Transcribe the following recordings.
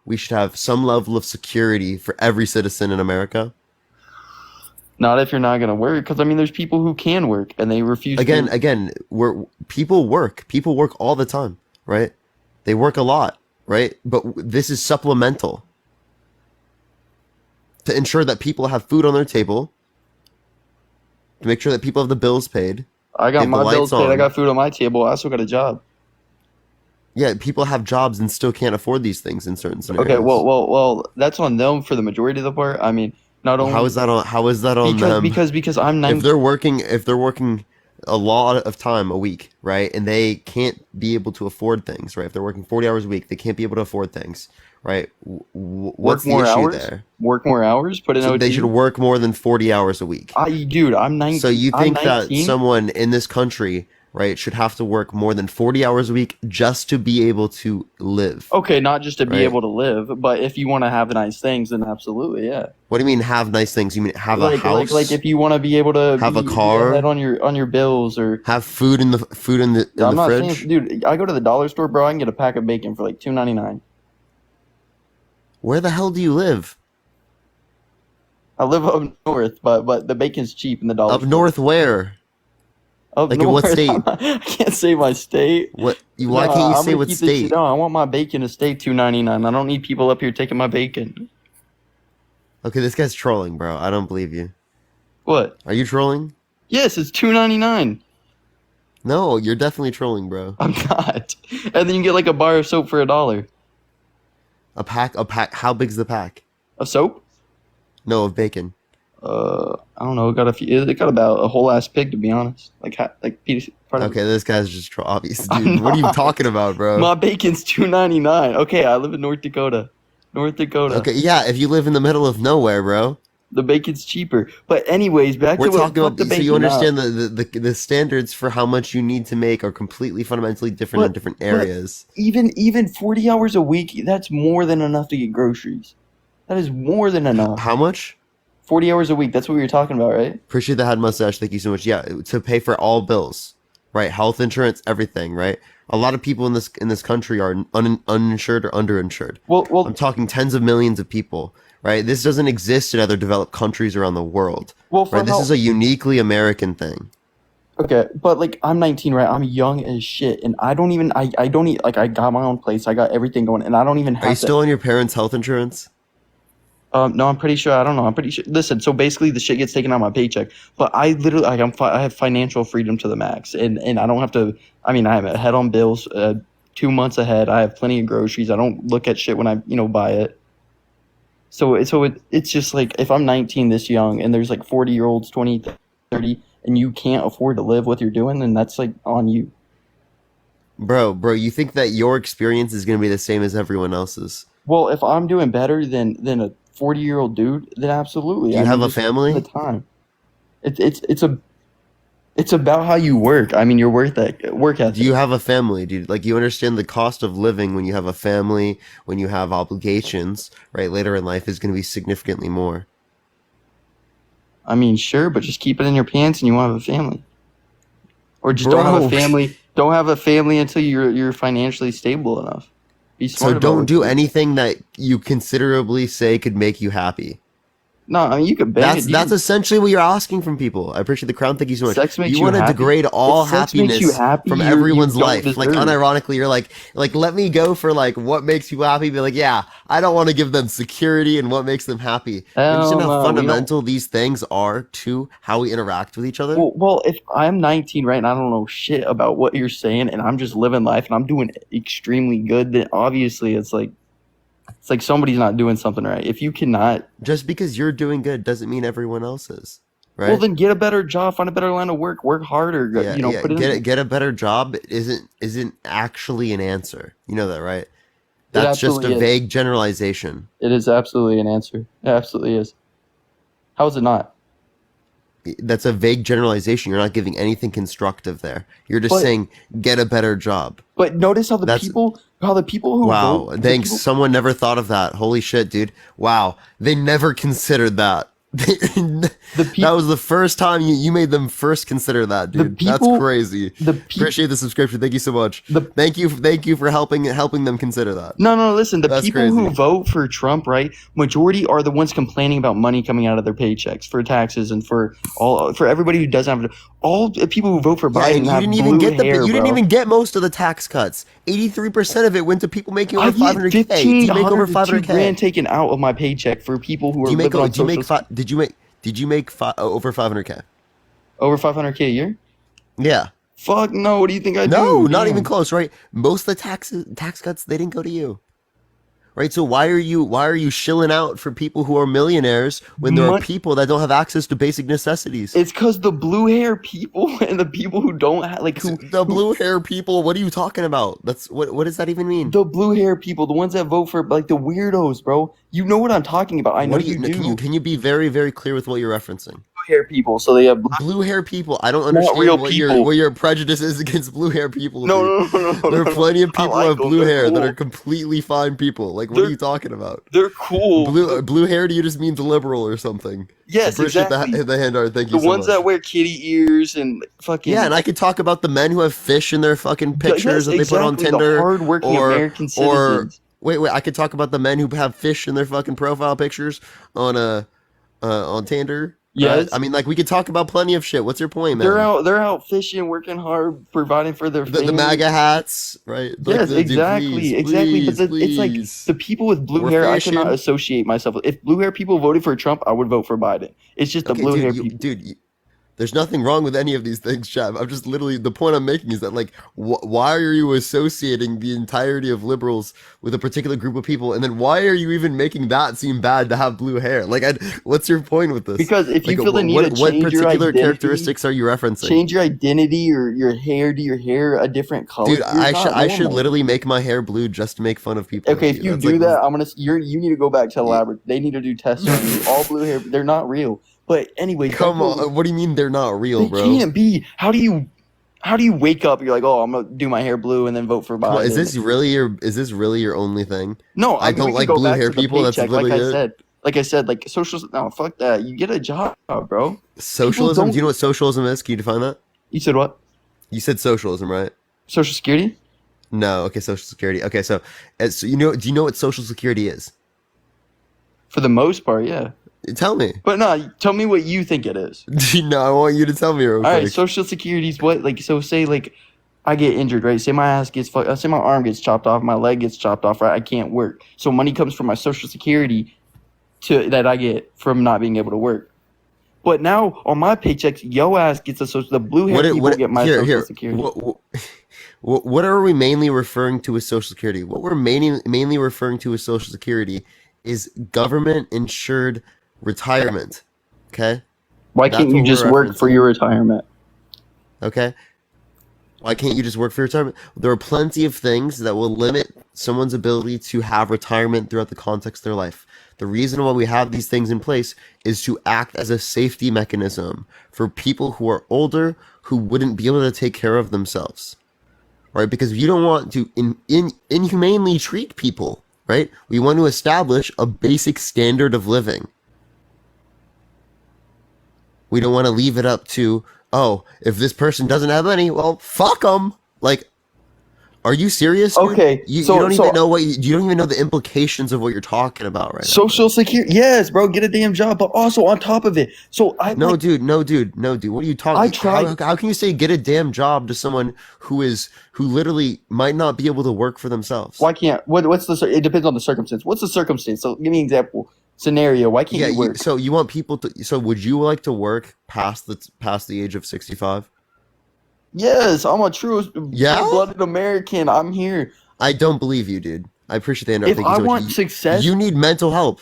we should have some level of security for every citizen in America. Not if you're not going to work, because I mean, there's people who can work and they refuse to. Again, people work. People work all the time, right? They work a lot, right? But this is supplemental to ensure that people have food on their table, to make sure that people have the bills paid. I got If the my bills lights paid. I on. got food on my table. I also got a job. Yeah, people have jobs and still can't afford these things in certain scenarios. Okay, well, that's on them for the majority of the part. I mean, not only How is that on? How is that on them? because I'm If 9. they're working a lot of time a week, right, and they can't be able to afford things, right? If they're working 40 hours a week, they can't be able to afford things, right? What's the Work more issue hours. there? Work more hours. Put in So OT. they should work more than 40 hours a week. Dude, I'm 19. So you I'm think that 19? someone in this country, right, should have to work more than 40 hours a week just to be able to live? Okay, not just to be Right. able to live, but if you want to have nice things, then absolutely, yeah. What do you mean have nice things? You mean have a house? Like if you want to be able to Have a be car? ahead on your bills, or have food in the I'm the not fridge? saying, dude, I go to the dollar store, bro. I can get a pack of bacon for like $2.99. Where the hell do you live? I live up north, but the bacon's cheap in the dollar Up store. north where? Up Like in what north. state? I can't say my state. Why No, can't you I'm say gonna what keep this shit state? down. I want my bacon to stay $2.99. I don't need people up here taking my bacon. Okay, this guy's trolling, bro. I don't believe you. What? Are you trolling? Yes, it's $2.99. No, you're definitely trolling, bro. I'm not. And then you get like a bar of soap for $1. A pack. How big's the pack? Of soap? No, of bacon. I don't know. It got a few. It got about a whole ass pig, to be honest. Like piece part of Okay, this guy's just obvious, I'm dude. What are you not. talking about, bro? My bacon's $2.99. Okay, I live in North Dakota. North Dakota. Okay, yeah, if you live in the middle of nowhere, bro. The bacon's cheaper. But anyways, back We're to what talking fuck about. the So bacon you up. understand the standards for how much you need to make are completely fundamentally different in But- different but- areas. Even 40 hours a week, that's more than enough to get groceries. That is more than enough. How much? 40 hours a week. That's what we were talking about, right? Appreciate the head mustache. Thank you so much. Yeah, to pay for all bills, right? Health insurance, everything, right? A lot of people in this country are uninsured or underinsured. Well, I'm talking tens of millions of people, right? This doesn't exist in other developed countries around the world, for right? This how- is a uniquely American thing. Okay, but like I'm 19, right? I'm young as shit, and I don't even I don't need, like, I got my own place, I got everything going, and I don't even have Are you to. still on your parents' health insurance? No, I'm pretty sure. I don't know. I'm pretty sure. Listen, so basically, the shit gets taken out of my paycheck, but I literally, like, I have financial freedom to the max, and I don't have to. I mean, I have ahead on bills, 2 months ahead. I have plenty of groceries. I don't look at shit when I buy it. So it's just like, if I'm 19 this young, and there's like 40-year-olds, 20, 30, and you can't afford to live what you're doing, then that's like on you. Bro, you think that your experience is going to be the same as everyone else's? Well, if I'm doing better than a 40-year-old dude, then absolutely. Do you have a family? The time. It's about how you work. I mean, your work ethic. Do you have a family, dude? Like, you understand the cost of living when you have a family, when you have obligations, right? Later in life is going to be significantly more. I mean, sure, but just keep it in your pants and you won't have a family. Or just don't have Bro. a family. Don't have a family until you're financially stable enough. Be smart So about don't what do you anything that you considerably say could make you happy. No, I mean, you could bang it. That's essentially what you're asking from people. I appreciate the crown. Thank you so much. Sex makes you you want to happy? degrade all If sex makes happiness you happy, from you everyone's don't life. Like, deserve it. unironically, you're like, let me go for like what makes you happy. Be like, yeah, I don't want to give them security and what makes them happy. You understand Hell no, how we fundamental these things are to how we interact with each other? Well, if I'm 19, right, and I don't know shit about what you're saying, and I'm just living life and I'm doing extremely good, then obviously it's like somebody's not doing something right. If you cannot, Just because you're doing good doesn't mean everyone else is, right? well, then get a better job, find a better line of work harder, put in. Get a better job isn't actually an answer. You know that, right? That's just a absolutely is. vague generalization. It is absolutely an answer. It absolutely is. How is it not? That's a vague generalization. You're not giving anything constructive there. You're just But- saying get a better job. But notice how the That's- people who Wow, vote, thanks. Someone never thought of that. Holy shit, dude. Wow, they never considered that. The That was the first time you made them first consider that, The dude. That's people- crazy. the people. Appreciate the subscription. Thank you so much. The- Thank you for helping them consider that. No, listen. The That's people crazy. who vote for Trump, right? Majority are the ones complaining about money coming out of their paychecks for taxes and for everybody who doesn't have all the people who vote for Yeah, Biden and you have didn't blue even get hair, you didn't bro. even get most of the tax cuts. 83% of it went to people making over I get 500K. Do you make over 1,500 to $2,000 500K? taken out of my paycheck for people who are living on social Did you make over 500K? over 500K a year. Yeah. Fuck no! What do you think I do? No, not Damn. even close, right? Most of the tax cuts, they didn't go to you. Right? So why are you shilling out for people who are millionaires when there are Mon- people that don't have access to basic necessities? It's because the blue hair people and the people who don't have The blue hair people, what are you talking about? That's what does that even mean? the blue hair people, the ones that vote for like the weirdos, bro. You know what I'm talking about. I know What do you do. Can you be very, very clear with what you're referencing? Blue hair people, so they have Blue hair people. I don't Not understand real what people. your prejudice is against blue hair people. no, dude. no. There are plenty of I people like who have them. blue They're hair that cool. are completely fine people. Like, what They're- are you talking about? They're cool. Blue hair to you just means liberal or something. Yes, Appreciate exactly. the hand art. Thank you The so ones much. that wear kitty ears and fucking Yeah, and I could talk about the men who have fish in their fucking pictures that they put on exactly, Tinder. The hardworking or- American or- citizens. Wait, I could talk about the men who have fish in their fucking profile pictures on Tinder. Yes. Right? I mean, like, we could talk about plenty of shit. What's your point, man? They're out fishing, working hard, providing for their The family. MAGA hats, right? Like, Yes, dude, exactly, exactly. But it's like please. the people with blue We're hair. fishing. I cannot associate myself with. If blue hair people voted for Trump, I would vote for Biden. It's just the Okay, blue hair dude, people. there's nothing wrong with any of these things, Chad. I'm just literally the point I'm making is that like, why are you associating the entirety of liberals with a particular group of people, and then why are you even making that seem bad to have blue hair? Like, what's your point with this? Because if you Like, feel the need what, to change what your particular identity, characteristics are you referencing? change your identity or your hair to your hair a different color. Dude, you're I not should normal. literally make my hair blue just to make fun of people. Okay, like if you That's do like- that, I'm gonna. You need to go back to the lab. They need to do tests on you. All blue hair, they're not real. But anyway, Come on, what do you mean they're not real, they bro? can't be. How do you wake up? You're like, oh, I'm gonna do my hair blue and then vote for Biden. Come on, is this really your only thing? No, I mean, don't we can like go blue back hair to the people, that's paycheck, literally like I said, like social. No, fuck that. You get a job, bro. Socialism? don't- Do you know what socialism is? Can you define that? You said what? You said socialism, right? Social Security? No. Okay, Social Security. Okay, so do you know what Social Security is? For the most part, yeah. Tell me. But no, tell me what you think it is. No, I want you to tell me real All quick. right, Social Security's what? Like, so say like I get injured, right? Say my ass gets say my arm gets chopped off, my leg gets chopped off, right? I can't work. So money comes from my Social Security that I get from not being able to work. But now on my paychecks, yo ass gets the blue hair people get my Social Security. What are we mainly referring to as Social Security? What we're mainly referring to as Social Security is government insured retirement. Okay? Why That's can't you what just we're work referencing. for your retirement? Okay? Why can't you just work for retirement? There are plenty of things that will limit someone's ability to have retirement throughout the context of their life. The reason why we have these things in place is to act as a safety mechanism for people who are older who wouldn't be able to take care of themselves. Right? Because you don't want to inhumanely treat people, right? We want to establish a basic standard of living. We don't want to leave it up to, oh, if this person doesn't have money, well, fuck them. Like, are you serious? Dude? Okay, you so- don't so- even know you don't even know the implications of what you're talking about right now. Social Security, yes, bro, get a damn job. But also on top of it, so I No, like, dude. What are you talking? I tried- How can you say get a damn job to someone who literally might not be able to work for themselves? why can't what's the it depends on the circumstance. What's the circumstance? So give me an example scenario. Why can't Yeah. you work? So you want people to? So would you like to work past the age of 65? Yes, I'm a true Yeah? blooded American. I'm here. I don't believe you, dude. I appreciate the interrupt. If Thank you I so much. want success, You need mental help.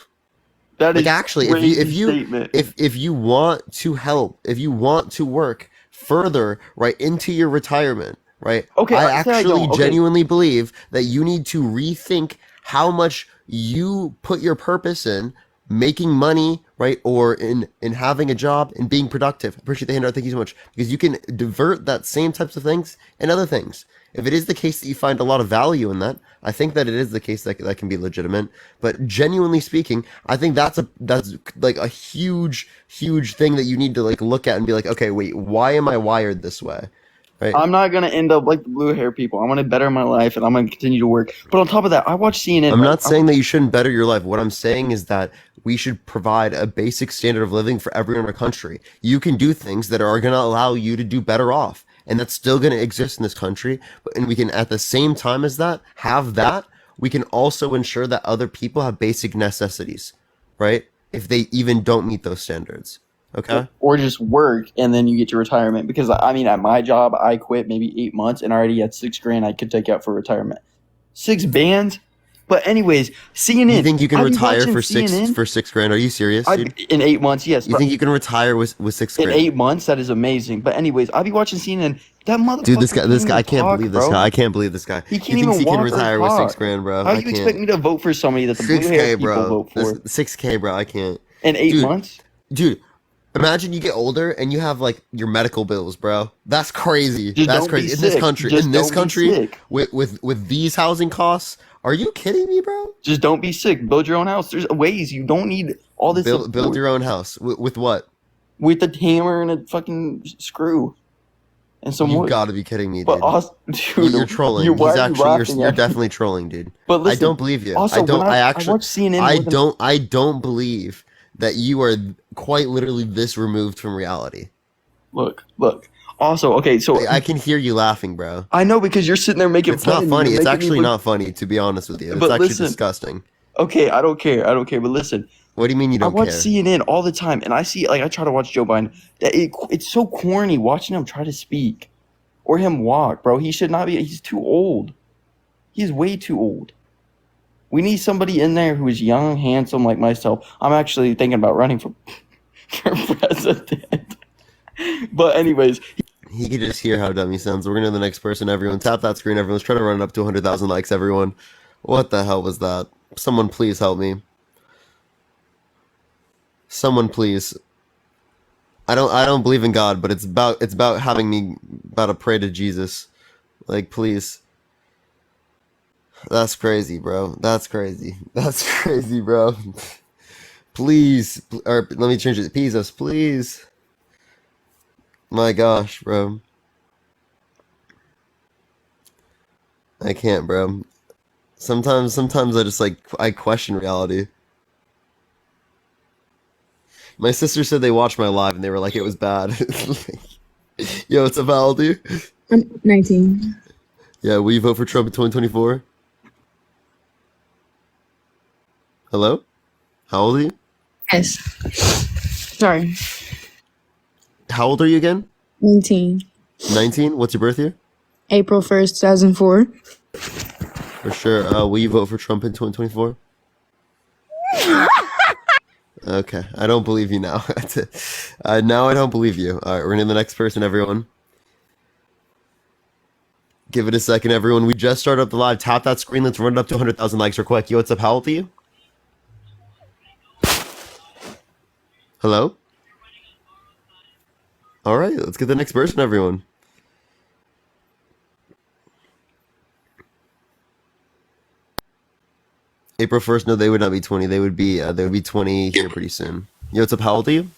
that is Like, actually, crazy if you statement. if you want to help, if you want to work further right into your retirement, right? Okay, I I say I actually don't. Okay. genuinely believe that you need to rethink how much you put your purpose in making money right? Or in having a job and being productive. Appreciate the handout. Thank you so much. Because you can divert that same types of things and other things. If it is the case that you find a lot of value in that, I think that it is the case that that can be legitimate. But genuinely speaking, I think that's like a huge thing that you need to like look at and be like, okay, wait, why am I wired this way? Right? I'm not gonna end up like the blue hair people. I'm gonna better my life and I'm gonna continue to work. But on top of that, I watch CNN. I'm Right? not saying that you shouldn't better your life. What I'm saying is that we should provide a basic standard of living for everyone in our country. You can do things that are going to allow you to do better off, and that's still going to exist in this country. And we can, at the same time as that, have that. We can also ensure that other people have basic necessities, right? If they even don't meet those standards. Okay? Or just work and then you get your retirement. Because I mean, at my job, I quit maybe 8 months and I already had $6,000 I could take out for retirement. 6 bands. But anyways, CNN. You think you can I've been retire watching for CNN. $6,000? Are you serious, dude? In 8 months, yes. You But think you can retire with in $6,000? 8 months, that is amazing. But anyways, I'll be watching CNN. That motherfucker. Dude, this can't guy, I even can't talk, believe this bro. guy. I can't believe this guy. He He can't thinks even he can walk or retire with talk. $6,000, bro. How I do you can't. expect me to vote for somebody that the blue 6K, hair people bro. vote for 6K, bro. I can't. in 8 Dude, months? Dude, imagine you get older and you have like your medical bills, bro. That's crazy. Just That's don't be crazy. In this sick. country, Just in this don't be country, sick. with these housing costs, are you kidding me, bro? Just don't be sick. Build your own house. There's ways. You don't need all this Build support your own house with what? with a hammer and a fucking screw and some You wood. gotta be kidding me, But dude. also, dude, You're trolling. why He's are you actually laughing you're at me? definitely trolling, dude. But I listen, don't believe you. also, I don't. when I I actually. watch CNN I more than don't. I don't believe that you are quite literally this removed from reality. look. Also, okay, so I can hear you laughing, bro. I know because you're sitting there making It's fun not of me. funny. You're It's making me actually look- not funny, to be honest with you. It's But actually listen. disgusting. Okay, I don't care. But listen, What do you mean you I don't watch care? CNN all the time, and I see like I try to watch Joe Biden. It's so corny watching him try to speak or him walk, bro. He should not be. He's too old. He's way too old. We need somebody in there who is young, handsome like myself. I'm actually thinking about running for president. But anyways, He could just hear how dumb he sounds. We're gonna the next person. Everyone, tap that screen. Everyone's trying to run it up to 100,000 likes. Everyone, what the hell was that? Someone please help me. Someone please. I don't believe in God, but it's about having me about to pray to Jesus. Like, please. That's crazy, bro. That's crazy. That's crazy, bro. Please, or let me change it. Jesus, please. My gosh, bro. I can't, bro. Sometimes I just like I question reality. My sister said they watched my live and they were like it was bad. Yo, what's up, Aldi? I'm 19. Yeah, will you vote for Trump in 2024? Hello? How old are you? Yes. Sorry. How old are you again? 19. 19? What's your birth year? April 1st, 2004. For sure. Will you vote for Trump in 2024? Okay, I don't believe you now. Now I don't believe you. All right, we're gonna the next person, everyone. Give it a second, everyone. We just started up the live. Tap that screen. Let's run it up to 100,000 likes real quick. Yo, what's up? How old are you? Hello? All right, let's get the next person, everyone. April 1st, no, they would not be 20. They would be 20 here pretty soon. Yo, what's up? How old are you?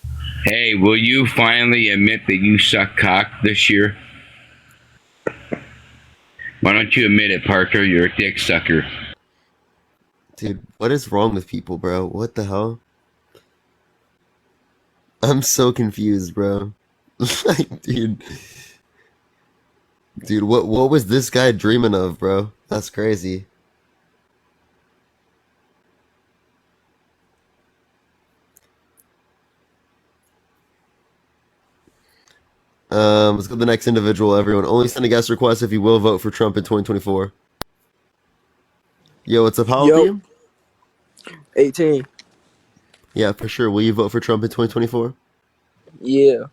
Hey, will you finally admit that you suck cock this year? Why don't you admit it, Parker? You're a dick sucker. Dude, what is wrong with people, bro? What the hell? I'm so confused, bro. Like, dude. Dude, what was this guy dreaming of, bro? That's crazy. Let's go to the next individual, everyone. Only send a guest request if you will vote for Trump in 2024. Yo, what's up? How old are Yo. you? 18. Yeah, for sure. Will you vote for Trump in 2024? Yeah.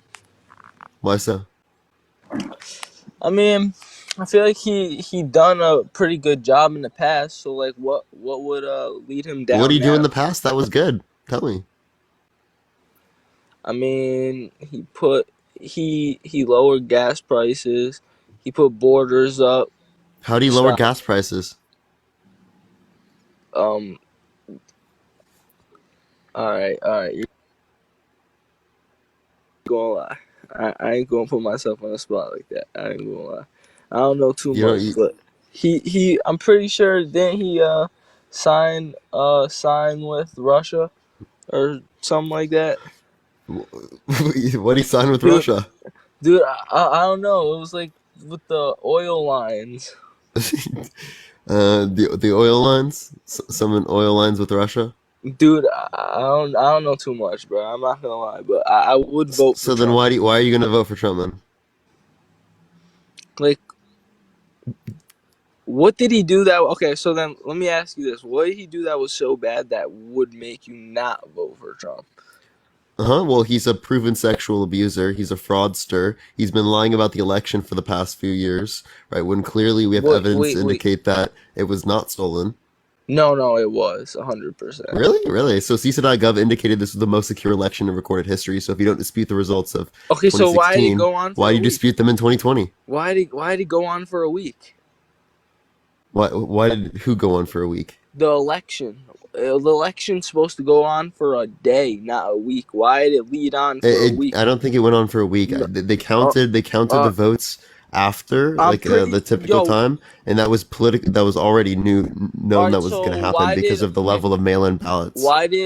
Why so? I mean, I feel like he done a pretty good job in the past. So like, what would lead him down What did he do in now? the past that was good? Tell me. I mean, he lowered gas prices. He put borders up. How do you lower Stop. gas prices? All right. You're gonna lie. I ain't gonna put myself on the spot like that. I ain't gonna lie. I don't know too You know, much, but he. I'm pretty sure didn't he sign with Russia or something like that. what he signed with Dude, Russia? Dude, I don't know. It was like with the oil lines. The oil lines, some oil lines with Russia. Dude, I don't know too much, bro. I'm not gonna lie, but I would vote for So then Trump. why are you gonna vote for Trump then? Like, what did he do that? Okay, so then let me ask you this: what did he do that was so bad that would make you not vote for Trump? Well, he's a proven sexual abuser. He's a fraudster. He's been lying about the election for the past few years, right? When clearly we have evidence to indicate that it was not stolen. No, it was 100%. Really? So CISA.gov indicated this was the most secure election in recorded history. So if you don't dispute the results of Okay, so why did it 2016, go on? why do you dispute them in 2020? Why did it go on for a week? Why did who go on for a week? The election. The election's supposed to go on for a day, not a week. Why did it lead on for a week? I don't think it went on for a week. No. They counted the votes after the typical time, and that was That was already known that was going to happen because of the level of mail-in ballots.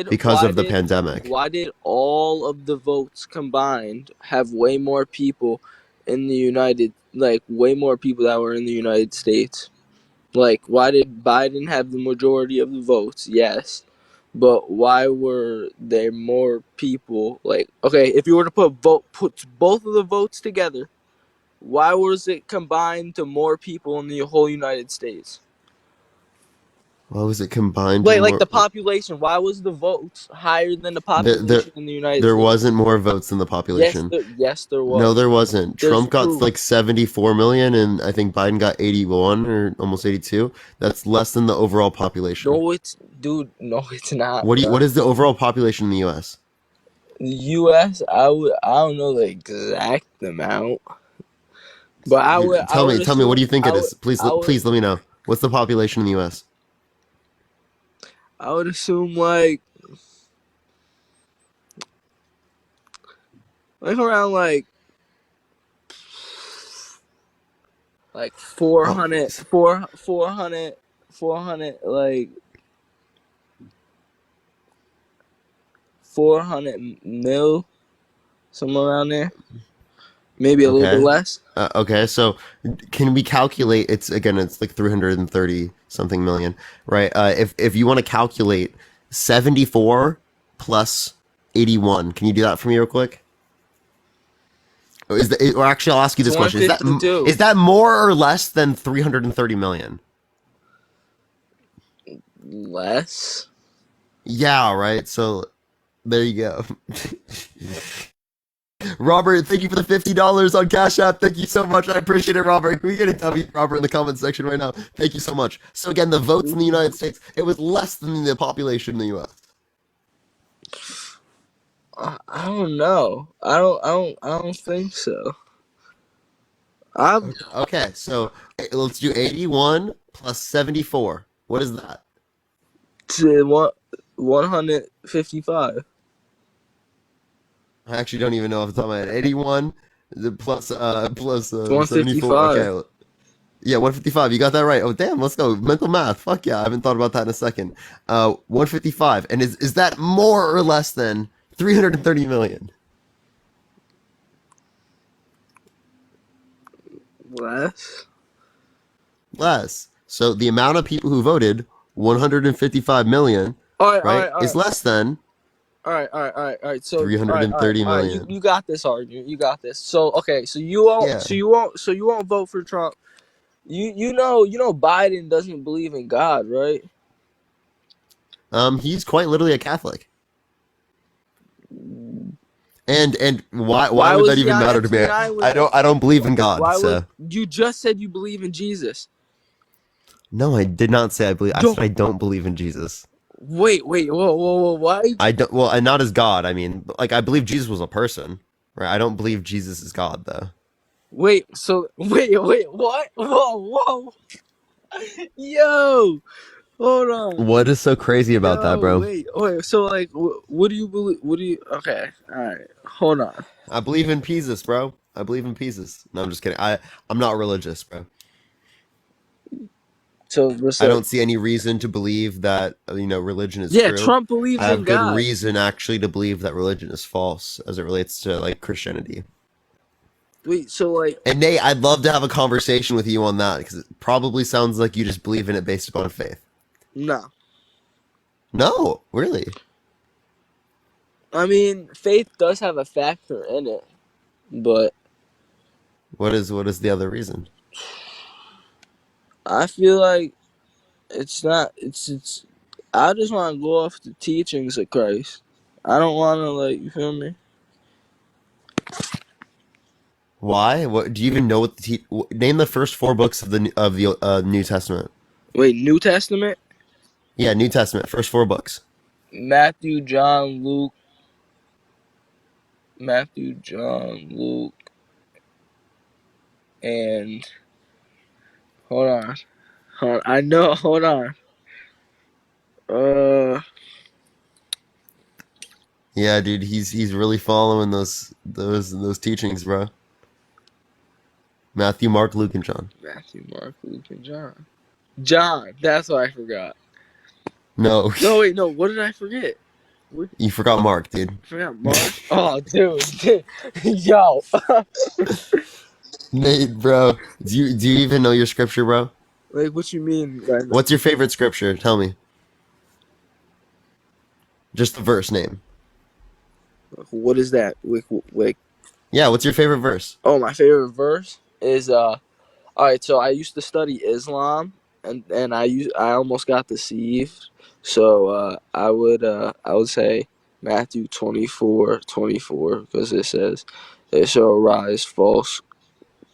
Because of the pandemic. Why did all of the votes combined have way more people in the way more people that were in the United States? Like, why did Biden have the majority of the votes? Yes. But why were there more people? Like, okay, if you were to put both of the votes together, why was it combined to more people in the whole United States? Why was it combined? Like the population. Why was the votes higher than the population in the United States? There wasn't more votes than the population. Yes, there was. No, there wasn't. There's Trump got proof. like 74 million, and I think Biden got 81 or almost 82. That's less than the overall population. No, it's not. What is the overall population in the U.S.? The U.S. I don't know the exact amount, but Tell me, what do you think it is? Please let me know. What's the population in the U.S.? I would assume like around like 400 like 400 mil, somewhere around there. Maybe a little bit less. Okay, so can we calculate? It's like 330 something million, right? If you want to calculate 74 plus 81, can you do that for me real quick? Or actually, I'll ask you this question: is that more or less than 330 million? Less. Yeah, right. So there you go. Robert, thank you for the $50 on Cash App. Thank you so much. I appreciate it, Robert. We get a W, Robert, in the comment section right now. Thank you so much. So again, the votes in the United States, it was less than the population in the U.S. I don't know. I don't think so. Okay, so let's do 81 plus 74. What is that? 155. I actually don't even know off the top of my head. 81 plus 74. 155. Okay. Yeah, 155. You got that right. Oh, damn. Let's go. Mental math. Fuck yeah. I haven't thought about that in a second. 155. And is that more or less than 330 million? Less. So the amount of people who voted, 155 million, right, is less than. All right. So 330 million. You got this argument. You got this. So okay. So you won't vote for Trump. You know Biden doesn't believe in God, right? He's quite literally a Catholic. And why would that even matter to me? I don't believe in God. You just said you believe in Jesus. No, I did not say I believe. I said I don't believe in Jesus. Wait, whoa, why? I don't. Well, and not as God. I mean, like I believe Jesus was a person, right? I don't believe Jesus is God though. Wait, so wait, what? Whoa, yo, hold on, What is so crazy about that, yo, bro? wait. So like, what do you believe? What do you? Okay, all right, hold on. I believe in Jesus, bro. I believe in Jesus. No, I'm just kidding. I'm not religious, bro. So what's I up? don't see any reason to believe that religion is Yeah, true. Trump I believes in have good God. reason actually to believe that religion is false as it relates to like Christianity. Wait, so like, And Nate, I'd love to have a conversation with you on that because it probably sounds like you just believe in it based upon faith. no. No, really. I mean, faith does have a factor in it, but What is the other reason? I feel like it's not. It's. I just want to go off the teachings of Christ. I don't want to like. You feel me? Why? What do you even know? Name the first four books of the New Testament. Wait, New Testament: Yeah, New Testament, first four books. Matthew, John, Luke. Matthew, John, Luke, and hold on. I know. Hold on. Uh, Yeah, dude, he's really following those teachings, bro. Matthew, Mark, Luke, and John. Matthew, Mark, Luke, and John. John. That's what I forgot. No, No, wait, no. What did I forget? What? you forgot Mark, dude. I forgot Mark. Oh, dude. Yo. Nate, bro, do you even know your scripture, bro? Like, what you mean right now? What's your favorite scripture? Tell me. Just the verse name. What is that? Like, Yeah, what's your favorite verse? oh, my favorite verse is all right. So I used to study Islam, and I almost got deceived. So I would say Matthew 24:24 because it says there shall arise false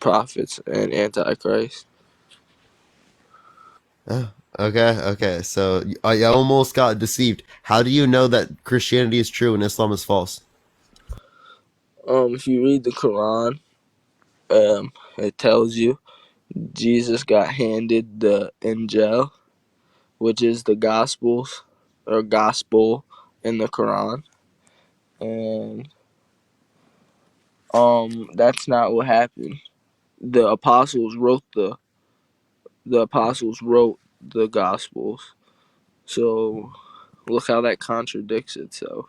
prophets and antichrist. Oh, okay. So I almost got deceived. How do you know that Christianity is true and Islam is false? If you read the Quran, it tells you Jesus got handed the Injil, which is the Gospels or Gospel in the Quran, and that's not what happened. The apostles wrote the Gospels. So look how that contradicts itself.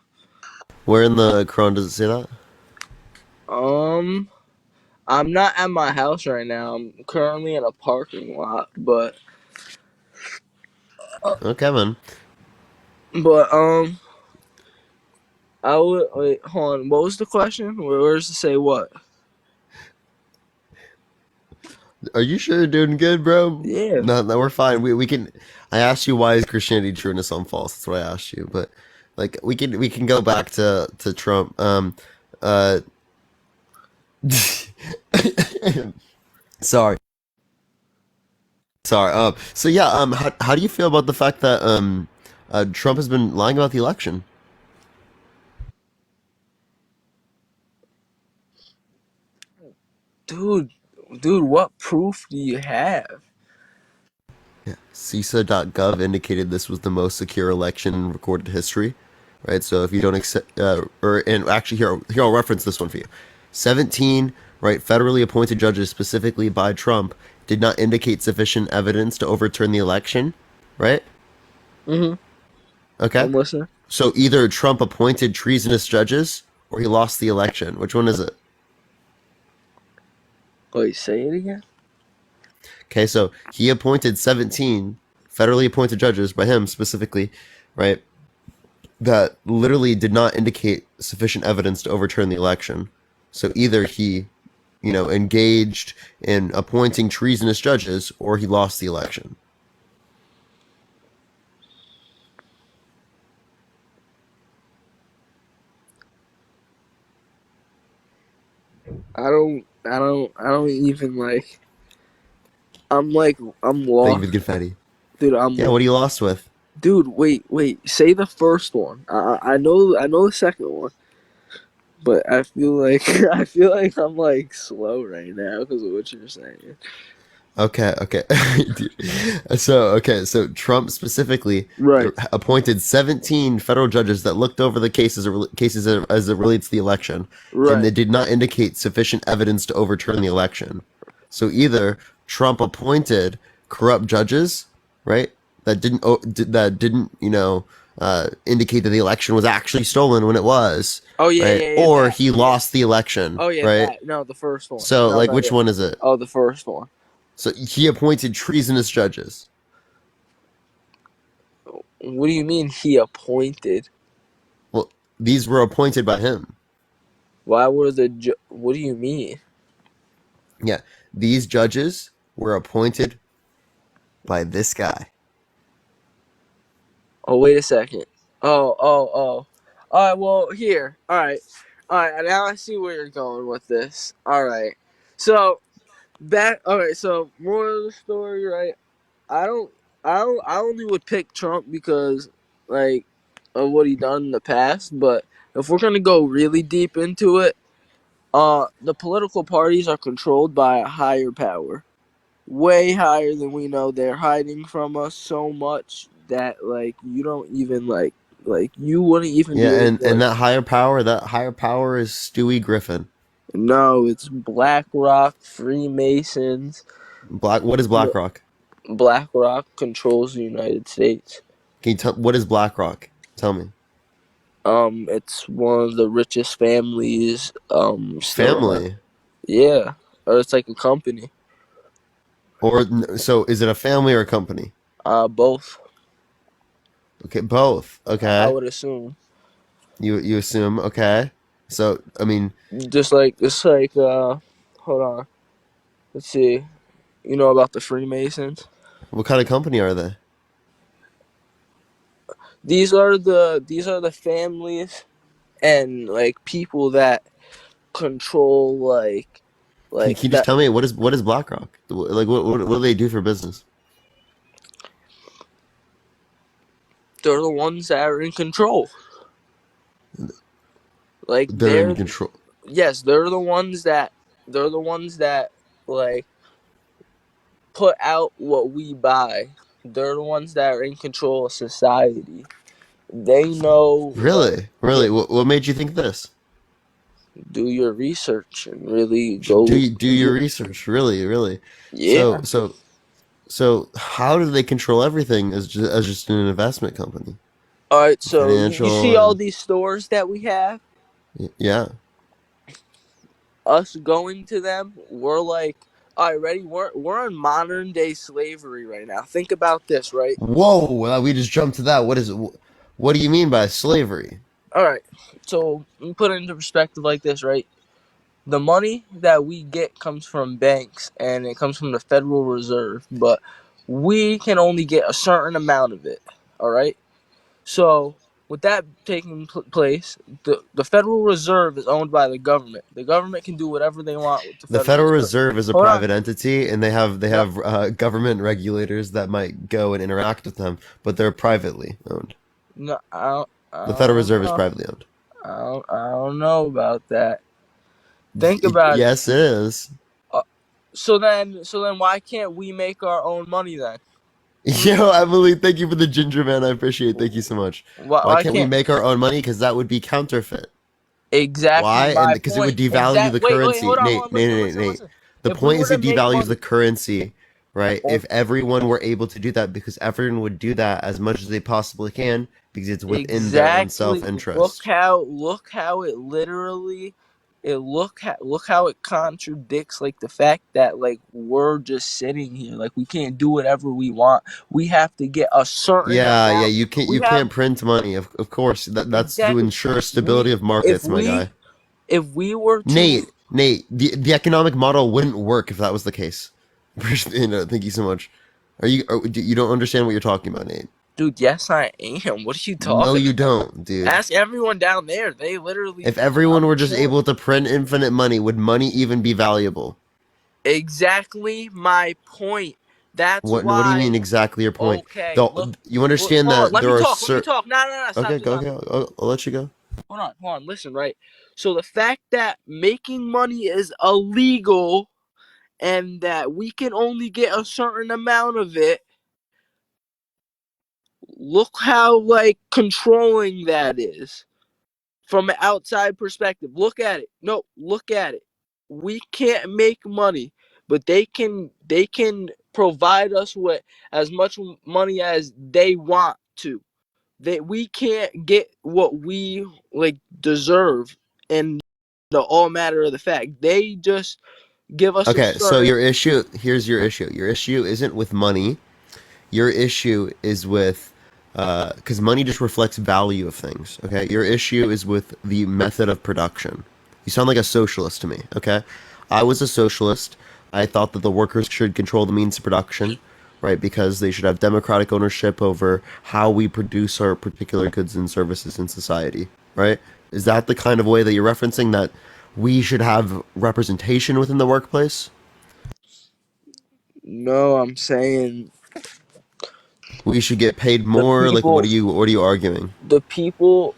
Where in the Quran does it say that? Um, I'm not at my house right now. I'm currently in a parking lot, Okay, man. but I would wait. Hold on. What was the question? Where's to say what? Are you sure you're doing good, bro? Yeah. No, we're fine. We can. I asked you why is Christianity true and Islam false. That's what I asked you. But like we can go back to Trump. Uh. Sorry. Sorry. So yeah. How do you feel about the fact that Trump has been lying about the election? Dude, what proof do you have? CISA.gov indicated this was the most secure election in recorded history, right? So if you don't accept, and actually here I'll reference this one for you. 17, right, federally appointed judges, specifically by Trump, did not indicate sufficient evidence to overturn the election, right? Mm-hmm. Okay. I'm listening. So either Trump appointed treasonous judges or he lost the election. Which one is it? Wait, say it again. Okay, so he appointed 17 federally appointed judges by him specifically, right? That literally did not indicate sufficient evidence to overturn the election. So either he, engaged in appointing treasonous judges or he lost the election. I don't even like. I'm Thank you for lost, the confetti. dude. Yeah, what are you lost with? Dude, wait. Say the first one. I know the second one, but I feel like I feel like I'm like slow right now because of what you're saying. Okay, okay. So Trump specifically Right, appointed 17 federal judges that looked over the cases as it relates to the election, and they right. did not indicate sufficient evidence to overturn the election. So either Trump appointed corrupt judges, right, that didn't indicate that the election was actually stolen when it was, Oh yeah, right, yeah, yeah. or That. he Yeah. lost the election, Oh yeah, right. that. No, the first one. So No, like, no, which yeah. one is it? Oh, the first one. So he appointed treasonous judges. What do you mean he appointed? Well, these were appointed by him. Why were what do you mean? Yeah, these judges were appointed by this guy. Oh, wait a second. Oh. All right, well, here. All right. Now I see where you're going with this. All right. So, all right, so, more of the story, right? I don't, I only would pick Trump because, like, of what he done in the past, but if we're going to go really deep into it, the political parties are controlled by a higher power. Way higher than we know. They're hiding from us so much that like you don't even like you wouldn't even Yeah, be able to and like that higher power is Stewie Griffin. no, it's BlackRock, Freemasons. What is BlackRock? BlackRock controls the United States. Can you tell what is BlackRock? Tell me. It's one of the richest families still around. Family. Yeah. Or it's like a company. So is it a family or a company? Both, Okay, both. I Okay. would assume. You assume, okay. So, I mean, Just like it's like hold on. Let's see. You know about the Freemasons? what kind of company are they? These are the families and like people that control like Can you just that tell me what is BlackRock? Like what do they do for business? they're the ones that are in control. Like They're in control. yes, they're the ones that like put out what we buy. They're the ones that are in control of society. They know like Really? yeah, Really? What made you think this? do your research and really go Do your research? Really? Really? So yeah. so so how do they control everything as just an investment company? All right, so you Financial see all and these stores that we have? yeah. Us going to them, we're like, all right, ready? We're in modern day slavery right now. Think about this, right? Whoa, well, we just jumped to that. What do you mean by slavery? All right, so let me put it into perspective like this, right? The money that we get comes from banks and it comes from the Federal Reserve, but we can only get a certain amount of it. All right. So, with that taking place, the Federal Reserve is owned by the government. The government can do whatever they want with the The Federal Federal Reserve. Reserve is a Hold on. private entity, and they No, have government regulators that might go and interact with them, but they're privately owned. no, I The Federal don't Reserve is know. privately owned. I don't know about that. Think about it. Yes, it is. Uh, so then, why can't we make our own money then? Hmm? Yo, Emily, thank you for the ginger man. I appreciate it. Thank you so much. Why, Why why can't we can't make our own money? Because that would be counterfeit. exactly Why? And my because it would point? devalue the Wait, currency. hold on, hold on. Nate, Nate, Listen, Nate, listen, Nate. listen. The If we point were is to it make devalues the money, currency, right? oh, If everyone were able to do that, because everyone would do that as much as they possibly can, because it's within their own exactly. self-interest. Look how it literally look how it contradicts like the fact that like we're just sitting here like we can't do whatever we want. We have to get a certain Yeah, amount. you We have can't print money. Of course, that's to exactly ensure stability we of if markets, my we guy. if we were to Nate, the economic model wouldn't work if that was the case. Thank you so much. You don't understand what you're talking about, Nate? dude, yes I am. What are you No, talking you about? don't, dude. Ask everyone down there. They literally If everyone were just sure. able to print infinite money, would money even be valuable? Exactly my point. That's What do you why. mean exactly your point? Okay, look. You understand Hold on, that let there me are talk. Let me certain. talk. No, no, no. Stop. Okay, Do go. not. Okay, I'll let you go. Hold on. Listen, right? So the fact that making money is illegal and that we can only get a certain amount of it, look how like controlling that is from an outside perspective. Look at it. No, look at it. We can't make money, but they can provide us with as much money as they want to. We can't get what we like deserve, and the all matter of the fact they just give us a Okay, so certain. your issue. Here's your issue. Your issue isn't with money. Your issue is with, because money just reflects value of things. Okay, your issue is with the method of production. You sound like a socialist to me. Okay, I was a socialist. I thought that the workers should control the means of production, right? Because they should have democratic ownership over how we produce our particular goods and services in society, right? Is that the kind of way that you're referencing that we should have representation within the workplace? No, I'm saying We should get paid the more? Like people, what are you arguing? the people,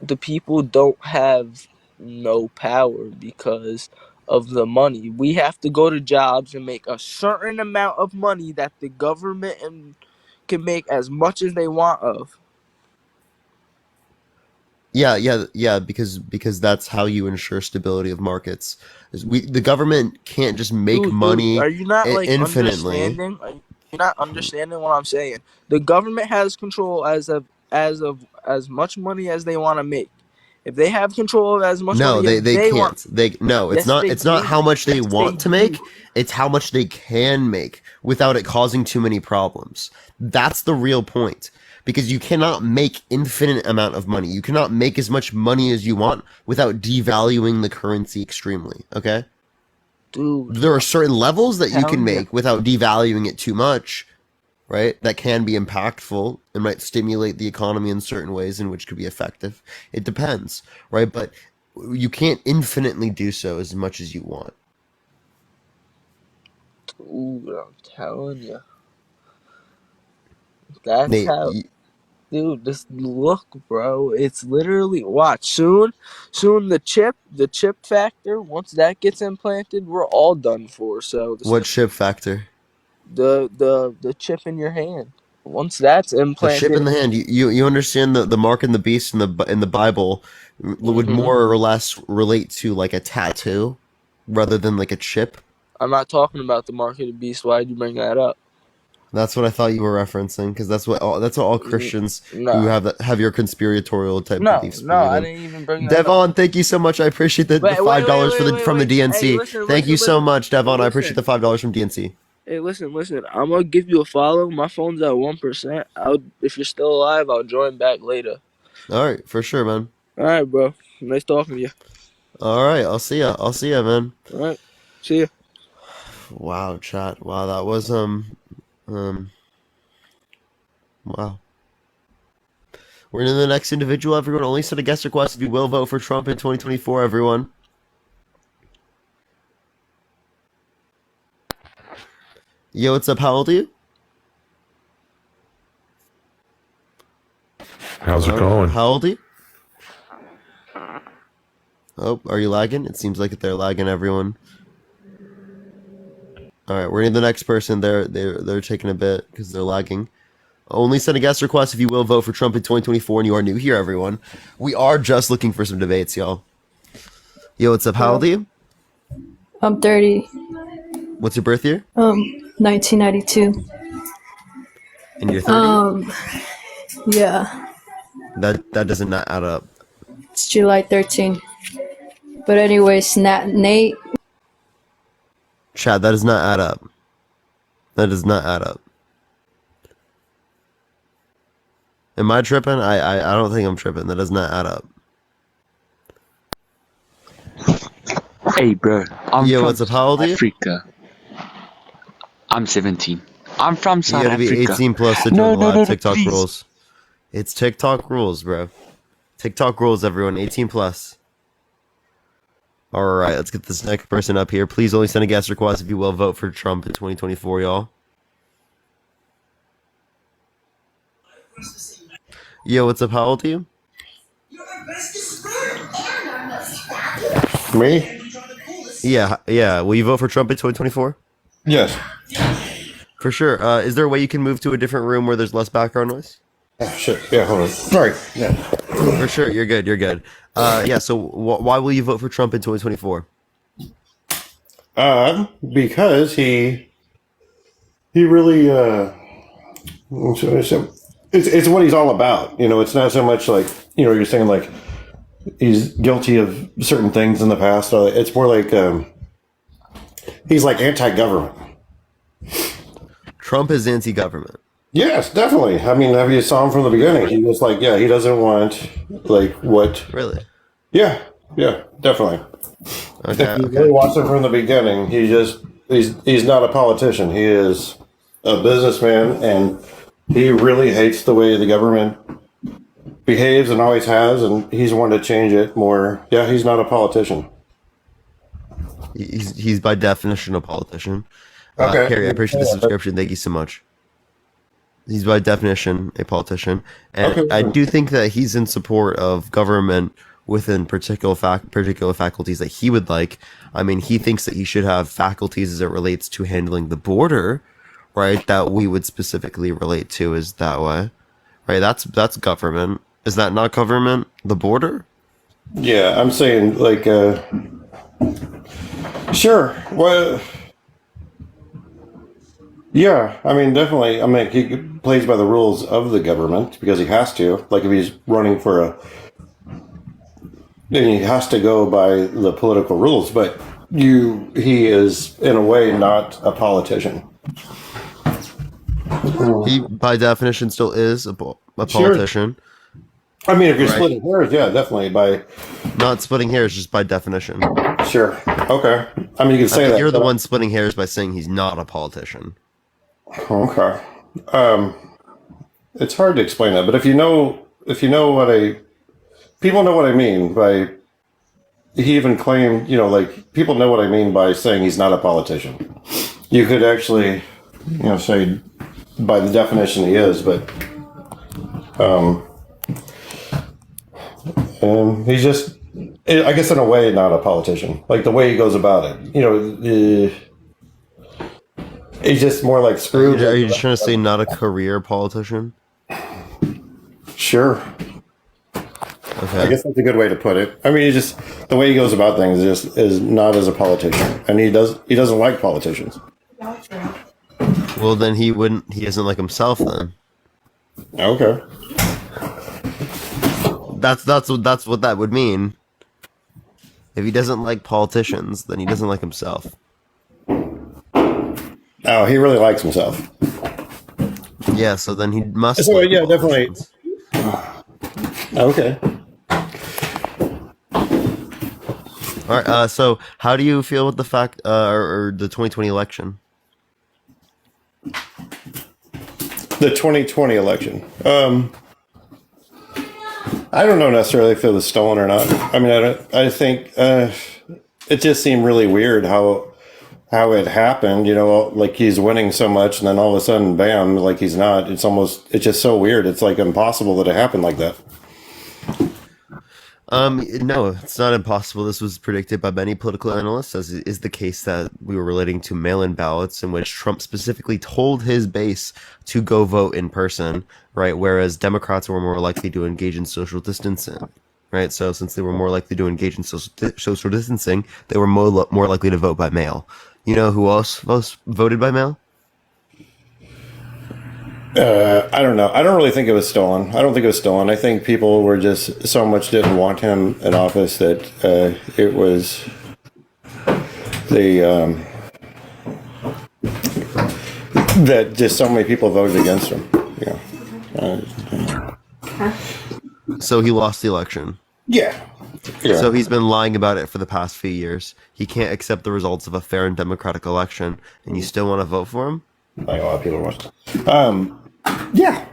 the people don't have no power because of the money. We have to go to jobs and make a certain amount of money that the government and can make as much as they want of. Yeah, because that's how you ensure stability of markets. The government can't just make Dude, money are you not like infinitely. understanding? Are you not understanding what I'm saying? The government has control as of as much money as they want to make. If they have control of as much No, money as they they want, can't. They no, yes they it's not do. how much they Yes they want to do. make, it's how much they can make without it causing too many problems. That's the real point. Because you cannot make infinite amount of money. You cannot make as much money as you want without devaluing the currency extremely, okay? Dude, There are certain levels that you can telling you. make without devaluing it too much, right? That can be impactful and might stimulate the economy in certain ways in which could be effective. It depends, right? But you can't infinitely do so as much as you want. Dude, I'm telling you. That's Nate, how. Dude, just look, bro. It's literally watch soon the chip factor. Once that gets implanted, we're all done for. So what ship factor? the chip in your hand. Once that's The ship in implanted, the hand. You understand the mark and the beast in the Bible would hmm more or less relate to like a tattoo rather than like a chip. I'm not talking about the mark of the beast. Why'd you bring that up? That's what I thought you were referencing, because that's what all N- Christians who No, have your conspiratorial type no, beliefs no. believe I in. didn't even bring that up. Devon, thank you so much. I appreciate the Wait, wait, wait, $5 for wait, the wait, from the wait. Hey, DNC. listen, Thank you listen, so listen, much, Devon. I appreciate listen. the $5 from DNC. Hey, listen. I'm gonna give you a follow. My phone's at 1%. If you're still alive, I'll join back later. All right, for sure, man. All right, bro. Nice talking to you. All right, I'll see ya. I'll see ya, man. All right. See ya. Wow, chat. Wow, that was wow. We're into the next individual. Everyone, only send a guest request if you will vote for Trump in 2024. Everyone. Yo, what's up? How old are you? How's it going? How old are you? Oh, are you lagging? It seems like they're lagging. Everyone. All right, we're in the next person. They're taking a bit because they're lagging. Only send a guest request if you will vote for Trump in 2024 and you are new here, everyone. We are just looking for some debates, y'all. Yo, what's up? How old are you? I'm 30. What's your birth year? 1992. And you're 30? Yeah, That doesn't not add up. it's July 13. But anyways, Nate, Chad, that does not add up. That does not add up. Am I tripping? I don't think I'm tripping. That does not add up. Hey, bro. I'm Yo, from what's up? How old are you? Africa. I'm 17. I'm from You South gotta be Africa. 18 plus to No, join the no, live no, no, TikTok please. rules. It's TikTok rules, bro. TikTok rules, everyone. 18 plus. Alright, let's get this next person up here. Please only send a guest request if you will vote for Trump in 2024, y'all. Yo, what's up? How old are you? Me? Yeah. Will you vote for Trump in 2024? Yes. For sure. Is there a way you can move to a different room where there's less background noise? Oh, shit. Yeah, hold on. Sorry. Yeah. For sure. You're good. You're good. Yeah. So why will you vote for Trump in 2024? Because he really it's what he's all about. You know, it's not so much like, you know, you're saying like he's guilty of certain things in the past. It's more like he's like anti-government. Trump is anti-government. Yes, definitely. I mean, have you saw him from the beginning? He was like, yeah, he doesn't want like what? Really? Yeah, definitely. Okay. If you Okay. really watch him from the beginning, he's not a politician. He is a businessman, and he really hates the way the government behaves and always has, and he's wanted to change it more. Yeah, he's not a politician. He's by definition a politician. Okay. Harry, I appreciate the subscription. Thank you so much. He's by definition a politician, and Okay. I do think that he's in support of government within particular faculties that he would like. I mean, he thinks that he should have faculties as it relates to handling the border, right? That we would specifically relate to is that way, right? That's government. Is that not government? The border? Yeah, I'm saying like, sure. Well, yeah. I mean, definitely. I mean, he plays by the rules of the government because he has to. Like, if he's running for then he has to go by the political rules. But he is in a way not a politician. He, by definition, still is a politician. I mean, if you're Right. splitting hairs, yeah, definitely. By Not splitting hairs, just by definition. sure, okay. I mean, you can I say think that. you're the one splitting hairs by saying he's not a politician. Okay. It's hard to explain that, but if you know people know what I mean by, he even claimed, you know, like people know what I mean by saying he's not a politician. You could actually, you know, say by the definition he is, but, he's just, I guess in a way, not a politician. Like the way he goes about it, you know, he's just more like Scrooge. Are you just trying to say not a career politician? Sure. Okay. I guess that's a good way to put it. I mean, he just the way he goes about things is not as a politician, and he doesn't like politicians. Well, then he isn't like himself then. Okay. That's what that would mean. If he doesn't like politicians, then he doesn't like himself. Oh, he really likes himself. Yeah, so then he must. So, like yeah, definitely. politicians. Okay. All right. So how do you feel with the fact or the 2020 election? The 2020 election. I don't know necessarily if it was stolen or not. I mean, I think it just seemed really weird how it happened. You know, like he's winning so much, and then all of a sudden, bam! Like he's not. It's just so weird. It's like impossible that it happened like that. No, it's not impossible. This was predicted by many political analysts, as is the case that we were relating to mail-in ballots, in which Trump specifically told his base to go vote in person, right? Whereas Democrats were more likely to engage in social distancing, right? So since they were more likely to engage in social distancing, they were more likely to vote by mail. You know who else voted by mail? I don't know. I don't really think it was stolen. I don't think it was stolen. I think people were just so much didn't want him in office that it was that just so many people voted against him. Yeah. So he lost the election. Yeah. So he's been lying about it for the past few years. He can't accept the results of a fair and democratic election, and you still want to vote for him? Like a lot of people watched. Yeah.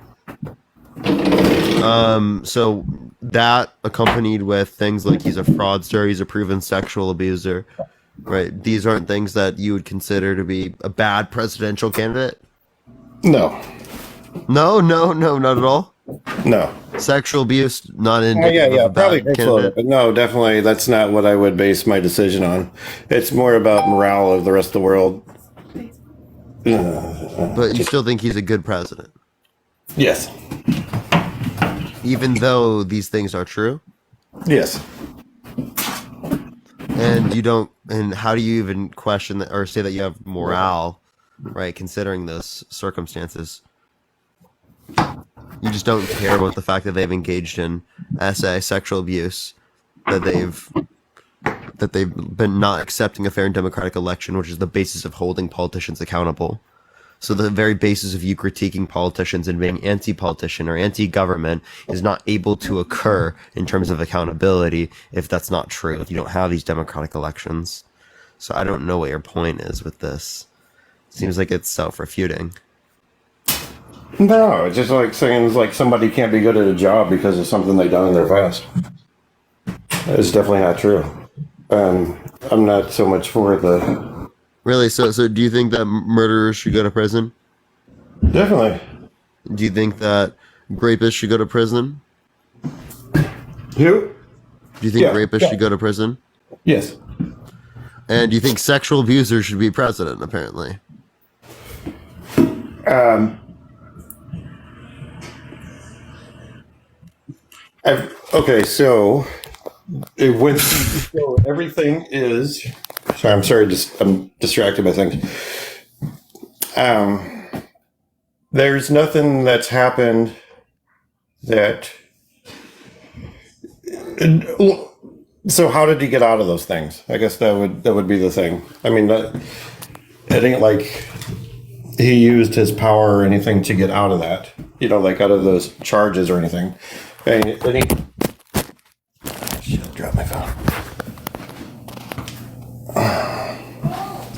So that accompanied with things like he's a fraudster, he's a proven sexual abuser, right? These aren't things that you would consider to be a bad presidential candidate? No. No, not at all. No. Sexual abuse, not Oh, indicative yeah, of a probably bad Hicksville, candidate. but no, definitely that's not what I would base my decision on. It's more about morale of the rest of the world. But you still think he's a good president, Yes. even though these things are true? Yes. And you don't, and how do you even question that or say that you have morale, right, considering those circumstances? You just don't care about the fact that they've engaged in sexual abuse, that they've been not accepting a fair and democratic election, which is the basis of holding politicians accountable. So the very basis of you critiquing politicians and being anti-politician or anti-government is not able to occur in terms of accountability if that's not true, if you don't have these democratic elections. So I don't know what your point is with this. Seems like it's self-refuting. No, it's just like saying like somebody can't be good at a job because of something they done in their past. It's definitely not true. I'm not so much for the. Really? So do you think that murderers should go to prison? Definitely. Do you think that rapists should go to prison? Who? Do you think Yeah, rapists yeah. should go to prison? Yes. And do you think sexual abusers should be president, apparently? Okay, so it went. So everything is. Sorry, I'm distracted by things. There's nothing that's happened that. So how did he get out of those things? I guess that would be the thing. I mean, it ain't like he used his power or anything to get out of that. You know, like out of those charges or anything. And he. Shit, I dropped my phone.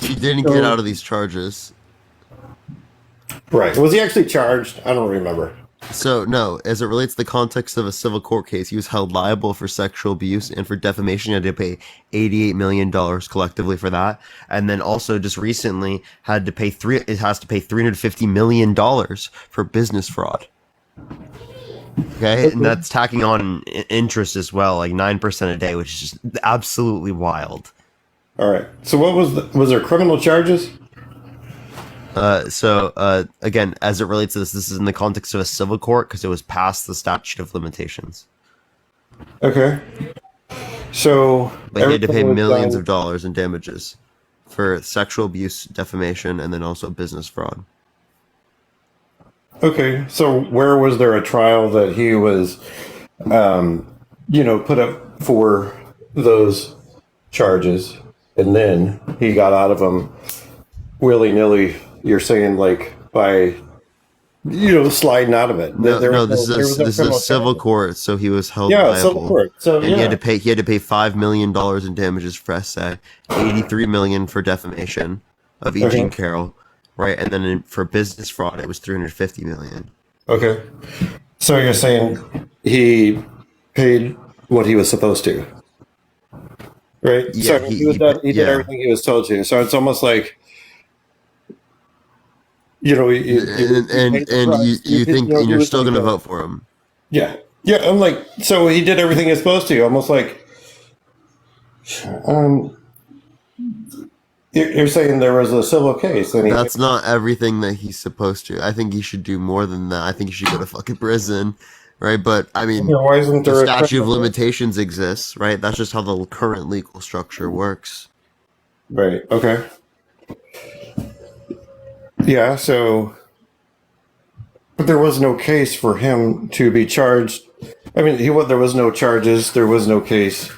He didn't get out of these charges. Right. Was he actually charged? I don't remember. So, no, as it relates to the context of a civil court case, he was held liable for sexual abuse and for defamation. He had to pay $88 million collectively for that. And then also just recently had to pay it has to pay $350 million for business fraud. Okay, and that's tacking on interest as well, like 9% a day, which is just absolutely wild. All right. So what was there criminal charges? Again, as it relates to this is in the context of a civil court because it was past the statute of limitations. Okay. So But he had to pay everything was millions done- of dollars in damages for sexual abuse, defamation, and then also business fraud. Okay. So where was there a trial that he was, put up for those charges, and then he got out of them willy nilly? You're saying like by, sliding out of it. No, this is a civil court, so he was held Yeah, liable. civil court. So And he had to pay $5 million in damages for essay, $83 million for defamation of E. Jean Carroll, right? And then for business fraud, it was $350 million. Okay. So you're saying he paid what he was supposed to, right? Yeah, so he did yeah. everything he was told to. So it's almost like, And you think and you're still going to vote for him. Yeah. Yeah. I'm like, so he did everything he was supposed to. Almost like, you're saying there was a civil case. And That's not everything that he's supposed to. I think he should do more than that. I think he should go to fucking prison, right? But I mean, why isn't the there statute of limitations exists, right? That's just how the current legal structure works. Right. Okay. Yeah. So, but there was no case for him to be charged. I mean, there was no charges. There was no case.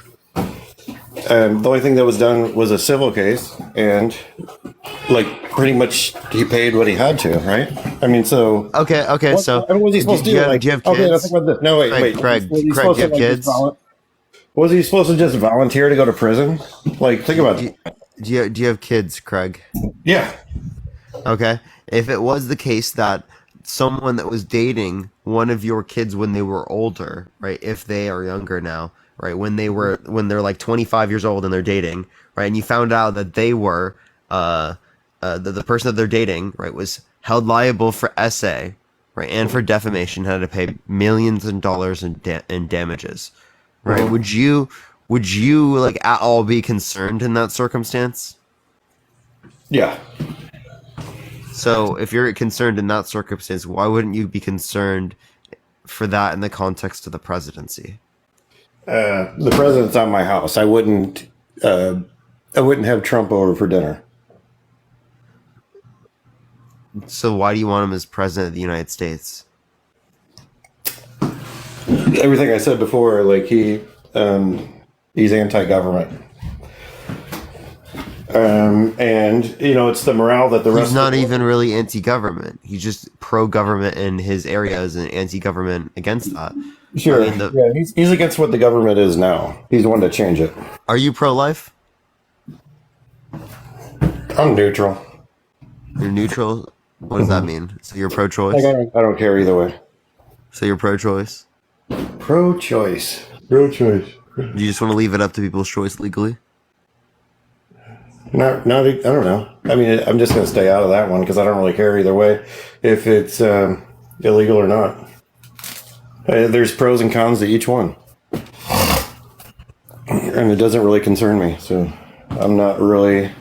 The only thing that was done was a civil case, and like pretty much he paid what he had to, right? I mean, so Okay. So what was he supposed to do? do you have okay, kids? think about this. No, wait. Craig, Was he do supposed you to, have kids? Was he supposed to just volunteer to go to prison? Like, think about it. Do you have kids, Craig? Yeah. Okay. If it was the case that someone that was dating one of your kids when they were older, right? If they are younger now, right? When they're like 25 years old and they're dating, right? And you found out that they were, the person that they're dating, right, was held liable for essay, right? And for defamation, had to pay millions of dollars in damages, right? Would you like at all be concerned in that circumstance? Yeah. So if you're concerned in that circumstance, why wouldn't you be concerned for that in the context of the presidency? The president's on my house. I wouldn't have Trump over for dinner. So why do you want him as president of the United States? Everything I said before, like he's anti-government. And it's the morale that the rest He's not of the even really anti-government. He's just pro-government in his areas and anti-government against that. Sure. I mean, Yeah, he's against what the government is now. He's the one to change it. Are you pro-life? I'm neutral. You're neutral? What does that mean? So you're pro-choice? Like, I don't care either way. So you're pro-choice? Pro-choice. Pro-choice. Do you just want to leave it up to people's choice legally? Not. I don't know. I mean, I'm just going to stay out of that one because I don't really care either way if it's illegal or not. There's pros and cons to each one, and it doesn't really concern me. So I'm not really.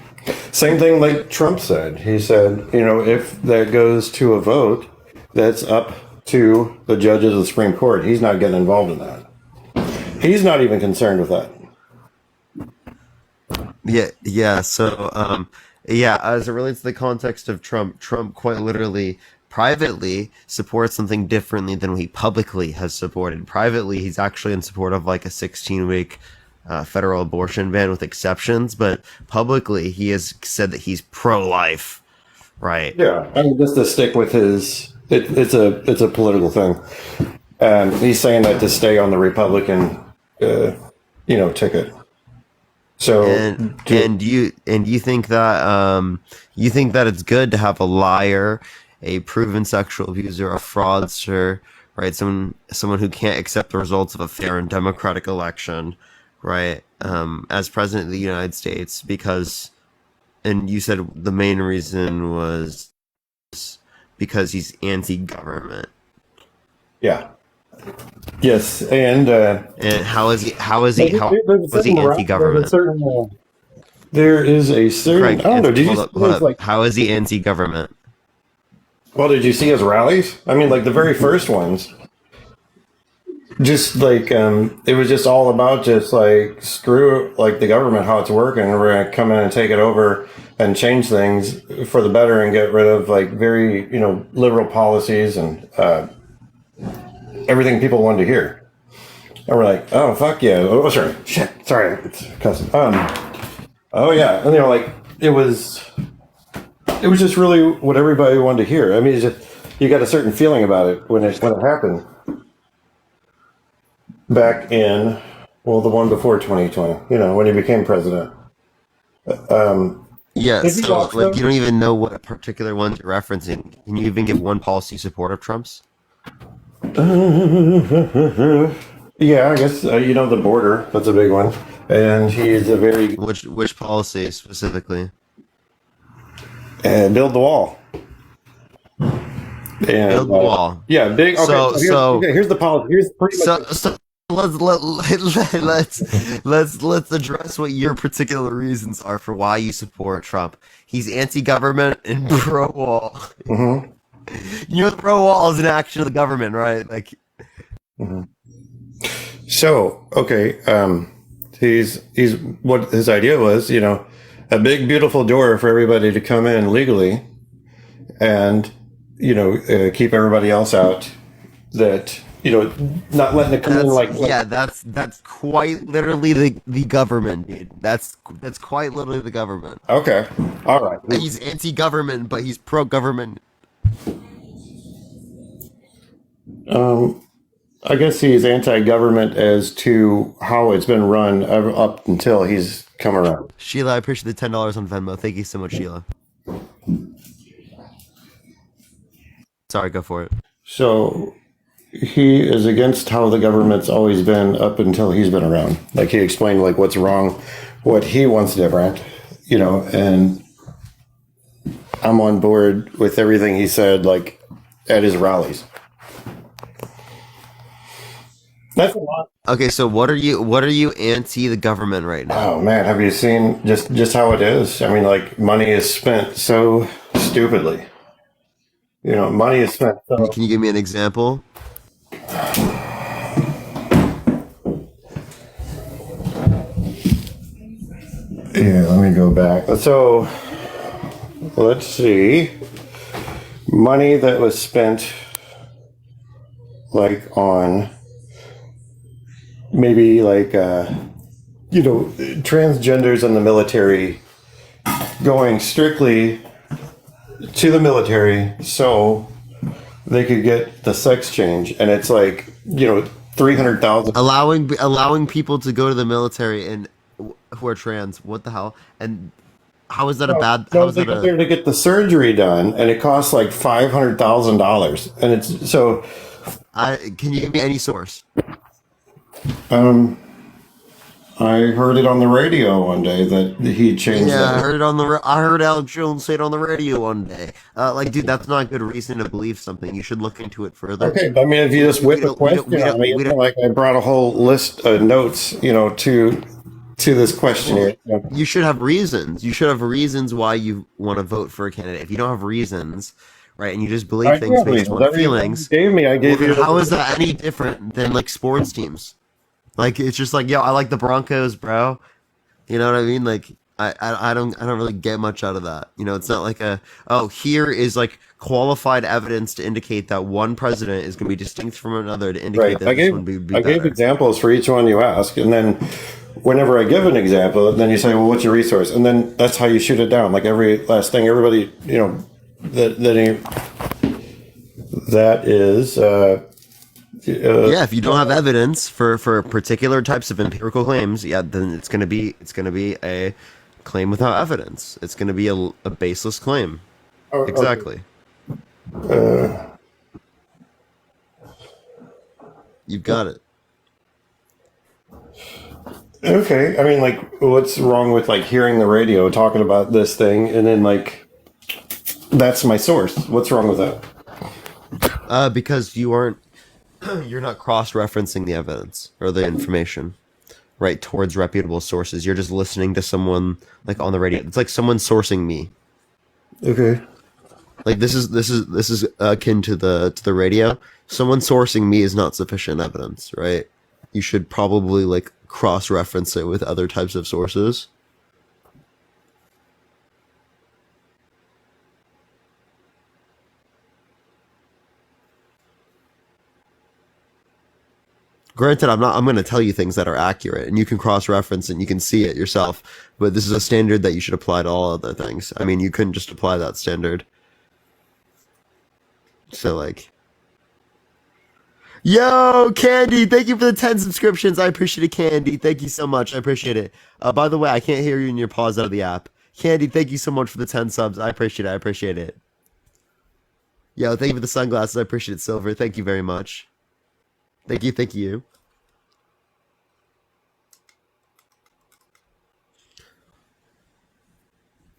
Same thing like Trump said. He said, if that goes to a vote, that's up to the judges of the Supreme Court. He's not getting involved in that. He's not even concerned with that. Yeah. So, as it relates to the context of Trump quite literally, privately supports something differently than what he publicly has supported. Privately, he's actually in support of like a 16-week federal abortion ban with exceptions, but publicly he has said that he's pro-life, right? Yeah, I mean, just to stick with his, it's a political thing, and he's saying that to stay on the Republican, ticket. So, and you think that it's good to have a liar, a proven sexual abuser, a fraudster, right? Someone who can't accept the results of a fair and democratic election, right? As president of the United States, and you said the main reason was because he's anti-government. Yeah. Yes, and how is he anti-government? There is a certain. Craig, I don't know. Did you hold up. How is he anti-government? Well, did you see his rallies? I mean, like the very first ones. Just like it was just all about just like screw like the government, how it's working. We're gonna come in and take it over and change things for the better and get rid of like very liberal policies and everything people wanted to hear. And we're like, oh fuck yeah! Oh sorry, shit, sorry, it's cussing. Oh yeah, and like it was just really what everybody wanted to hear. I mean, it's just, you got a certain feeling about it when it happened. Back in, the one before 2020, when he became president. Yeah, so like you don't even know what particular ones you're referencing. Can you even give one policy support of Trump's? Yeah, I guess the border. That's a big one, and he's a very which policy specifically? And build the wall. And, build the wall. Yeah, big. Okay, here's the policy. Here's pretty much. So let's address what your particular reasons are for why you support Trump. He's anti-government and pro-wall. Mm-hmm. The pro-wall is an action of the government, right? Like. Mm-hmm. So okay, he's what his idea was, a big beautiful door for everybody to come in legally, and keep everybody else out. That. Not letting it come in like yeah, that's quite literally the government, dude. That's quite literally the government. Okay, all right. He's anti-government, but he's pro-government. I guess he's anti-government as to how it's been run up until he's come around. Sheila, I appreciate the $10 on Venmo. Thank you so much, Sheila. Sorry, go for it. So. He is against how the government's always been up until he's been around. Like he explained, like what's wrong, what he wants different, and I'm on board with everything he said. Like at his rallies. That's a lot. Okay, so what are you anti the government right now? Oh man, have you seen just how it is? I mean, like money is spent so stupidly. You know, money is spent so. Can you give me an example? Yeah, let me go back. So, let's see. Money that was spent, like on maybe like transgenders in the military, going strictly to the military so they could get the sex change, and it's like 300,000. Allowing people to go to the military and who are trans. What the hell? And how is that a bad? How No, is they that go there a? to get the surgery done, and it costs like $500,000, and it's so. Can you give me any source? I heard it on the radio one day that he changed Yeah, I that. heard it I heard Alex Jones say it on the radio one day. Like, dude, that's not a good reason to believe something. You should look into it further. Okay, but I mean, if you just whip We a don't- we don't- question we don't- on me, we it's don't- not like I brought a whole list of notes, to this question here. You should have reasons. You should have reasons why you want to vote for a candidate. If you don't have reasons, right, and you just believe I things do based have on reasons. feelings, You gave me. I gave well, you. then how is that any different than like sports teams? Like, it's just like, yo, I like the Broncos, bro. You know what I mean? Like, I don't really get much out of that. It's not like here is like qualified evidence to indicate that one president is going to be distinct from another to indicate Right. that I this gave one would be I gave better. examples for each one you ask, and then whenever I give an example, then you say, "Well, what's your resource?" And then that's how you shoot it down. Like every last thing, everybody, that is. Yeah, if you don't have evidence for particular types of empirical claims, yeah, then it's gonna be a claim without evidence. It's gonna be a baseless claim. Okay. Exactly. You've got it. Okay, I mean, like, what's wrong with like hearing the radio talking about this thing, and then like, that's my source. What's wrong with that? Because you're not cross-referencing the evidence or the information, right, towards reputable sources. You're just listening to someone like on the radio. It's like someone sourcing me. Okay. Like this is akin to the radio. Someone sourcing me is not sufficient evidence, right? You should probably like cross-reference it with other types of sources. Granted, I'm going to tell you things that are accurate, and you can cross-reference and you can see it yourself. But this is a standard that you should apply to all other things. I mean, you couldn't just apply that standard. So, like, yo, Candy, thank you for the 10 subscriptions. I appreciate it, Candy. Thank you so much. I appreciate it. By the way, I can't hear you in your pause out of the app. Candy, thank you so much for the 10 subs. I appreciate it. I appreciate it. Yo, thank you for the sunglasses. I appreciate it, Silver. Thank you very much. Thank you. Thank you.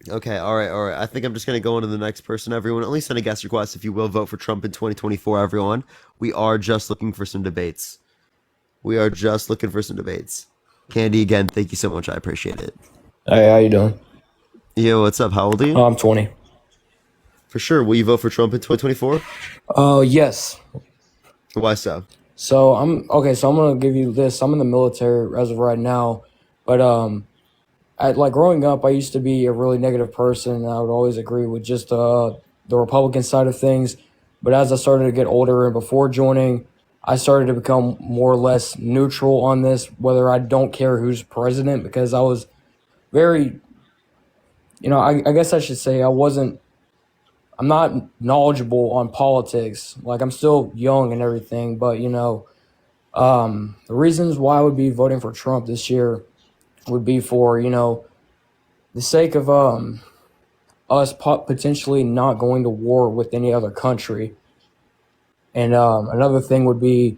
Okay, all right. I think I'm just gonna go on to the next person, everyone. At least send a guest request if you will vote for Trump in 2024, everyone. We are just looking for some debates. Candy, again, thank you so much. I appreciate it. Hey, how you doing? Yo, what's up? How old are you? I'm 20. For sure. Will you vote for Trump in 2024? Yes. Why so? So I'm gonna give you this. I'm in the military as of right now, but like growing up, I used to be a really negative person. And I would always agree with just the Republican side of things. But as I started to get older and before joining, I started to become more or less neutral on this, whether I don't care who's president, because I was very, I guess I should say I'm not knowledgeable on politics. Like, I'm still young and everything, but the reasons why I would be voting for Trump this year would be for the sake of us potentially not going to war with any other country, and another thing would be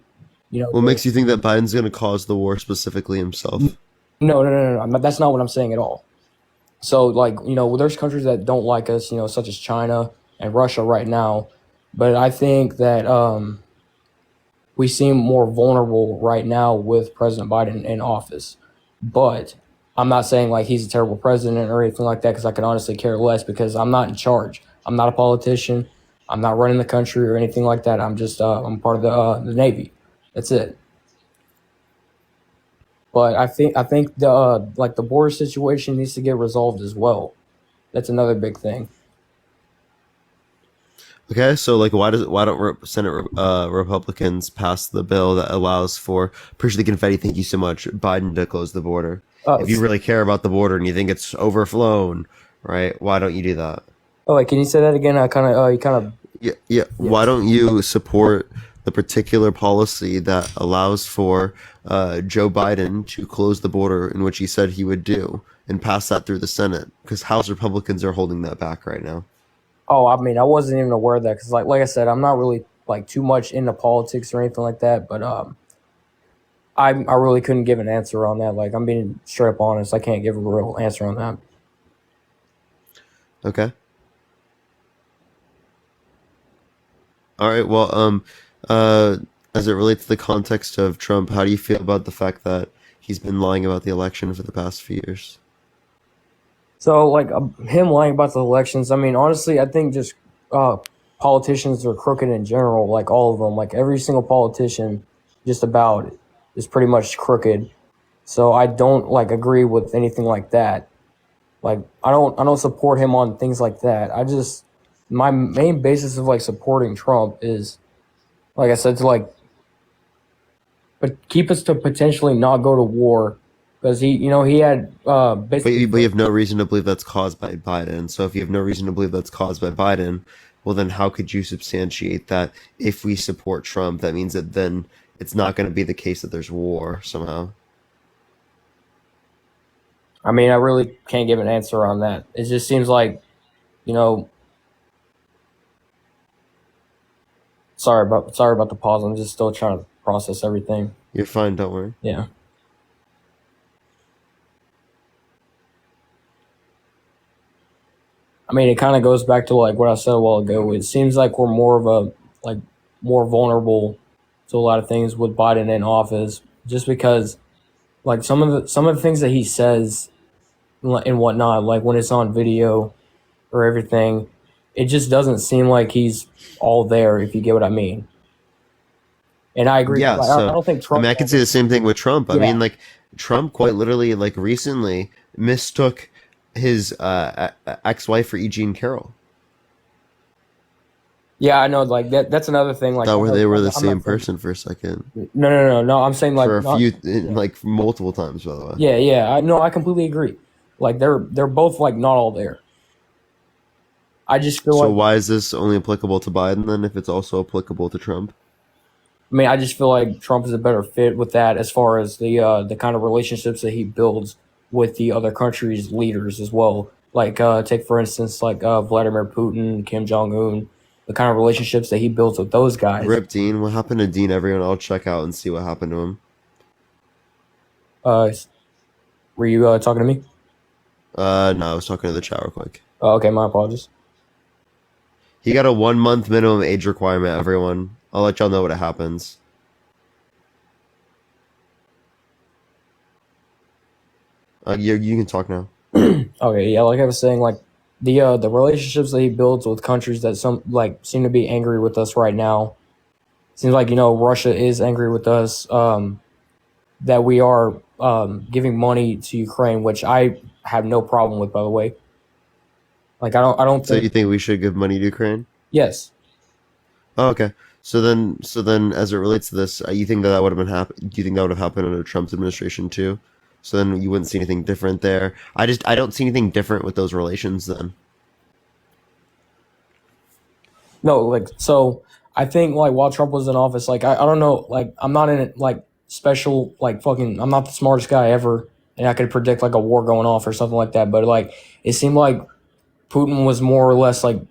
What makes you think that Biden's gonna cause the war specifically himself? no, that's not what I'm saying at all. So, like, there's countries that don't like us, such as China and Russia right now. but I think that we seem more vulnerable right now with President Biden in office. But I'm not saying like he's a terrible president or anything like that, because I can honestly care less, because I'm not in charge. I'm not a politician. I'm not running the country or anything like that. I'm just I'm part of the Navy. That's it. But I think the like the border situation needs to get resolved as well. That's another big thing. Okay, so like, why don't Senate Republicans pass the bill that allows for, appreciate the confetti, thank you so much, Biden to close the border? If you really care about the border and you think it's overflown, right? Why don't you do that? Oh, wait, can you say that again? I kind of Yeah. Why don't you support the particular policy that allows for Joe Biden to close the border, in which he said he would do, and pass that through the Senate? Because House Republicans are holding that back right now. Oh, I mean, I wasn't even aware of that, because like I said, I'm not really like too much into politics or anything like that. But I really couldn't give an answer on that. Like, I'm being straight up honest. I can't give a real answer on that. Okay. All right. Well, as it relates to the context of Trump, how do you feel about the fact that he's been lying about the election for the past few years? So, like, him lying about the elections, I mean, honestly, I think just politicians are crooked in general, like all of them. Like, every single politician, just about, is pretty much crooked. So I don't, like, agree with anything like that. Like, I don't support him on things like that. My main basis of, like, supporting Trump is, like I said, to, like, but keep us to potentially not go to war. Because he had basically. But you have no reason to believe that's caused by Biden. So if you have no reason to believe that's caused by Biden, well, then how could you substantiate that if we support Trump? That means that then it's not going to be the case that there's war somehow. I mean, I really can't give an answer on that. It just seems like, sorry about the pause. I'm just still trying to process everything. You're fine. Don't worry. Yeah. I mean, it kind of goes back to like what I said a while ago. It seems like we're more vulnerable to a lot of things with Biden in office, just because like some of the things that he says and whatnot, like when it's on video or everything, it just doesn't seem like he's all there, if you get what I mean. And I agree. Yeah, Like, so I don't think Trump. I mean, I can say the same thing with Trump. I Yeah. mean, like Trump quite literally, like recently, mistook his ex-wife for E. Jean Carroll. Yeah, I know. Like that's another thing. Like Thought they were the I'm not same saying- person for a second, No. I'm saying like for a not- few, like multiple times, by the way. Yeah. I completely agree. Like they're both like not all there. I just feel So like why is this only applicable to Biden then, if it's also applicable to Trump? I just feel like Trump is a better fit with that, as far as the kind of relationships that he builds with the other countries' leaders as well. Like take for instance like Vladimir Putin, Kim Jong-un, the kind of relationships that he builds with those guys. Rip Dean. What happened to Dean? Everyone, I'll check out and see what happened to him. Were you talking to me? No, I was talking to the chat real quick. Oh, okay, my apologies. He got a 1 month minimum age requirement, everyone. I'll let y'all know what happens. You can talk now. Okay, yeah, like I was saying, like the relationships that he builds with countries that some like seem to be angry with us right now. Seems like Russia is angry with us. That we are giving money to Ukraine, which I have no problem with, by the way. Like I don't So think you think we should give money to Ukraine? yes. Oh, okay. So then, as it relates to this, you think that would have been happen? Do you think that would have happened under Trump's administration too? So then you wouldn't see anything different there. I don't see anything different with those relations then. No, like so I think like while Trump was in office, like I don't know, like I'm not in it like special like fucking I'm not the smartest guy ever and I could predict like a war going off or something like that, but like it seemed like Putin was more or less like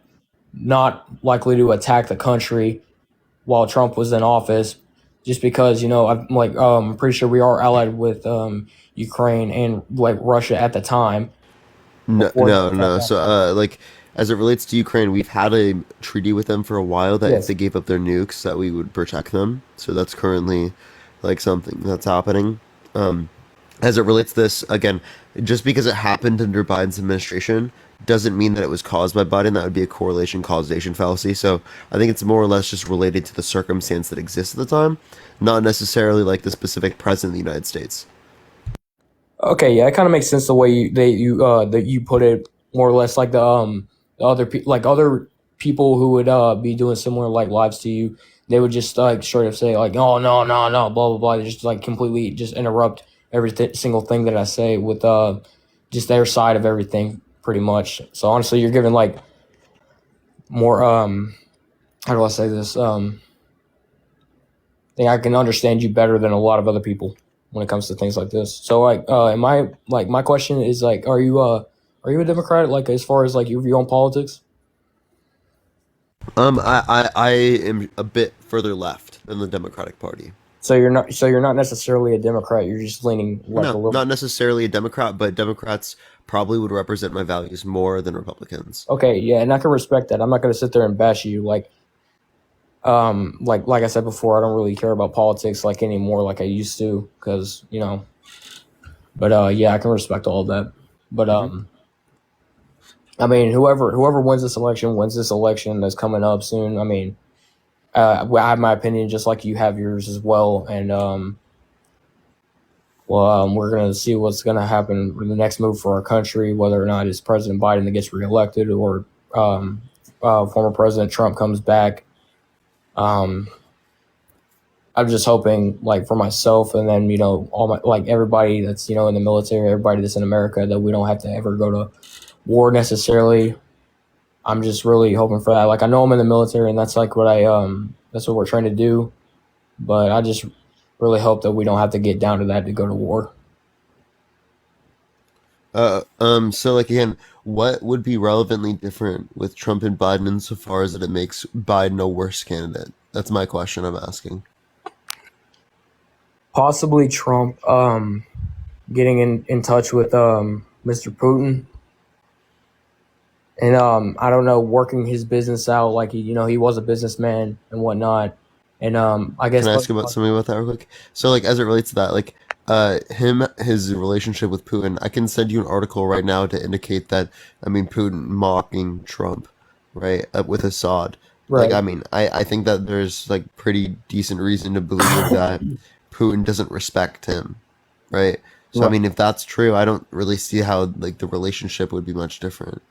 not likely to attack the country while Trump was in office, just because I'm pretty sure we are allied with Ukraine and like Russia at the time. No. Before- So as it relates to Ukraine, we've had a treaty with them for a while that if Yes. they gave up their nukes, that we would protect them. So that's currently like something that's happening. As it relates to this, again, just because it happened under Biden's administration doesn't mean that it was caused by Biden. That would be a correlation causation fallacy. So I think it's more or less just related to the circumstance that exists at the time, not necessarily like the specific president of the United States. Okay, yeah, it kind of makes sense the way that you put it, more or less like the other people who would be doing similar like lives to you, they would just like straight up say like, oh no no no, blah blah blah. They just like completely just interrupt single thing that I say with just their side of everything, pretty much. So honestly, you're giving like more how do I say this? I think I can understand you better than a lot of other people when it comes to things like this. So like, am I like my question is like, are you a Democrat? Like as far as like your view on politics? I am a bit further left than the Democratic Party. So you're not necessarily a Democrat. You're just leaning like a No, little. not necessarily a Democrat, but Democrats probably would represent my values more than Republicans. Okay, yeah, and I can respect that. I'm not gonna sit there and bash you like I said before. I don't really care about politics like anymore like I used to because you know. But yeah, I can respect all of that. But I mean, whoever wins this election that's coming up soon. I mean, I have my opinion just like you have yours as well, and we're gonna see what's gonna happen with the next move for our country, whether or not it's President Biden that gets reelected or former President Trump comes back. I'm just hoping, like for myself, and then all my like everybody that's in the military, everybody that's in America, that we don't have to ever go to war necessarily. I'm just really hoping for that. Like I know I'm in the military, and that's like what that's what we're trying to do. But I just really hope that we don't have to get down to that to go to war. So like again, what would be relevantly different with Trump and Biden insofar as that it makes Biden a worse candidate? That's my question I'm asking. Possibly Trump getting in touch with Mr. Putin. And I don't know, working his business out like he was a businessman and whatnot. And I guess Can I ask about something about that real quick? So like as it relates to that, like his relationship with Putin, I can send you an article right now to indicate that Putin mocking Trump, right, with Assad. Right. Like I think that there's like pretty decent reason to believe that Putin doesn't respect him, right? So Right. if that's true, I don't really see how like the relationship would be much different.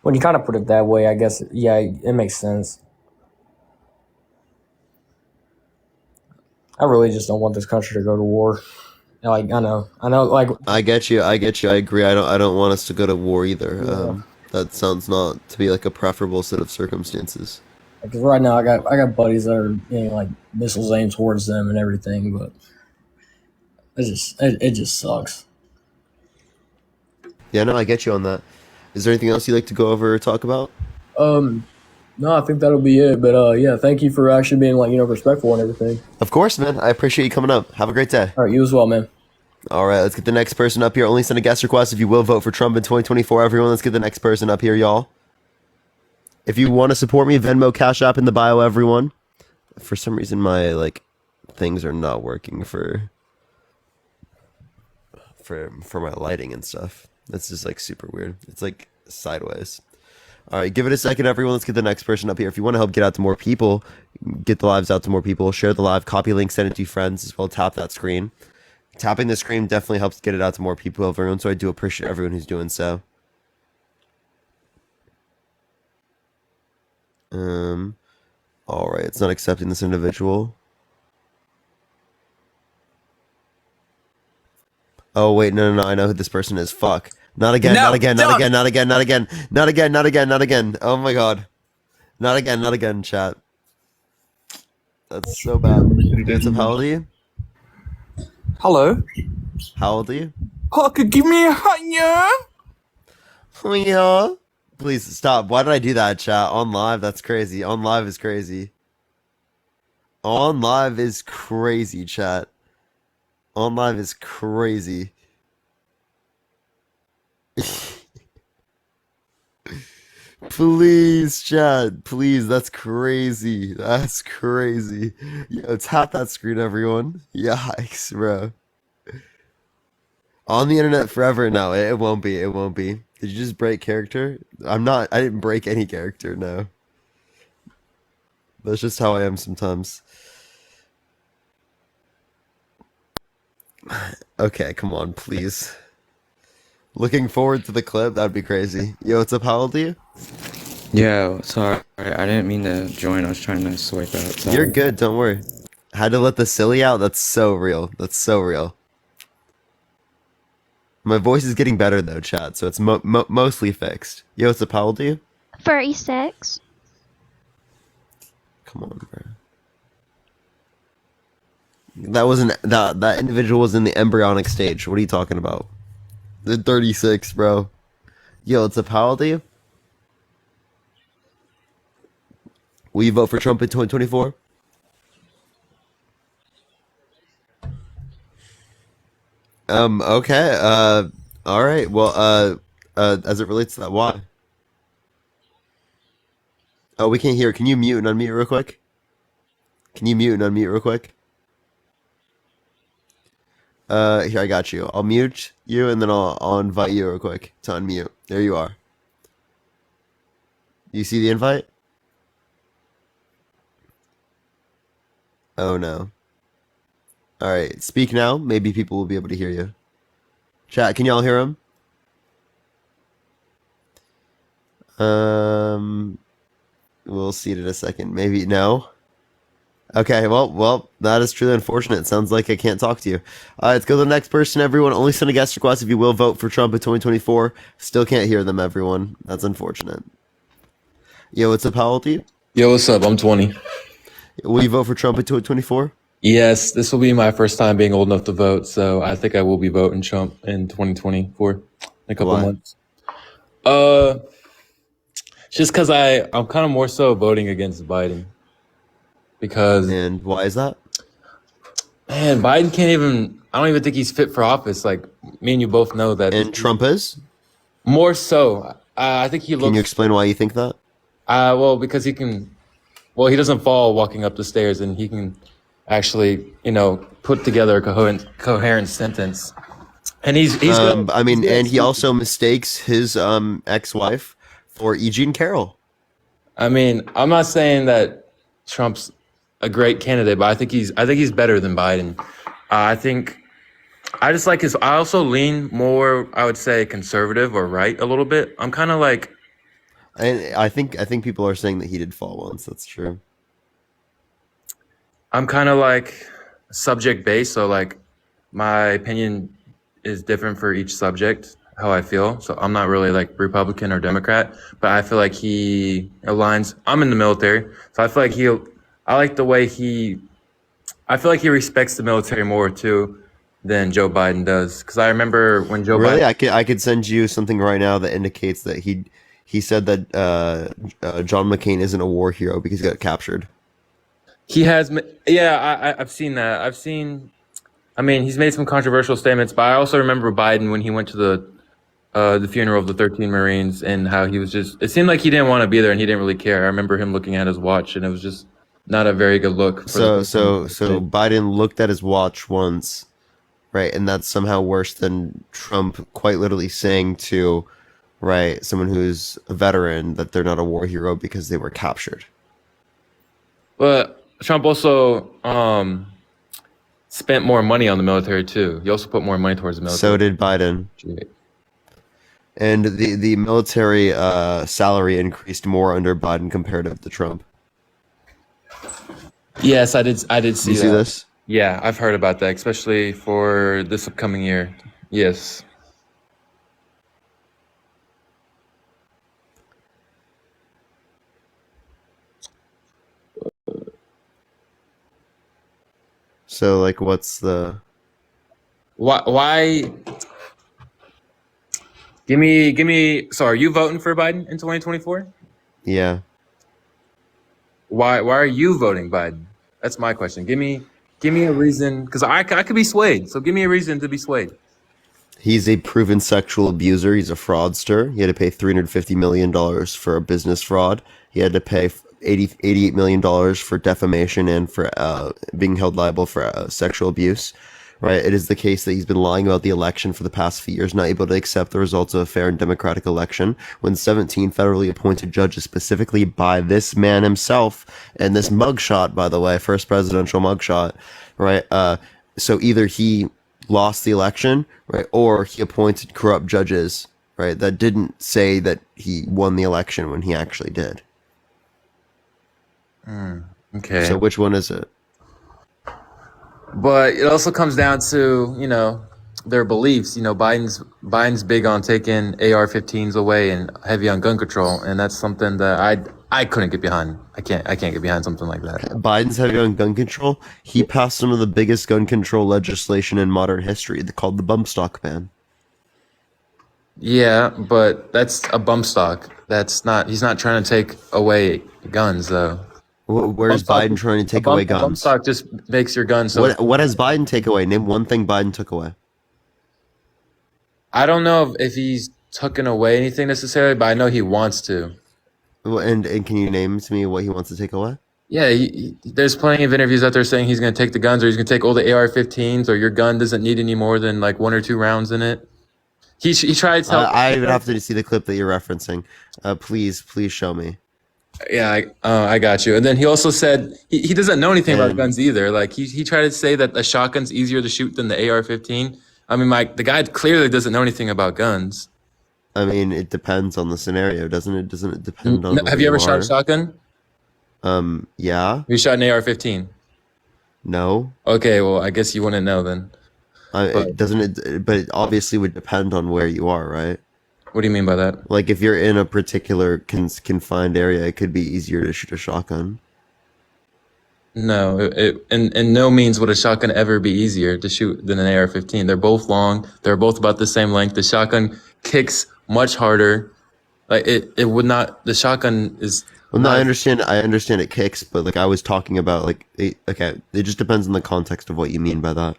When you kind of put it that way, I guess yeah, it makes sense. I really just don't want this country to go to war. Like I know, like I get you. I agree. I don't want us to go to war either. Yeah. That sounds not to be like a preferable set of circumstances. because right now I got buddies that are like missiles aimed towards them and everything, but it just sucks. Yeah, no, I get you on that. Is there anything else you'd like to go over or talk about? No, I think that'll be it. But yeah, thank you for actually being respectful and everything. Of course, man. I appreciate you coming up. Have a great day. All right, you as well, man. All right, let's get the next person up here. Only send a guest request if you will vote for Trump in 2024. Everyone, let's get the next person up here, y'all. If you want to support me, Venmo, Cash App in the bio, everyone. For some reason, my things are not working for my lighting and stuff. This is super weird. It's sideways. All right, give it a second, everyone. Let's get the next person up here. If you want to help get out to more people, get the lives out to more people, share the live, copy link, send it to your friends as well. Tap that screen. Tapping the screen definitely helps get it out to more people, everyone. So I do appreciate everyone who's doing so. All right, it's not accepting this individual. Oh wait, no, I know who this person is. Fuck. Not again, No, not again, not don't. again, not again, not again, not again, not again, not again. Oh my god. Not again, chat. That's so bad. Handsome, how old are you? Hello. How old are you? Parker, give me a hiya. Oh yeah. Please stop. Why did I do that, chat? On live, that's crazy. On live is crazy. On live is crazy, chat. On live is crazy. Please, chat. Please, that's crazy. That's crazy. Yo, tap that screen, everyone. Yikes, bro. On the internet forever? No, it won't be. It won't be. Did you just break character? I didn't break any character, no. That's just how I am sometimes. Okay, come on, please. Looking forward to the clip. That'd be crazy. Yo, what's up? How old are you? Yeah, sorry. I didn't mean to join. I was trying to swipe out. Sorry. You're good. Don't worry. Had to let the silly out. That's so real. That's so real. My voice is getting better though, chat. So it's mostly fixed. Yo, what's up? How old are you? 36. Come on, bro. That individual was in the embryonic stage. What are you talking about? The 36, bro. Yo, what's up? How old are you? Will you vote for Trump in 2024? Okay. All right. Well, as it relates to that, why? Oh, we can't hear. Can you mute and unmute real quick? Can you mute and unmute real quick? Here, I got you. I'll mute you and then I'll invite you real quick to unmute. There you are. You see the invite? Oh no. All right, speak now. Maybe people will be able to hear you. Chat, can y'all hear him? We'll see it in a second. Maybe no. Okay, well, that is truly unfortunate. It sounds like I can't talk to you. Let's go to the next person, everyone. Only send a guest request if you will vote for Trump in 2024. Still can't hear them, everyone. That's unfortunate. Yo, what's up? How old are you? Yo, what's up? I'm 20. Will you vote for Trump in 2024? Yes, this will be my first time being old enough to vote, so I think I will be voting Trump in 2024 in a couple Why? months. Just because I'm kind of more so voting against Biden. Because And why is that? man, Biden can't even. I don't even think he's fit for office. Like me and you both know that. And Trump is? More so, I think he Can you looks. explain why you think that? Well, because he can. Well, he doesn't fall walking up the stairs, and he can actually, put together a coherent sentence. And he's good. I mean, and he also mistakes his ex-wife for E. Jean Carroll. I mean, I'm not saying that Trump's a great candidate, but I think he's better than Biden. I also lean more, I would say, conservative or right a little bit. I'm kind of like, And I think people are saying that he did fall once. That's true. I'm kind of like subject based, so like my opinion is different for each subject, how I feel. So I'm not really like Republican or Democrat, but I feel like he aligns. I'm in the military, so I feel like I feel like he respects the military more too than Joe Biden does. Because I remember when Joe Really, Biden. I could send you something right now that indicates that he said that John McCain isn't a war hero because he got captured. He has, yeah, I've seen that. I mean, he's made some controversial statements, but I also remember Biden when he went to the funeral of the 13 Marines and how he was it seemed like he didn't want to be there and he didn't really care. I remember him looking at his watch and it was just not a very good look. So Biden looked at his watch once, right? And that's somehow worse than Trump quite literally saying to, right, someone who's a veteran that they're not a war hero because they were captured. But Trump also spent more money on the military too. He also put more money towards the military. So did Biden. And the military salary increased more under Biden comparative to Trump. Yes, I did see You see this? Yeah, I've heard about that, especially for this upcoming year. Yes. So like, what's the? Why? Give me. So, are you voting for Biden in 2024? Yeah. Why are you voting Biden? That's my question. Give me a reason, because I could be swayed. So give me a reason to be swayed. He's a proven sexual abuser. He's a fraudster. He had to pay $350 million for a business fraud. He had to pay $88 million for defamation and for being held liable for sexual abuse. Right? It is the case that he's been lying about the election for the past few years, not able to accept the results of a fair and democratic election, when 17 federally appointed judges, specifically by this man himself, and this mugshot, by the way, first presidential mugshot, right? So either he lost the election, right, or he appointed corrupt judges, right, that didn't say that he won the election when he actually did. Okay. So which one is it? But it also comes down to, you know, their beliefs. You know, Biden's big on taking AR-15s away and heavy on gun control, and that's something that I couldn't get behind. I can't get behind something like that. Biden's heavy on gun control. He passed some of the biggest gun control legislation in modern history, called the bump stock ban. Yeah, but that's a bump stock. That's not. He's not trying to take away guns, though. Where's Biden trying to take away guns? Bump stock just makes your gun so. What has Biden take away? Name one thing Biden took away. I don't know if he's taken away anything necessarily, but I know he wants to. And can you name to me what he wants to take away? Yeah, there's plenty of interviews out there saying he's going to take the guns, or he's going to take all the AR-15s, or your gun doesn't need any more than like 1 or 2 rounds in it. He tried to tell. I would have to see the clip that you're referencing. Please show me. Yeah, I got you. And then he also said he doesn't know anything about guns either. Like he tried to say that a shotgun's easier to shoot than the AR-15. I mean, the guy clearly doesn't know anything about guns. I mean, it depends on the scenario, doesn't it? Doesn't it depend on? Have you ever shot a shotgun? Yeah. Have you shot an AR-15? No. Okay, well, I guess you wouldn't know then. But it obviously would depend on where you are, right? What do you mean by that? Like, if you're in a particular confined area, it could be easier to shoot a shotgun. No, in no means would a shotgun ever be easier to shoot than an AR-15. They're both long. They're both about the same length. The shotgun kicks much harder. Like it would not. The shotgun is. Well, no, I understand it kicks, but like I was talking about like okay, it just depends on the context of what you mean by that.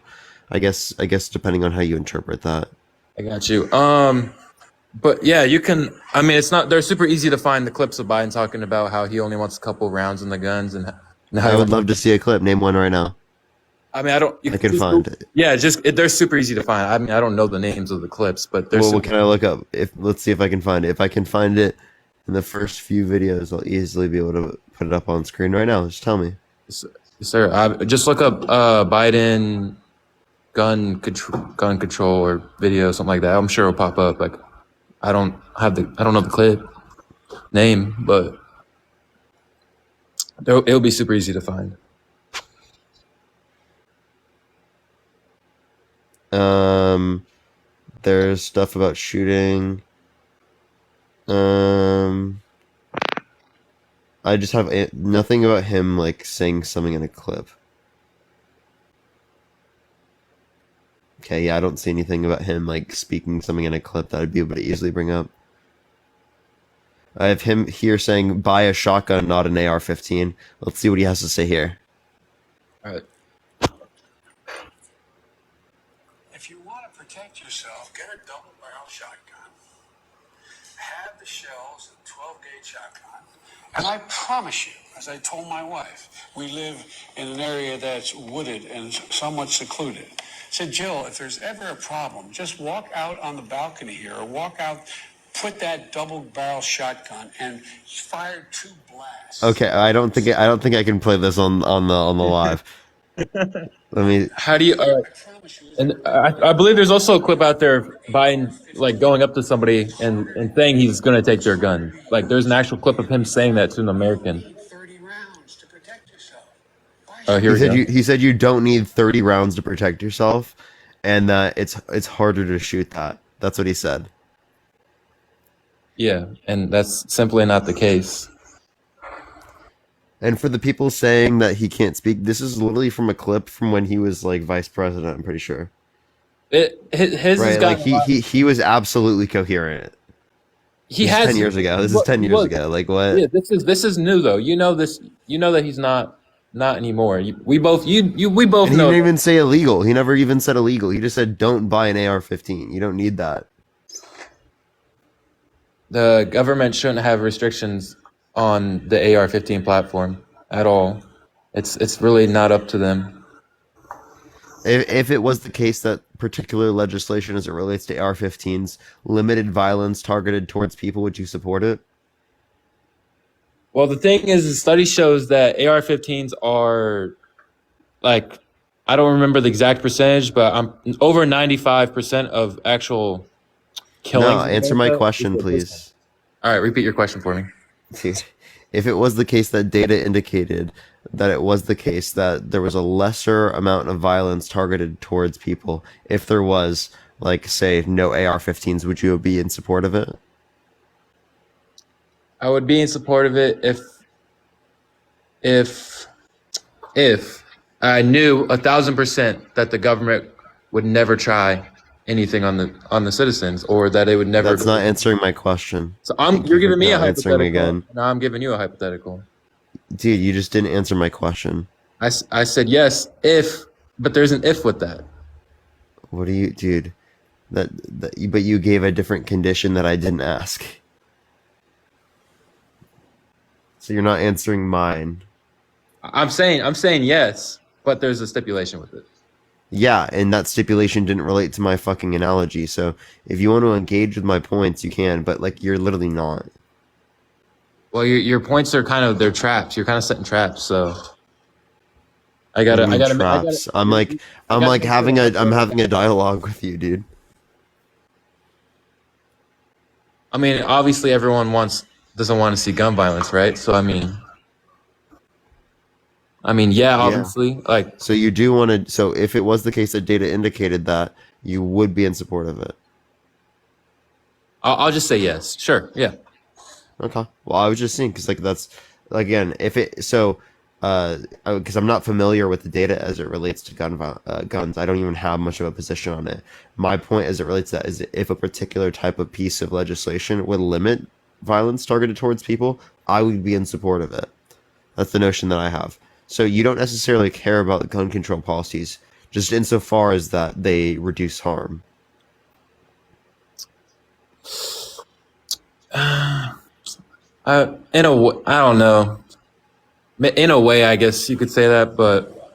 I guess depending on how you interpret that. I got you. But yeah, you can. I mean, it's not. They're super easy to find the clips of Biden talking about how he only wants a couple rounds in the guns and. I would love to see a clip. Name one right now. I mean, I can find it. Yeah, they're super easy to find. I mean, I don't know the names of the clips, but they're. Well, what can I look up? Let's see if I can find it. If I can find it in the first few videos, I'll easily be able to put it up on screen right now. Just tell me. Sir, just look up Biden gun control or video, something like that. I'm sure it'll pop up. Like, I don't know the clip name, but it'll be super easy to find. There's stuff about shooting. I just have nothing about him like saying something in a clip. Okay, yeah, I don't see anything about him like speaking something in a clip that I'd be able to easily bring up. I have him here saying, buy a shotgun, not an AR-15. Let's see what he has to say here. All right. If you want to protect yourself, get a double-barrel shotgun. Have the shells of a 12-gauge shotgun. And I promise you, as I told my wife, we live in an area that's wooded and somewhat secluded. I said, Jill, if there's ever a problem, just walk out on the balcony here or walk out, put that double-barrel shotgun and fire 2 blasts. Okay, I don't think I can play this on the live. Let me. How do you? And I believe there's also a clip out there of Biden like going up to somebody and saying he's going to take their gun. Like there's an actual clip of him saying that to an American. 30 rounds to protect yourself. Oh, here we go. He said you don't need 30 rounds to protect yourself, and that it's harder to shoot that. That's what he said. Yeah, and that's simply not the case. And for the people saying that he can't speak, this is literally from a clip from when he was like vice president. I'm pretty sure. His right, like he was absolutely coherent. This is 10 years ago. This is 10 years ago. Like what? Yeah, this is new though. You know this. You know that he's not not anymore. We both we both And he know. didn't even say illegal. He never even said illegal. He just said don't buy an AR-15. You don't need that. The government shouldn't have restrictions on the AR-15 platform at all. It's really not up to them. If it was the case that particular legislation as it relates to AR-15s limited violence targeted towards people, would you support it? Well, the thing is, the study shows that AR-15s are like, I don't remember the exact percentage, but I'm over 95% of actual killings. No, answer my question, please. All right, repeat your question for me. If it was the case that data indicated that it was the case that there was a lesser amount of violence targeted towards people, if there was, like, say, no AR-15s, would you be in support of it? I would be in support of it if I knew 1,000% that the government would never try anything on the citizens, or that it would never. That's not answering my question. So you're giving me a not answering hypothetical. again. Now I'm giving you a hypothetical. Dude, you just didn't answer my question. I said yes if, but there's an if with that. What do you, dude? But you gave a different condition that I didn't ask. So you're not answering mine. I'm saying yes, but there's a stipulation with it. Yeah, and that stipulation didn't relate to my fucking analogy. So if you want to engage with my points, you can, but like you're literally not. Well, your points are they're traps. You're kind of setting traps. So I'm having a dialogue with you, dude. I mean, obviously everyone doesn't want to see gun violence, right? So I mean, yeah, obviously, like. So you do want to. So if it was the case that data indicated that, you would be in support of it. I'll just say yes. Sure. Yeah. Okay. Well, I was just saying because like that's again if it so because I'm not familiar with the data as it relates to guns. I don't even have much of a position on it. My point as it relates to that is if a particular type of piece of legislation would limit violence targeted towards people, I would be in support of it. That's the notion that I have. So you don't necessarily care about the gun control policies, just insofar as that they reduce harm. I don't know. In a way, I guess you could say that, but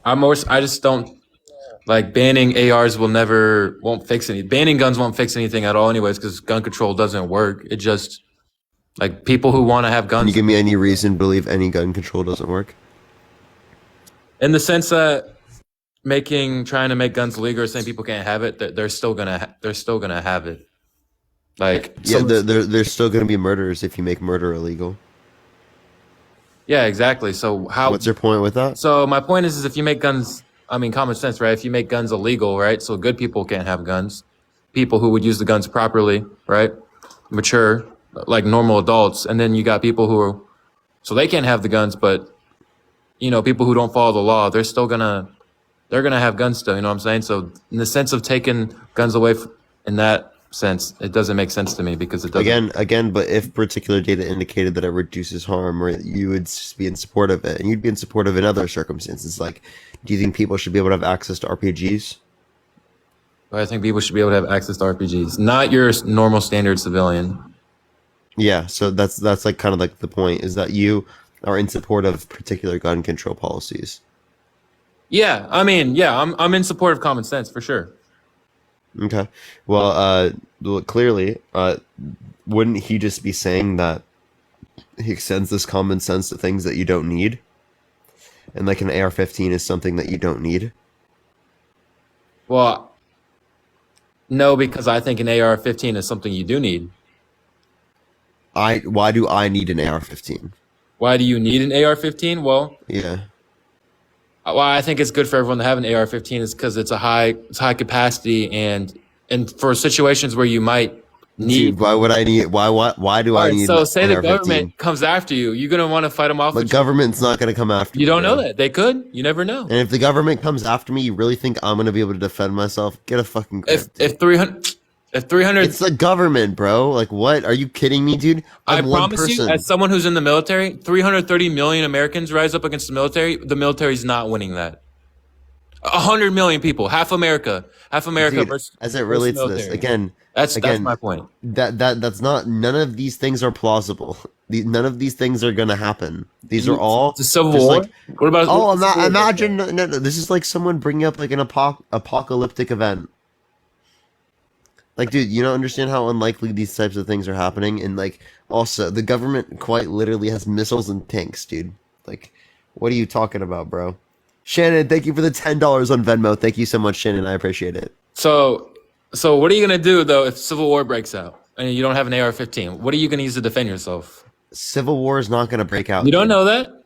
I just don't like banning ARs won't fix anything. Banning guns won't fix anything at all anyways, because gun control doesn't work. It just, like, people who want to have guns. Can you give me any reason to believe any gun control doesn't work? In the sense that trying to make guns legal or saying people can't have it, they're still gonna have it. Like, yeah, there's still gonna be murders if you make murder illegal. Yeah, exactly. So what's your point with that? So my point is if you make guns, common sense, right? If you make guns illegal, right? So good people can't have guns. People who would use the guns properly, right? Mature, like normal adults. And then you got people so they can't have the guns, but, people who don't follow the law, they're gonna have guns still, you know what I'm saying? So in the sense of taking guns away in that sense, it doesn't make sense to me because it doesn't. Again, but if particular data indicated that it reduces harm, or you would be in support of it, and you'd be in support of it in other circumstances, like, do you think people should be able to have access to RPGs? I think people should be able to have access to RPGs, not your normal standard civilian. Yeah, so that's like kind of like the point is that you are in support of particular gun control policies. Yeah, I'm in support of common sense for sure. Okay. Well, clearly, wouldn't he just be saying that he extends this common sense to things that you don't need? And like an AR-15 is something that you don't need? Well, no, because I think an AR-15 is something you do need. Why do I need an AR-15? Why do you need an AR-15? Well, yeah. Why I think it's good for everyone to have an AR-15 is because it's high capacity and for situations where you might need. Dude, why would I need? Why do I need? So say the government comes after you, you're gonna want to fight them off. But government's not gonna come after you. You don't know that they could. You never know. And if the government comes after me, you really think I'm gonna be able to defend myself? Get a fucking grip. If 300, If 300, It's the government, bro. Like, what? Are you kidding me, dude? I I'm one promise you, person. as someone who's in the military, 330 million Americans rise up against the military's not winning that. 100 million people, half America Dude, versus, as it versus relates to this, military. again, That's again, my point. that's not. None of these things are plausible. None of these things are gonna happen. These are all The Civil just War. like, What about? oh, what's the Civil War imagine. No, this is like someone bringing up like an apocalyptic event. Like, dude, you don't understand how unlikely these types of things are happening, and like, also, the government quite literally has missiles and tanks, dude. Like, what are you talking about, bro? Shannon, thank you for the $10 on Venmo. Thank you so much, Shannon. I appreciate it. So what are you gonna do though if Civil War breaks out and you don't have an AR-15? What are you gonna use to defend yourself? Civil War is not gonna break out. You don't dude. know that?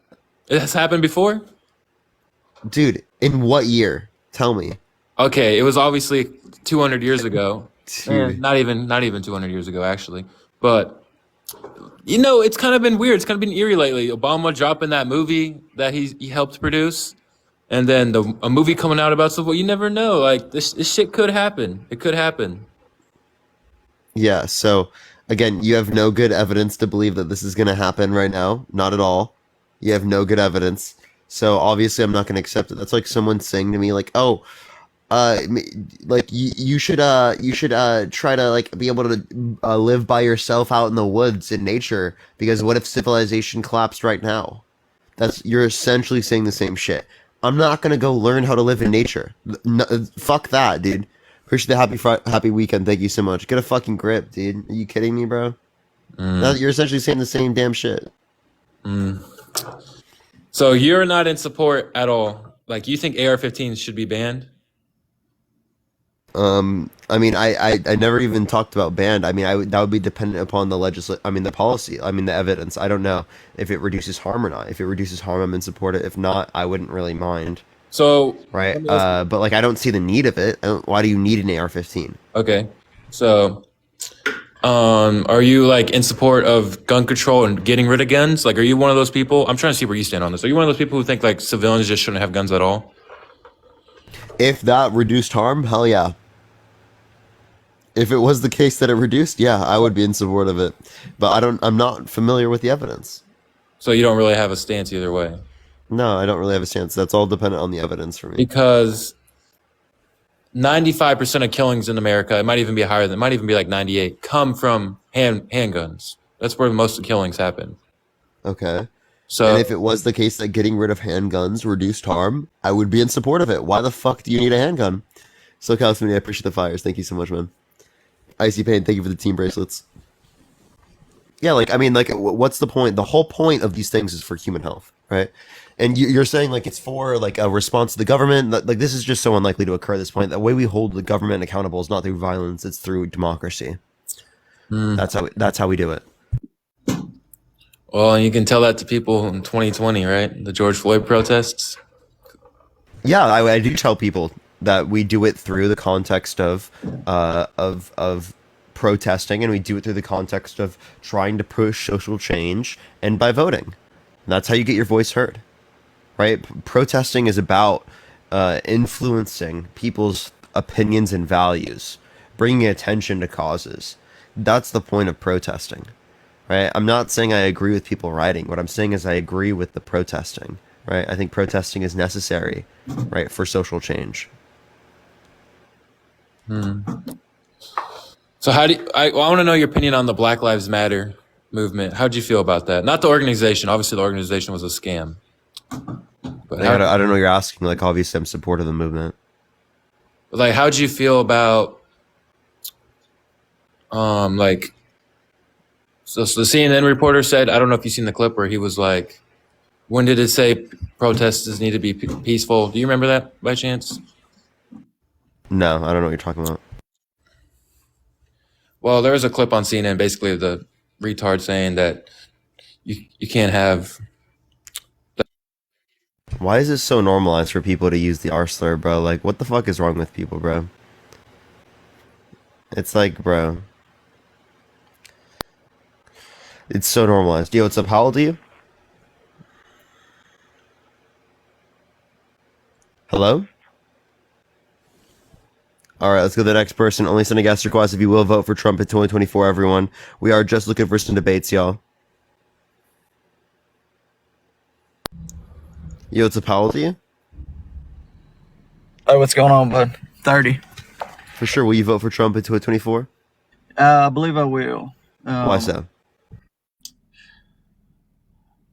It has happened before. Dude, in what year? Tell me. Okay, it was obviously 200 years ago. Dude. Not even 200 years ago, actually. But you know, it's kind of been weird. It's kind of been eerie lately. Obama dropping that movie that he helped produce, and then a movie coming out about Civil War. You never know. Like this shit could happen. It could happen. Yeah, so again, you have no good evidence to believe that this is gonna happen right now. Not at all. You have no good evidence. So obviously I'm not gonna accept it. That's like someone saying to me like, oh, like you should try to like be able to live by yourself out in the woods in nature, because what if civilization collapsed right now? You're essentially saying the same shit. I'm not gonna go learn how to live in nature. No, fuck that, dude. Appreciate the happy weekend. Thank you so much. Get a fucking grip, dude. Are you kidding me, bro? You're essentially saying the same damn shit. So you're not in support at all. Like you think AR-15s should be banned? I mean, I never even talked about banned. I mean, that would be dependent upon the the policy. I mean, the evidence. I don't know if it reduces harm or not. If it reduces harm, I'm in support of it. If not, I wouldn't really mind. So Right. But like, I don't see the need of it. Why do you need an AR-15? okay. So are you like in support of gun control and getting rid of guns? Like, are you one of those people? I'm trying to see where you stand on this. Are you one of those people who think like civilians just shouldn't have guns at all? If that reduced harm, hell yeah. If it was the case that it reduced, yeah, I would be in support of it. But I'm not familiar with the evidence. So you don't really have a stance either way. No, I don't really have a stance. That's all dependent on the evidence for me. Because 95% of killings in America, it might even be higher than, it might even be like 98, come from handguns. That's where most of the killings happen. Okay. So And if it was the case that getting rid of handguns reduced harm, I would be in support of it. Why the fuck do you need a handgun? So, California, I appreciate the fires. Thank you so much, man. Icy Pain, thank you for the team bracelets. Yeah, like, I mean, like, what's the point? The whole point of these things is for human health, right? And you're saying, like, it's for, like, a response to the government. Like, this is just so unlikely to occur at this point. The way we hold the government accountable is not through violence, it's through democracy. That's how we do it. well, you can tell that to people in 2020, right? The George Floyd protests. Yeah, I do tell people that we do it through the context of protesting, and we do it through the context of trying to push social change, and by voting. That's how you get your voice heard, right? Protesting is about influencing people's opinions and values, bringing attention to causes. That's the point of protesting, right? I'm not saying I agree with people rioting. What I'm saying is I agree with the protesting, right? I think protesting is necessary, right, for social change. So how do you, I want to know your opinion on the Black Lives Matter movement. How'd you feel about that? Not the organization. Obviously, the organization was a scam. But Like, I don't know what you're asking. Like, obviously, I'm supportive of the movement. like, how'd you feel about, like, so the CNN reporter said, I don't know if you've seen the clip where he was like, when did it say protesters need to be peaceful? Do you remember that by chance? No, I don't know what you're talking about. Well, there was a clip on CNN, basically the retard saying that you can't have. Why is this so normalized for people to use the R slur, bro? Like, what the fuck is wrong with people, bro? It's like, bro. It's so normalized. Yo, what's up? How old are you? Hello? All right, let's go to the next person. Only send a guest request if you will vote for Trump in 2024, everyone. We are just looking for some debates, y'all. Yo, it's a Powell to you? Oh, what's going on, bud? 30. For sure. Will you vote for Trump in 2024? I believe I will. Why so?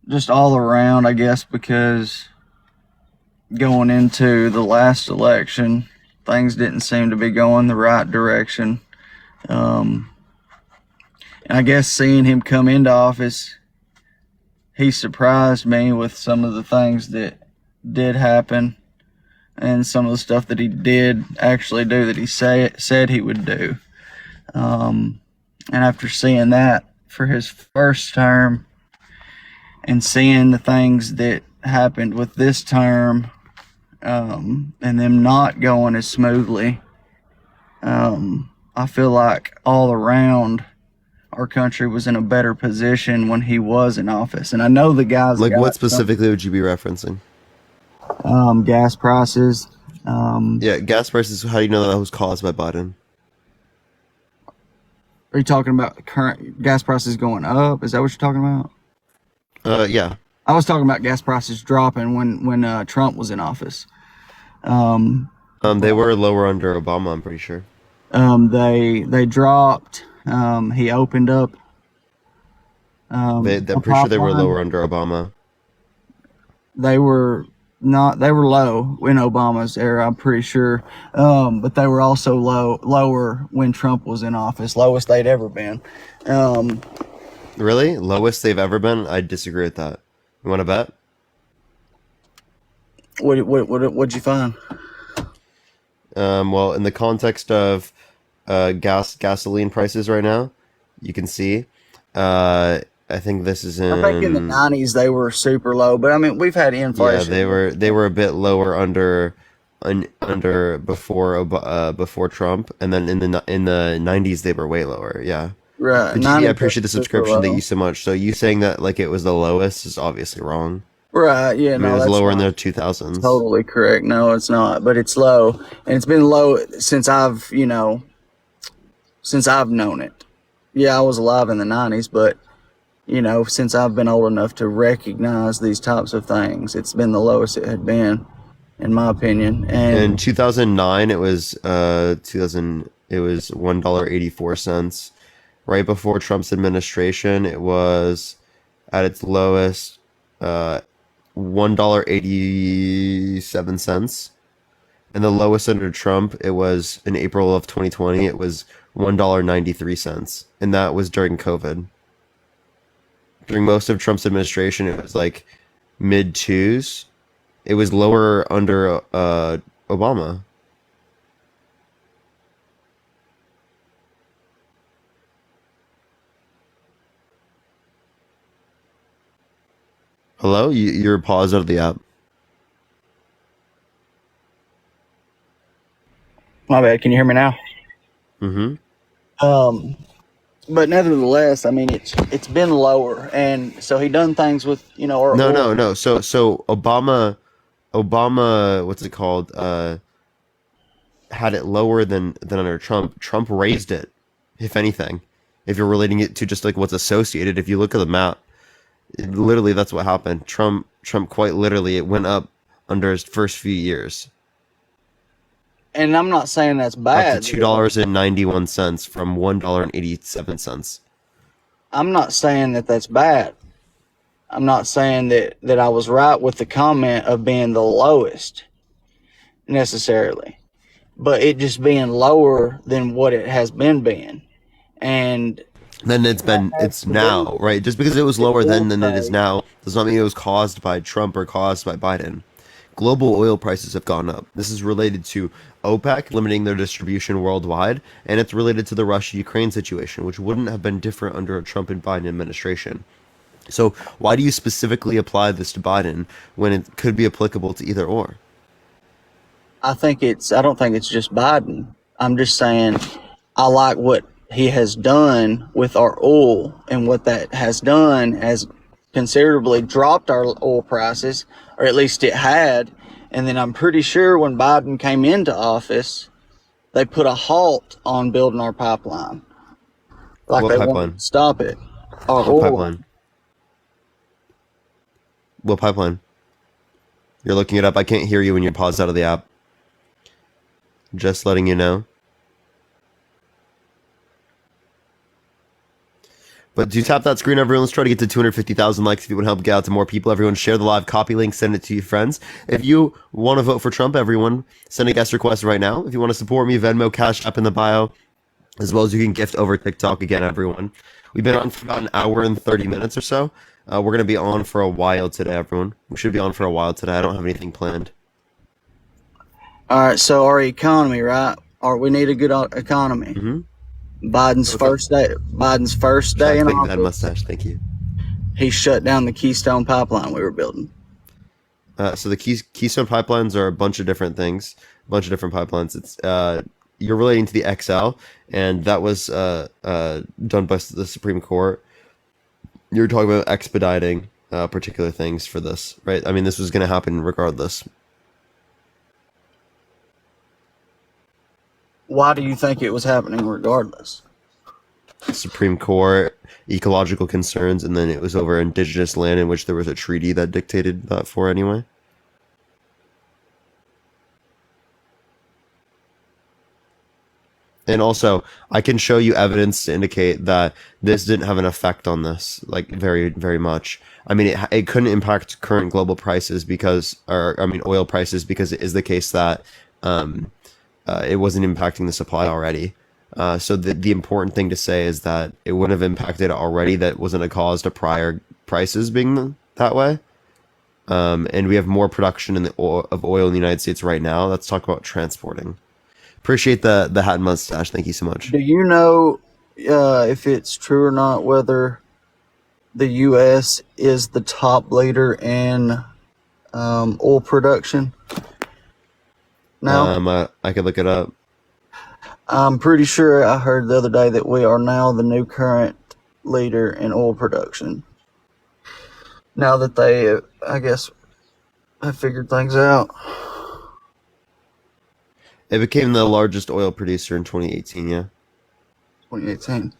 Just all around, I guess, because going into the last election, things didn't seem to be going the right direction. And I guess seeing him come into office, he surprised me with some of the things that did happen and some of the stuff that he did actually do that he said he would do. And after seeing that for his first term and seeing the things that happened with this term, and them not going as smoothly, I feel like all around our country was in a better position when he was in office. And I know the guys... Like, what specifically would you be referencing? Gas prices. Yeah, gas prices. How do you know that was caused by Biden? Are you talking about current gas prices going up? Is that what you're talking about? Yeah. I was talking about gas prices dropping when Trump was in office. They were lower under Obama, I'm pretty sure. They dropped. He opened up. I'm pretty sure they were lower under Obama. They were not. They were low in Obama's era, I'm pretty sure. But they were also lower when Trump was in office. Lowest they'd ever been. Really? Lowest they've ever been? I disagree with that. You want to bet? What'd you find? Well, in the context of gasoline prices right now, you can see. I think this is in. I think in the 90s they were super low, but I mean we've had inflation. Yeah, they were a bit lower under before Trump, and then in the 90s they were way lower. Yeah. Right. But I appreciate the subscription that you so much. So you saying that like it was the lowest is obviously wrong. Right. Yeah. I mean, it was lower in the 2000s. Totally correct. No, it's not, but it's low, and it's been low since I've known it. Yeah, I was alive in the 90s, but since I've been old enough to recognize these types of things, it's been the lowest it had been, in my opinion. And in 2009, it was $1.84. Right before Trump's administration, it was at its lowest, $1.87. And the lowest under Trump, it was in April of 2020, it was $1.93. And that was during COVID. During most of Trump's administration, it was like mid twos. It was lower under Obama. Hello? You're paused out of the app. my bad. Can you hear me now? Mm-hmm. But nevertheless, I mean, it's been lower, and so he done things with No. So Obama, what's it called? Had it lower than under Trump. Trump raised it, if anything. If you're relating it to just like what's associated, if you look at the map, literally that's what happened. Trump quite literally it went up under his first few years. And I'm not saying that's bad. Up to $2.91 from $1.87. I'm not saying that that's bad. I'm not saying that I was right with the comment of being the lowest necessarily, but it just being lower than what it has been being. And then it's now, right? Just because it was lower then than it is now does not mean it was caused by Trump or caused by Biden. Global oil prices have gone up. This is related to OPEC limiting their distribution worldwide, and it's related to the Russia-Ukraine situation, which wouldn't have been different under a Trump and Biden administration. So why do you specifically apply this to Biden when it could be applicable to either or? I don't think it's just Biden. I'm just saying I like what he has done with our oil, and what that has done has considerably dropped our oil prices, or at least it had. And then I'm pretty sure when Biden came into office, they put a halt on building our pipeline. Like What they pipeline? want to stop it. Our What oil. pipeline? What pipeline? You're looking it up. I can't hear you when you pause out of the app. Just letting you know. But do tap that screen, everyone. Let's try to get to 250,000 likes if you want to help get out to more people. Everyone, share the live copy link, send it to your friends. If you want to vote for Trump, everyone, send a guest request right now. If you want to support me, Venmo, Cash App in the bio, as well as you can gift over TikTok. Again, everyone. We've been on for about an hour and 30 minutes or so. We're going to be on for a while today, everyone. We should be on for a while today. I don't have anything planned. All right, so our economy, right? We need a good economy. Mm-hmm. Biden's first day in That office, mustache, thank you. he shut down the Keystone Pipeline we were building. So the Keystone pipelines are a bunch of different things, a bunch of different pipelines. It's you're relating to the XL, and that was done by the Supreme Court. You're talking about expediting particular things for this, right? I mean, this was going to happen regardless. Why do you think it was happening regardless? Supreme Court, ecological concerns, and then it was over indigenous land in which there was a treaty that dictated that for anyway. And also, I can show you evidence to indicate that this didn't have an effect on this, like very, very much. I mean, it couldn't impact current global prices oil prices, because it is the case that it wasn't impacting the supply already. So the important thing to say is that it wouldn't have impacted already. That wasn't a cause to prior prices being that way. And we have more production of oil in the United States right now. Let's talk about transporting. Appreciate the hat and mustache. Thank you so much. Do you know if it's true or not whether the U.S. is the top leader in oil production? Now, I could look it up. I'm pretty sure I heard the other day that we are now the new current leader in oil production. Now that they, I guess, have figured things out. It became the largest oil producer in 2018, yeah. 2018.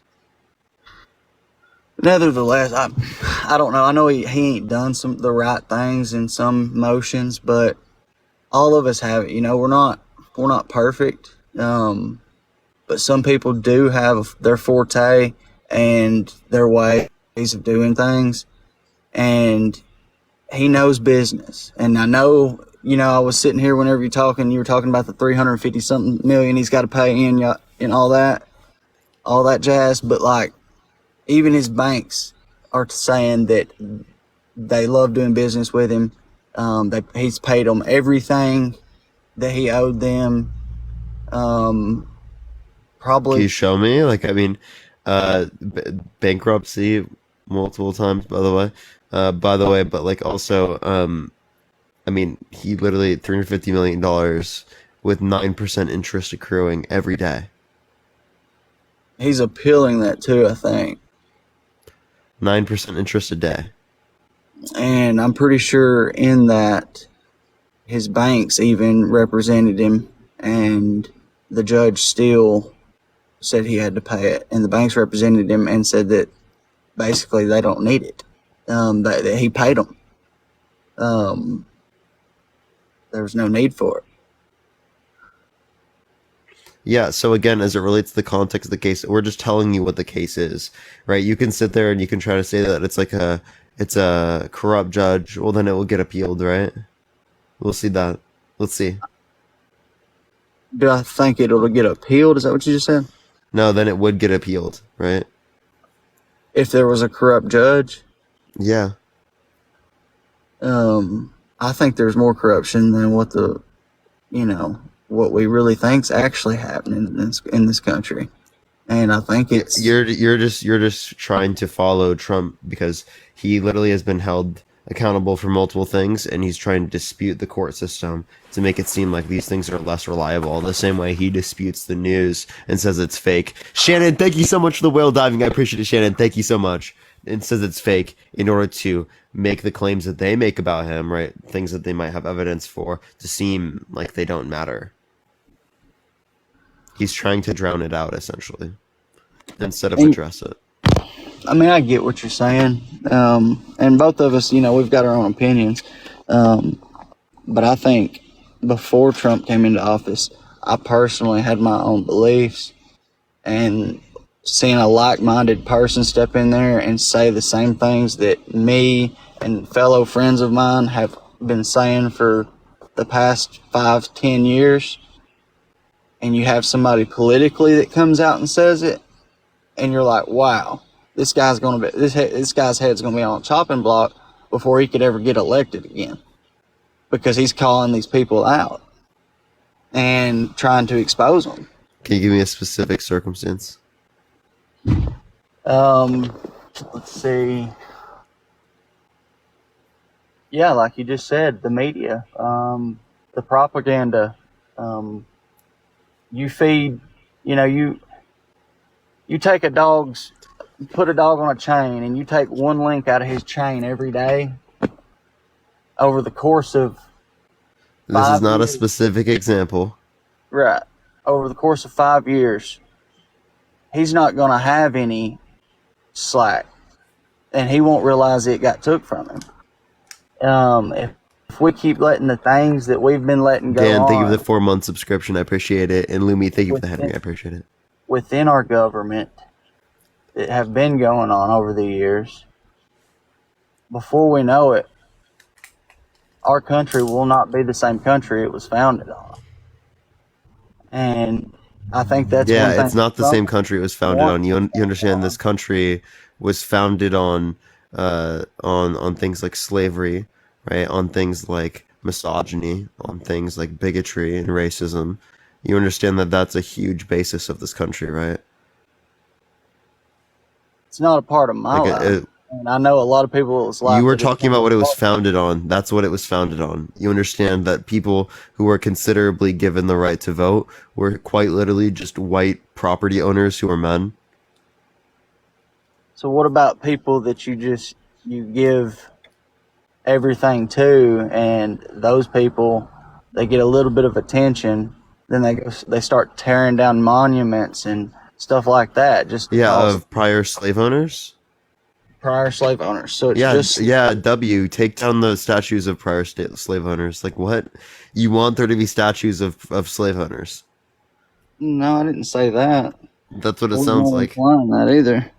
Nevertheless, I don't know. I know he ain't done the right things in some motions, but all of us have it. You know, we're not perfect. But some people do have their forte and their ways of doing things. And he knows business. And I know, I was sitting here whenever you were talking about the 350 something million he's got to pay in all that jazz. But like, even his banks are saying that they love doing business with him. He's paid them everything that he owed them. Probably. Can you show me? Bankruptcy multiple times, by the way. But like also, he literally $350 million with 9% interest accruing every day. He's appealing that too, I think. 9% interest a day. And I'm pretty sure in that his banks even represented him, and the judge still said he had to pay it. And the banks represented him and said that basically they don't need it. That he paid them. There was no need for it. Yeah, so again, as it relates to the context of the case, we're just telling you what the case is, right? You can sit there and you can try to say that it's a corrupt judge. Well, then it will get appealed, right? We'll see that. Let's see. Do I think it'll get appealed? Is that what you just said? No, then it would get appealed, right? If there was a corrupt judge? Yeah. I think there's more corruption than what we really think's actually happening in this country. And I think it's you're just trying to follow Trump because he literally has been held accountable for multiple things, and he's trying to dispute the court system to make it seem like these things are less reliable. The same way he disputes the news and says it's fake. Shannon, thank you so much for the whale diving. I appreciate it, Shannon. Thank you so much. And says it's fake in order to make the claims that they make about him, right? Things that they might have evidence for, to seem like they don't matter. He's trying to drown it out, essentially, instead of And address it. I mean, I get what you're saying. And both of us, we've got our own opinions. But I think before Trump came into office, I personally had my own beliefs, and seeing a like-minded person step in there and say the same things that me and fellow friends of mine have been saying for the past 5-10 years, and you have somebody politically that comes out and says it, and you're like, wow, this guy's head's gonna be on a chopping block before he could ever get elected again, because he's calling these people out and trying to expose them. Can you give me a specific circumstance? Let's see. Yeah, like you just said, the media, the propaganda. You feed, you take put a dog on a chain, and you take one link out of his chain every day over the course of This is not a 5 years. specific example. Right. Over the course of 5 years, he's not going to have any slack, and he won't realize it got took from him. If we keep letting the things that we've been letting go Dan, thank you for on the 4-month subscription. I appreciate it. And Lumi, thank you for the Henry. I appreciate it. within our government that have been going on over the years, before we know it, our country will not be the same country it was founded on. And I think that's one thing it's not the Trump same country it was founded on. wants. You understand this country was founded on things like slavery, right? On things like misogyny, on things like bigotry and racism. You understand that that's a huge basis of this country, right? It's not a part of my Like life. And I know a lot of people it's like you were talking about what it was founded on. That's what it was founded on. You understand that people who were considerably given the right to vote were quite literally just white property owners who were men. So what about people that you give everything to, and those people, they get a little bit of attention, then they start tearing down monuments and stuff like that, just because Of prior slave owners. prior slave owners. So it's Take down the statues of prior slave owners. Like what? You want there to be statues of slave owners? No, I didn't say that. That's what it Wasn't sounds really like. implying that either.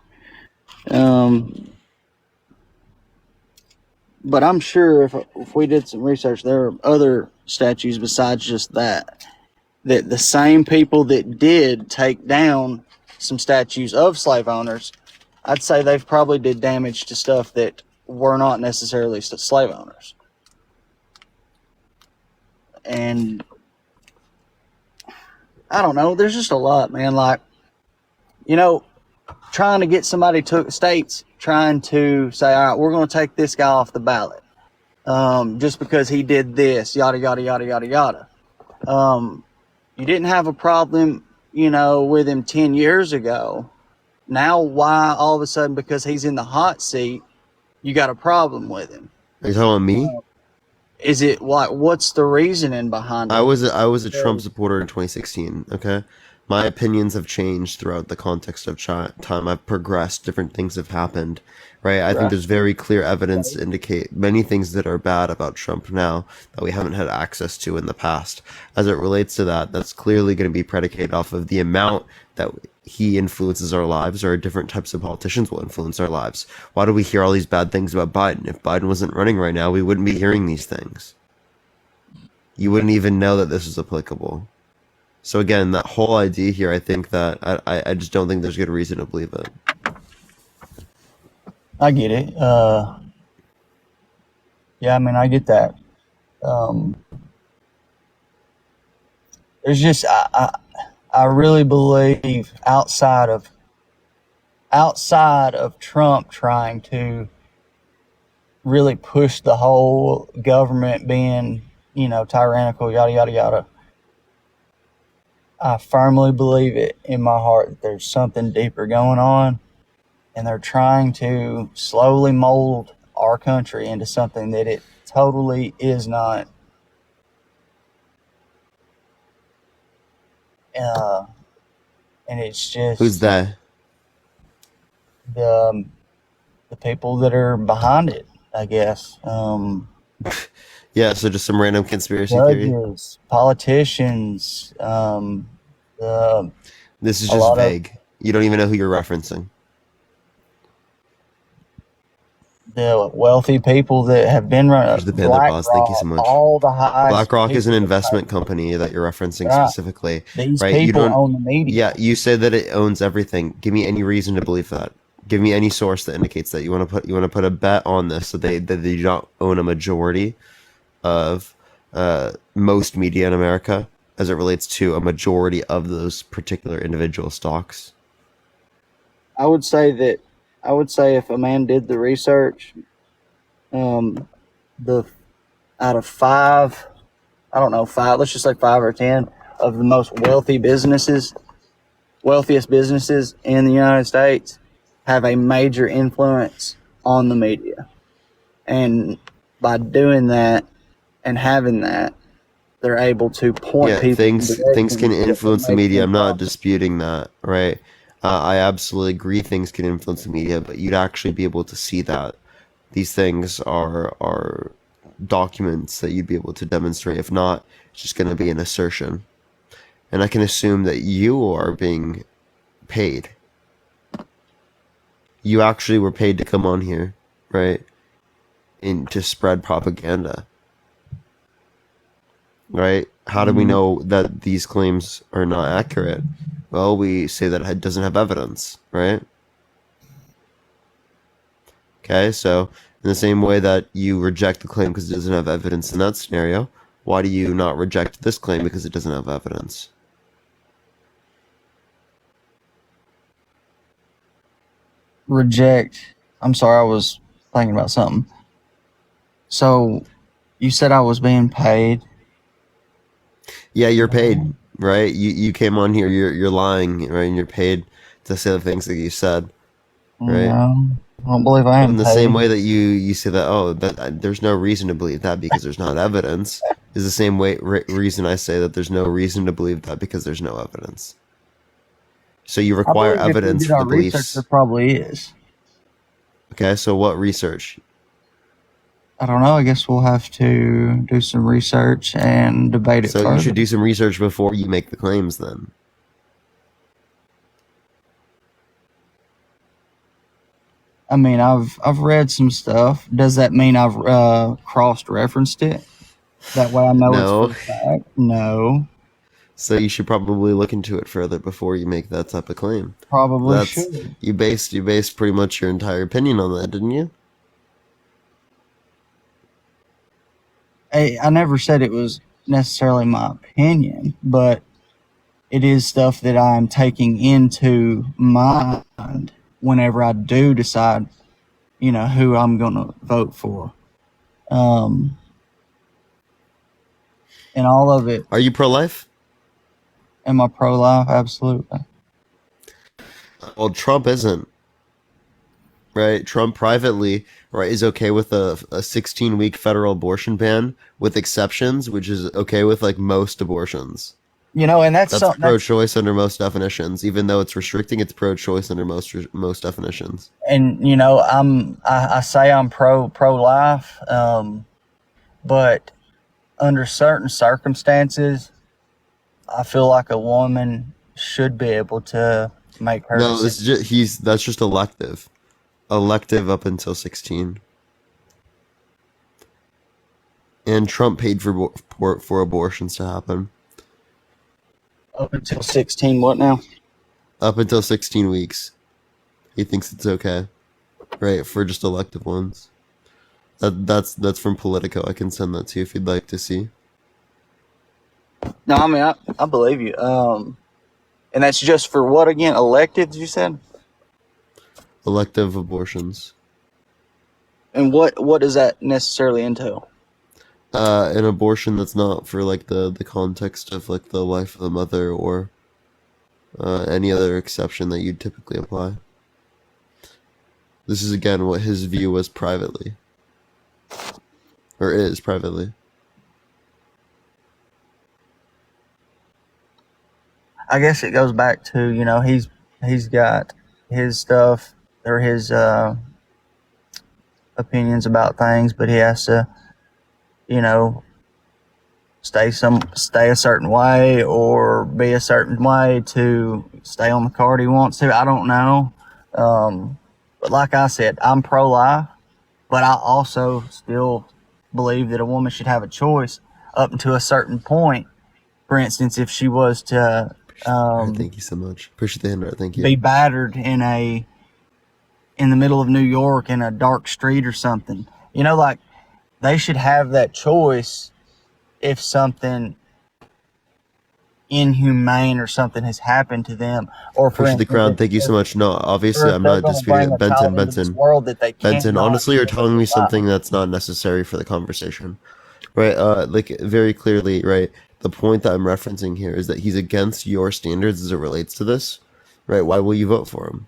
But I'm sure if we did some research, there are other statues besides just that the same people that did take down some statues of slave owners, I'd say they've probably did damage to stuff that were not necessarily slave owners. And I don't know, there's just a lot, man. Like, trying to get somebody to states trying to say, all right, we're going to take this guy off the ballot just because he did this, yada, yada, yada, yada, yada. You didn't have a problem, with him 10 years ago. Now, why all of a sudden, because he's in the hot seat, you got a problem with him? Are you talking about me? Is it like, what's the reasoning behind it? I was a Trump supporter in 2016. Okay, my opinions have changed throughout the context of time. I've progressed. Different things have happened. Right. I think there's very clear evidence to indicate many things that are bad about Trump now that we haven't had access to in the past. As it relates to that, that's clearly going to be predicated off of the amount that he influences our lives, or different types of politicians will influence our lives. Why do we hear all these bad things about Biden? If Biden wasn't running right now, we wouldn't be hearing these things. You wouldn't even know that this is applicable. So again, that whole idea here, I think that I just don't think there's good reason to believe it. I get it. Yeah, I mean, I get that. There's just, I really believe outside of Trump trying to really push the whole government being, tyrannical, yada, yada, yada, I firmly believe it in my heart that there's something deeper going on, and they're trying to slowly mold our country into something that it totally is not. and it's just Who's that? the people that are behind it, I guess. Yeah, so just some random conspiracy theory. Judges, politicians, This is a just lot of vague. You don't even know who you're referencing. the wealthy people that have been running Here's the Panda Pause. Thank you so much. all the highest BlackRock is an people. investment company that you're referencing Right. specifically, These right? You people don't. own the media. Yeah, you said that it owns everything. Give me any reason to believe that. Give me any source that indicates that. You want to put a bet on this so that they do not own a majority of most media in America as it relates to a majority of those particular individual stocks. I would say if a man did the research, the out of 5, I don't know, 5, let's just say 5 or 10 of the most wealthiest businesses in the United States have a major influence on the media. And by doing that and having that, they're able to point Yeah, people things in can directions that influence the make media. them I'm not prosper. disputing that, right? I absolutely agree things can influence the media, but you'd actually be able to see that these things are documents that you'd be able to demonstrate. If not, it's just going to be an assertion. And I can assume that you are being paid. You actually were paid to come on here, right? And to spread propaganda. Right? How do we know that these claims are not accurate? Well, we say that it doesn't have evidence, right? Okay, so in the same way that you reject the claim because it doesn't have evidence in that scenario, why do you not reject this claim because it doesn't have evidence? Reject. I'm sorry, I was thinking about something. So, you said I was being paid. Yeah, you're paid, right? You came on here, you're lying, right? And you're paid to say the things that you said, right? No, I don't believe I am In the paid. same way that you say that, oh, that there's no reason to believe that because there's not evidence, is the same way reason I say that there's no reason to believe that because there's no evidence. So you I require believe if we evidence did for our the research, beliefs. there probably is. Okay, so what research? I don't know. I guess we'll have to do some research and debate it So you further. should do some research before you make the claims then. I mean, I've read some stuff. Does that mean I've cross-referenced it? That way I know No. it's for a fact? No. So you should probably look into it further before you make that type of claim. Probably That's should. you based pretty much your entire opinion on that, didn't you? I never said it was necessarily my opinion, but it is stuff that I'm taking into mind whenever I do decide, who I'm going to vote for. And all of it. Are you pro-life? Am I pro-life? Absolutely. Well, Trump isn't. Right? Trump privately, right, is okay with a 16-week federal abortion ban with exceptions, which is okay with like most abortions. And that's something pro-choice under most definitions. Even though it's restricting, it's pro-choice under most definitions. And I say I'm pro-life, but under certain circumstances, I feel like a woman should be able to make her. No, that's just elective up until 16. And Trump paid for abortions to happen. Up until 16, what now? Up until 16 weeks. He thinks it's okay. Right, for just elective ones. That's from Politico. I can send that to you if you'd like to see. No, I mean, I believe you. And that's just for what again? Electives, you said? Elective abortions. And what does that necessarily entail? An abortion that's not for like the context of like the life of the mother or any other exception that you'd typically apply. This is again what his view was privately. Or is privately. I guess it goes back to, you know, he's got his stuff or his opinions about things, but he has to, you know, stay a certain way or be a certain way to stay on the card he wants to. I don't know. But like I said, I'm pro-life, but I also still believe that a woman should have a choice up to a certain point. For instance, if she was to Thank you so much. Appreciate the hand. Thank you. be battered in the middle of New York in a dark street or something, you know, like they should have that choice if something inhumane or something has happened to them, or for Appreciate the instance, crowd. Thank you so much. No, or obviously, if I'm they're not going to bring disputing it. a child into this world that they can't. Benson, honestly, you're telling me something that's not necessary for the conversation, right? Like very clearly, right? The point that I'm referencing here is that he's against your standards as it relates to this, right? Why will you vote for him?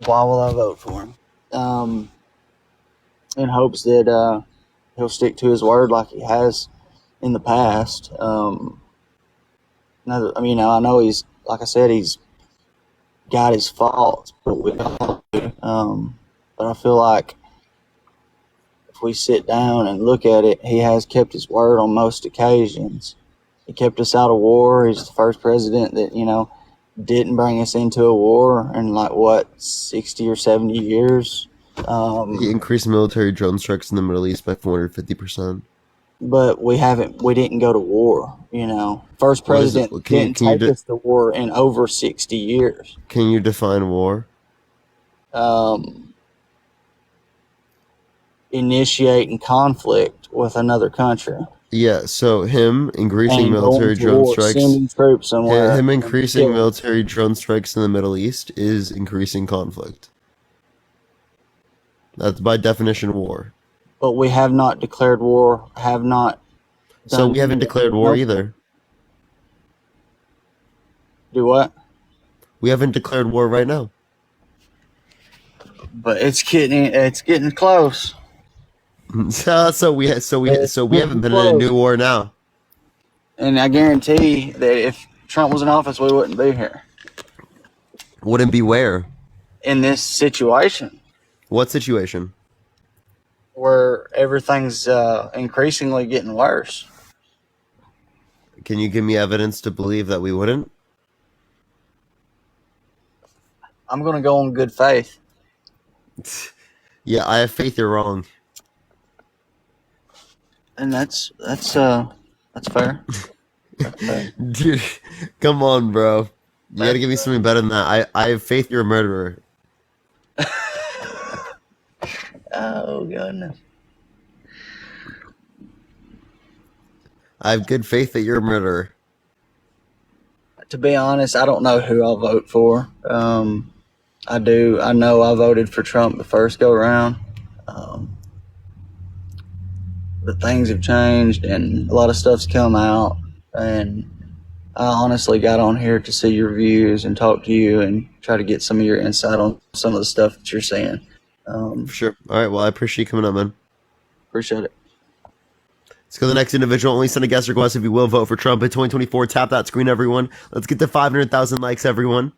Why will I vote for him? In hopes that he'll stick to his word like he has in the past. I know he's, like I said, he's got his faults, but we all do. But I feel like if we sit down and look at it, he has kept his word on most occasions. He kept us out of war. He's the first president that, you know, didn't bring us into a war in 60 or 70 years. He increased military drone strikes in the Middle East by 450%. But we didn't go to war, you know. First president didn't take us to war in over 60 years. Can you define war? Initiating conflict with another country. Yeah, so him increasing military drone strikes, sending troops somewhere. him increasing military drone strikes in the Middle East is increasing conflict. That's by definition war. But we have not declared war, have not. So we haven't declared war either. Do what? We haven't declared war right now. But it's getting close. So we haven't been in a new war now. And I guarantee that if Trump was in office, we wouldn't be here. Wouldn't be where? In this situation. What situation? Where everything's increasingly getting worse. Can you give me evidence to believe that we wouldn't? I'm going to go on good faith. Yeah, I have faith you're wrong. And that's fair. That's fair. Dude, come on, bro. You gotta give me something better than that. I have faith you're a murderer. Oh, goodness. I have good faith that you're a murderer. To be honest, I don't know who I'll vote for. I know I voted for Trump the first go around. But things have changed and a lot of stuff's come out. And I honestly got on here to see your views and talk to you and try to get some of your insight on some of the stuff that you're saying. For sure. All right. Well, I appreciate you coming up, man. Appreciate it. Let's go to the next individual. Only send a guest request if you will vote for Trump in 2024. Tap that screen, everyone. Let's get to 500,000 likes, everyone.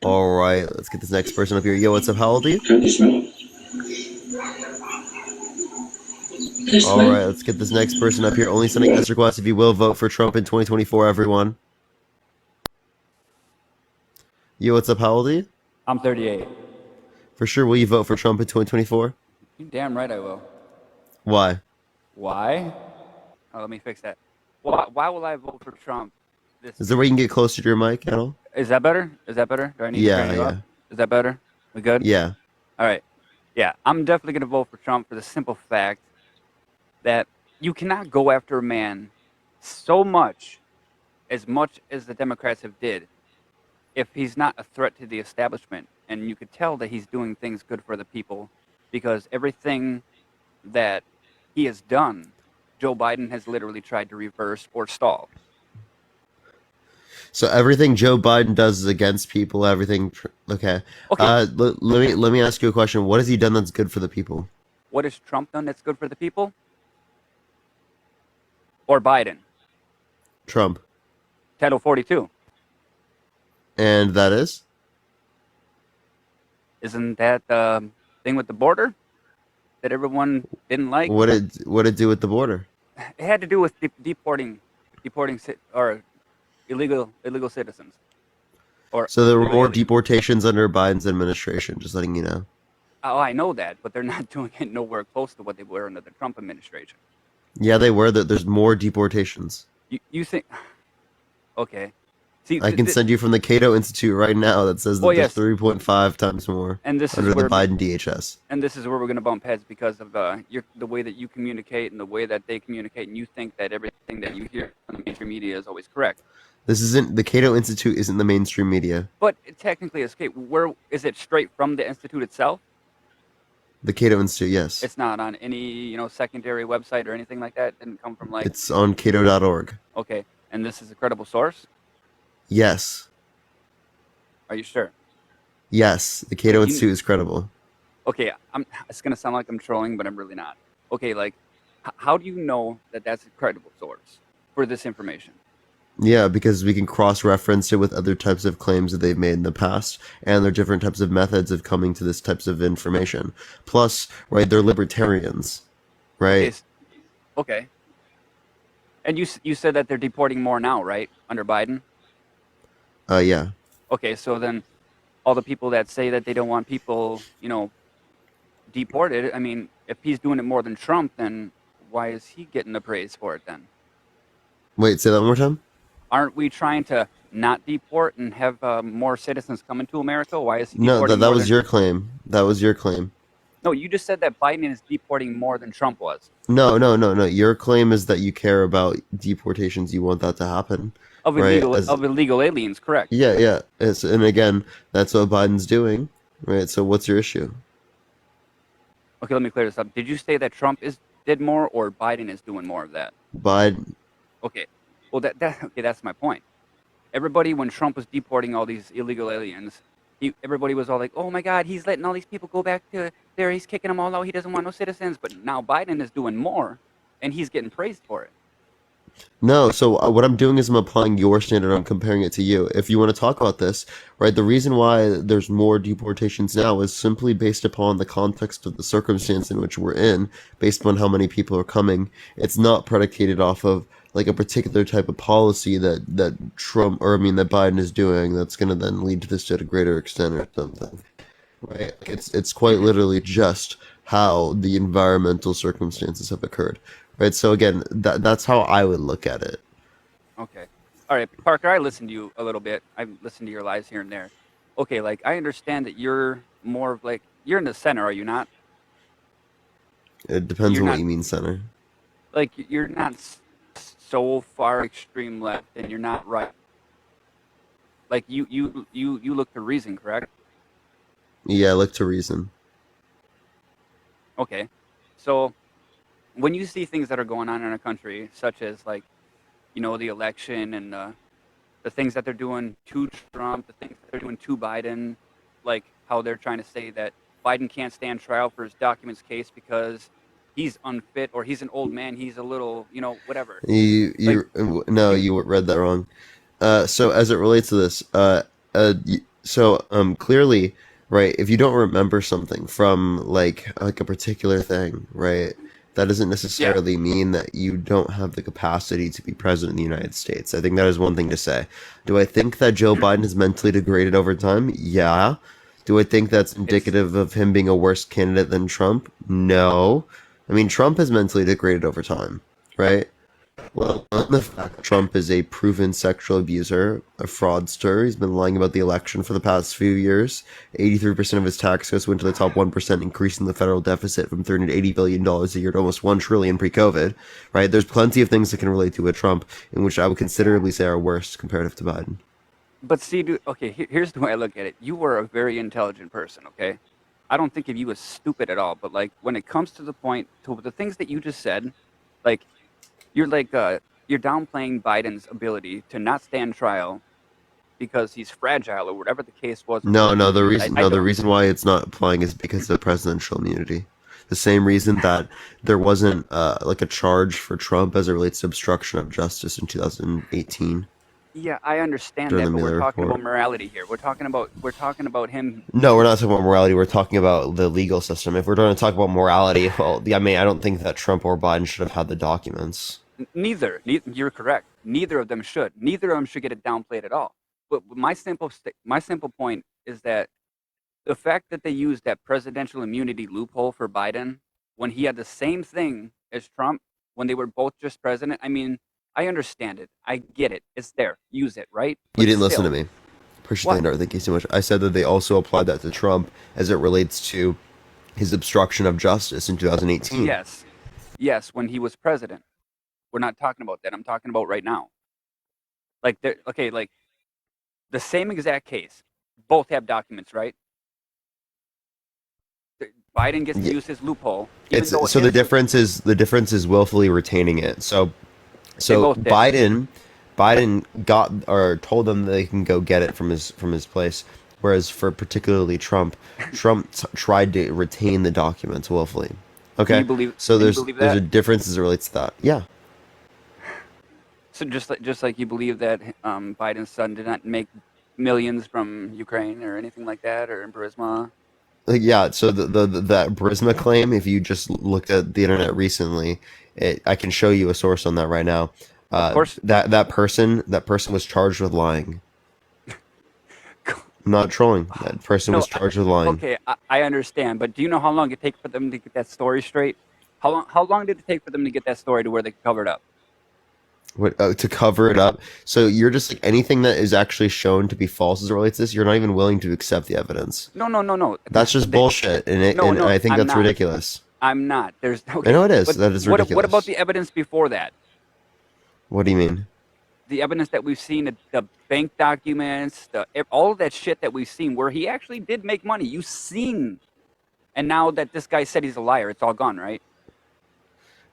All right. Let's get this next person up here. Yo, what's up? How old are you? All right. Let's get this next person up here. Only send a guest request if you will vote for Trump in 2024, everyone. Yo, what's up? How old are you? I'm 38. For sure. Will you vote for Trump in 2024? You damn right I will. Why? Why? Oh, let me fix that. Why will I vote for Trump? Is there a way you can get closer to your mic at all? Is that better? Is that better? Do I need to turn you up? Is that better? We good? Yeah. All right. Yeah, I'm definitely going to vote for Trump for the simple fact that you cannot go after a man so much as the Democrats have did if he's not a threat to the establishment. And you could tell that he's doing things good for the people because everything that he has done, Joe Biden has literally tried to reverse or stall. So everything Joe Biden does is against people. Everything. Okay. Let me ask you a question. What has he done that's good for the people? What has Trump done that's good for the people? or Biden? Trump. Title 42. And that is? Isn't that the thing with the border that everyone didn't like? What it do with the border? It had to do with deporting or illegal citizens. Or So there were illegal more aliens. deportations under Biden's administration, just letting you know. Oh, I know that, but they're not doing it nowhere close to what they were under the Trump administration. Yeah, they were. There's more deportations. You think? Okay. See, I can send you from the Cato Institute right now that says that Well, there's yes. 3.5 times more And this is under the where- Biden DHS. And this is where we're going to bump heads because of the way that you communicate and the way that they communicate, and you think that everything that you hear from the mainstream media is always correct. This isn't the Cato Institute. Isn't the mainstream media? But it technically is. Okay, where is it straight from the institute itself? The Cato Institute, yes. It's not on any secondary website or anything like that. It didn't come from like. It's on Cato.org. Okay, and this is a credible source. Yes. Are you sure? Yes. The Cato Institute is credible. Okay, it's gonna sound like I'm trolling, but I'm really not. Okay, like, how do you know that that's a credible source for this information? Yeah, because we can cross-reference it with other types of claims that they've made in the past, and there are different types of methods of coming to this types of information. Plus, right, they're libertarians, right? Okay. And you said that they're deporting more now, right, under Biden? Yeah. Okay, so then all the people that say that they don't want people, deported, I mean, if he's doing it more than Trump, then why is he getting the praise for it then? Wait, say that one more time? Aren't we trying to not deport and have more citizens come into America? Why is he No, deporting that more was than... your claim. That was your claim. No, you just said that Biden is deporting more than Trump was. No. Your claim is that you care about deportations. You want that to happen. Of right? illegal aliens, correct. Yeah. And again, that's what Biden's doing, right? So what's your issue? Okay, let me clear this up. Did you say that Trump did more or Biden is doing more of that? Biden. Okay. Well, that's my point. Everybody, when Trump was deporting all these illegal aliens, everybody was all like, "Oh my God, he's letting all these people go back to there. He's kicking them all out. He doesn't want no citizens." But now Biden is doing more, and he's getting praised for it. No, so what I'm doing is I'm applying your standard. I'm comparing it to you. If you want to talk about this, right, the reason why there's more deportations now is simply based upon the context of the circumstance in which we're in, based upon how many people are coming. It's not predicated off of like a particular type of policy that that Biden is doing that's going to then lead to this to a greater extent or something, right? It's quite literally just how the environmental circumstances have occurred, right? So again, that's how I would look at it. Okay. All right, Parker, I listened to you a little bit. I've listened to your lives here and there. Okay, like I understand that you're more of like you're in the center, are you not? It depends You're on not- what you mean, center. Like you're not so far extreme left, and you're not right. Like you look to reason, correct? Yeah, I look to reason. Okay. So when you see things that are going on in our country, such as like, the election and the things that they're doing to Trump, the things that they're doing to Biden, like how they're trying to say that Biden can't stand trial for his documents case because he's unfit or he's an old man, he's a little, whatever. You read that wrong. So as it relates to this, clearly, right, if you don't remember something from like a particular thing, right, that doesn't necessarily mean that you don't have the capacity to be president of the United States. I think that is one thing to say. Do I think that Joe Biden has mentally degraded over time? Yeah. Do I think that's indicative of him being a worse candidate than Trump? No. I mean, Trump has mentally degraded over time, right? Well, on the fact that Trump is a proven sexual abuser, a fraudster. He's been lying about the election for the past few years. 83% of his tax cuts went to the top 1%, increasing the federal deficit from $30 to $80 billion a year to almost $1 trillion pre-COVID, right? There's plenty of things that can relate to a Trump, in which I would considerably say are worse comparative to Biden. But see, dude, okay, here's the way I look at it. You were a very intelligent person, okay? I don't think of you as stupid at all, but like when it comes to the point, to the things that you just said, like you're downplaying Biden's ability to not stand trial because he's fragile or whatever the case was. The reason why it's not applying is because of presidential immunity. The same reason that there wasn't like a charge for Trump as it relates to obstruction of justice in 2018 Yeah, I understand during that, the but we're Mueller talking about report. morality here. We're talking about him. No, we're not talking about morality. We're talking about the legal system. If we're going to talk about morality, well, I mean, I don't think that Trump or Biden should have had the documents. Neither. You're correct. Neither of them should. Neither of them should get it downplayed at all. But my simple point is that the fact that they used that presidential immunity loophole for Biden when he had the same thing as Trump when they were both just president. I mean, I understand it. I get it. It's there. Use it, right? You But didn't listen to still, me. Appreciate what? the internet. Thank you so much. I said that they also applied that to Trump as it relates to his obstruction of justice in 2018. Yes. Yes, when he was president. We're not talking about that. I'm talking about right now. Like, okay, like the same exact case. Both have documents, right? Biden gets to Yeah. use his loophole. Even It's though so his, the difference is willfully retaining it. So they both did. Biden got or told them they can go get it from his place, whereas for particularly Trump, tried to retain the documents willfully. Can Okay, you believe? so Can you there's believe a that? difference as it relates to that. Yeah, So just like you believe that Biden's son did not make millions from Ukraine or anything like that, or in Burisma. like yeah. So that Burisma claim, if you just looked at the internet recently, I can show you a source on that right now. Of course. That person was charged with lying. I'm not trolling. That person No. was charged with lying. Okay, I understand, but do you know how long it takes for them to get that story straight? How long did it take for them to get that story to where they could cover it up? What, to cover it up. So you're just like anything that is actually shown to be false as it relates to this, you're not even willing to accept the evidence. No. That's just bullshit, and No, I think I'm that's not. ridiculous. I'm not. There's okay. I know it is. But That is what ridiculous. about the evidence before that? What do you mean? The evidence that we've seen, the bank documents, all of that shit that we've seen, where he actually did make money. You've seen, and now that this guy said he's a liar, it's all gone, right?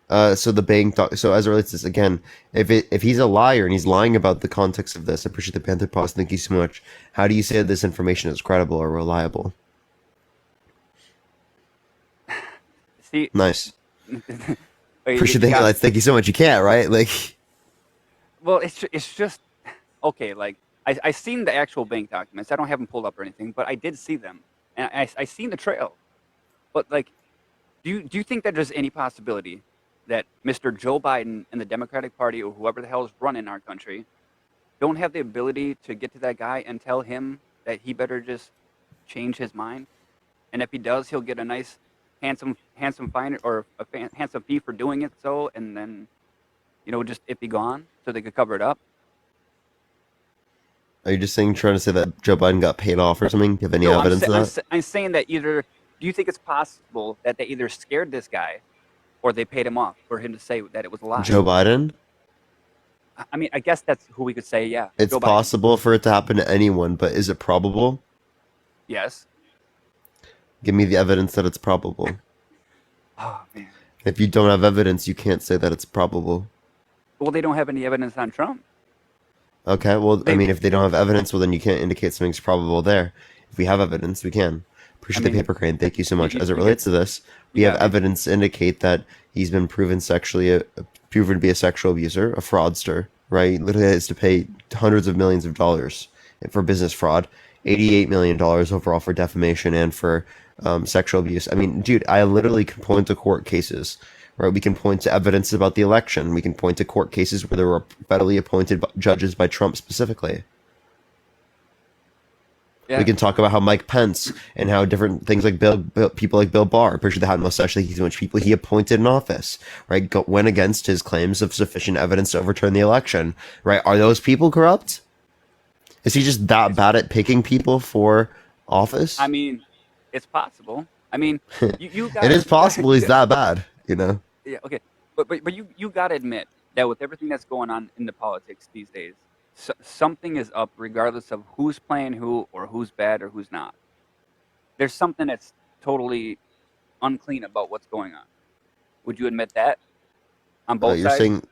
So the so as it relates to this again, if he's a liar and he's lying about the context of this, I appreciate the Panther Post. Thank you so much. How do you say that this information is credible or reliable? See, Nice. Wait, Appreciate the you got- highlights. Thank you so much. You can't, right? Like, Well, it's just okay. Like I seen the actual bank documents. I don't have them pulled up or anything, but I did see them, and I seen the trail. But like, do you think that there's any possibility that Mr. Joe Biden and the Democratic Party or whoever the hell is running our country don't have the ability to get to that guy and tell him that he better just change his mind, and if he does, he'll get a nice, handsome fine or handsome fee for doing it. So, and then, just it be gone, so they could cover it up. are you just trying to say that Joe Biden got paid off or something? Do you have any No, evidence of that? I'm saying that either, do you think it's possible that they either scared this guy or they paid him off for him to say that it was a lie? Joe Biden? I mean, I guess that's who we could say, yeah. It's Joe Biden. possible for it to happen to anyone, but is it probable? Yes. Give me the evidence that it's probable. Oh, man. If you don't have evidence, you can't say that it's probable. Well, they don't have any evidence on Trump. Okay, well, I mean, if they don't have evidence, well, then you can't indicate something's probable there. If we have evidence, we can. Appreciate the paper crane. Thank you so much. As it relates to this, we have evidence to indicate that he's been proven proven to be a sexual abuser, a fraudster, right? He literally has to pay hundreds of millions of dollars for business fraud, $88 million overall for defamation and for sexual abuse. I mean, dude, I literally can point to court cases, right? We can point to evidence about the election. We can point to court cases where there were federally appointed judges by Trump specifically. Yeah. We can talk about how Mike Pence and how different things like people like Bill Barr, pretty sure they had most actually how much people he appointed in office, right? Went against his claims of sufficient evidence to overturn the election, right? Are those people corrupt? Is he just that bad at picking people for office? I mean, it's possible. I mean, you got It is possible he's that bad, you know? Yeah, okay. But you got to admit that with everything that's going on in the politics these days, something is up regardless of who's playing who or who's bad or who's not. There's something that's totally unclean about what's going on. Would you admit that? On both You're sides? saying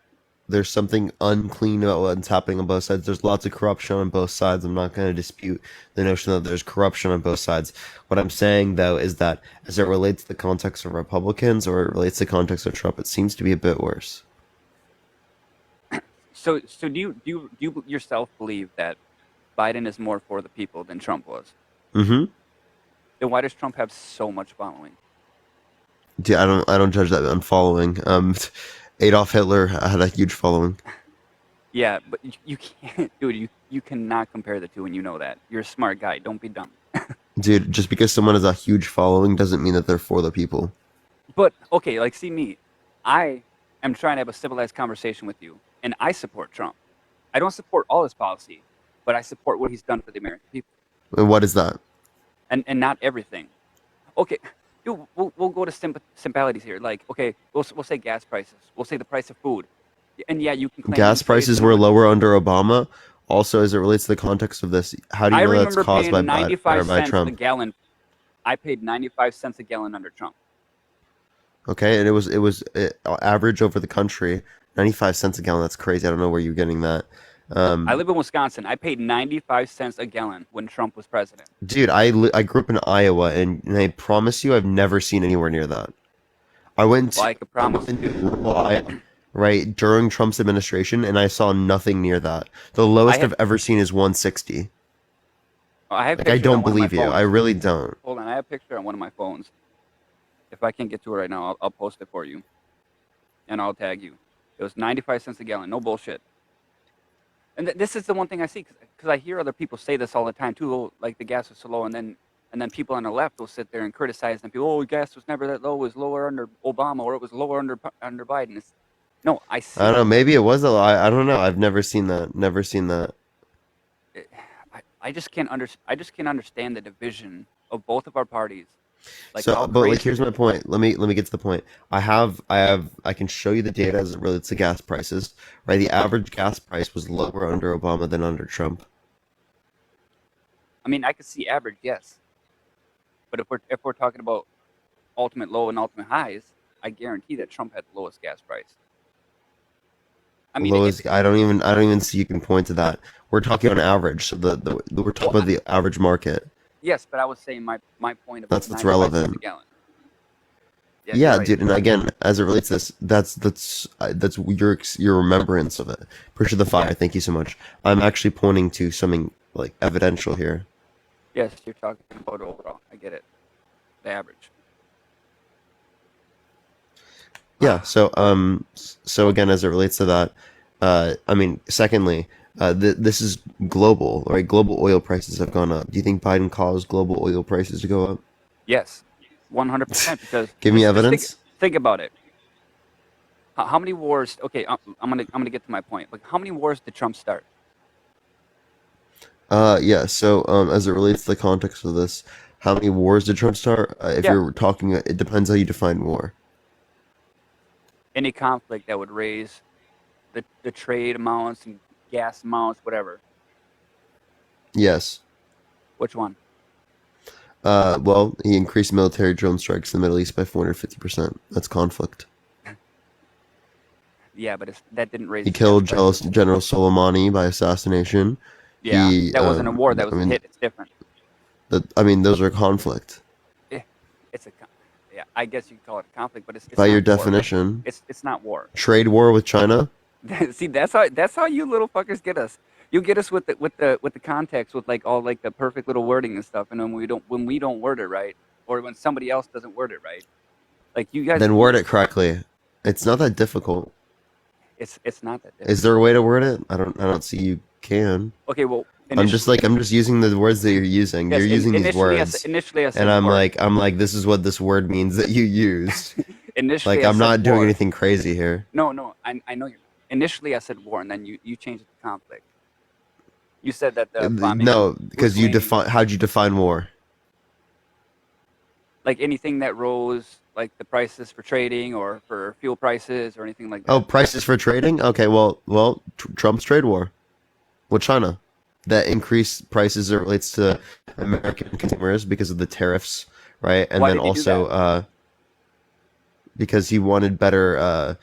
there's something unclean about what's happening on both sides. There's lots of corruption on both sides. I'm not going to dispute the notion that there's corruption on both sides. What I'm saying, though, is that as it relates to the context of Republicans or it relates to the context of Trump, it seems to be a bit worse. So do you yourself believe that Biden is more for the people than Trump was? Mm-hmm. Then why does Trump have so much following? Dude, I don't judge that on following. Adolf Hitler had a huge following. Yeah, but you can't, dude. You cannot compare the two, and you know that. You're a smart guy. Don't be dumb. Dude, just because someone has a huge following doesn't mean that they're for the people. But okay, like see me, I am trying to have a civilized conversation with you, and I support Trump. I don't support all his policy, but I support what he's done for the American people, And what is that? and not everything. Okay, dude, we'll go to simplicities here. Like, okay, we'll say gas prices. We'll say the price of food, and yeah, you can claim Gas prices inflation. were lower under Obama. Also, as it relates to the context of this, how do I you know that's remember caused paying by 95 cents a Trump? gallon. I paid 95 cents a gallon under Trump. Okay, and it was average over the country, 95 cents a gallon. That's crazy. I don't know where you're getting that. I live in Wisconsin. I paid 95 cents a gallon when Trump was president. Dude, I grew up in Iowa, and I promise you, I've never seen anywhere near that. I went Well, I could promise into you. rural Iowa, right during Trump's administration, and I saw nothing near that. The lowest have- I've ever seen is 160. I have Like, I pictures don't on one of my believe you. I phones. really don't. Hold on, I have a picture on one of my phones. If I can't get to it right now, I'll post it for you, and I'll tag you. It was 95 cents a gallon. No bullshit. And this is the one thing I see, because I hear other people say this all the time too. Oh, like the gas was so low, and then people on the left will sit there and criticize them. People, oh, gas was never that low. It was lower under Obama, or it was lower under Biden. No, I see. I don't know. Maybe it was a lie. I don't know. I've never seen that. Never seen that. I just can't understand the division of both of our parties. Like, So, how but like, crazy- here's my point. Let me get to the point. I can show you the data as it relates to gas prices. Right, the average gas price was lower under Obama than under Trump. I mean, I could see average, yes. But if we're talking about ultimate low and ultimate highs, I guarantee that Trump had the lowest gas price. I mean, Lowest, I don't even see you can point to that. We're talking on average. So we're talking about the average market. yes, but I was saying my point of That's what's 95 cents relevant. a gallon. Yeah, you're right. dude. And again, as it relates to this, that's your remembrance of it. Appreciate the fire. Thank you so much. I'm actually pointing to something like evidential here. Yes, you're talking about overall. I get it. The average. Yeah. So again, as it relates to that, I mean, secondly, this is global, right? Global oil prices have gone up. Do you think Biden caused global oil prices to go up? Yes, 100%. Because Give me just evidence. Think about it. How many wars? Okay, I'm gonna get to my point. Like, how many wars did Trump start? Yeah. So, as it relates to the context of this, how many wars did Trump start? If Yeah. you're talking, it depends how you define war. Any conflict that would raise the trade amounts and gas amounts, whatever. Yes. Which one? Well, he increased military drone strikes in the Middle East by 450%. That's conflict. Yeah, but that didn't raise. He the gas killed prices. General Soleimani by assassination. Yeah, He, that wasn't a war. That was I a mean, hit. It's different. those are conflict. It's a. Yeah, I guess you could call it a conflict, but it's By not your war. definition. It's not war. Trade war with China? See, that's how you little fuckers get us. You get us with the context, with like all like the perfect little wording and stuff, and when we don't word it right, or when somebody else doesn't word it right, like you guys. Then word it correctly. It's not that difficult. It's not that difficult. Is there a way to word it? I don't see you can. Okay, well, I'm just using the words that you're using. Yes, You're using these initially words. initially I said and I'm war. like, this is what this word means that you used. Initially, Like, I I'm said not doing war. anything crazy here. No, I know you're. Initially, I said war, and then you changed it to conflict. You said that the bombing. No, because you Mussolini- define. How'd you define war? like anything that rose, like the prices for trading or for fuel prices or anything like that. Oh, prices for trading? Okay, well, Trump's trade war with China that increased prices as it relates to American consumers because of the tariffs, right? And Why then did he do also, because he wanted better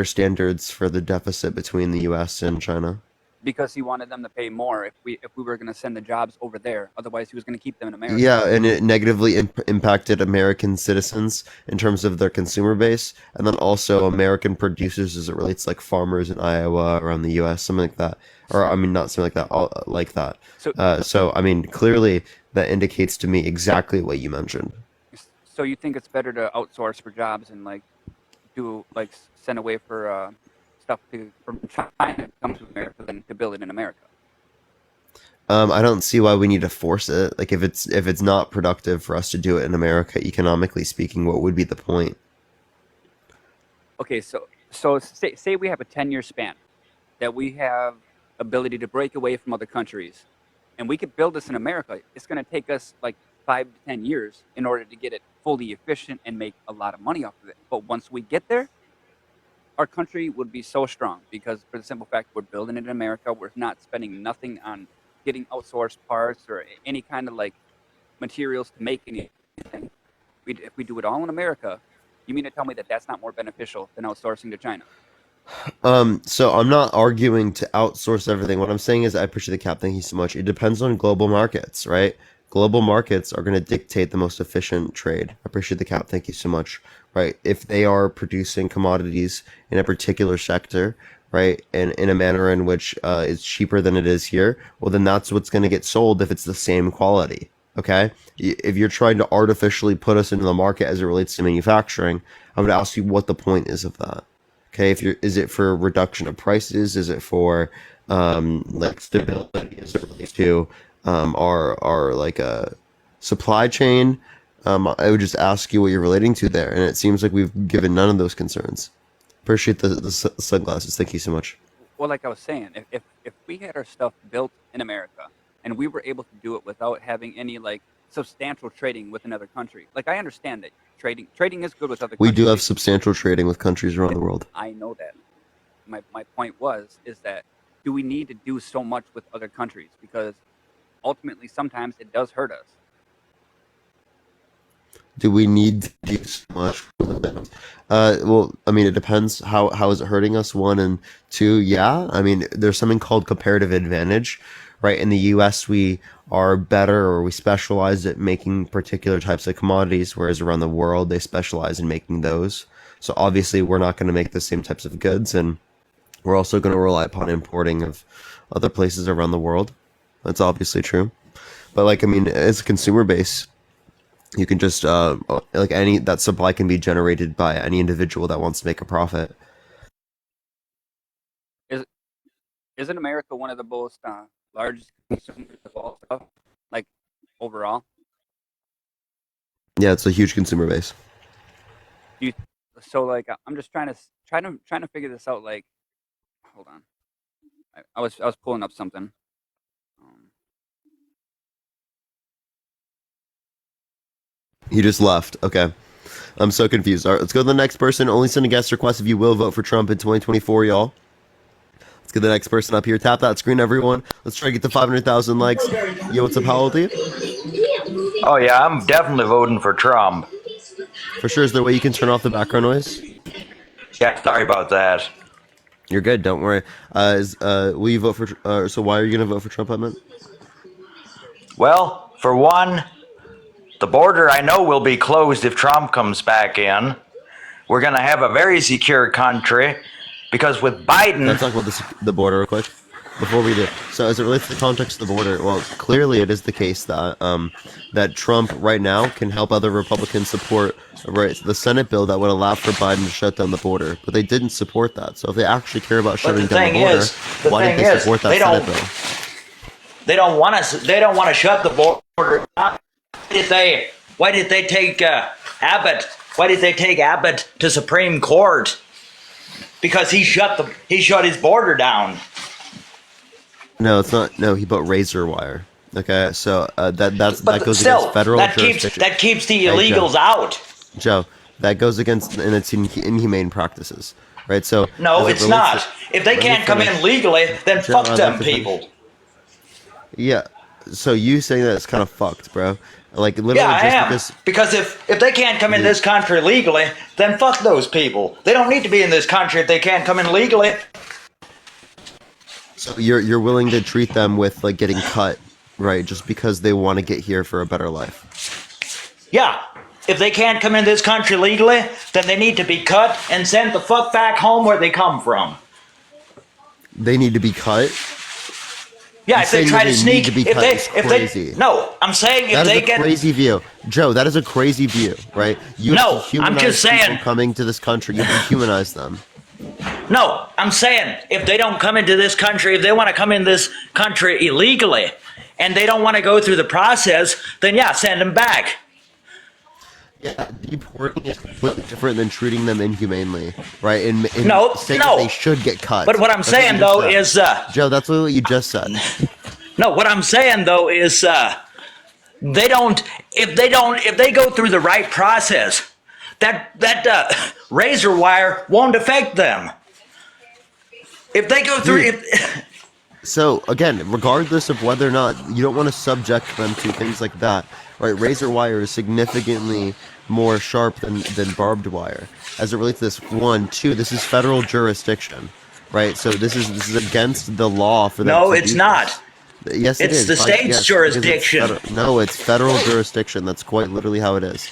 standards for the deficit between the U.S. and China. Because he wanted them to pay more if we were going to send the jobs over there. Otherwise, he was going to keep them in America. Yeah, and it negatively impacted American citizens in terms of their consumer base, and then also American producers as it relates to, like, farmers in Iowa around the U.S., something like that. Or, I mean, not something like that, all, like that. So, I mean, clearly that indicates to me exactly what you mentioned. So you think it's better to outsource for jobs and like send away for stuff from China to come to America than to build it in America? I don't see why we need to force it. Like, if it's not productive for us to do it in America, economically speaking, what would be the point? Okay, so say we have a 10-year span that we have ability to break away from other countries, and we could build this in America. It's going to take us like 5 to 10 years in order to get it fully efficient and make a lot of money off of it. But once we get there, our country would be so strong because for the simple fact we're building it in America. We're not spending nothing on getting outsourced parts or any kind of like materials to make anything. If we do it all in America, you mean to tell me that that's not more beneficial than outsourcing to China? So I'm not arguing to outsource everything. What I'm saying is I appreciate the cap. Thank you so much. It depends on global markets, right? Global markets are going to dictate the most efficient trade. I appreciate the cap. Thank you so much. Right? If they are producing commodities in a particular sector, right, and in a manner in which is cheaper than it is here, well, then that's what's going to get sold if it's the same quality. Okay? If you're trying to artificially put us into the market as it relates to manufacturing, I would ask you what the point is of that. Okay, is it for reduction of prices? Is it for like stability as it relates to our like a supply chain? I would just ask you what you're relating to there, and it seems like we've given none of those concerns. Appreciate the sunglasses. Thank you so much. Well, like I was saying, if we had our stuff built in America and we were able to do it without having any like substantial trading with another country, like I understand that trading is good with other We countries. do have substantial trading with countries around the world. I know that. My point is that do we need to do so much with other countries? Because ultimately, sometimes it does hurt us. Do we need to do so much? Well, I mean, it depends. How is it hurting us? One, and two, yeah. I mean, there's something called comparative advantage, right? In the U.S., we are better, or we specialize at making particular types of commodities, whereas around the world, they specialize in making those. So obviously, we're not going to make the same types of goods, and we're also going to rely upon importing of other places around the world. That's obviously true. But like, I mean, as a consumer base, you can just like that supply can be generated by any individual that wants to make a profit. Isn't America one of the most largest consumers of all stuff, like overall? Yeah, it's a huge consumer base. So like I'm just trying to figure this out. Like, hold on, I was pulling up something. He just left. Okay. I'm so confused. All right, let's go to the next person. Only send a guest request if you will vote for Trump in 2024, y'all. Let's get the next person up here. Tap that screen, everyone. Let's try to get to 500,000 likes. Yo, what's up? How old are you? Oh, yeah, I'm definitely voting for Trump. For sure. Is there a way you can turn off the background noise? Yeah, sorry about that. You're good. Don't worry. Will you vote for... so why are you going to vote for Trump, I meant? Well, for one, the border I know will be closed if Trump comes back in. We're going to have a very secure country because with Biden... Let's talk about the border real quick before we do. So as it relates to the context of the border, well, clearly it is the case that that Trump right now can help other Republicans support the Senate bill that would allow for Biden to shut down the border. But they didn't support that. So if they actually care about shutting down the border, why didn't they support that Senate bill? They don't want to shut the border down. Why did they take Abbott? Why did they take Abbott to Supreme Court? Because he shut his border down. No, it's not. No, he put razor wire. Okay, so that goes still, against federal jurisdiction. That keeps the illegals out. Joe, that goes against and it's inhumane practices, right? So no, it's not. If they can't come in legally, then fuck them people. Yeah. So you saying that it's kind of fucked, bro. Like literally, Yeah, I just am. because. Because if they can't come in this country legally, then fuck those people. They don't need to be in this country if they can't come in legally. So you're willing to treat them with like getting cut, right? Just because they want to get here for a better life. Yeah. If they can't come in this country legally, then they need to be cut and sent the fuck back home where they come from. They need to be cut. Yeah, I'm if they saying try that to they sneak, need to be if cut they, is if crazy. they, no, I'm saying if That is they a get, crazy view, Joe. That is a crazy view, right? You No, have to I'm just humanize people saying- coming to this country, you have to humanize them. no, I'm saying if they don't come into this country, if they want to come in this country illegally, and they don't want to go through the process, then yeah, send them back. Yeah, deporting is completely different than treating them inhumanely, right? And No, saying no. that they should get cut. But what I'm That's saying you though just said. is, Joe, that's what you just said. no, what I'm saying though is, they don't, if they go through the right process, that razor wire won't affect them. If they go through, Dude. So again, regardless of whether or not you don't want to subject them to things like that, right? Razor wire is significantly more sharp than barbed wire as it relates to this. 1, 2. This is federal jurisdiction, right? So this is against the law for them. no, to it's do not. this. Yes, it It's is. the Yes, state's because it's jurisdiction. no, it's federal jurisdiction. That's quite literally how it is.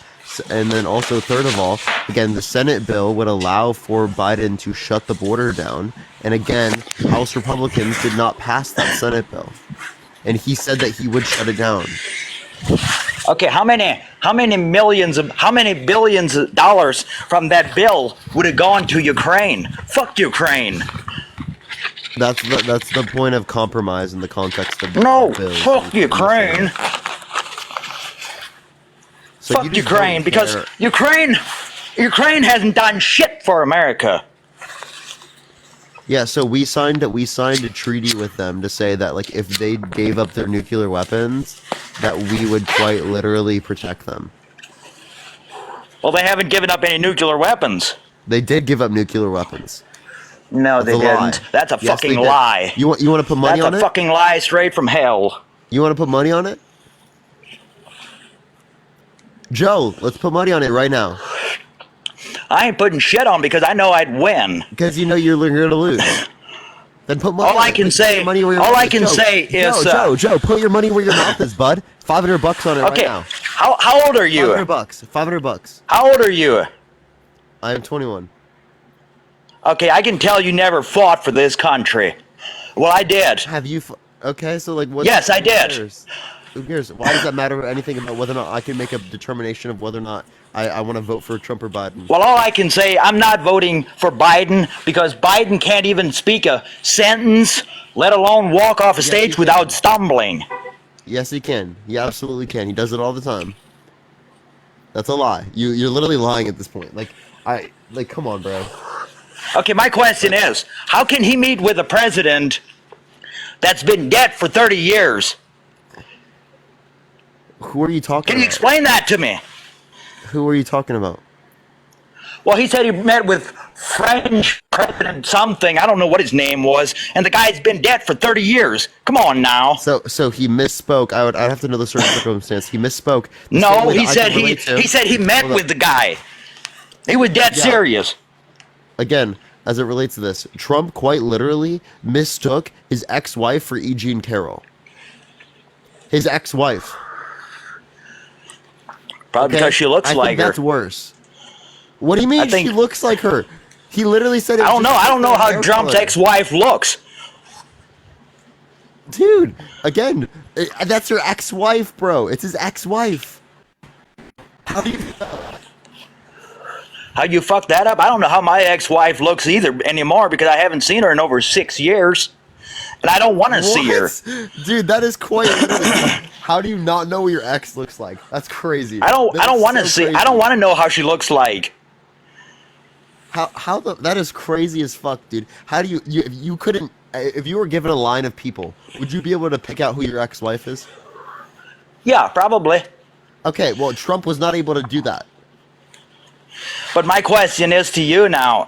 And then also, third of all, again, the Senate bill would allow for Biden to shut the border down. And again, House Republicans did not pass that Senate bill. And he said that he would shut it down. Okay, how many billions of dollars from that bill would have gone to Ukraine? Fuck Ukraine. That's the point of compromise in the context of No, bills. fuck Ukraine. So you Fuck just Ukraine, don't because care. Ukraine hasn't done shit for America. Yeah, so we signed a treaty with them to say that like if they gave up their nuclear weapons, that we would quite literally protect them. Well, they haven't given up any nuclear weapons. They did give up nuclear weapons. No, That's they a lie. didn't. That's a Yes, fucking they did. lie. You want to put money That's on a it? fucking lie straight from hell. You want to put money on it? Joe, let's put money on it right now. I ain't putting shit on because I know I'd win. Because you know you're going to lose. Then put money All on I it. can Put say, your money where your all mouth I is. can Joe, say is, Joe, put your money where your mouth is, bud. $500 on it okay, right now. how old are you? $500. How old are you? I am 21. Okay, I can tell you never fought for this country. Well, I did. Have you? Okay, so like what? Yes, I who did. cares? Who cares? Why does that matter? Anything about whether or not I can make a determination of whether or not I want to vote for Trump or Biden? Well, all I can say, I'm not voting for Biden because Biden can't even speak a sentence, let alone walk off a stage without stumbling. Yes, he can. He absolutely can. He does it all the time. That's a lie. You're literally lying at this point. Like come on, bro. Okay, my question is, how can he meet with a president that's been dead for 30 years? Who are you talking Can you about? explain that to me? Who are you talking about? Well, he said he met with French President something, I don't know what his name was, and the guy's been dead for 30 years. Come on now. So he misspoke. I'd have to know the certain circumstance. He misspoke. The same No, way he that I said can relate to- he said he met Hold on. with the guy. He was dead Yeah. serious. Again, as it relates to this, Trump quite literally mistook his ex-wife for E. Jean Carroll. His ex-wife. Probably because she looks I like think her. that's worse. What do you mean I think- she looks like her? He literally said it I don't know. just I don't know her how hair Trump's color. ex-wife looks. Dude, again, that's her ex-wife, bro. It's his ex-wife. How do you How you fuck that up? I don't know how my ex-wife looks either anymore because I haven't seen her in over 6 years, and I don't want to see her. What? Dude, that is quite literally. How do you not know what your ex looks like? That's crazy. I don't That is want to so see. crazy. I don't want to know how she looks like. That is crazy as fuck, dude. How do you couldn't, if you were given a line of people, would you be able to pick out who your ex-wife is? Yeah, probably. Okay, well, Trump was not able to do that. But my question is to you now.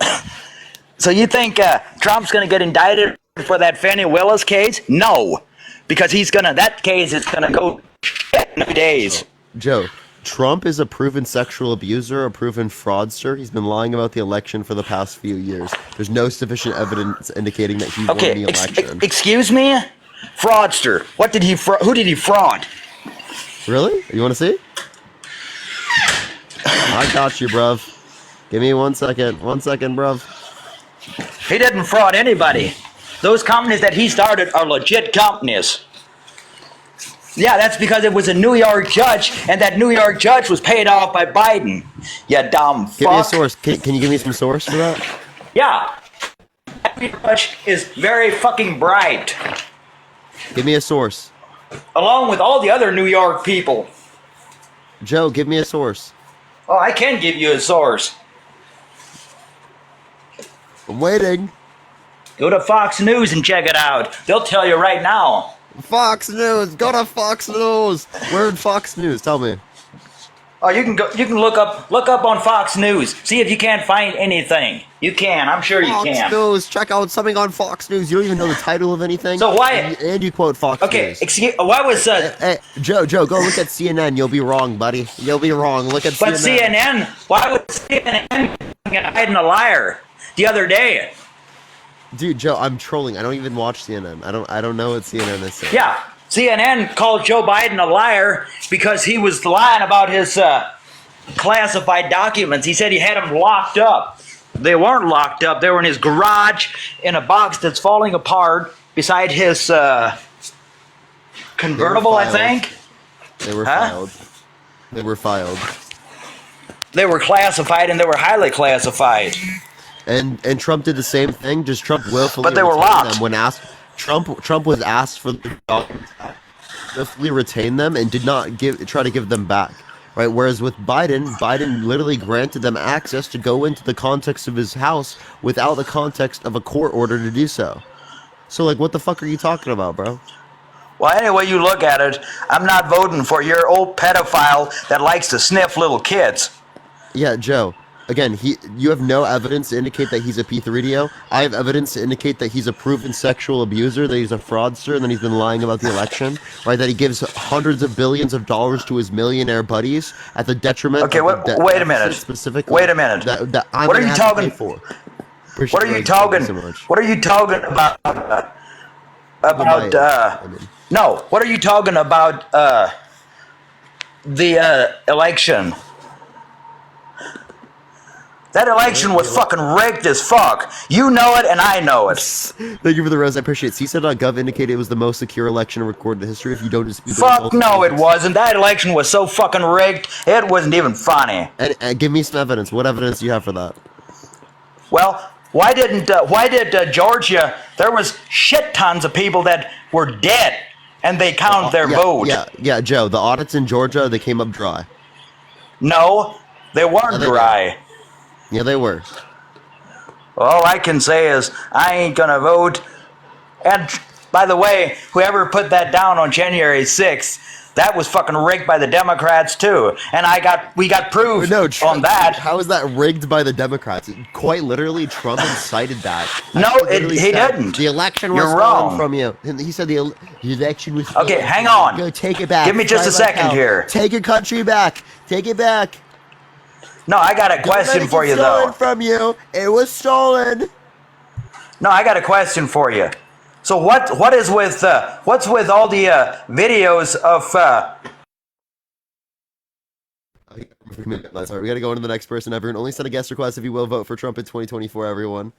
So you think Trump's going to get indicted for that Fannie Willis case? No, because that case is going to go shit in a few days. Joe, Trump is a proven sexual abuser, a proven fraudster. He's been lying about the election for the past few years. There's no sufficient evidence indicating that he won the election. Excuse me? Fraudster. What did he who did he fraud? Really? You want to see? I got you, bruv. Give me 1 second. 1 second, bruv. He didn't fraud anybody. Those companies that he started are legit companies. Yeah, that's because it was a New York judge, and that New York judge was paid off by Biden. You dumb fuck. Give me a source. Can you give me some source for that? Yeah. That judge is very fucking bright. Give me a source. Along with all the other New York people. Joe, give me a source. Oh, I can give you a source. I'm waiting. Go to Fox News and check it out. They'll tell you right now. Fox News. Go to Fox News. Where in Fox News? Tell me. Oh, you can go. You can look up on Fox News. See if you can't find anything. You can. I'm sure you can. Fox News. Check out something on Fox News. You don't even know the title of anything. So why? And you quote Fox News. Okay. Excuse. Why was Hey, Joe, go look at CNN. You'll be wrong, buddy. You'll be wrong. Look at CNN. But CNN. Why was CNN hiding a liar the other day? Dude, Joe, I'm trolling. I don't even watch CNN. I don't know what CNN is saying. Yeah. CNN called Joe Biden a liar because he was lying about his classified documents. He said he had them locked up. They weren't locked up. They were in his garage in a box that's falling apart beside his convertible, I think. They were filed. They were filed. They were classified, and they were highly classified. And Trump did the same thing. Just Trump willfully But they were retained locked. them when asked. Trump was asked for the documents, willfully retained them and did not try to give them back. Right. Whereas with Biden literally granted them access to go into the context of his house without the context of a court order to do so. So like, what the fuck are you talking about, bro? Well, any way you look at it, I'm not voting for your old pedophile that likes to sniff little kids. Yeah, Joe. Again, you have no evidence to indicate that he's a P3DO. I have evidence to indicate that he's a proven sexual abuser, that he's a fraudster, and that he's been lying about the election, right? That he gives hundreds of billions of dollars to his millionaire buddies at the detriment Okay, of the wait a minute. specifically. Wait a minute. That I'm What are gonna you have to talking pay for. What are you talking? What are you talking about? No. What are you talking about? The election. That election was fucking rigged as fuck. You know it, and I know it. Thank you for the rose. I appreciate it. CISA.gov indicated it was the most secure election recorded in history. If you don't dispute the Fuck results, no, it wasn't. That election was so fucking rigged, it wasn't even funny. And give me some evidence. What evidence do you have for that? Well, why did Georgia? There was shit tons of people that were dead, and they counted their vote. Yeah, Joe. The audits in Georgia, they came up dry. No, they weren't dry. Yeah, they were. All I can say is I ain't gonna vote. And by the way, whoever put that down on January 6th, that was fucking rigged by the Democrats too. And we got proof on that. How is that rigged by the Democrats? Quite literally, Trump incited that. No, Literally he said, didn't. The election was You're stolen wrong. from you. He said the election was stolen. Okay, hang on. Go take it back. Give me just a second here. Take your country back. Take it back. No, I got a question for you though. Stolen from you. It was stolen. No, I got a question for you. So what is with what's with all the videos of? Sorry, we gotta go on to the next person. Everyone, only send a guest request if you will vote for Trump in 2024. Everyone,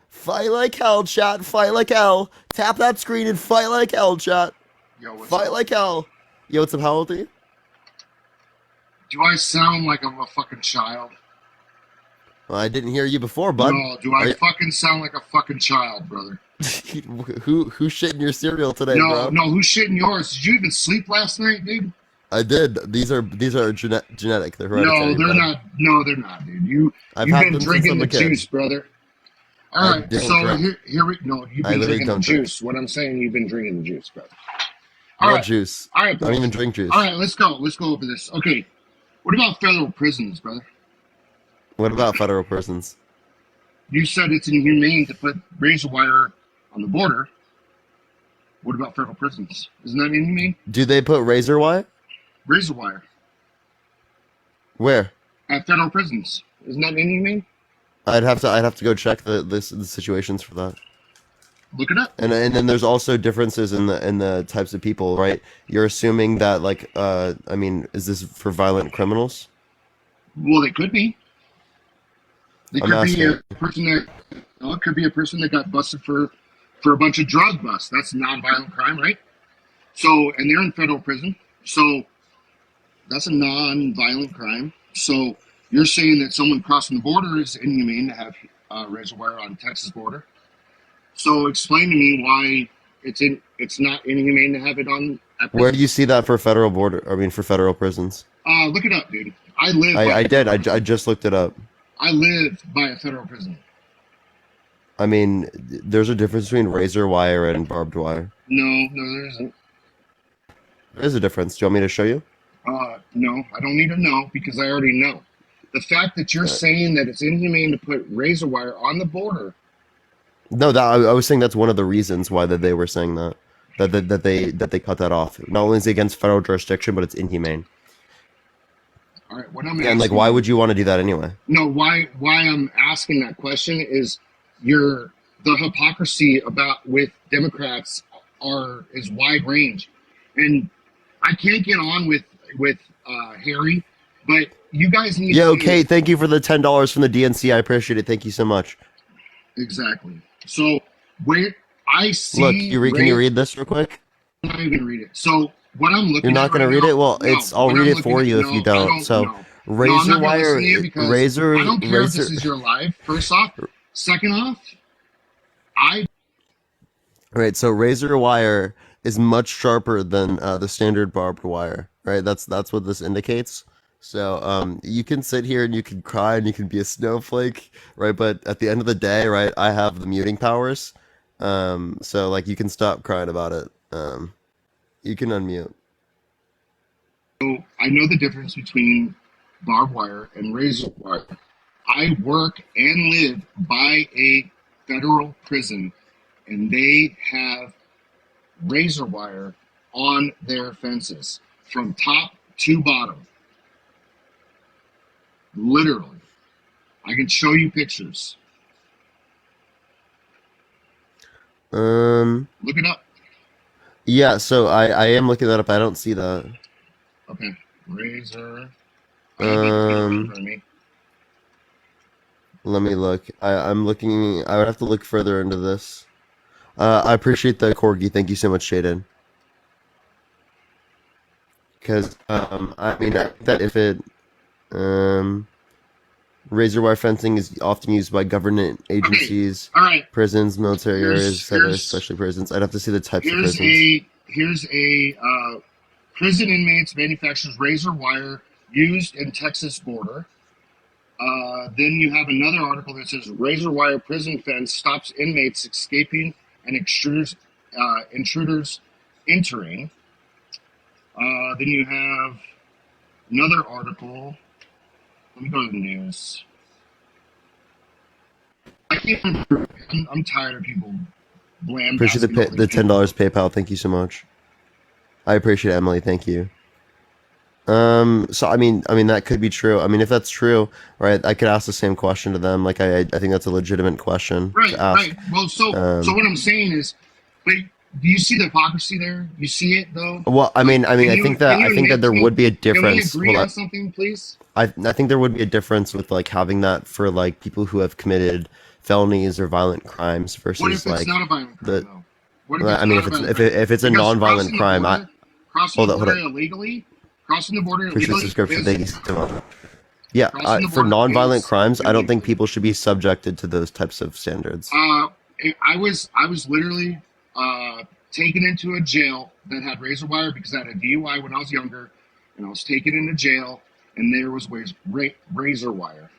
fight like hell, chat. Fight like hell. Tap that screen and fight like hell, chat. Yo, what's Fight up? like hell. Yo, what's up? How old are you? Do I sound like I'm a fucking child? Well, I didn't hear you before, bud. No, do I fucking sound like a fucking child, brother? Who shit in your cereal today, bro? No, who's shitting yours? Did you even sleep last night, dude? I did. These are genetic. They're hereditary. No, they're not. No, they're not, dude. You've had been them drinking since the I'm a kid. juice, brother. All right, don't so drink. here we no. You've I been literally drinking the don't drink. juice. What I'm saying, you've been drinking the juice, brother. No right. juice. All right, I don't bro. even drink juice. All right, let's go. Let's go over this. Okay, what about federal prisons, brother? What about federal prisons? You said it's inhumane to put razor wire on the border. What about federal prisons? Isn't that inhumane? Do they put razor wire? razor wire Where? at federal prisons. Isn't that inhumane? I'd have to go check the situations for that. Look it up. And then there's also differences in the types of people, right? You're assuming that like I mean, is this for violent criminals? Well, they could be. They I'm could be asking. a person that. Well, it could be a person that got busted for a bunch of drug busts. That's non-violent crime, right? So, and they're in federal prison. So, that's a non-violent crime. So, you're saying that someone crossing the border is inhumane to have razor wire on Texas border. So, explain to me why it's not inhumane to have it on. Where do you see that for federal border? I mean, for federal prisons? Look it up, dude. I live. I did. I just looked it up. I live by a federal prison. I mean, there's a difference between razor wire and barbed wire. No, there isn't. There is a difference. Do you want me to show you? No, I don't need to know because I already know. The fact that you're saying that it's inhumane to put razor wire on the border. No, that I was saying that's one of the reasons why that they were saying that they cut that off. Not only is it against federal jurisdiction, but it's inhumane. All right, what I'm And like, asking- why would you want to do that anyway? No, why I'm asking that question is the hypocrisy with Democrats is wide range, and I can't get on with Harry, but you guys need. Yeah, to okay. Thank you for the $10 from the DNC. I appreciate it. Thank you so much. Exactly. So where I see. Look, can you read this real quick? I'm not even gonna read it. So what I'm looking. You're not at going right to read now- it? Well, No, I'll what read I'm it for looking you at- if you no, I don't. So, no. razor No, I'm not gonna wire, listen to you because razor, I don't care razor. if this is your life. First off, second off, I Right, so razor wire is much sharper than the standard barbed wire. Right, that's what this indicates. So you can sit here and you can cry and you can be a snowflake, right? But at the end of the day, right, I have the muting powers. So like you can stop crying about it. You can unmute. I know the difference between barbed wire and razor wire. I work and live by a federal prison, and they have razor wire on their fences from top to bottom. Literally. I can show you pictures. Look it up. Yeah, so I am looking that up. I don't see that. Okay. Razor. Let me look. I'm looking. I would have to look further into this. I appreciate the corgi. Thank you so much, Shaden. Because I mean, I think that if it razor wire fencing is often used by government agencies, all right. prisons, military Here's- areas, etc., here's- especially prisons. I'd have to see the types of Here's prisons. a prison inmates manufactures razor wire used in Texas border. Then you have another article that says razor wire prison fence stops inmates escaping and intruders entering. Then you have another article. Let me go to the news. I can't remember. I'm tired of people bland. Appreciate the $10 PayPal. Thank you so much. I appreciate it, Emily. Thank you. So I mean that could be true. I mean, if that's true, right? I could ask the same question to them. Like I think that's a legitimate question Right, to ask. right. Well, so what I'm saying is, but do you see the hypocrisy there? You see it though. Well, I mean, Can I you- think can you that there admit- would be a Can we difference. agree Hold on on. something, please? I think there would be a difference with like having that for like people who have committed felonies or violent crimes versus What if it's like not a violent crime, the. though? What if Well, it's I mean, not if a it's violent if it's a Because non-violent crime, crossing the hold border on. illegally, crossing the border Appreciate the illegally subscription. is- Thank you so much. Yeah, Crossing the for border non-violent is crimes, I don't think people should be subjected to those types of standards. I was literally taken into a jail that had razor wire because I had a DUI when I was younger, and I was taken into jail, and there was razor wire.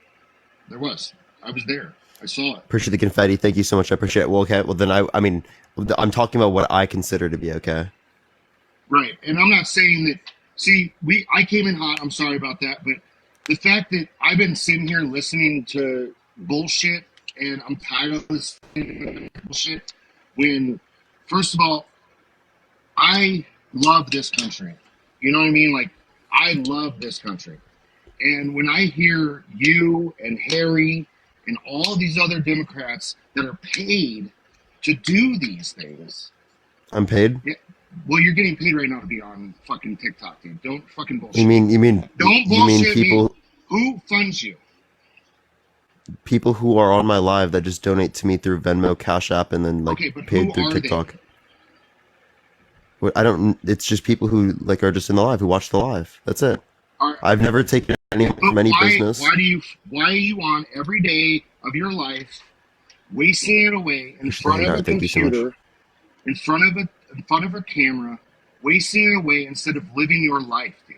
There was. I was there. I saw it. Appreciate the confetti. Thank you so much. I appreciate it. Well, okay. Well, then I mean, I'm talking about what I consider to be okay. Right, and I'm not saying that. See, I came in hot. I'm sorry about that, but the fact that I've been sitting here listening to bullshit, and I'm tired of listening to bullshit. When, first of all, I love this country. You know what I mean? Like, I love this country. And when I hear you and Harry and all these other Democrats that are paid to do these things, I'm paid. yeah, well, you're getting paid right now to be on fucking TikTok, dude. Don't fucking bullshit. You mean Don't you mean bullshit people me. Who funds you? people who are on my live that just donate to me through Venmo, Cash App, and then like Okay, but paid who through are they? TikTok. I don't. It's just people who like are just in the live, who watch the live. That's it. I've never taken any from any business. Why are you on every day of your life, wasting it away in front of a Thank you so much. computer, in front of a camera, wasting it away instead of living your life, dude?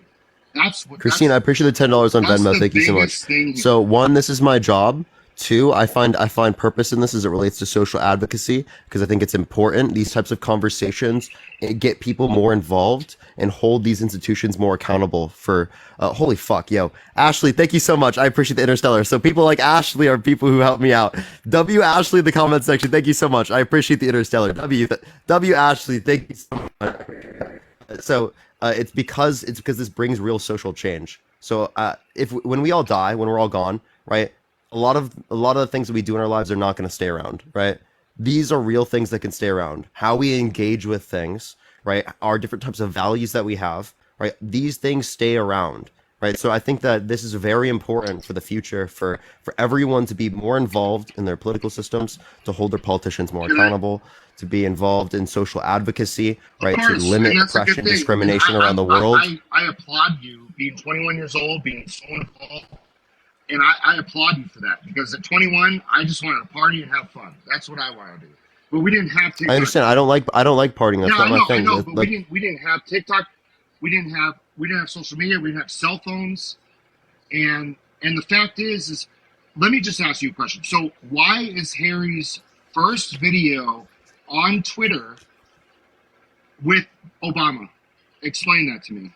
That's what. Christine, I appreciate the $10 on that's Venmo. the Thank you so much. biggest thing here. So one, this is my job. Two, I find purpose in this as it relates to social advocacy because I think it's important. These types of conversations get people more involved and hold these institutions more accountable for. Holy fuck, yo, Ashley, thank you so much. I appreciate the Interstellar. So people like Ashley are people who help me out. W Ashley in the comment section, thank you so much. I appreciate the Interstellar. W Ashley, thank you so much. So it's because this brings real social change. So when we all die, when we're all gone, right? A lot of the things that we do in our lives are not going to stay around, right? These are real things that can stay around. How we engage with things, right? Our different types of values that we have, right? These things stay around, right? So I think that this is very important for the future, for everyone to be more involved in their political systems, to hold their politicians more accountable, to be involved in social advocacy, right? To limit oppression, discrimination around the world. I applaud you being 21 years old, being so involved. And I applaud you for that because at 21, I just wanted to party and have fun. That's what I wanted to do. But we didn't have TikTok. I understand. I don't like partying. That's not my thing. I know, but we didn't have TikTok. We didn't have social media. We didn't have cell phones. And the fact is let me just ask you a question. So why is Harry's first video on Twitter with Obama? Explain that to me.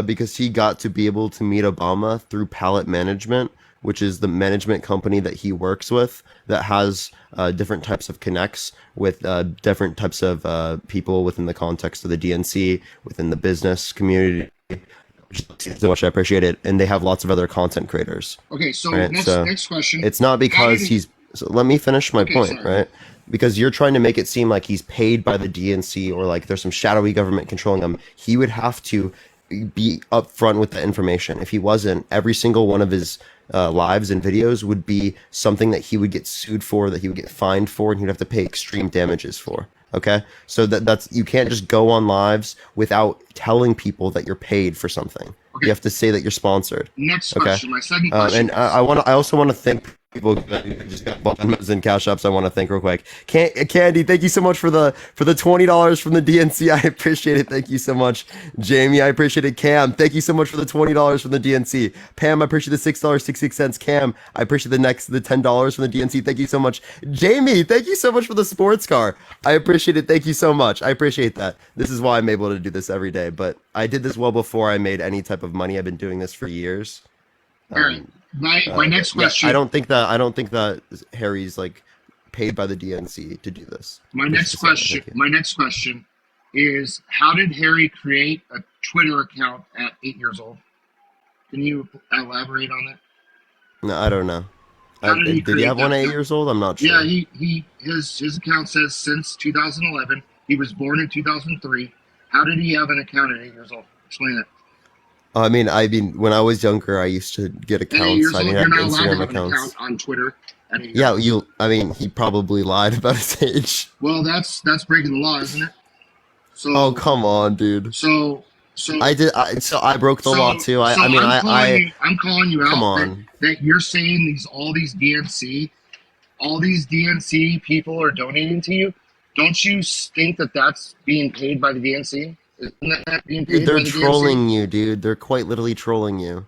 Because he got to be able to meet Obama through Palette Management, which is the management company that he works with that has different types of connects with different types of people within the context of the DNC, within the business community. So much, I appreciate it. And they have lots of other content creators. Okay, so right? next question. It's not because he's... So let me finish my point, sorry. right? Because you're trying to make it seem like he's paid by the DNC or like there's some shadowy government controlling him. He would have to be upfront with the information. If he wasn't, every single one of his lives and videos would be something that he would get sued for, that he would get fined for, and he'd have to pay extreme damages for. Okay, so that's you can't just go on lives without telling people that you're paid for something. Okay. You have to say that you're sponsored. Next question. My second question. And I also want to thank people who just got Venmos and Cash Apps. I want to thank real quick. Candy, thank you so much for the $20 from the DNC. I appreciate it. Thank you so much. Jamie, I appreciate it. Cam, thank you so much for the $20 from the DNC. Pam, I appreciate the $6.66. Cam, I appreciate the $10 from the DNC. Thank you so much. Jamie, thank you so much for the sports car. I appreciate it. Thank you so much. I appreciate that. This is why I'm able to do this every day. But I did this well before I made any type of money. I've been doing this for years. My next question. Yeah, I don't think that Harry's like paid by the DNC to do this. My next question is: how did Harry create a Twitter account at 8 years old? Can you elaborate on that? No, I don't know. How did he Did he create have one that at 8 account? years old? I'm not sure. Yeah, his account says since 2011. He was born in 2003. How did he have an account at 8 years old? Explain that. I mean, when I was younger, I used to get At 8 accounts. years I old, didn't you're have not allowed to Instagram have an accounts. account on Twitter. At 8 years Yeah, old. I mean, he probably lied about his age. Well, that's breaking the law, isn't it? So. Oh, come on, dude. So I did. So I broke the law too. I'm calling you out. Come on. That you're saying all these DNC people are donating to you. Don't you think that that's being paid by the DNC? Isn't that being paid Dude, they're by the trolling DNC? you, dude. They're quite literally trolling you.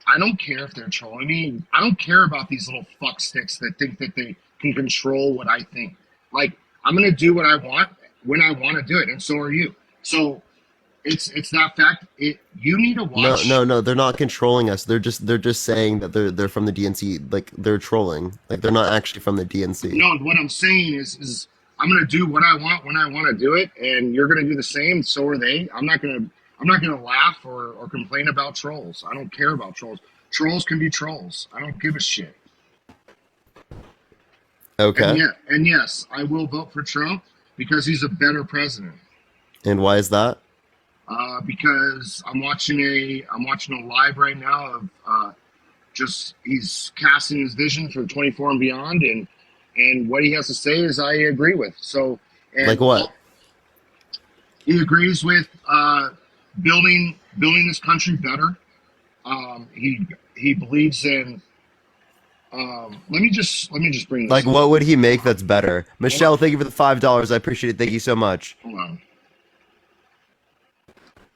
I don't care if they're trolling me. I don't care about these little fucksticks that think that they can control what I think. Like, I'm gonna do what I want when I want to do it, and so are you. So it's that fact. You need to watch. No, they're not controlling us. They're just saying that they're from the DNC. Like they're trolling. Like they're not actually from the DNC. No, what I'm saying is I'm gonna do what I want when I want to do it, and you're gonna do the same. So are they. I'm not I'm not gonna laugh or complain about trolls. I don't care about trolls. Trolls can be trolls. I don't give a shit. Okay. And yes, I will vote for Trump because he's a better president. And why is that? Because I'm watching a live right now of just he's casting his vision for 24 and beyond, and what he has to say is I agree with. So and Like what? he agrees with building this country better. He believes in. Let me just bring this Like, up. what would he make that's better? Michelle, thank you for the $5. I appreciate it. Thank you so much. Hold on.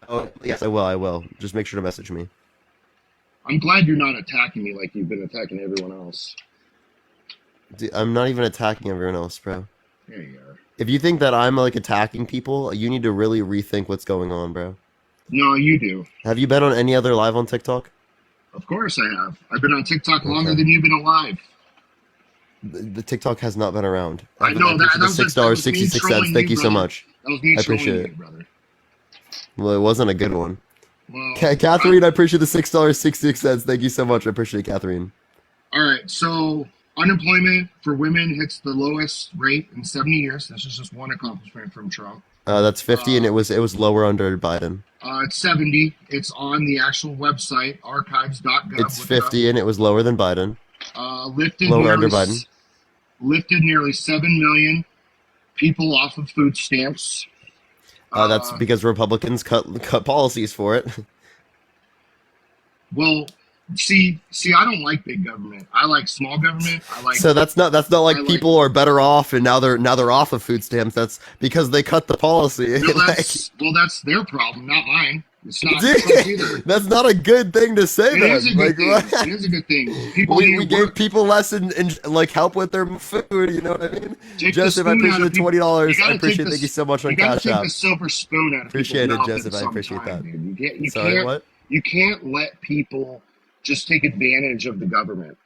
Oh, yes, I will. Just make sure to message me. I'm glad you're not attacking me like you've been attacking everyone else. Dude, I'm not even attacking everyone else, bro. There you are. If you think that I'm, like, attacking people, you need to really rethink what's going on, bro. No, you do. Have you been on any other live on TikTok? Of course I have. I've been on TikTok longer than you've been alive. The TikTok has not been around. I know that. The $6.66. Thank you so much. That was me I appreciate trolling it. you, brother. Well, it wasn't a good one. Well, Catherine, I appreciate the $6.66. Thank you so much. I appreciate it, Catherine. all right, so unemployment for women hits the lowest rate in 70 years. This is just one accomplishment from Trump. That's 50, and it was lower under Biden. It's 70. It's on the actual website, archives.gov. It's 50, and it was lower than Biden. Lifted Lower nearly, under Biden. Lifted nearly 7 million people off of food stamps. That's because Republicans cut policies for it. Well, see, I don't like big government. I like small government. I like. So that's not like I like- people are better off and now they're off of food stamps. That's because they cut the policy. No, that's their problem, not mine. It's not Trump's either. That's not a good thing to say. It Then. is a good thing. What? It is a good thing. People We need gave work. people less in like help with their food. You know what I mean? Take the Joseph, I spoon appreciate out of the $20. You gotta I appreciate take it. the- Thank you so much on You gotta Cash take App. the silver spoon out of Appreciate people's it, mouth Joseph. at I some appreciate time, that. dude. You Sorry, can't, what? You can't let people just take advantage of the government,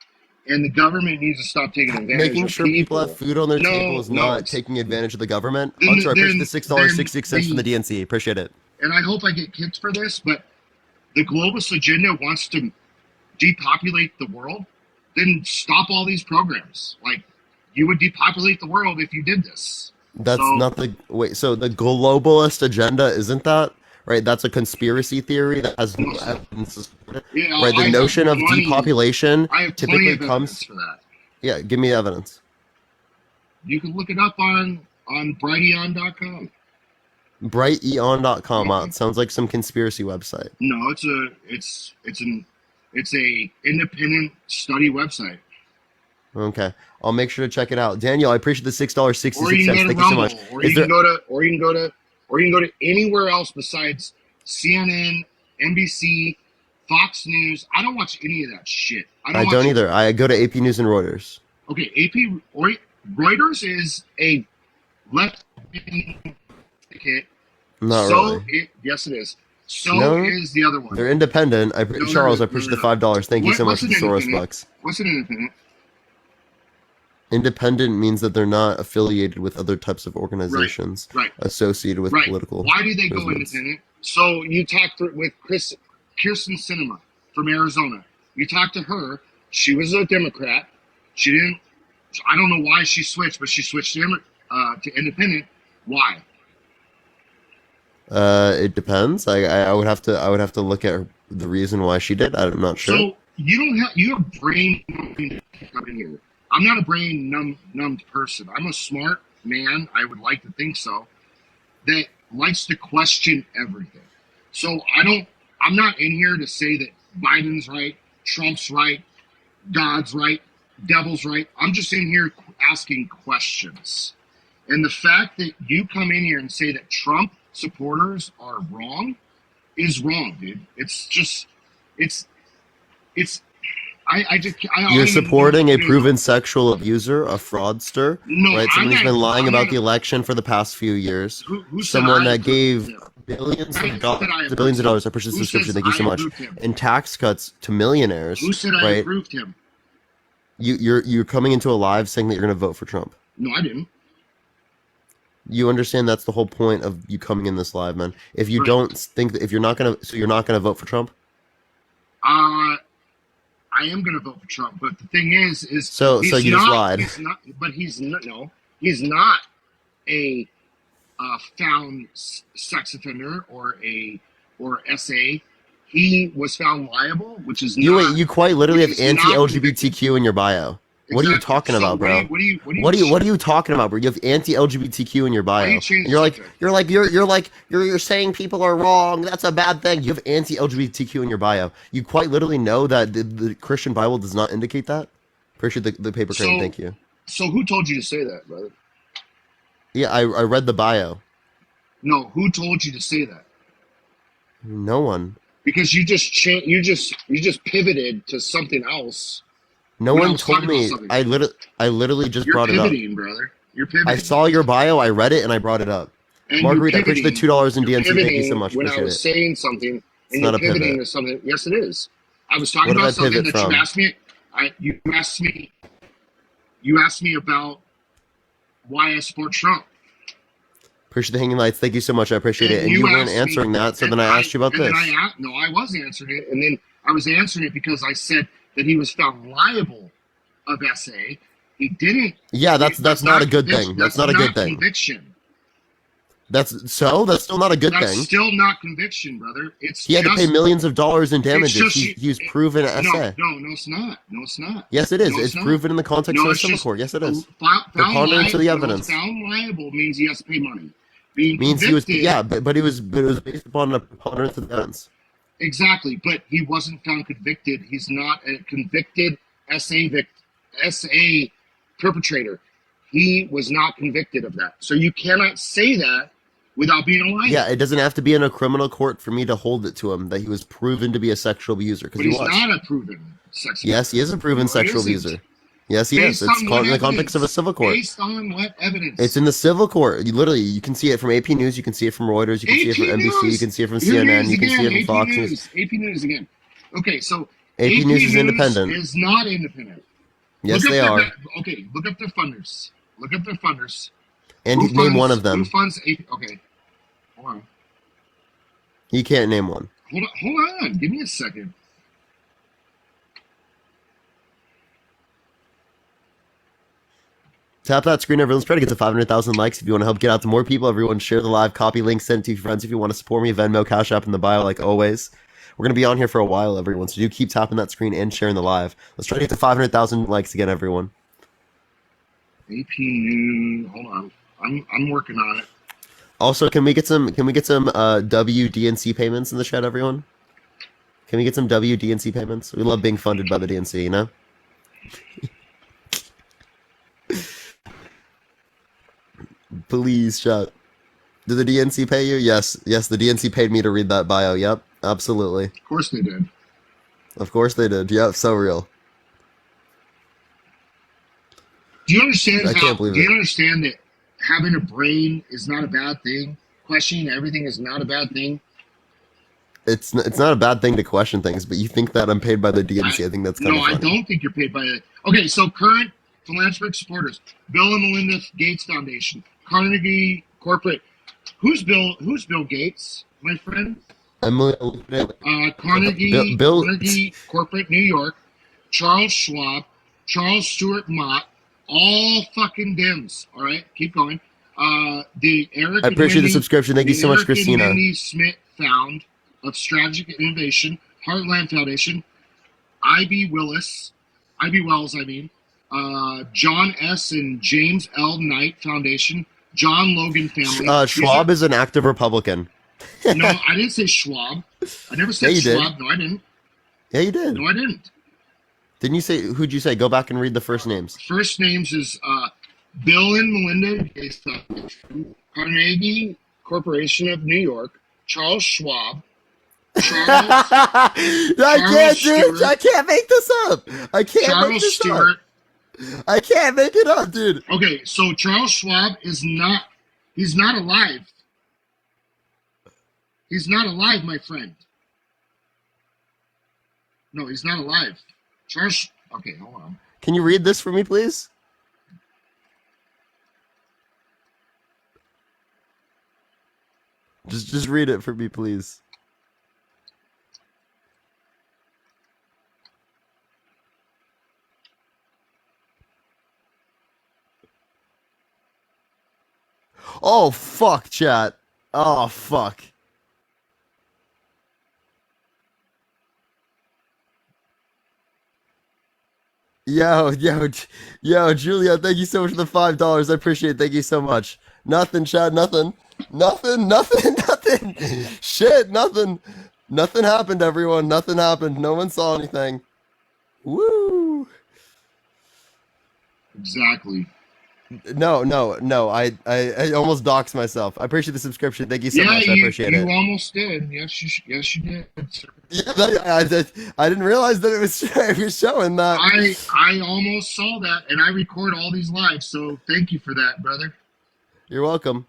and the government needs to stop taking advantage Making of sure people have food on their table is not it's- taking advantage of the government. Then- I'm sorry, I appreciate the then- $6.66 from the DNC. Appreciate it. and I hope I get kicked for this, but the globalist agenda wants to depopulate the world, then stop all these programs. Like, you would depopulate the world if you did this. That's So- not the wait. So the globalist agenda isn't that right? That's a conspiracy theory that has no evidence to support it. Yeah, Right. The I have notion of plenty- depopulation I have plenty typically of comes. evidence for that. Yeah, give me evidence. You can look it up on brighteon.com. Brighteon.com. Wow, it sounds like some conspiracy website. No, it's a independent study website. Okay, I'll make sure to check it out. Daniel, I appreciate the Or $6.66. you can go to Thank you so Rumble, much. or Is you there? can go to anywhere else besides CNN, NBC, Fox News. I don't watch any of that shit. I watch don't it. either. I go to AP News and Reuters. Okay, Reuters is a left ticket. Not so really. yes, it is. So No, is the other one. They're independent. they're Charles, I not. appreciate No, the no, no. $5. Thank you so much What's for an the Soros independent? bucks. What's an independent? Independent means that they're not affiliated with other types of organizations right. associated with Right. political. Why do they go movements. independent? So you talked with Kirsten Sinema from Arizona. You talked to her. She was a Democrat. She didn't. I don't know why she switched, but she switched to independent. Why? It depends. I would have to look at the reason why she did. I'm not sure. So you have brain numbing coming here. I'm not a brain numbed person. I'm a smart man. I would like to think so. That likes to question everything. So I'm not in here to say that Biden's right, Trump's right, God's right, devil's right. I'm just in here asking questions. And the fact that you come in here and say that Trump supporters are wrong is wrong, dude. It's just, I don't You're even supporting know a what to do. proven sexual abuser, a fraudster, No, right? I'm Someone who's not- been lying I'm about not- the election for the past few years. Who said Someone I that gave approved him? billions Who of said dollars, I billions of dollars. I approved appreciate the him? Who subscription. says Thank you so I much. approved him? And tax cuts to millionaires. Who said I right? approved him? You're coming into a live saying that you're going to vote for Trump. No, I didn't. You understand that's the whole point of you coming in this live, man. If you Right. don't think that, if you're not gonna, so you're not gonna vote for Trump. I am going to vote for Trump, but the thing is So he's you not, just lied. He's not, but he's not. No, he's not a found sex offender or SA. He was found liable, which is not. You quite literally have which is not anti-LGBTQ in your bio. What are you Exactly. talking So about, bro? what do you What are you talking about, bro? You have anti-LGBTQ in your bio. you change And you're the like you're saying people are wrong. That's a bad thing. You have anti-LGBTQ in your bio. You quite literally know that the Christian Bible does not indicate that. Appreciate the paper crane. So- Thank you. So who told you to say that, brother? Yeah, I read the bio. No, who told you to say that? No one. Because you just you just pivoted to something else. No When I one was told talking about me. something. I literally just You're brought it up. pivoting, brother. You're pivoting. I saw your bio. I read it and I brought it up. And Marguerite, I you're appreciate the pivoting. $2 in You're DNC. Thank you so pivoting much. when I Appreciate was it. saying something, and not you're a pivot. pivoting to something. Yes, it is. I was talking What did about I something pivot that from? you asked me. You asked me. You asked me about why I support Trump. Appreciate the hanging lights. Thank you so much. I appreciate it. And you weren't asked me- answering that, so and then I asked you about and this. Then I was answering it, and then I was answering it because I said that he was found liable of SA. He didn't. Yeah, that's not a good conviction. thing. That's not a good thing. Conviction. That's still not a good That's thing. still not conviction, brother. It's He had to just, pay millions of dollars in damages. just- He's proven SA. No, it's not. No, it's not. Yes, it is. No, it's not. proven in the context No, of a it's civil just court. Yes, it is. Found Preponderance of the liable- evidence Found liable means he has to pay money. Being means he was. convicted- Yeah, but it was based upon a preponderance of the evidence. Exactly, but he wasn't found convicted. He's not a convicted SA perpetrator. He was not convicted of that. So you cannot say that without being a liar. Yeah, it doesn't have to be in a criminal court for me to hold it to him that he was proven to be a sexual abuser because But he he's was. not a proven sex abuser. Yes, he is a proven No, he sexual isn't. abuser. Yes, he is. Based It's on caught in what the context of a evidence? civil court. Based on what evidence? It's in the civil court. You can see it from AP News. You can see it from Reuters. You can see it from AP NBC. You News. can see it from Here it CNN. is You can see it again, from Fox AP News. News. AP News again. Okay, so AP News is independent. Is not independent. Yes, Look up they their- are. Okay, look up their funders. Look up their funders. And Who name one funds- of them. Who funds AP? Okay, hold on. He can't name one. Hold on. Give me a second. Tap that screen, everyone. Let's try to get to 500,000 likes. If you want to help get out to more people, everyone share the live. Copy link, send it to your friends. If you want to support me, Venmo, Cash App in the bio, like always. We're going to be on here for a while, everyone. So do keep tapping that screen and sharing the live. Let's try to get to 500,000 likes again, everyone. AP News. Hold on. I'm working on it. Also, can we get some WDNC payments in the chat, everyone? Can we get some WDNC payments? We love being funded by the DNC, you know? Please, chat. Did the DNC pay you? Yes, the DNC paid me to read that bio. Yep, absolutely. Of course they did. Of course they did. Yep, so real. Do you understand I can't believe do you it. understand that having a brain is not a bad thing? Questioning everything is not a bad thing. It's not a bad thing to question things, but you think that I'm paid by the DNC. I think that's kind No, of I funny. don't think you're paid by it. Okay, so current philanthropic supporters: Bill and Melinda Gates Foundation, Carnegie Corporate. Who's Bill Gates, my friend? Emily, Carnegie, Bill- Carnegie Corporate, New York. Charles Schwab, Charles Stewart Mott, all fucking Dems. All right, keep going. The Eric. I appreciate the subscription. Thank you so much, Eric and Christina. Wendy Smith Found of Strategic Innovation, Heartland Foundation, Ivy Wells, I mean, John S. and James L. Knight Foundation, John Logan Family. Schwab is an active Republican. No, I didn't say Schwab. I never said Yeah, you did. Schwab. No, I didn't. Yeah, you did. No, I didn't. Didn't you say? Who'd you say? Go back and read the first names. First names is Bill and Melinda Gates Foundation, Carnegie Corporation of New York, Charles Schwab, I can't do it. I can't make this up. I can't make Charles this Stewart. up. I can't make it up, dude. Okay, so Charles Schwab is not. He's not alive. He's not alive, my friend. No, he's not alive. Charles. Okay, hold on. Can you read this for me, please? Just read it for me, please. Oh fuck, chat. Oh fuck. Yo, Julia, thank you so much for the $5. I appreciate it. Thank you so much. Nothing, Chad, nothing. Nothing. Shit, nothing. Nothing happened, everyone. Nothing happened. No one saw anything. Woo! Exactly. No. I almost doxed myself. I appreciate the subscription. Thank you so much. I appreciate you it. almost did. Yes, you did. Sir. Yeah, I didn't realize that it was showing that. I almost saw that, and I record all these lives, so thank you for that, brother. You're welcome.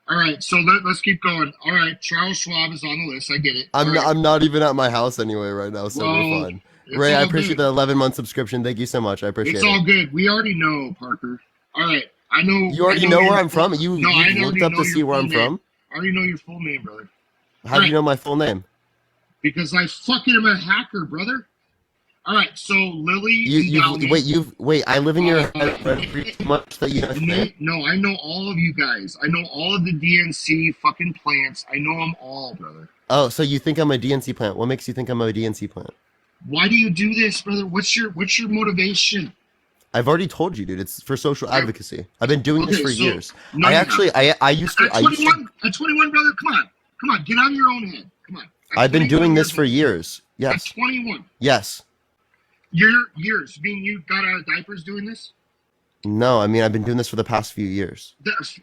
All right, so let's keep going. All right, Charles Schwab is on the list. I get it. I'm not even at my house anyway right now, so we're fine. Ray, I appreciate the 11-month subscription. Thank you so much. I appreciate it. It's all good. We already know, Parker. All right, I know. You already know where I'm from? You looked up to see where I'm from? I already know your full name, brother. How do you know my full name? Because I fucking am a hacker, brother. All right, so Lily. Wait. I live in your head pretty much that you know. No, I know all of you guys. I know all of the DNC fucking plants. I know them all, brother. Oh, so you think I'm a DNC plant? What makes you think I'm a DNC plant? Why do you do this, brother? What's your motivation? I've already told you, dude. It's for social advocacy. I've been doing this for years. No, I used to. At 21, brother. Come on. Get out of your own head. Come on. I've been doing this for years. Yes. At 21. Yes. Years. Mean you got out of diapers doing this? No, I mean I've been doing this for the past few years.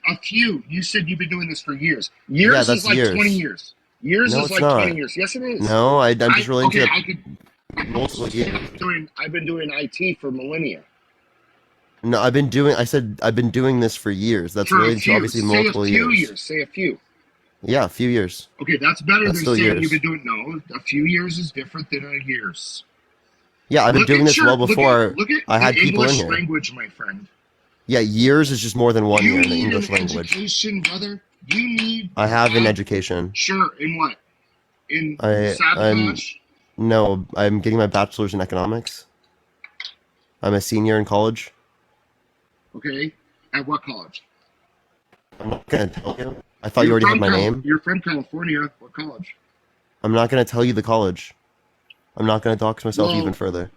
A few. You said you've been doing this for years. Years is like 20 years. Years is like 20 years. Yes, it is. No, I'm just relating to multiple years. I've been doing IT for millennia. No, I've been doing this for years. That's related to obviously multiple years. Say a few. Yeah, a few years. Okay, that's better than saying years. you've been doing. No, a few years is different than a years. Yeah, I've been doing this well before I had people in English here. language, my friend. Yeah, years is just more than 1 year in the You need English an language. education, brother. You need. I have an education. Sure. In what? In I'm sabotage? no, I'm getting my bachelor's in economics. I'm a senior in college. Okay. At what college? I'm not gonna tell you. I thought you already had my name. You're from California. What college? I'm not gonna tell you the college. I'm not gonna dox myself Well- even further.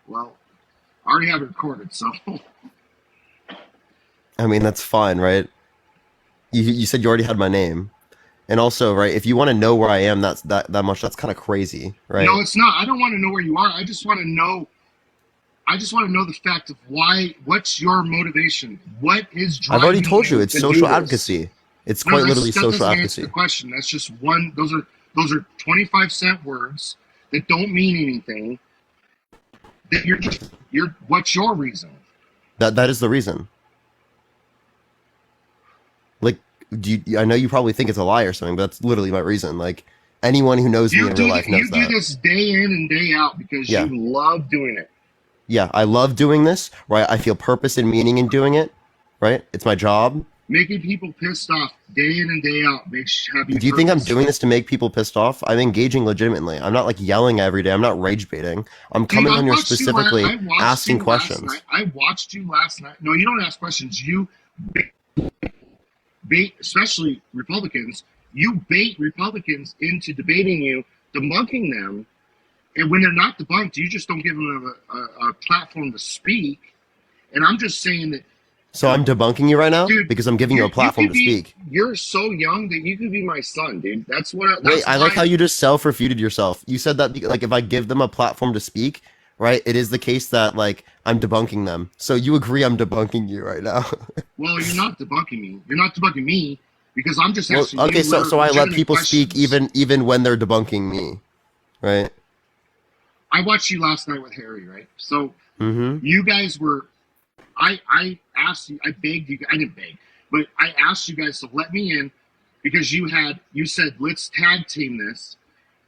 Well, I already have it recorded, so. I mean, that's fine, right? You said you already had my name. And also, right, if you want to know where I am, that much, that's kind of crazy, right? No, it's not. I don't want to know where you are. I just want to know. I just want to know the fact of why. What's your motivation? What is driving? I've already told you, it's to do social this? advocacy. It's No, quite that's- literally that social doesn't answer advocacy. the question. That's just one. Those are 25-cent words that don't mean anything. That you're. What's your reason? That is the reason. Like, I know you probably think it's a lie or something, but that's literally my reason. Like, anyone who knows me in real life knows You that. do this day in and day out because Yeah. you love doing it. Yeah, I love doing this, right? I feel purpose and meaning in doing it, right? It's my job. Making people pissed off day in and day out makes you happy. Do you think I'm doing this to make people pissed off? I'm engaging legitimately. I'm not like yelling every day. I'm not rage baiting. I'm coming on here specifically asking questions. I watched you last night. No, you don't ask questions. You bait, especially Republicans. You bait Republicans into debating you, debunking them, and when they're not debunked, you just don't give them a platform to speak. And I'm just saying that. So I'm debunking you right now Dude, because I'm giving you a platform to speak. You're so young that you could be my son, dude. That's what. Wait, I like how you just self-refuted yourself. You said that like if I give them a platform to speak, right? It is the case that like I'm debunking them. So you agree I'm debunking you right now? Well, you're not debunking me. You're not debunking me because I'm just Well, asking. okay, you so I let legitimate people questions. speak even when they're debunking me, right? I watched you last night with Harry, right? So Mm-hmm. you guys were. I asked you. I begged you. I didn't beg, but I asked you guys to let me in because you said let's tag team this,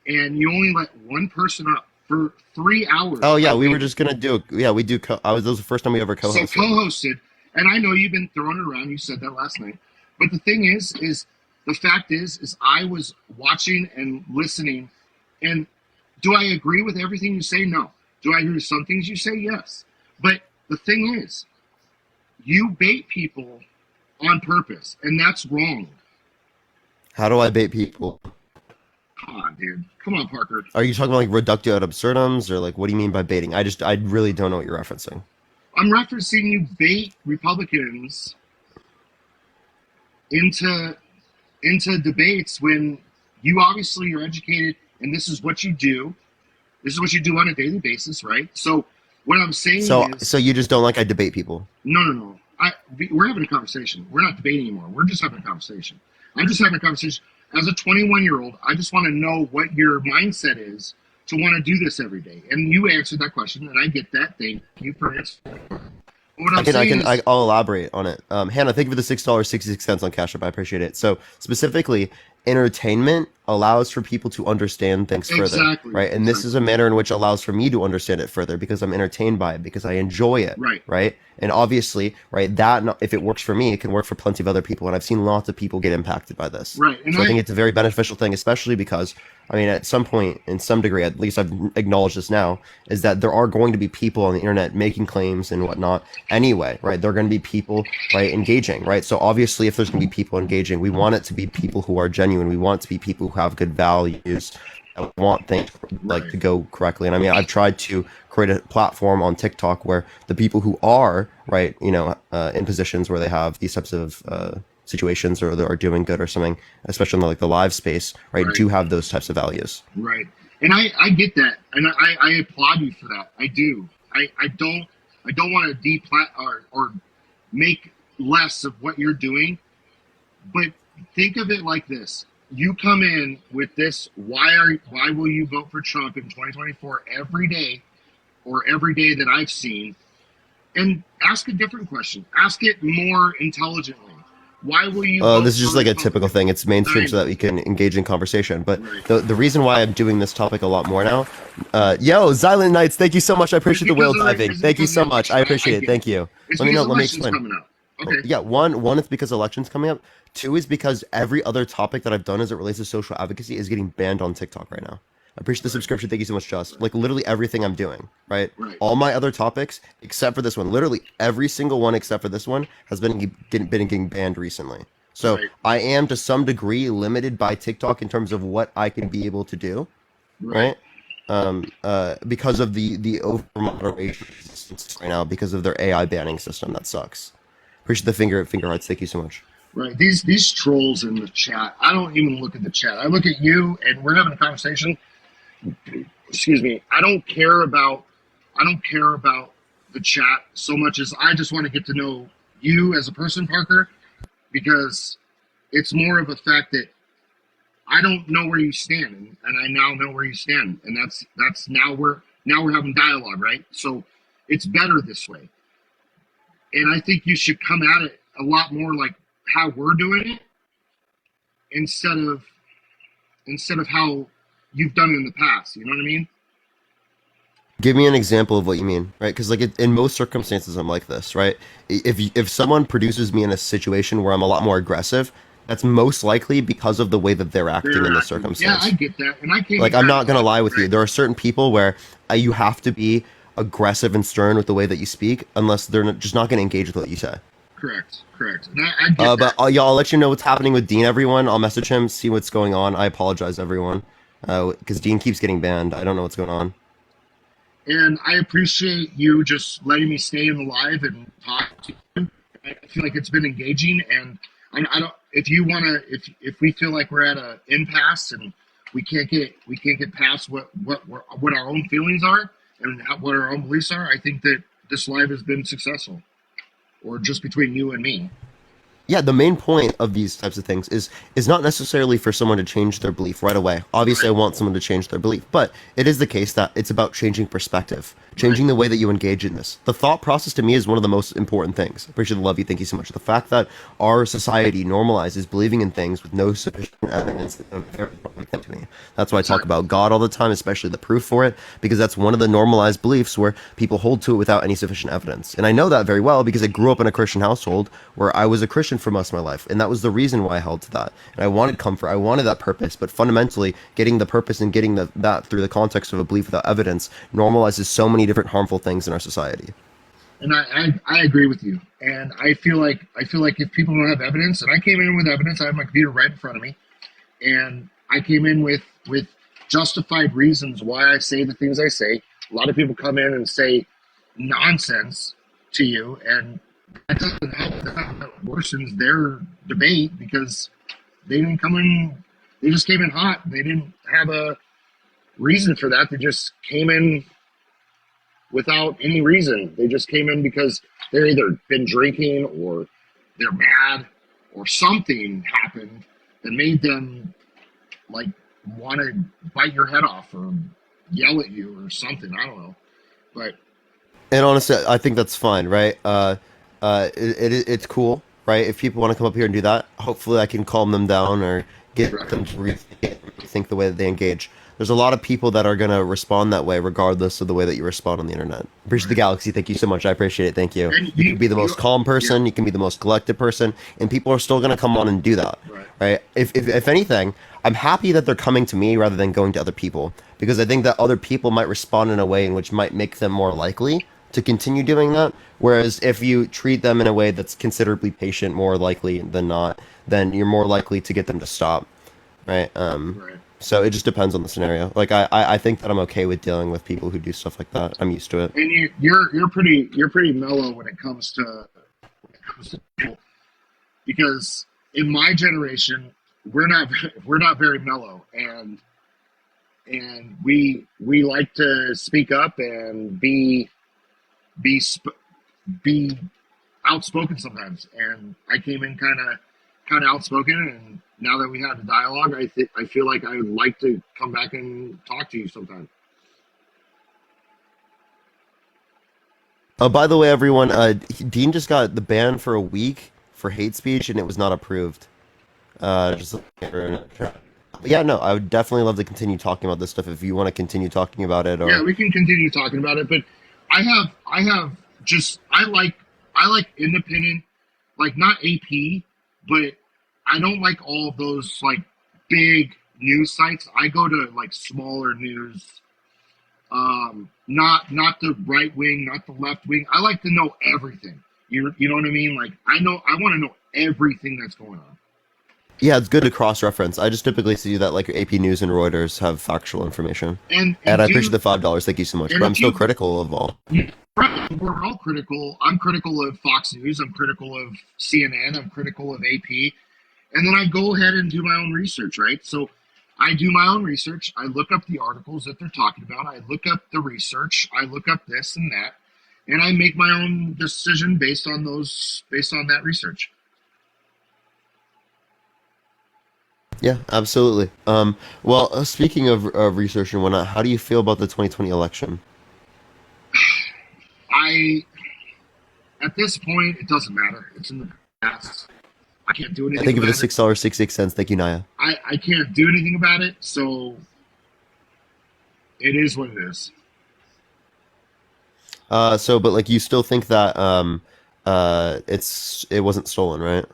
and you only let one person up for 3 hours. Oh yeah, we were just gonna do. Yeah, we do. That was the first time we ever So co-hosted. co-hosted, and I know you've been throwing it around. You said that last night, but the thing is The fact is I was watching and listening, and do I agree with everything you say? No. Do I agree with some things you say? Yes. But the thing is, you bait people on purpose, and that's wrong. How do I bait people? Come on, dude. Come on, Parker. Are you talking about like reductio ad absurdums, or like what do you mean by baiting? I really don't know what you're referencing. I'm referencing you bait Republicans into debates when you obviously are educated and this is what you do. This is what you do on a daily basis, right? So what I'm saying is, So you just don't like I debate people? no. We're having a conversation. We're not debating anymore. We're just having a conversation. I'm just having a conversation. As a 21-year-old, I just want to know what your mindset is to want to do this every day. And you answered that question, and I get that. Thank you for answering. I'll elaborate on it. Hannah, thank you for the $6.66 on Cash App. I appreciate it. So specifically, entertainment allows for people to understand things further, Exactly, right? And this is a manner in which allows for me to understand it further because I'm entertained by it, because I enjoy it, right? And obviously, right, that if it works for me, it can work for plenty of other people. And I've seen lots of people get impacted by this. Right. And So I think it's a very beneficial thing, especially because, I mean, at some point, in some degree, at least I've acknowledged this now, is that there are going to be people on the internet making claims and whatnot anyway, right? There are going to be people, right, engaging, right? So obviously, if there's going to be people engaging, we want it to be people who are genuine. We want it to be people who have good values, that want things like to go correctly. And I mean, I've tried to create a platform on TikTok where the people who are, right, in positions where they have these types of situations or they are doing good or something, especially in like the live space, right, do have those types of values. Right. And I get that. And I applaud you for that. I do. I don't want to or make less of what you're doing. But think of it like this. You come in with this, why will you vote for Trump in 2024 every day or every day that I've seen, and ask a different question. Ask it more intelligently. Why will you This is just like a typical thing. It's mainstream so that we can engage in conversation. But the reason why I'm doing this topic a lot more now, Xylent Knights, thank you so much. I appreciate the whale diving. Thank you so much. I appreciate it. Thank you. Let me explain. Okay. Yeah, one is because elections coming up. Two is because every other topic that I've done as it relates to social advocacy is getting banned on TikTok right now. I appreciate the subscription. Thank you so much, Just. Like literally everything I'm doing, right? All my other topics, except for this one, literally every single one except for this one has been getting banned recently. So I am to some degree limited by TikTok in terms of what I can be able to do, right? Because of the over moderation right now, because of their AI banning system. That sucks. Appreciate the finger hearts. Thank you so much. Right. These trolls in the chat. I don't even look at the chat. I look at you, and we're having a conversation. Excuse me. I don't care about the chat so much as I just want to get to know you as a person, Parker, because it's more of a fact that I don't know where you stand, and I now know where you stand, and that's now we're having dialogue, right? So it's better this way, and I think you should come at it a lot more like how we're doing it instead of how you've done it in the past. You know what I mean? Give me an example of what you mean, right? Because like in most circumstances, I'm like this, right? If someone produces me in a situation where I'm a lot more aggressive, that's most likely because of the way that they're acting in the circumstance. Yeah, I get that, and I can't. Like I'm not gonna lie with you. There are certain people where you have to be aggressive and stern with the way that you speak, unless they're just not gonna engage with what you say. Correct. And I get that. But I'll let you know what's happening with Dean, everyone. I'll message him, see what's going on. I apologize, everyone, because Dean keeps getting banned. I don't know what's going on. And I appreciate you just letting me stay in the live and talk to you. I feel like it's been engaging, and I don't. If you want to, if we feel like we're at an impasse and we can't get past what our own feelings are and what our own beliefs are, I think that this live has been successful. Or just between you and me. Yeah, the main point of these types of things is not necessarily for someone to change their belief right away. Obviously, I want someone to change their belief, but it is the case that it's about changing perspective, changing the way that you engage in this. The thought process to me is one of the most important things. Appreciate the love you. Thank you so much. The fact that our society normalizes believing in things with no sufficient evidence is very important to me. That's why I talk about God all the time, especially the proof for it, because that's one of the normalized beliefs where people hold to it without any sufficient evidence. And I know that very well because I grew up in a Christian household where I was a Christian for most of my life, and that was the reason why I held to that. And I wanted comfort, I wanted that purpose, but fundamentally, getting the purpose and getting that through the context of a belief without evidence normalizes so many different harmful things in our society. And I agree with you. And I feel like if people don't have evidence, and I came in with evidence, I have my computer right in front of me, and I came in with justified reasons why I say the things I say. A lot of people come in and say nonsense to you, and that doesn't help. That worsens their debate because they didn't come in. They just came in hot. They didn't have a reason for that. They just came in without any reason. They just came in because they're either been drinking or they're mad or something happened that made them like want to bite your head off or yell at you or something. I don't know, but And honestly, I think that's fine, right? It's cool, right? If people want to come up here and do that, hopefully I can calm them down or get them to rethink the way that they engage. There's a lot of people that are going to respond that way regardless of the way that you respond on the internet. Appreciate the Galaxy. Thank you so much. I appreciate it. Thank you. You can be the most calm person. You can be the most collected person. And people are still going to come on and do that, right? If anything, I'm happy that they're coming to me rather than going to other people, because I think that other people might respond in a way in which might make them more likely to continue doing that. Whereas if you treat them in a way that's considerably patient, more likely than not, then you're more likely to get them to stop, right? So it just depends on the scenario. Like I think that I'm okay with dealing with people who do stuff like that. I'm used to it. and you're pretty mellow when it comes to people, because in my generation we're not very mellow, and we like to speak up and be outspoken sometimes. And I came in kind of outspoken, and now that we had a dialogue, I feel like I would like to come back and talk to you sometime. Oh, by the way, everyone, Dean just got the ban for a week for hate speech, and it was not approved. Yeah, no, I would definitely love to continue talking about this stuff if you want to continue talking about it. Or Yeah, we can continue talking about it, but I like independent, like not AP, but I don't like all of those like big news sites. I go to like smaller news, not the right wing, not the left wing. I like to know everything. You know what I mean? Like I want to know everything that's going on. yeah, it's good to cross-reference. I just typically see that like AP News and Reuters have factual information. And I appreciate the $5. Thank you so much. and But I'm if still you- critical of all. Right, we're all critical. I'm critical of Fox News. I'm critical of CNN. I'm critical of AP. And then I go ahead and do my own research, right? So I do my own research. I look up the articles that they're talking about. I look up the research. I look up this and that. And I make my own decision based on that research. Yeah, absolutely. Well, speaking of research and whatnot, how do you feel about the 2020 election? At this point, it doesn't matter. It's in the past. I can't do anything Thank you for the about it. $6.66. Thank you, Naya. I can't do anything about it, so it is what it is. But like, you still think that it wasn't stolen, right?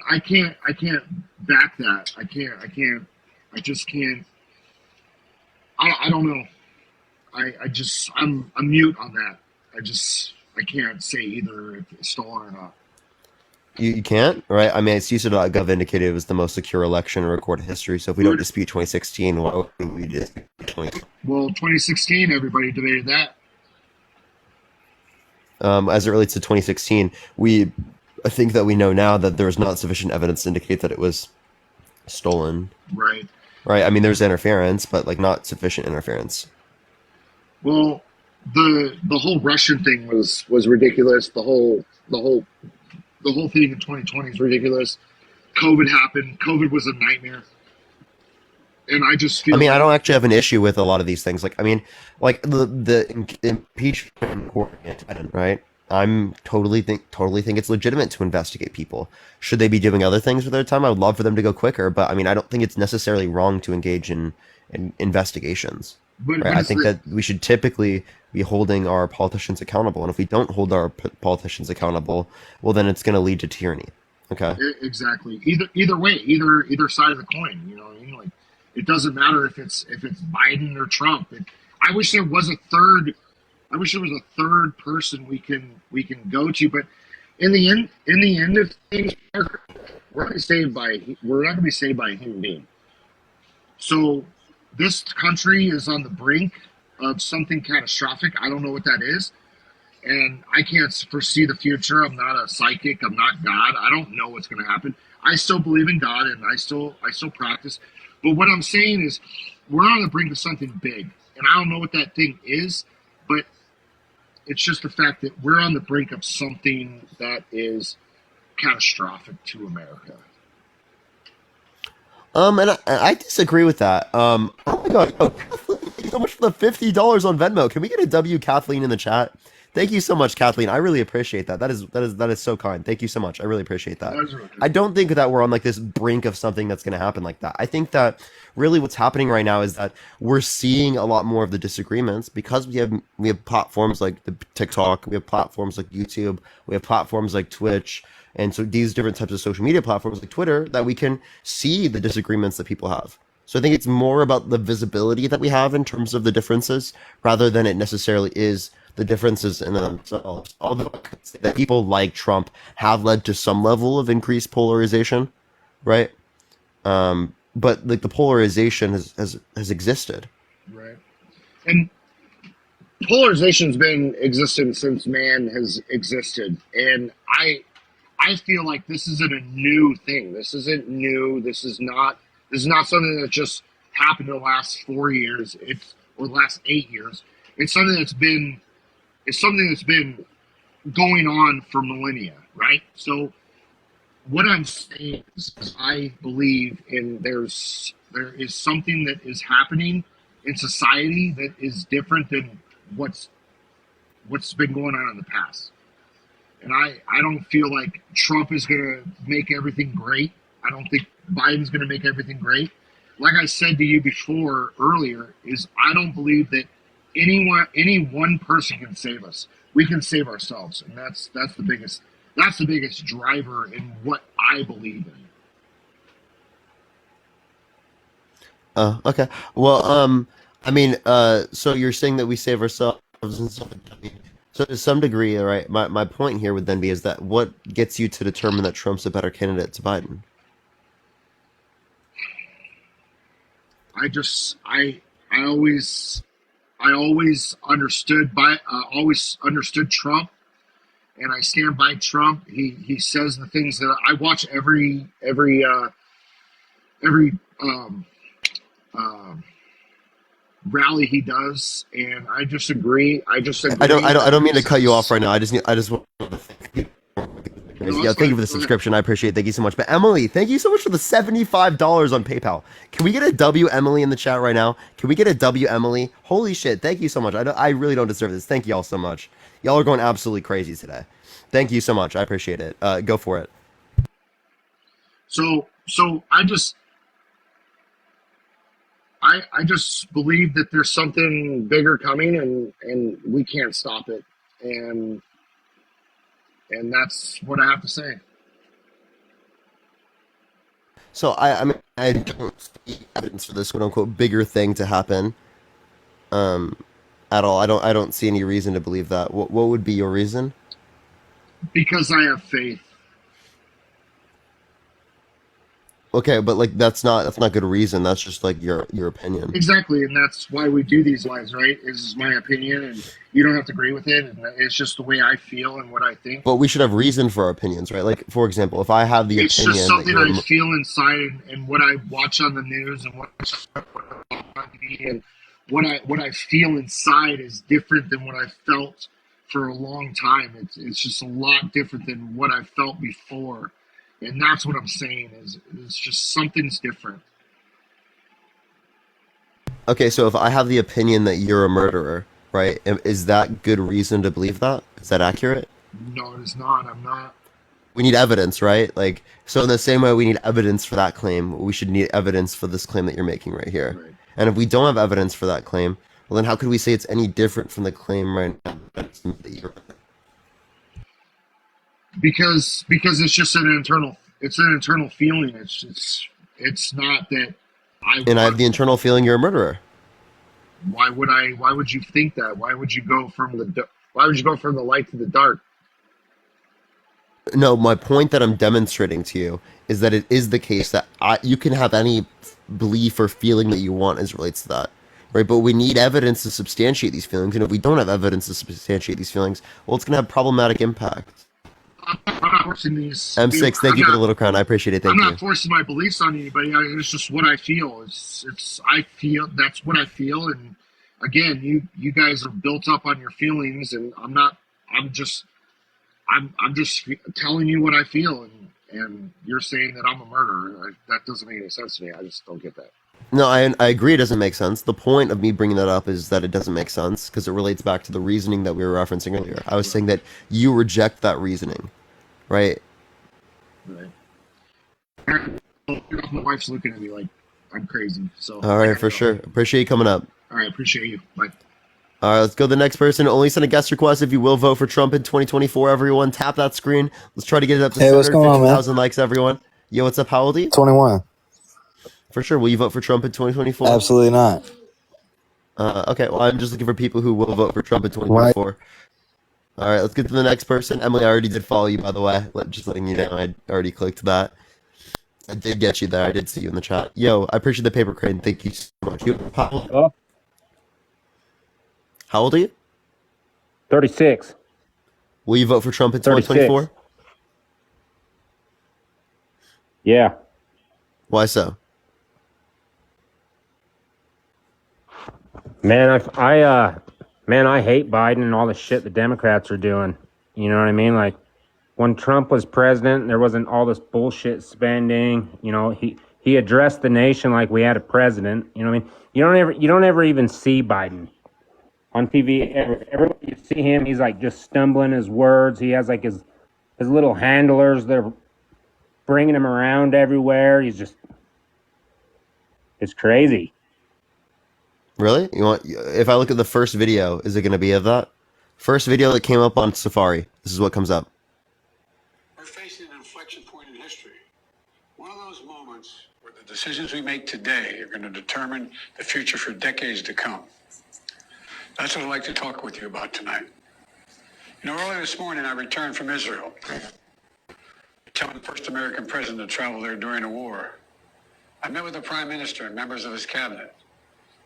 I can't back that. I just can't. I don't know. I'm mute on that. I can't say either if it's stolen or not. You can't, right? I mean, it's CISA.gov indicated it was the most secure election in recorded history. So if we don't dispute 2016, why would we dispute 2020? Well, 2016, everybody debated that. As it relates to 2016, I think that we know now that there is not sufficient evidence to indicate that it was stolen. Right. Right. I mean, there's interference, but like not sufficient interference. Well, the whole Russian thing was ridiculous. The whole thing in 2020 is ridiculous. COVID happened. COVID was a nightmare. And I just feel. I mean, I don't actually have an issue with a lot of these things. Like, I mean, like the impeachment court, right? I'm totally think it's legitimate to investigate people. Should they be doing other things with their time? I would love for them to go quicker, but I mean, I don't think it's necessarily wrong to engage in investigations. But, right? I think that we should typically be holding our politicians accountable, and if we don't hold our politicians accountable, well, then it's going to lead to tyranny. Okay. Exactly. Either way, either side of the coin. You know what I mean? Like, it doesn't matter if it's Biden or Trump. I wish there was a third. I wish there was a third person we can go to. But in the end of things, we're not going to be saved by a human being. So this country is on the brink of something catastrophic. I don't know what that is. And I can't foresee the future. I'm not a psychic. I'm not God. I don't know what's going to happen. I still believe in God, and I still practice. But what I'm saying is, we're on the brink of something big, and I don't know what that thing is, but it's just the fact that we're on the brink of something that is catastrophic to America. And I disagree with that. Oh my God, Kathleen, thank you so much for the $50 on Venmo. Can we get a W, Kathleen, in the chat? Thank you so much, Kathleen. I really appreciate that. That is so kind. Thank you so much. I really appreciate that. I don't think that we're on like this brink of something that's going to happen like that. I think that really what's happening right now is that we're seeing a lot more of the disagreements because we have platforms like the TikTok, we have platforms like YouTube, we have platforms like Twitch, and so these different types of social media platforms like Twitter that we can see the disagreements that people have. So I think it's more about the visibility that we have in terms of the differences rather than it necessarily is the differences in themselves. Although that people like Trump have led to some level of increased polarization, right? But like the polarization has existed. Right. And polarization's been existent since man has existed. And I feel like this isn't a new thing. This isn't new. This is not something that just happened in the last 4 years. Or the last 8 years. It's something that's been going on for millennia, right? So what I'm saying is I believe there is something that is happening in society that is different than what's been going on in the past. And I don't feel like Trump is going to make everything great. I don't think Biden's going to make everything great. Like I said to you earlier, is I don't believe that any one person can save us. We can save ourselves, and that's the biggest driver in what I believe in. Okay. Well, I mean, so you're saying that we save ourselves and stuff. So to some degree, right? My point here would then be is that what gets you to determine that Trump's a better candidate to Biden? I always understood Trump, and I stand by Trump. He says the things that I watch every rally he does, and I just agree. I don't mean to cut you off right now. I just want to thank you. Yeah, thank you for the subscription. I appreciate it. Thank you so much. But Emily, thank you so much for the $75 on PayPal. Can we get a W, Emily, in the chat right now? Can we get a W, Emily? Holy shit. Thank you so much. I really don't deserve this. Thank you all so much. Y'all are going absolutely crazy today. Thank you so much. I appreciate it. Go for it. So I just believe that there's something bigger coming, and we can't stop it. And that's what I have to say. So I mean I don't see evidence for this quote unquote bigger thing to happen. At all. I don't see any reason to believe that. What would be your reason? Because I have faith. Okay, but like that's not good reason. That's just like your opinion. Exactly, and that's why we do these lives, right? This is my opinion, and you don't have to agree with it. And it's just the way I feel and what I think. But we should have reason for our opinions, right? Like, for example, if I have the it's opinion, just something I feel inside, and what I watch on the news, and what I watch on TV, and what I feel inside is different than what I felt for a long time. It's just a lot different than what I felt before. And that's what I'm saying is it's just something's different. Okay, so if I have the opinion that you're a murderer, right? Is that good reason to believe that? Is that accurate? No, it is not. I'm not. We need evidence, right? Like, so in the same way we need evidence for that claim, we should need evidence for this claim that you're making right here. Right. And if we don't have evidence for that claim, Well, then how could we say it's any different from the claim right now? Because it's just an internal feeling. It's not that And I have the internal feeling you're a murderer. why would you think that? Why would you go from the light to the dark? No, my point that I'm demonstrating to you is that it is the case that you can have any belief or feeling that you want as relates to that, right? But we need evidence to substantiate these feelings, and if we don't have evidence to substantiate these feelings, well, it's going to have problematic impact. I'm not forcing these. M6, thank you for the little crown. I appreciate it. I'm Thank you. not forcing my beliefs on anybody. It's just what I feel. I feel that's what I feel. And again, you guys are built up on your feelings, and I'm just telling you what I feel, and you're saying that I'm a murderer. That doesn't make any sense to me. I just don't get that. No, I agree it doesn't make sense. The point of me bringing that up is that it doesn't make sense because it relates back to the reasoning that we were referencing earlier. I was saying that you reject that reasoning, right? Right. My wife's looking at me like I'm crazy. So All right, for sure. Appreciate you coming up. All right, appreciate you. Bye. All right, let's go to the next person. Only send a guest request if you will vote for Trump in 2024, everyone. Tap that screen. Let's try to get it up to Hey, what's going on, man? 750,000 likes, everyone. Yo, what's up? How old are you? 21. For sure. Will you vote for Trump in 2024? Absolutely not. Okay, well, I'm just looking for people who will vote for Trump in 2024. All right, let's get to the next person. Emily, I already did follow you, by the way. Just letting you know, I already clicked that. I did get you there. I did see you in the chat. Yo, I appreciate the paper crane. Thank you so much. How old are you? 36. Will you vote for Trump in 36. 2024? Yeah. Why so? Man, I hate Biden and all the shit the Democrats are doing. You know what I mean? Like, when Trump was president, there wasn't all this bullshit spending. You know, he addressed the nation like we had a president. You know what I mean? You don't ever even see Biden on TV. Every you see him, he's like just stumbling his words. He has like his little handlers. They're bringing him around everywhere. It's crazy. Really? If I look at the first video, is it going to be of that? First video that came up on Safari. This is what comes up. We're facing an inflection point in history. One of those moments where the decisions we make today are going to determine the future for decades to come. That's what I'd like to talk with you about tonight. You know, earlier this morning, I returned from Israel, becoming the first American president to travel there during a war. I met with the prime minister and members of his cabinet.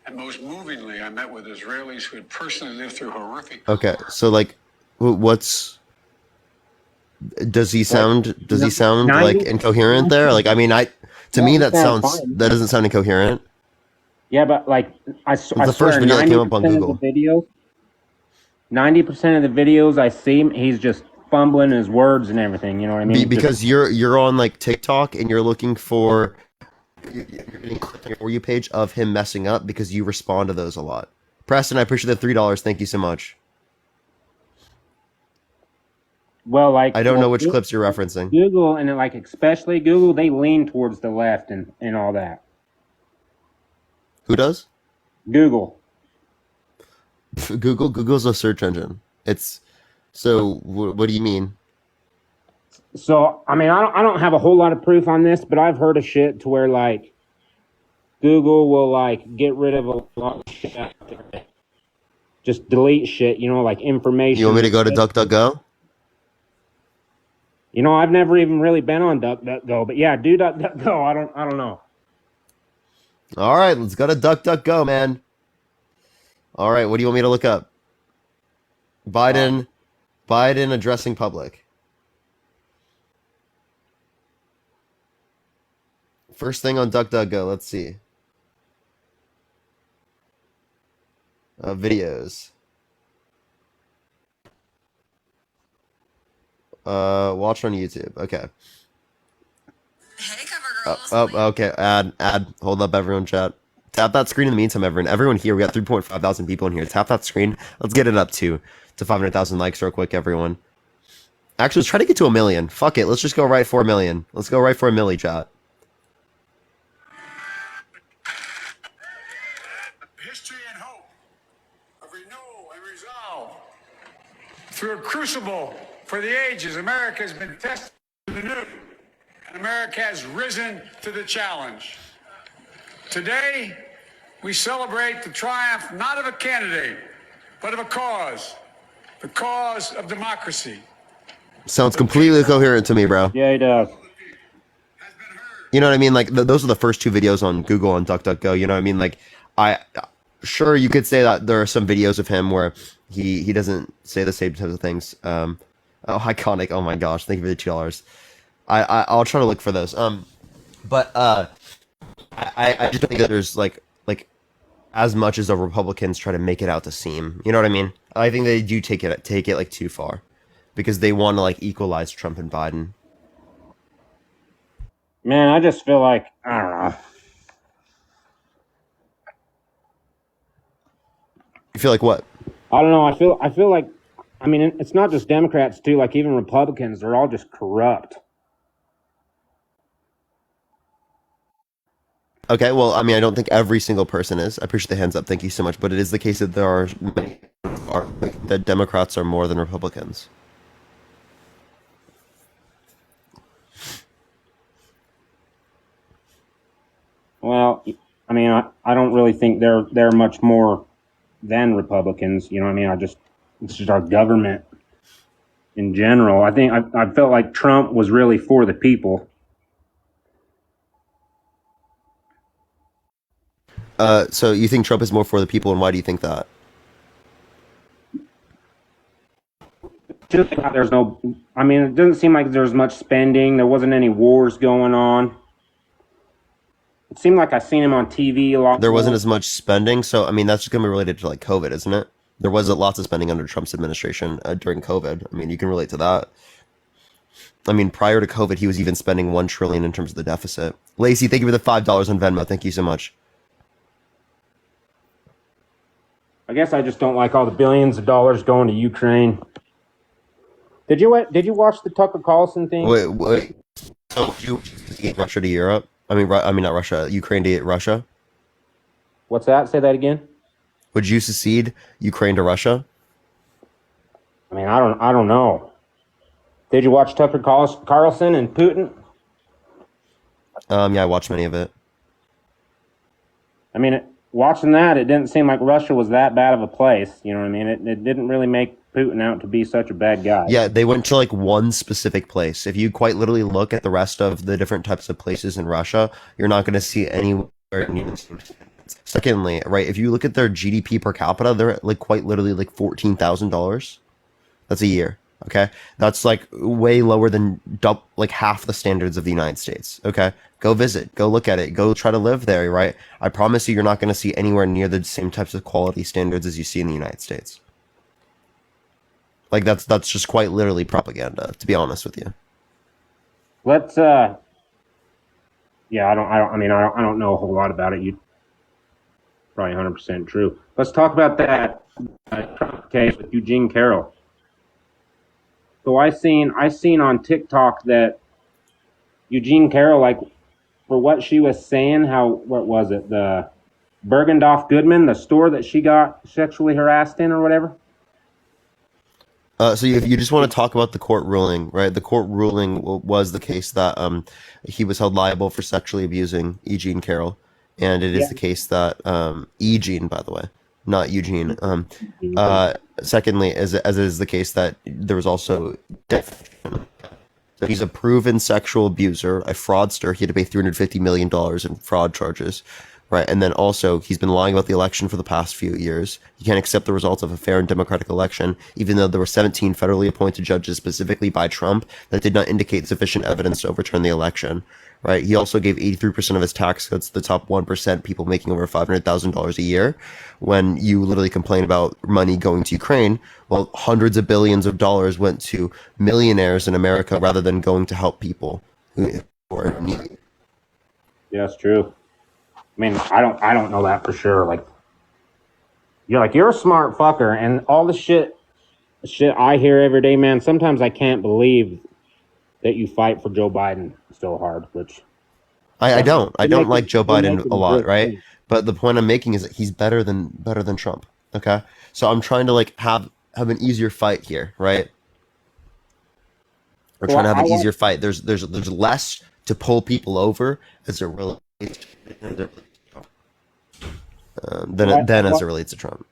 And most movingly, I met with Israelis who had personally lived through horrific. Okay, so like, what's? Does he sound like incoherent there? Like, I mean, to me that doesn't sound incoherent. Yeah, but like I swear, first video that came up on Google. 90% of the videos I see, he's just fumbling his words and everything. You know what I mean? Because you're on like TikTok and you're looking for. You're getting clipped on your For You page of him messing up because you respond to those a lot. Preston, I appreciate the $3. Thank you so much. Well, like I don't know which clips you're referencing. Google and like especially Google, they lean towards the left and all that. Who does? Google. Google's a search engine. It's so. What do you mean? So, I mean, I don't have a whole lot of proof on this, but I've heard of shit to where, like, Google will, like, get rid of a lot of shit out there. Just delete shit, you know, like information. You want me to go to DuckDuckGo? You know, I've never even really been on DuckDuckGo, but yeah, do DuckDuckGo. I don't know. All right, let's go to DuckDuckGo, man. All right, what do you want me to look up? Biden addressing public. First thing on DuckDuckGo, let's see. Videos. Watch on YouTube. Okay. Okay. Ad. Hold up, everyone. Chat. Tap that screen in the meantime, everyone. Everyone here, we got 3.5 thousand people in here. Tap that screen. Let's get it up to 500,000 likes real quick, everyone. Actually, let's try to get to 1 million. Fuck it. Let's just go right for 1 million. Let's go right for 1 milli, chat. History and hope Through a crucible for the ages, America has been tested to the new, and America has risen to the challenge. Today, we celebrate the triumph not of a candidate, but of a cause, the cause of democracy. Sounds completely coherent to me, bro. Yeah, he does. You know what I mean? Like those are the first two videos on Google and DuckDuckGo. You know what I mean? Like sure you could say that there are some videos of him where he doesn't say the same types of things. Oh, iconic! Oh my gosh! Thank you for the $2. I'll try to look for those. But I just think that there's like as much as the Republicans try to make it out to seem. You know what I mean? I think they do take it like too far, because they want to like equalize Trump and Biden. Man, I just feel like, I don't know. You feel like what? I don't know. I feel like, I mean, it's not just Democrats too. Like even Republicans, they're all just corrupt. Okay, well, I mean, I don't think every single person is. I appreciate the hands up. Thank you so much. But it is the case that there are many that Democrats are more than Republicans. Well, I mean, I don't really think they're much more than Republicans. You know what I mean? It's just our government in general. I think I felt like Trump was really for the people. So you think Trump is more for the people, and why do you think that? Just there's no, I mean, it doesn't seem like there's much spending. There wasn't any wars going on. It seemed like I seen him on TV a lot. There wasn't as much spending, so I mean that's just gonna be related to like COVID, isn't it? There was lots of spending under Trump's administration during COVID. I mean, you can relate to that. I mean, prior to COVID, he was even spending $1 trillion in terms of the deficit. Lacey, thank you for the $5 on Venmo. Thank you so much. I guess I just don't like all the billions of dollars going to Ukraine. Did you watch the Tucker Carlson thing? Wait. So you get Russia to Europe? I mean, not Russia. Ukraine to get Russia. What's that? Say that again. Would you secede Ukraine to Russia? I mean, I don't know. Did you watch Tucker Carlson and Putin? Yeah, I watched many of it. I mean, watching that, it didn't seem like Russia was that bad of a place. You know what I mean? It didn't really make Putin out to be such a bad guy. Yeah, they went to like one specific place. If you quite literally look at the rest of the different types of places in Russia, you're not going to see anywhere near the same. Secondly, right, if you look at their GDP per capita, they're like quite literally like $14,000. That's a year. Okay, that's like way lower than like half the standards of the United States. Okay, go visit, go look at it, go try to live there. Right, I promise you, you're not going to see anywhere near the same types of quality standards as you see in the United States. Like that's just quite literally propaganda, to be honest with you. Let's yeah, I don't know a whole lot about it. You probably 100% true. Let's talk about that Trump case with Eugene Carroll. So I seen on TikTok that Eugene Carroll, like for what she was saying, what was it, the Bergdorf Goodman, the store that she got sexually harassed in or whatever? So you just want to talk about the court ruling, right? The court ruling was the case that he was held liable for sexually abusing Eugene Carroll, and it is the case that Eugene, by the way, not Eugene. Secondly, as it is the case that there was also defamation. So he's a proven sexual abuser, a fraudster. He had to pay $350 million in fraud charges. Right, and then also he's been lying about the election for the past few years. He can't accept the results of a fair and democratic election, even though there were 17 federally appointed judges specifically by Trump that did not indicate sufficient evidence to overturn the election. Right, he also gave 83% of his tax cuts to the top 1%, people making over $500,000 a year. When you literally complain about money going to Ukraine, well, hundreds of billions of dollars went to millionaires in America rather than going to help people who are in need. Yeah, that's true. I mean, I don't know that for sure. Like, you're a smart fucker, and all the shit I hear every day, man. Sometimes I can't believe that you fight for Joe Biden so hard. Which I don't like Joe Biden a lot, right? But the point I'm making is that he's better than Trump. Okay, so I'm trying to like have have an easier fight here, right? We're Well, trying to have I an want- easier fight. There's less to pull people over as it relates than as it relates to Trump.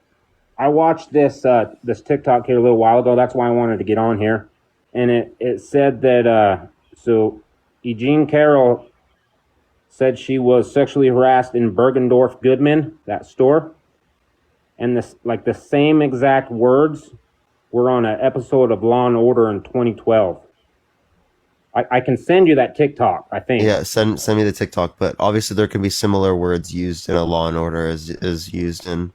I watched this TikTok here a little while ago. That's why I wanted to get on here, and it said that so Eugene Carroll said she was sexually harassed in Bergendorf Goodman, that store, and the same exact words were on an episode of Law and Order in 2012. I can send you that TikTok, I think. Yeah, send me the TikTok. But obviously, there can be similar words used in a Law and Order as used in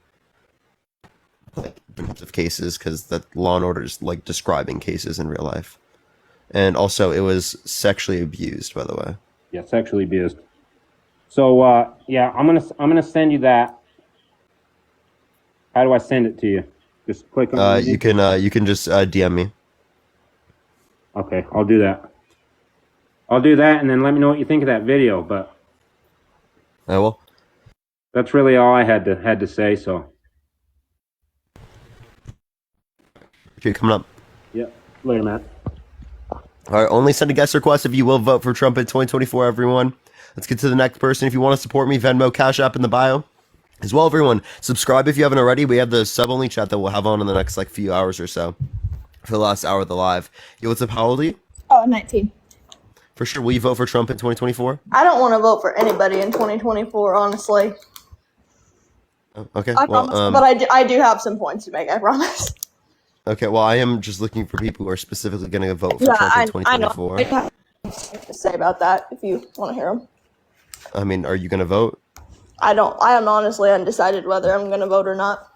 like different of cases, because that Law and Order is like describing cases in real life. And also, it was sexually abused, by the way. Yeah, sexually abused. So yeah, I'm gonna send you that. How do I send it to you? Just click on the link? You can just DM me. Okay, I'll do that. I'll do that, and then let me know what you think of that video. But I will. That's really all I had to say. So. Okay, coming up. Yeah. Later, Matt. All right. Only send a guest request if you will vote for Trump in 2024. Everyone. Let's get to the next person. If you want to support me, Venmo, Cash App in the bio. As well, everyone, subscribe if you haven't already. We have the sub-only chat that we'll have on in the next few hours or so for the last hour of the live. Yo, what's up? How old are you? Oh, 19. For sure. Will you vote for Trump in 2024? I don't want to vote for anybody in 2024, honestly. Oh, okay. I Well, promise, but I do have some points to make, I promise. okay. Well, I am just looking for people who are specifically going to vote for Yeah, Trump in I know. 2024. I have something to say about that if you want to hear them. I mean, are you going to vote? I am honestly undecided whether I'm going to vote or not.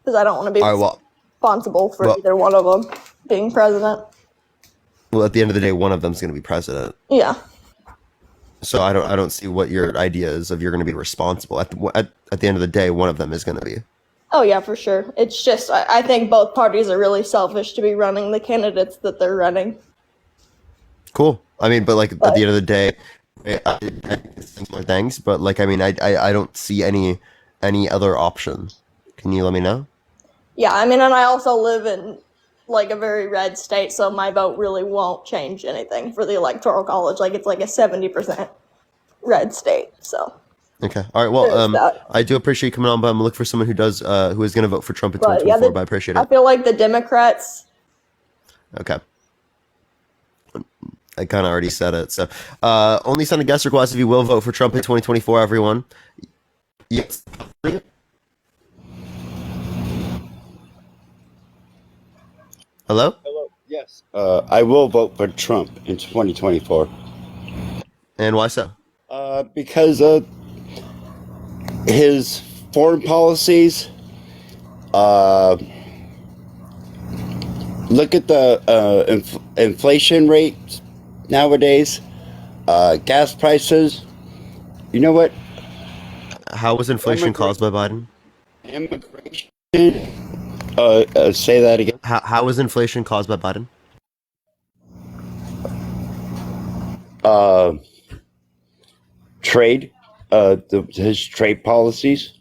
Because I don't want to be All right, well, responsible for either one of them being president. well, at the end of the day, one of them's going to be president. Yeah. So I don't see what your idea is of you're going to be responsible. At the end of the day, one of them is going to be. Oh, yeah, for sure. It's just, I think both parties are really selfish to be running the candidates that they're running. Cool. I mean, but at the end of the day, I think similar things. But I mean, I don't see any other option. Can you let me know? Yeah, I mean, and I also live in a very red state, so my vote really won't change anything for the electoral college. It's a 70% red state. So. Okay. All right. Well, I do appreciate you coming on, but I'm gonna look for someone who is going to vote for Trump in 2024. But I appreciate it. I feel like the Democrats. Okay. I kind of already said it. So, only send a guest request if you will vote for Trump in 2024. Everyone. Yes. Hello? Hello. Yes. I will vote for Trump in 2024. And why so? Because his foreign policies. Look at the inflation rate nowadays. Gas prices. You know what? How was inflation caused by Biden? Immigration. Say that again. How was inflation caused by Biden? Trade. His trade policies.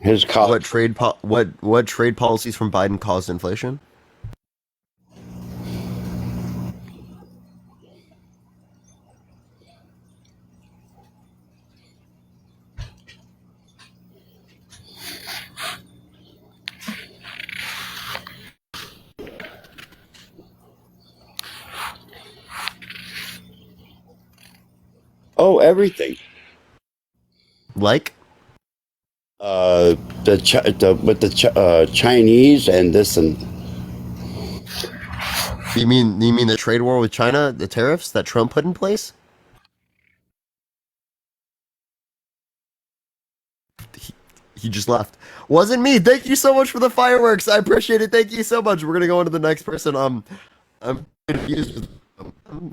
His what trade policies from Biden caused inflation? Oh, everything. Like? With the Chinese and this and. You mean the trade war with China, the tariffs that Trump put in place? He just left. Wasn't me. Thank you so much for the fireworks. I appreciate it. Thank you so much. We're gonna go on to the next person. I'm confused.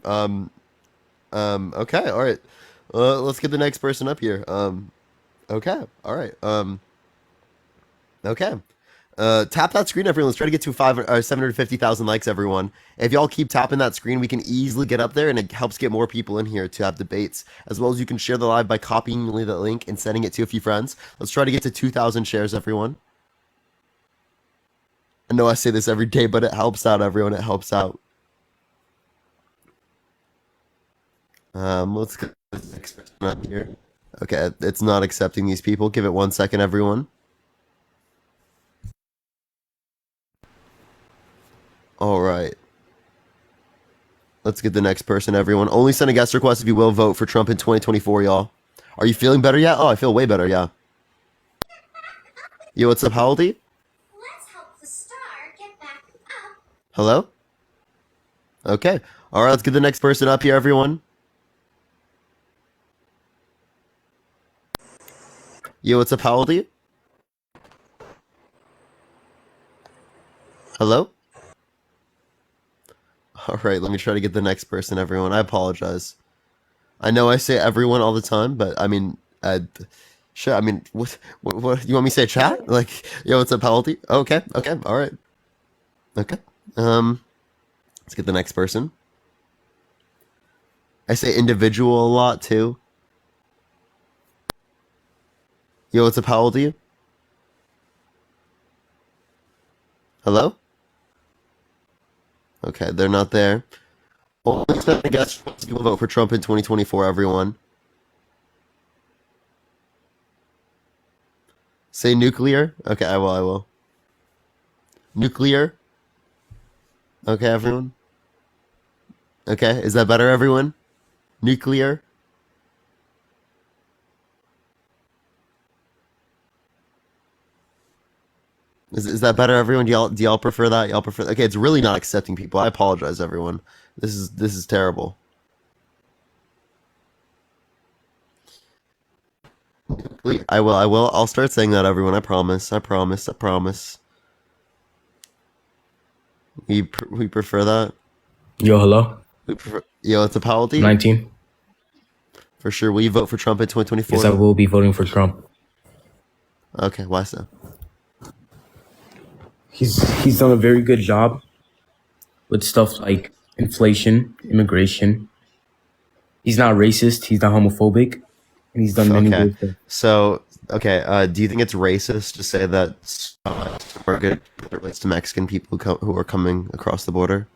Okay. All right. Let's get the next person up here. Okay. All right. Okay. Tap that screen, everyone. Let's try to get to 750,000 likes, everyone. If y'all keep tapping that screen, we can easily get up there, and it helps get more people in here to have debates. As well as you can share the live by copying the link and sending it to a few friends. Let's try to get to 2,000 shares, everyone. I know I say this every day, but it helps out, everyone. It helps out. Let's get this next person up here. Okay, it's not accepting these people. Give it 1 second, everyone. All right. Let's get the next person, everyone. Only send a guest request if you will vote for Trump in 2024, y'all. Are you feeling better yet? Oh, I feel way better, yeah. Yo, what's up, Haldy? Hello? Okay. All right, let's get the next person up here, everyone. Yo, what's up, Haldy? Hello? All right, let me try to get the next person, everyone. I apologize. I know I say everyone all the time, but I mean, shit. I mean, what you want me to say? Chat? Like, yo, what's up, Haldy? Okay, all right, okay. Let's get the next person. I say individual a lot too. Yo, what's up? How old are you? Hello? Okay, they're not there. Well, let's I guess people vote for Trump in 2024, everyone. Say nuclear? Okay, I will. Nuclear? Okay, everyone? Okay, is that better, everyone? Nuclear? Is that better, everyone? Do y'all prefer that? Y'all prefer? Okay, it's really not accepting people. I apologize, everyone. This is terrible. I will. I'll start saying that, everyone. I promise. We prefer that. Yo, hello? We prefer. Yo, it's a penalty. 19. For sure. Will you vote for Trump in 2024? Yes, I will be voting for Trump. Okay, why so? He's done a very good job with stuff like inflation, immigration. He's not racist. He's not homophobic, and he's done many good things. So, do you think it's racist to say that some are good as it relates to Mexican people who are coming across the border?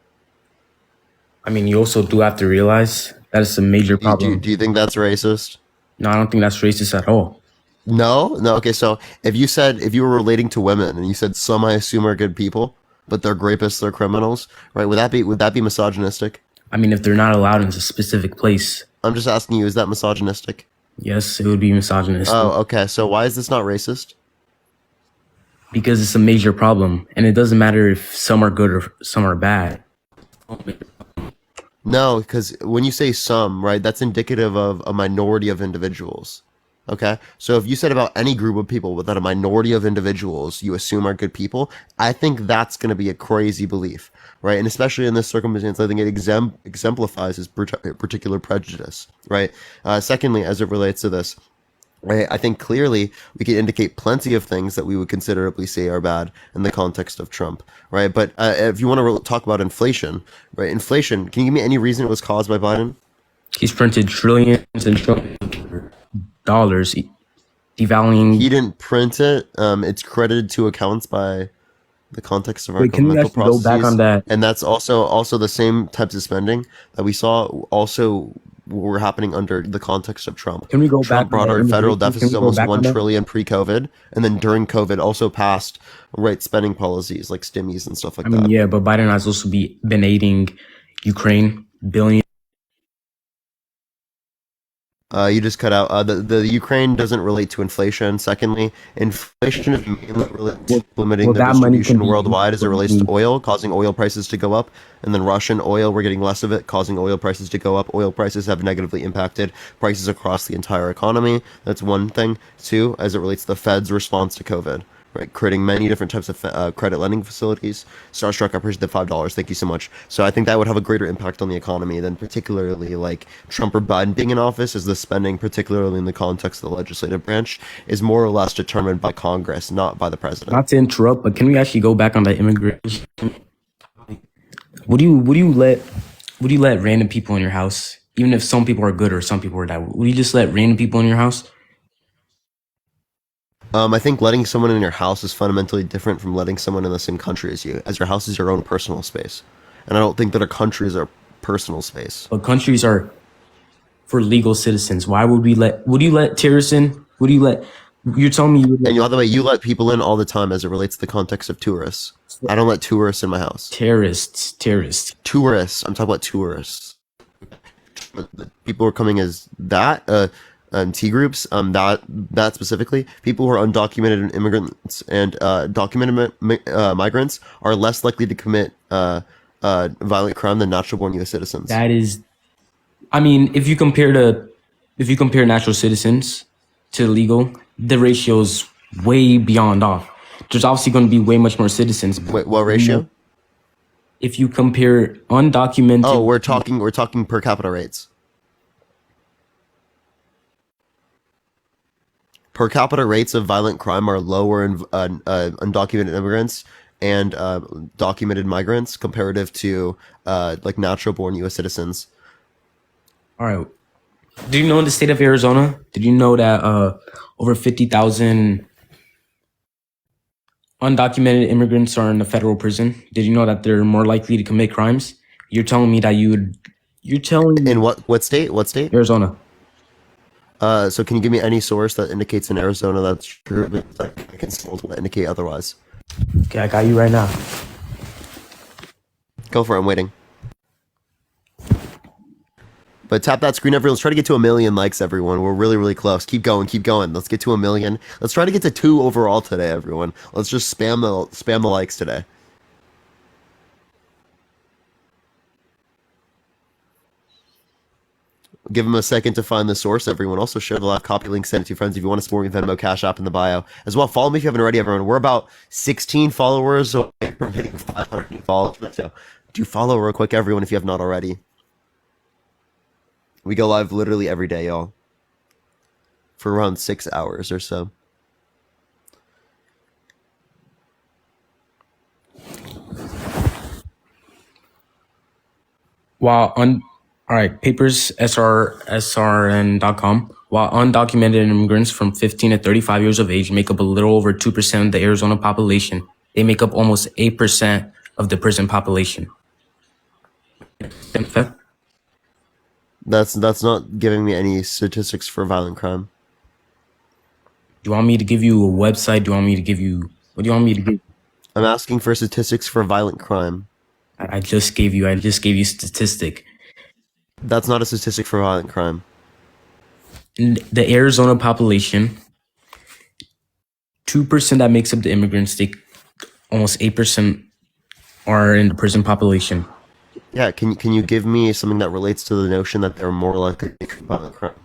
I mean, you also do have to realize that it's a major problem. Do you think that's racist? No, I don't think that's racist at all. No. Okay. So if you were relating to women and you said some I assume are good people, but they're rapists, they're criminals, right? Would that be misogynistic? I mean, if they're not allowed in a specific place. I'm just asking you, is that misogynistic? Yes, it would be misogynistic. Oh, okay. So why is this not racist? Because it's a major problem, and it doesn't matter if some are good or some are bad. No, because when you say some, right, that's indicative of a minority of individuals. Okay, so if you said about any group of people that a minority of individuals you assume are good people, I think that's going to be a crazy belief, right? And especially in this circumstance, I think it exemplifies his particular prejudice, right? Secondly, as it relates to this, right, I think clearly we can indicate plenty of things that we would considerably say are bad in the context of Trump, right? But if you want to talk about inflation, right? Inflation, can you give me any reason it was caused by Biden? He's printed trillions and trillions of dollars, devaluing. He didn't print it. It's credited to accounts by the context of our Wait, can we governmental actually go processes. back on that? And that's also the same types of spending that we saw also were happening under the context of Trump. Can we go Trump back brought on our that federal immigration? deficit Can we go almost back on 1 that? trillion pre-COVID, and then during COVID also passed spending policies like stimmies and stuff like I mean, that. yeah, but Biden has also been aiding Ukraine billion. You just cut out. The Ukraine doesn't relate to inflation. Secondly, inflation is mainly related to limiting the that money distribution can be worldwide as it relates to used- oil, causing oil prices to go up. And then Russian oil, we're getting less of it, causing oil prices to go up. Oil prices have negatively impacted prices across the entire economy. That's one thing. Two, as it relates to the Fed's response to COVID, right? Creating many different types of credit lending facilities. Starstruck, I appreciate the $5. Thank you so much. So I think that would have a greater impact on the economy than particularly like Trump or Biden being in office, as the spending, particularly in the context of the legislative branch, is more or less determined by Congress, not by the president. Not to interrupt, but can we actually go back on that immigration? Would you let random people in your house, even if some people are good or some people are bad? Would you just let random people in your house? I think letting someone in your house is fundamentally different from letting someone in the same country as you, as your house is your own personal space. And I don't think that a country is our personal space. But countries are for legal citizens. Why would would you let terrorists in? Would you let, you're telling me you would let And by the way, you let people in all the time as it relates to the context of tourists. I don't let tourists in my house. terrorists. Tourists. I'm talking about tourists. People who are coming as that, T groups, that specifically, people who are undocumented immigrants and documented migrants are less likely to commit violent crime than natural born U.S. citizens. That is, I mean, if you compare natural citizens to legal, the ratio's way beyond off. There's obviously going to be way much more citizens. Wait, what ratio? If you compare undocumented, Oh, we're talking per capita rates. Per capita rates of violent crime are lower in undocumented immigrants and documented migrants comparative to like natural born U.S. citizens. all right. Do you know in the state of Arizona? Did you know that over 50,000 undocumented immigrants are in the federal prison? Did you know that they're more likely to commit crimes? You're telling me that you're telling me In what state? What state? Arizona. So can you give me any source that indicates in Arizona that's true, but I can still indicate otherwise? Okay, I got you right now. Go for it. I'm waiting. But tap that screen, everyone. Let's try to get to 1 million likes, everyone. We're really, really close. Keep going, keep going. Let's get to 1 million. Let's try to get to 2 overall today, everyone. Let's just spam the likes today. Give them a second to find the source, everyone. Also share the live copy link, send it to your friends if you want to support me. Venmo, Cash App in the bio. As well, follow me if you haven't already, everyone. We're about 16 followers away from hitting 500 new followers. So do follow real quick, everyone, if you have not already. We go live literally every day, y'all. For around 6 hours or so. All right, papers, SRN.com. While undocumented immigrants from 15 to 35 years of age make up a little over 2% of the Arizona population, they make up almost 8% of the prison population. That's not giving me any statistics for violent crime. Do you want me to give you a website? Do you want me to give you... What do you want me to give? I'm asking for statistics for violent crime. I just gave you statistic. That's not a statistic for violent crime. In the Arizona population, 2% that makes up the immigrants, almost 8% are in the prison population. Yeah, can you give me something that relates to the notion that they're more likely to commit violent crime?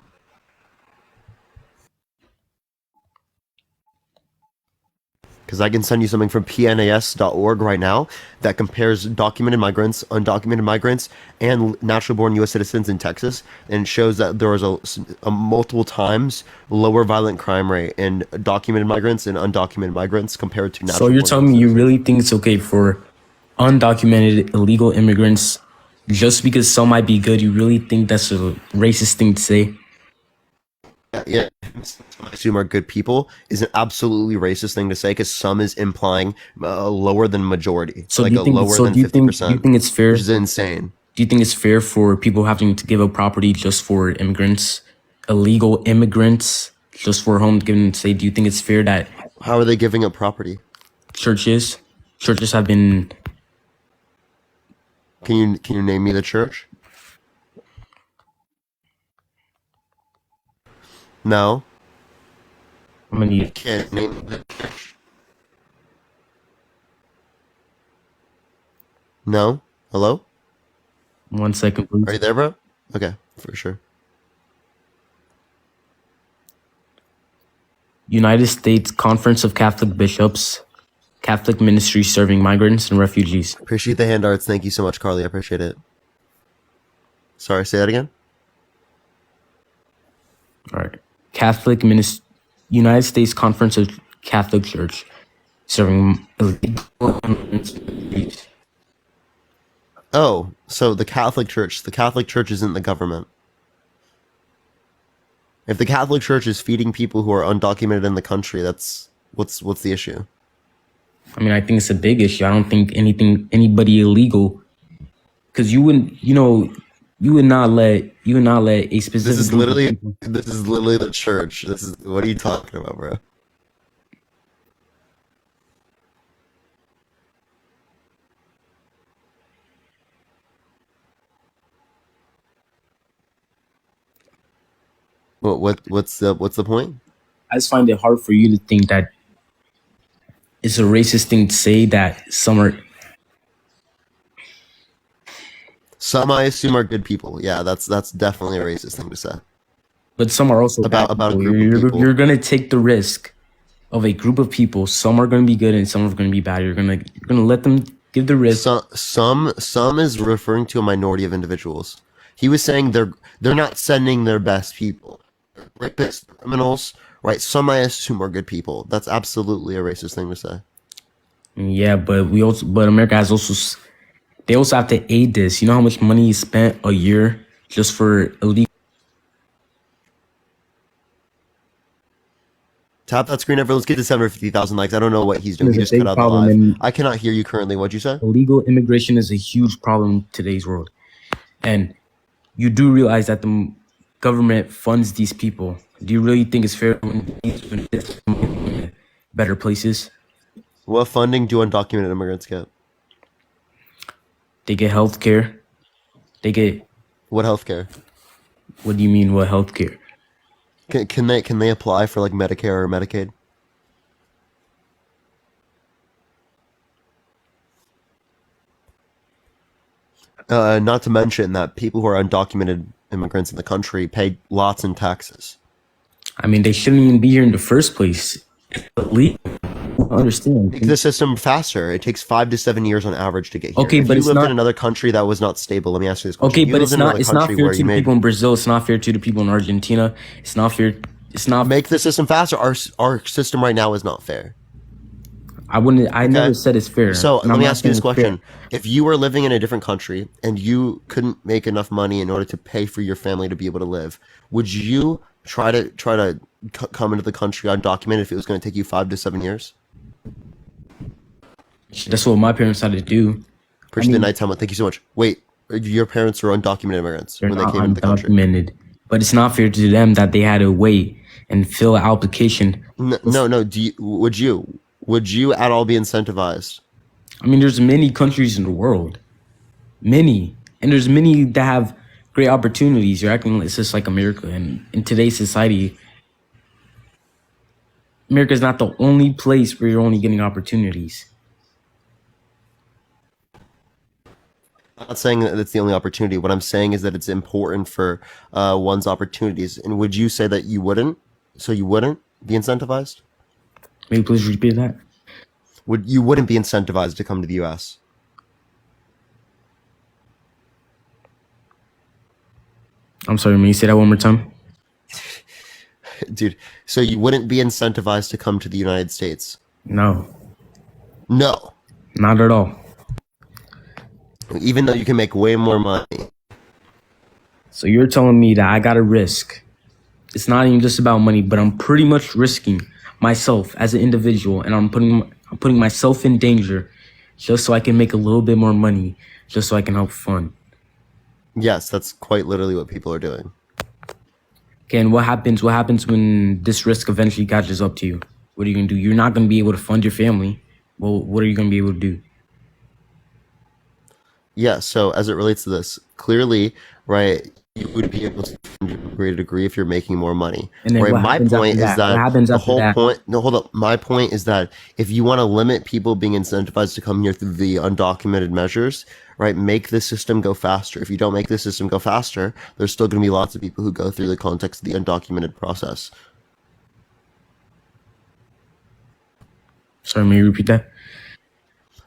Because I can send you something from pnas.org right now that compares documented migrants, undocumented migrants, and natural-born U.S. citizens in Texas, and it shows that there was a multiple times lower violent crime rate in documented migrants and undocumented migrants compared to natural. So you're telling me you really think it's okay for undocumented illegal immigrants, just because some might be good, you really think that's a racist thing to say? Yeah, I assume are good people is an absolutely racist thing to say because some is implying lower than majority, So like do you think? lower So than do you 50%. think? Do you think it's fair? Which is insane. Do you think it's fair for people having to give up property just for immigrants, illegal immigrants, just for home given? Say, do you think it's fair that How are they giving up property? churches have been? Can you name me the church? No. I'm gonna need. Can't name the church. No. Hello. 1 second, please. Are you there, bro? Okay, for sure. United States Conference of Catholic Bishops, Catholic Ministry Serving Migrants and Refugees. Appreciate the hand arts. Thank you so much, Carly. I appreciate it. Sorry, say that again. All right. United States Conference of Catholic Church, serving illegal immigrants and refugees. Oh, so the Catholic Church. The Catholic Church isn't the government. If the Catholic Church is feeding people who are undocumented in the country, that's what's the issue? I mean, I think it's a big issue. I don't think anybody illegal, because you wouldn't, you would not let a specific. This is group of literally people- the church. What are you talking about, bro? What's the point? I just find it hard for you to think that it's a racist thing to say that some are. Some I assume are good people. Yeah, that's definitely a racist thing to say. But some are also About bad a people. group of You're, people. you're gonna take the risk of a group of people. Some are gonna be good and some are gonna be bad. You're gonna let them give the risk. Some is referring to a minority of individuals. He was saying they're not sending their best people. Rapists, criminals, right? Some I assume are good people. That's absolutely a racist thing to say. Yeah, but America has also. They also have to aid this. You know how much money is spent a year just for illegal. Tap that screen, everyone. Let's get to 750,000 likes. I don't know what he's doing. There's He a just big cut out the problem live. in- I cannot hear you currently. What'd you say? Illegal immigration is a huge problem in today's world. And you do realize that the government funds these people. Do you really think it's fair when it's better places? What funding do undocumented immigrants get? They get health care. They get... What health care? What do you mean, what health care? Can they apply for like Medicare or Medicaid? Not to mention that people who are undocumented immigrants in the country pay lots in taxes. I mean, they shouldn't even be here in the first place. Legal. I don't understand. Make the system faster. It takes 5 to 7 years on average to get here. Okay, if but you it's lived not- in another country that was not stable, let me ask you this question. Okay, You but lived it's in not. another It's not country fair where to you the made- people in Brazil. It's not fair to the people in Argentina. It's not fair. It's not. Make the system faster. Our system right now is not fair. I wouldn't. I never said it's fair. So And let I'm me not ask you this saying it's fair. question: if you were living in a different country and you couldn't make enough money in order to pay for your family to be able to live, would you try to come into the country undocumented if it was going to take you 5 to 7 years? That's what my parents had to do. Appreciate the nighttime. Thank you so much. Wait, your parents were undocumented immigrants They're when they not came into the country. undocumented, but it's not fair to them that they had to wait and fill an application. No. Would you at all be incentivized? I mean, there's many countries in the world, many, and there's many that have great opportunities. You're acting like it's just like America, and in today's society, America is not the only place where you're only getting opportunities. I'm not saying that it's the only opportunity. What I'm saying is that it's important for one's opportunities. And would you say that you wouldn't? So you wouldn't be incentivized? Maybe please repeat that. You wouldn't be incentivized to come to the U.S.? I'm sorry, may you say that one more time? Dude, so you wouldn't be incentivized to come to the United States? No, No. not at all. Even though you can make way more money. So you're telling me that I got to risk. It's not even just about money, but I'm pretty much risking myself as an individual, and I'm putting myself in danger just so I can make a little bit more money, just so I can help fund. Yes, that's quite literally what people are doing. Okay, and what happens when this risk eventually catches up to you? What are you gonna do? You're not gonna be able to fund your family. Well, what are you gonna be able to do? Yeah, so as it relates to this, clearly, right, you would be able to fund to a greater degree if you're making more money. And then right, what my happens point after is that? What that happens the after whole that? point. No, hold up. My point is that if you want to limit people being incentivized to come here through the undocumented measures, right, make the system go faster. If you don't make the system go faster, there's still going to be lots of people who go through the context of the undocumented process. Sorry, may you repeat that?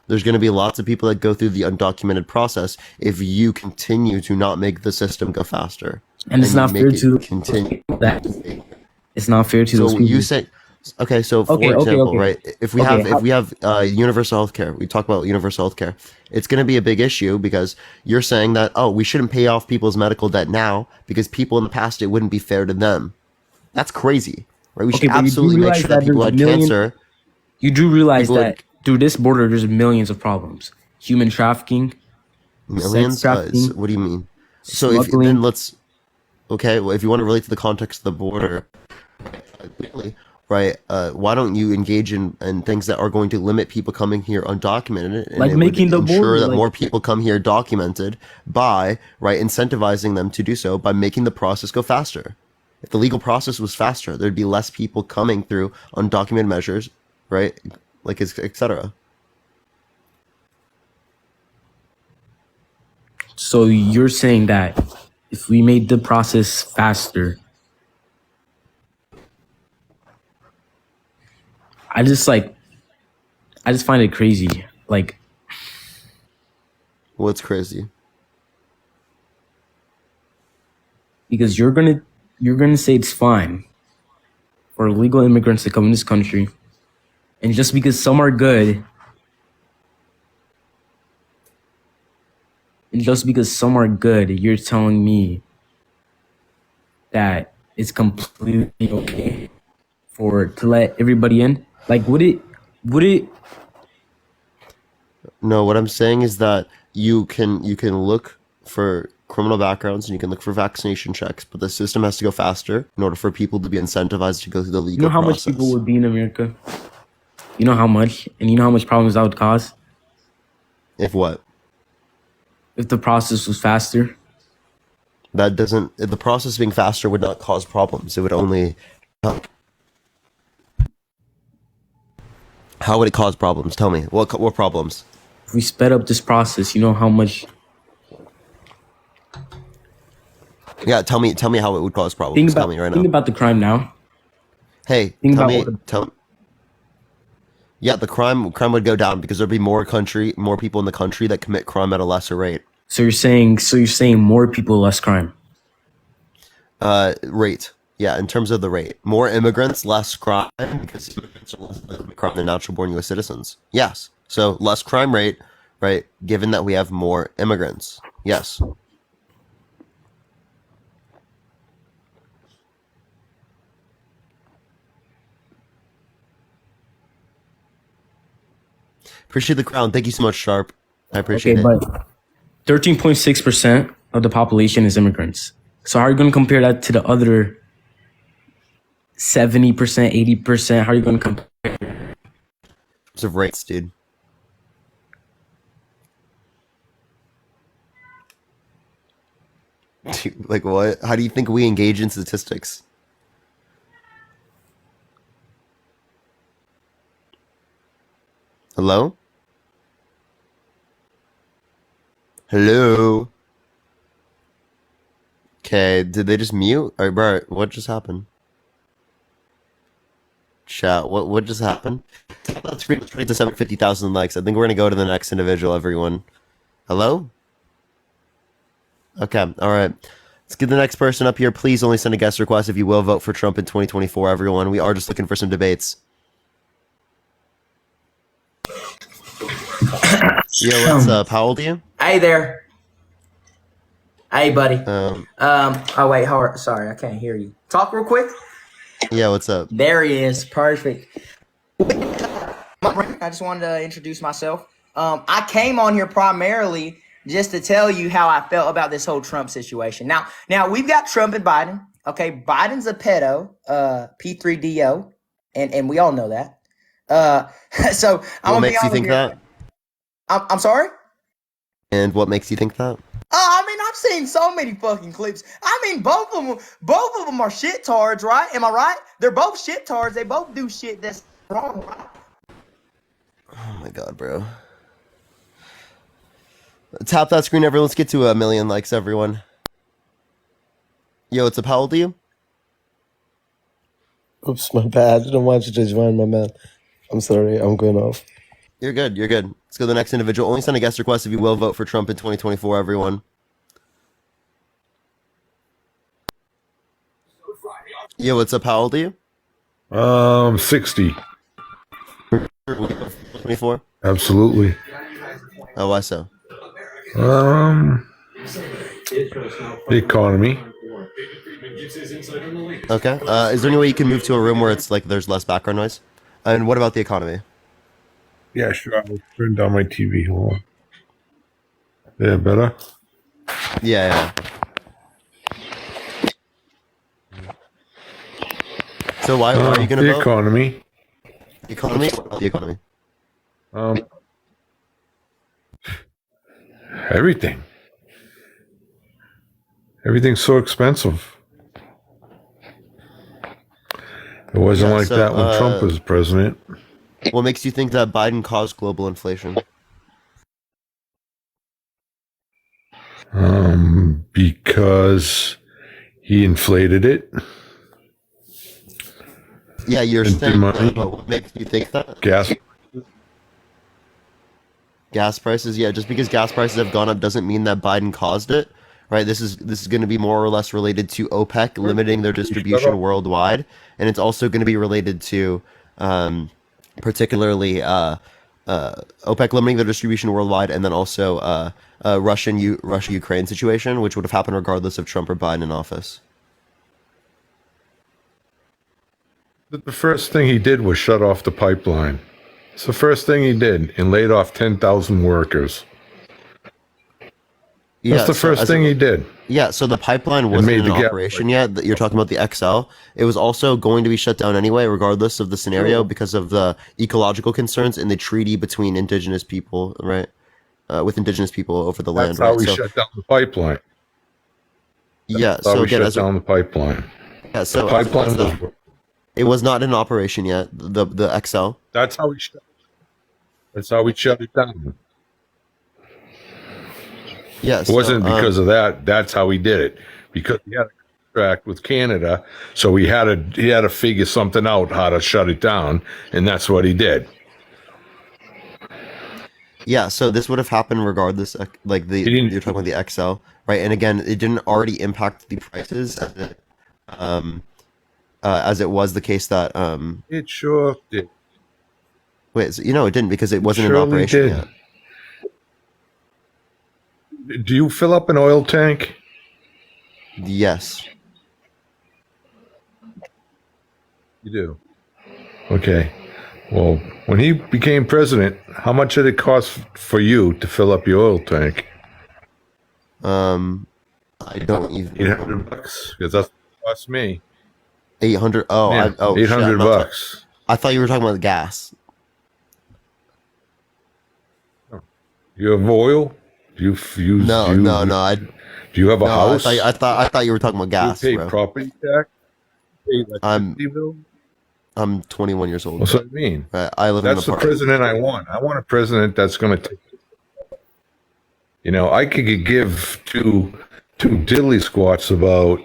There's going to be lots of people that go through the undocumented process if you continue to not make the system go faster. And it's you not make fair it to continue. that. It's not fair to So those people. you say, okay. So for Okay, example, okay. right? If we Okay, have universal health care, we talk about universal health care. It's going to be a big issue because you're saying that we shouldn't pay off people's medical debt now because people in the past it wouldn't be fair to them. That's crazy, right? We Okay, should but you do absolutely make realize sure that that people who there's had millions. cancer. You do realize People that through this border, there's millions of problems: human trafficking, sex Millions? trafficking, What do you mean? So if smuggling. then let's okay. Well, if you want to relate to the context of the border, clearly, right? Why don't you engage in things that are going to limit people coming here undocumented, and Like it would making the ensure border that like more people come here documented by right incentivizing them to do so by making the process go faster. If the legal process was faster, there'd be less people coming through undocumented measures, right? Like etc. so you're saying that if we made the process faster, I just find it crazy. Like What's crazy? because you're gonna say it's fine for illegal immigrants to come in this country, and just because some are good, you're telling me that it's completely okay to let everybody in? Like, would it? No, what I'm saying is that you can look for criminal backgrounds and you can look for vaccination checks, but the system has to go faster in order for people to be incentivized to go through the You legal know how much process. people would be in America? You know how much, and you know how much problems that would cause If what? if the process was faster. That doesn't. The process being faster would not cause problems. It would only help. How would it cause problems? Tell me. What problems? If we sped up this process, you know how much. Yeah, tell me how it would cause Think problems. about Tell me right think now. about the crime now. Hey, Think tell about me. what Tell. Yeah, the crime would go down because there'd be more people in the country that commit crime at a lesser rate. So you're saying more people, less crime. Rate. Yeah, in terms of the rate. More immigrants, less crime, because immigrants are less likely to commit crime than natural-born U.S. citizens. Yes. So less crime rate, right? Given that we have more immigrants. Yes. Appreciate the crown. Thank you so much, Sharp. I appreciate Okay, it. but 13.6% of the population is immigrants. So how are you going to compare that to the other 70%, 80%? How are you going to compare? In terms of rates, dude. Dude, like what? How do you think we engage in statistics? Hello? Hello? Okay, did they just mute? Alright, bro, what just happened? Chat, what just happened? That screen was right to 750,000 likes. I think we're gonna go to the next individual, everyone. Hello? Okay, alright. Let's get the next person up here. Please only send a guest request if you will vote for Trump in 2024, everyone. We are just looking for some debates. Yo, what's up? How old are you? Hey there. Hey, buddy. Um, Oh wait, sorry, I can't hear you. Talk real quick. yeah, what's up? There he is. Perfect. I just wanted to introduce myself. I came on here primarily just to tell you how I felt about this whole Trump situation. Now we've got Trump and Biden. Okay, Biden's a pedo, P3DO, and we all know that. So I'm What gonna be makes you honest think here. that? I'm sorry. And what makes you think that? I mean, I've seen so many fucking clips. I mean, both of them are shit-tards, right? Am I right? They're both shit-tards. They both do shit that's wrong, right? Oh my god, bro. Tap that screen, everyone. Let's get to 1 million likes, everyone. Yo, what's up? How old are you? Oops, my bad. I didn't want you to join, my man. I'm sorry. I'm going off. You're good. You're good. Let's go to the next individual. Only send a guest request if you will vote for Trump in 2024, everyone. Yo, what's up? How old are you? 60. 24? Absolutely. Oh, why so? The economy. Okay. Is there any way you can move to a room where it's like there's less background noise? And what about the economy? Yeah, sure. I'll turn down my TV. Hold on. Yeah, better? Yeah. So why are you going to the vote? economy. The economy? What about the economy? Everything. Everything's so expensive. It wasn't like that when Trump was president. What makes you think that Biden caused global inflation? Because he inflated it. Yeah, you're Printed saying money. that, but what makes you think that? Gas prices, yeah. Just because gas prices have gone up doesn't mean that Biden caused it, right? This is going to be more or less related to OPEC limiting their distribution worldwide, and it's also going to be related to, particularly OPEC limiting their distribution worldwide, and then also Russia-Ukraine situation, which would have happened regardless of Trump or Biden in office. The first thing he did was shut off the pipeline. It's the first thing he did, and laid off 10,000 workers. That's the first thing he did. Yeah, so the pipeline wasn't in operation yet. You're talking about the XL. It was also going to be shut down anyway, regardless of the scenario, because of the ecological concerns in the treaty between indigenous people, right? With indigenous people over the land. That's how right? we shut down the pipeline. Yeah, That's how so we again, shut down the pipeline. Yeah, so the pipeline was. It was not in operation yet. The XL. That's how we shut. That's how we shut it down. Yes, it wasn't because of that. That's how he did it. Because he had a contract with Canada, so he had to figure something out how to shut it down, and that's what he did. Yeah, so this would have happened regardless. Like you're talking about the XL, right? And again, it didn't already impact the prices as it was the case that. It sure did. Wait, so, it didn't because it wasn't in Surely operation did. yet. Do you fill up an oil tank? Yes. You do. Okay. Well, when he became president, how much did it cost for you to fill up your oil tank? I don't even. $800, because that's what it cost me. 800. Oh, Yeah, $800. I thought you were talking about the gas. You have oil? Do you use? No. Do you have a house? I thought you were talking about gas. Do you pay bro. property tax? Do you pay electricity bill? I'm 21 years old. That's what I mean. I live in an That's the apartment. president I want. I want a president that's going to take. I could give two diddly squats about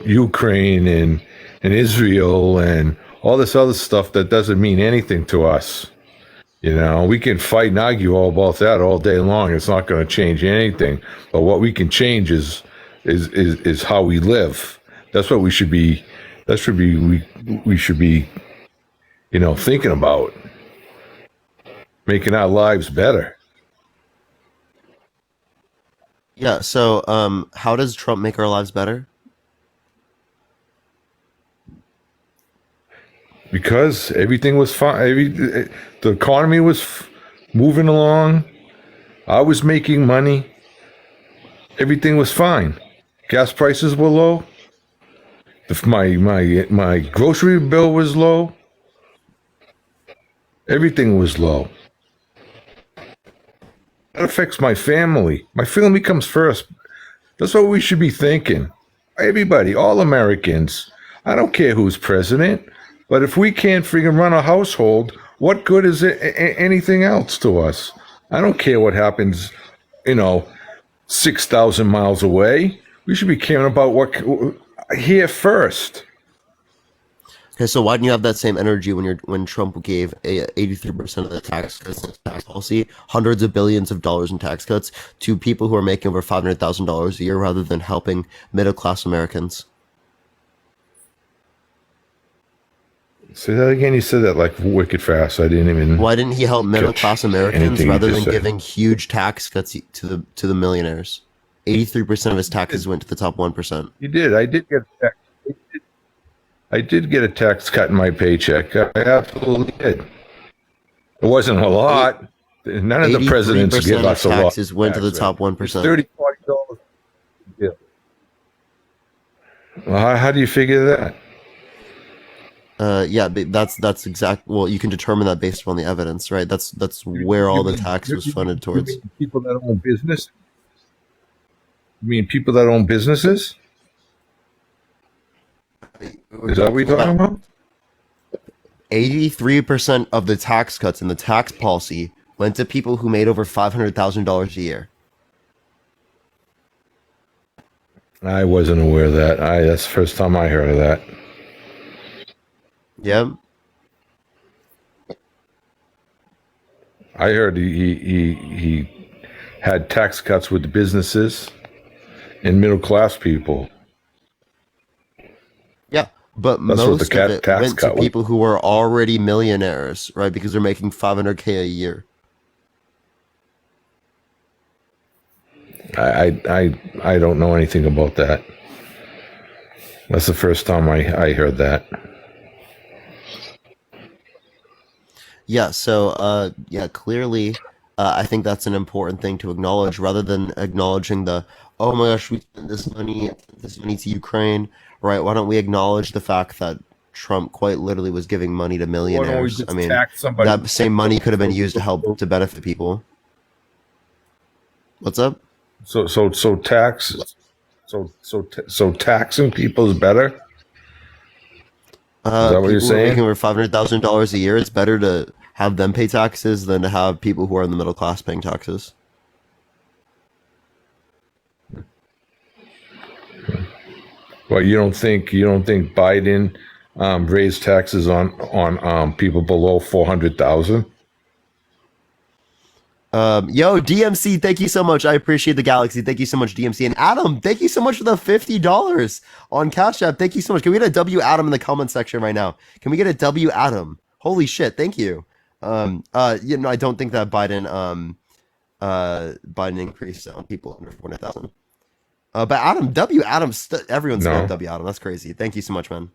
Ukraine and Israel and all this other stuff that doesn't mean anything to us. We can fight and argue all about that all day long. It's not going to change anything. But what we can change is how we live. That's what we should be. That should be we should be, thinking about making our lives better. Yeah. So, how does Trump make our lives better? Because everything was fine. The economy was moving along. I was making money. Everything was fine. Gas prices were low. My grocery bill was low. Everything was low. That affects my family. My family comes first. That's what we should be thinking. Everybody, all Americans. I don't care who's president. But if we can't freaking run a household, what good is it, anything else to us? I don't care what happens, 6,000 miles away. We should be caring about what here first. Okay, so why didn't you have that same energy when Trump gave 83% of the tax cuts in his tax policy, hundreds of billions of dollars in tax cuts to people who are making over $500,000 a year, rather than helping middle class Americans? Say that again. You said that like wicked fast. I didn't even. Why didn't he help middle class Americans anything you rather just than said. giving huge tax cuts to the millionaires? 83% of his taxes went to the top 1%. You did. I did get a tax. I did get a tax cut in my paycheck. I absolutely did. It wasn't a lot. None of the presidents 83% give of us a lot. taxes went to the top 1%. $30, $40. Yeah. Well, how do you figure that? Yeah, that's exact. Well, you can determine that based upon the evidence, right? That's where all the tax was funded towards. You mean people that own business? You mean people that own businesses? Is that what we're talking about? 83% of the tax cuts in the tax policy went to people who made over $500,000 a year. I wasn't aware of that. That's the first time I heard of that. Yep. I heard he had tax cuts with the businesses and middle class people. Yeah, but That's what most the of it tax went to cut was. people who were already millionaires, right? Because they're making $500K a year. I don't know anything about that. That's the first time I heard that. Yeah, so yeah, clearly I think that's an important thing to acknowledge rather than acknowledging the, oh my gosh, we sent this money to Ukraine, right? Why don't we acknowledge the fact that Trump quite literally was giving money to Why don't we millionaires? just I mean, tax somebody? that same money could have been used to help to benefit people. What's up? So taxing people is better? Is that what you're People who are saying? making over $500,000 a year, it's better to have them pay taxes than to have people who are in the middle class paying taxes. Well, you don't think Biden raised taxes on people below 400,000? Yo, DMC, thank you so much. I appreciate the galaxy. Thank you so much, DMC. And Adam, thank you so much for the $50 on Cash App. Thank you so much. Can we get a W Adam in the comment section right now? Can we get a W Adam? Holy shit, thank you. You know, I don't think that Biden increased on people under 400,000. But Adam, W Adam, everyone's No. got W Adam. That's crazy. Thank you so much, man.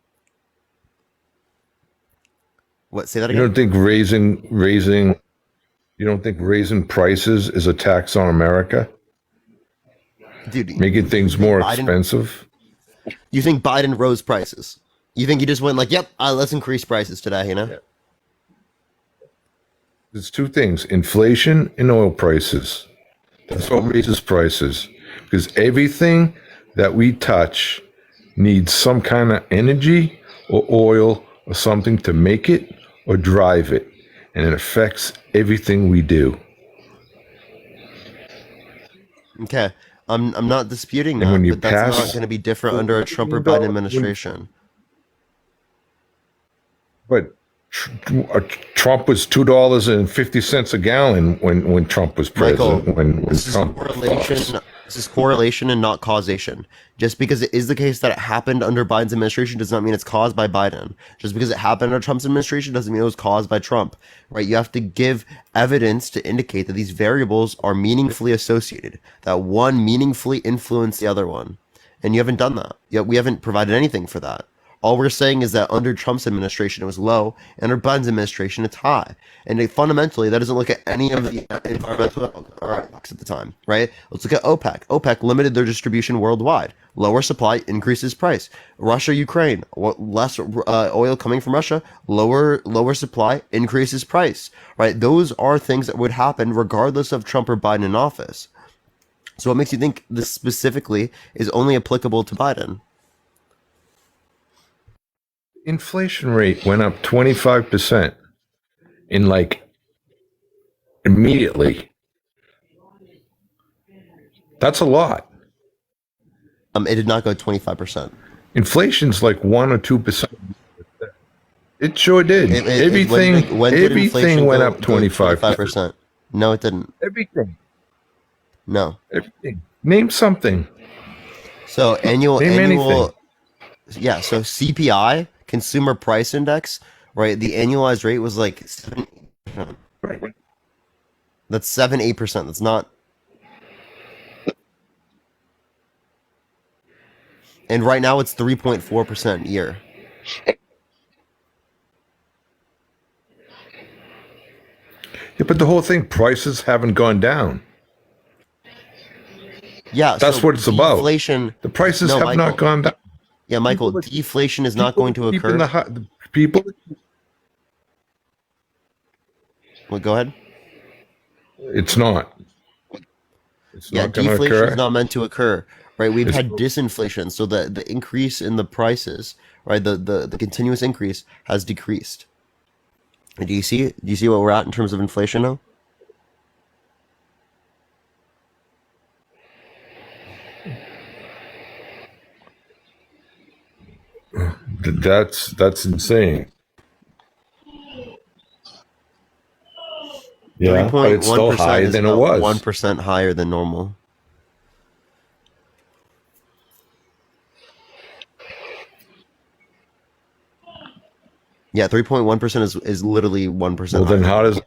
What? Say that You again. don't think raising prices is a tax on America? Dude, Making things more Biden- expensive? You think Biden rose prices? You think he just went like, yep, let's increase prices today, you know? There's two things, inflation and oil prices. That's what raises prices. Because everything that we touch needs some kind of energy or oil or something to make it or drive it. And it affects everything we do. Okay. I'm not disputing And when that, you but that's pass- not going to be different under a Trump or Biden administration. But Trump was $2.50 a gallon when Trump was Michael, president. When this is Trump correlation. This is correlation and not causation. Just because it is the case that it happened under Biden's administration does not mean it's caused by Biden. Just because it happened under Trump's administration doesn't mean it was caused by Trump, right? You have to give evidence to indicate that these variables are meaningfully associated, that one meaningfully influenced the other one. And you haven't done that. Yet we haven't provided anything for that. All we're saying is that under Trump's administration, it was low, and under Biden's administration, it's high. And fundamentally, that doesn't look at any of the environmental impacts at the time, right? Let's look at OPEC. OPEC limited their distribution worldwide. Lower supply increases price. Russia, Ukraine, less oil coming from Russia, lower supply increases price, right? Those are things that would happen regardless of Trump or Biden in office. So what makes you think this specifically is only applicable to Biden? inflation rate went up 25% in like immediately. That's a lot. It did not go 25%. Inflation's like 1 or 2%. It sure did. Everything when did inflation went go- up go 25%. No, it didn't. Everything. No. Everything. Name something. So annual Name annual yeah, so CPI, consumer price index, right? The annualized rate was like 7%. Right. That's 7-8%. That's not And right now it's 3.4% a year. Yeah, but the whole thing, prices haven't gone down. Yeah, That's so what it's about. deflation. The prices No, have Michael. not gone down. Yeah, Michael, People are- deflation is not going to Keeping occur. the people. Well, go ahead. It's not. It's Yeah, not going to deflation occur. is not meant to occur, right? We've It's- had disinflation, so the increase in the prices, right? The continuous increase has decreased. Do you see it? Do you see what we're at in terms of inflation now? That's insane. Yeah, but it's still higher is than it about was. 1% higher than normal. Yeah, 3.1% is literally 1%. Well, then higher how than does?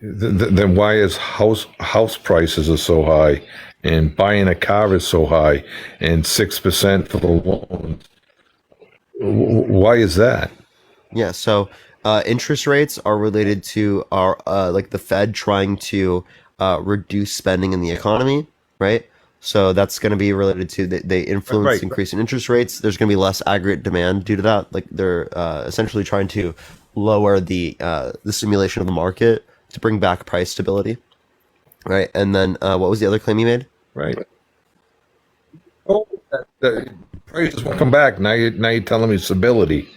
Then why is house prices are so high, and buying a car is so high, and 6% for the loans? Why is that? Yeah, so interest rates are related to our like the Fed trying to reduce spending in the economy, right? So that's going to be related to they influence Right. increase in interest rates. There's going to be less aggregate demand due to that. Like they're essentially trying to lower the simulation of the market to bring back price stability, right? And then what was the other claim you made? Right. Oh, the prices will come back. Now you're telling me stability.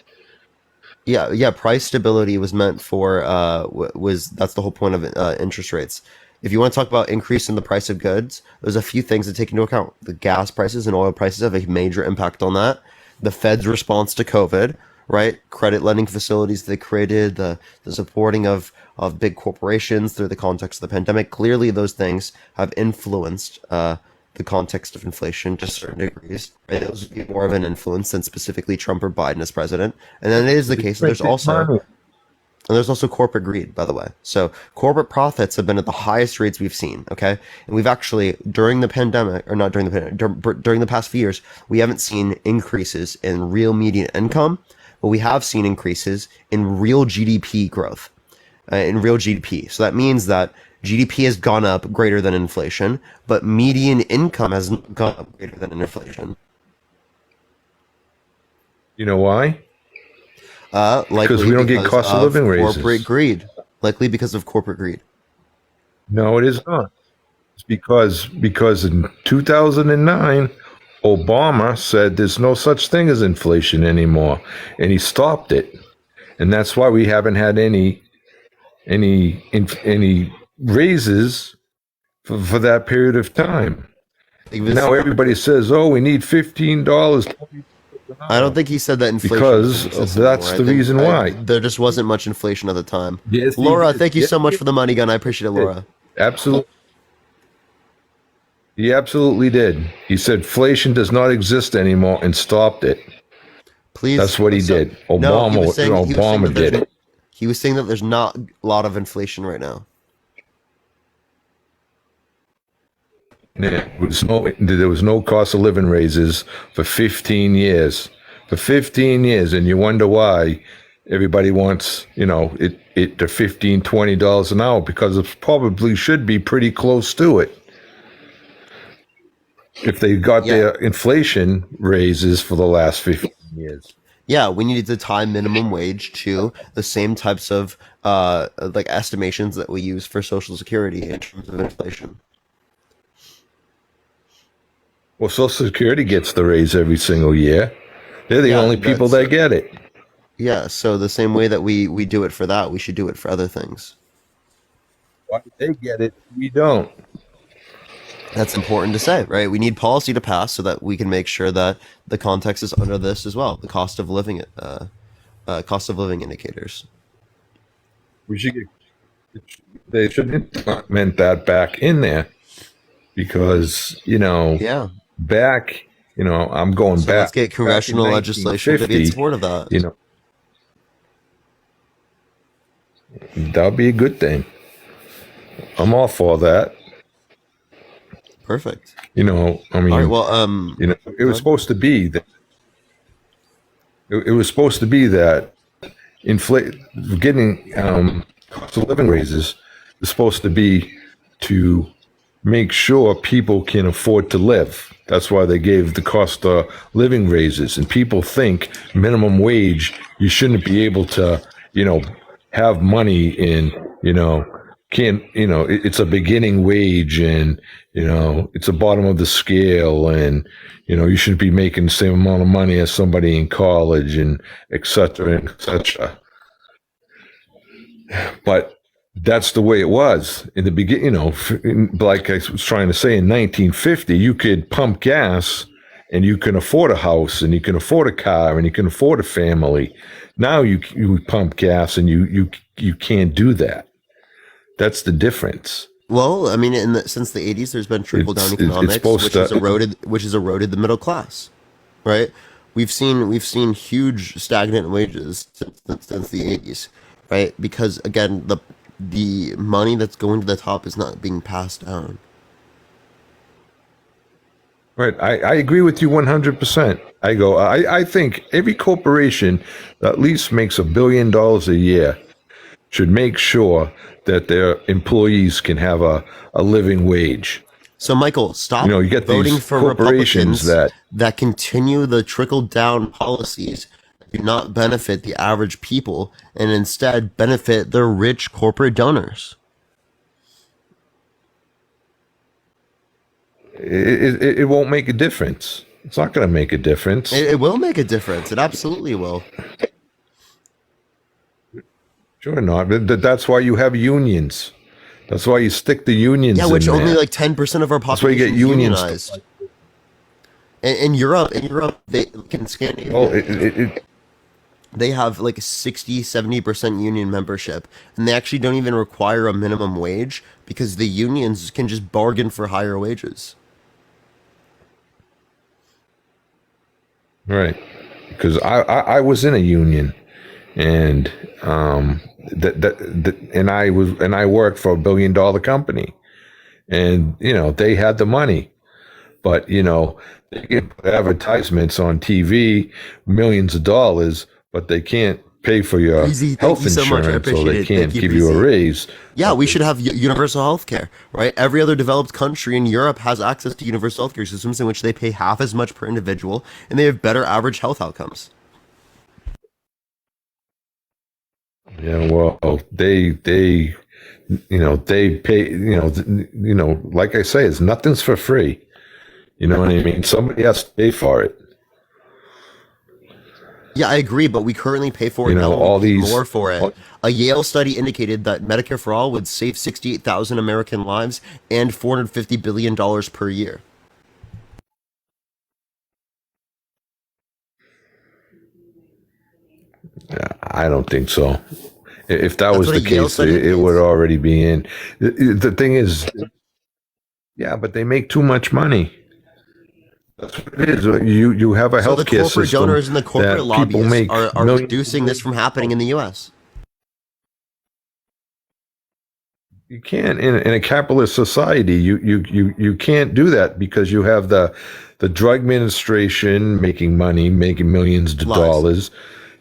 Yeah, price stability was meant for that's the whole point of interest rates. If you want to talk about increase in the price of goods, there's a few things to take into account. The gas prices and oil prices have a major impact on that. The Fed's response to COVID, right? Credit lending facilities they created, the supporting of big corporations through the context of the pandemic. Clearly, those things have influenced the context of inflation to certain degrees. Right? Those would be more of an influence than specifically Trump or Biden as president. And then it is the case that there's also corporate greed, by the way. So corporate profits have been at the highest rates we've seen. Okay, and we've actually during the pandemic, or not during the pandemic, during the past few years, we haven't seen increases in real median income, but we have seen increases in real GDP growth, in real GDP. So that means that GDP has gone up greater than inflation, but median income has gone up greater than inflation. You know why? Likely Because we don't get because cost of living raises. corporate greed. Likely because of corporate greed. No, it is not. It's because in 2009, Obama said there's no such thing as inflation anymore, and he stopped it, and that's why we haven't had any raises for that period of time. Now everybody says, "Oh, we need $15." I don't think he said that inflation Because doesn't exist that's anymore. the I think reason why. there just wasn't much inflation at the time. Yes, he Laura, did. thank you Yes, so much he for the money gun. I appreciate it, Laura. Absolutely. He absolutely did. He said inflation does not exist anymore and stopped it. Please. That's what he did. No, Obama, he was saying Obama that did it. He was saying that there's not a lot of inflation right now. There was no cost of living raises for 15 years. For 15 years, and you wonder why everybody wants, it to $15, $20 an hour, because it probably should be pretty close to it. If they got their inflation raises for the last 15 years. Yeah, we needed to tie minimum wage to the same types of like estimations that we use for Social Security in terms of inflation. Well, Social Security gets the raise every single year. They're the Yeah, only people that get it. Yeah, so the same way that we do it for that, we should do it for other things. Why do they get it? We don't. That's important to say, right? We need policy to pass so that we can make sure that the context is under this as well. The cost of living indicators. We should get. They should implement that back in there, because back. I'm going back. Let's get congressional back in legislation to be in 1950, support of that. That'll be a good thing. I'm all for that. Perfect. You know, I mean, All right. Well, you know, it was supposed to be that. It was supposed to be that getting cost of living raises is supposed to be to make sure people can afford to live. That's why they gave the cost of living raises. And people think minimum wage, you shouldn't be able to, you know, have money in, you know, it's a beginning wage and, you know, it's the bottom of the scale and, you know, you shouldn't be making the same amount of money as somebody in college and et cetera, and et cetera. But that's the way it was in the beginning. You know, like I was trying to say, in 1950, you could pump gas and you can afford a house and you can afford a car and you can afford a family. Now you pump gas and you can't do that. That's the difference. well, I mean, since the 80s, there's been trickle down It's economics, supposed which has eroded the middle class, right? We've seen huge stagnant wages since the 80s, right? Because again, the money that's going to the top is not being passed down. Right. I agree with you 100%. I think every corporation that at least makes $1 billion a year should make sure that their employees can have a living wage. So, Michael, stop You know, you get voting these for corporations Republicans that that continue the trickle-down policies that do not benefit the average people and instead benefit their rich corporate donors. it won't make a difference. It's not going to make a difference. It will make a difference. It absolutely will. Sure not. But that's why you have unions. That's why you stick the unions. Yeah, which in only there. like 10% of our That's why you population get unions. unionized. In Europe, in Scandinavia, Oh, they have like a 60-70% union membership, and they actually don't even require a minimum wage because the unions can just bargain for higher wages. Right, because I was in a union, and and I worked for $1 billion company, and you know they had the money, but you know they can put advertisements on TV, millions of dollars, but they can't pay for your Breezy, thank health you so much. I insurance, so appreciate they it. can't Thank you, give you a Breezy. raise. Yeah, we should have universal health care, right? Every other developed country in Europe has access to universal health care systems in which they pay half as much per individual, and they have better average health outcomes. Yeah, well, they pay, like I say, it's nothing's for free. You know what I mean? Somebody has to pay for it. Yeah, I agree, but we currently pay for it You know, now. all We pay these- more for it. A Yale study indicated that Medicare for All would save 68,000 American lives and $450 billion per year. I don't think so. If that That's was what the a Yale case, study it would already be in. The thing is, yeah, but they make too much money. That's what it is. You have a So the healthcare corporate system donors and the that corporate people lobbyists make are millions. reducing this from happening in the U.S. You can't in a capitalist society. You can't do that because you have the drug administration making money, making millions of Lies. dollars.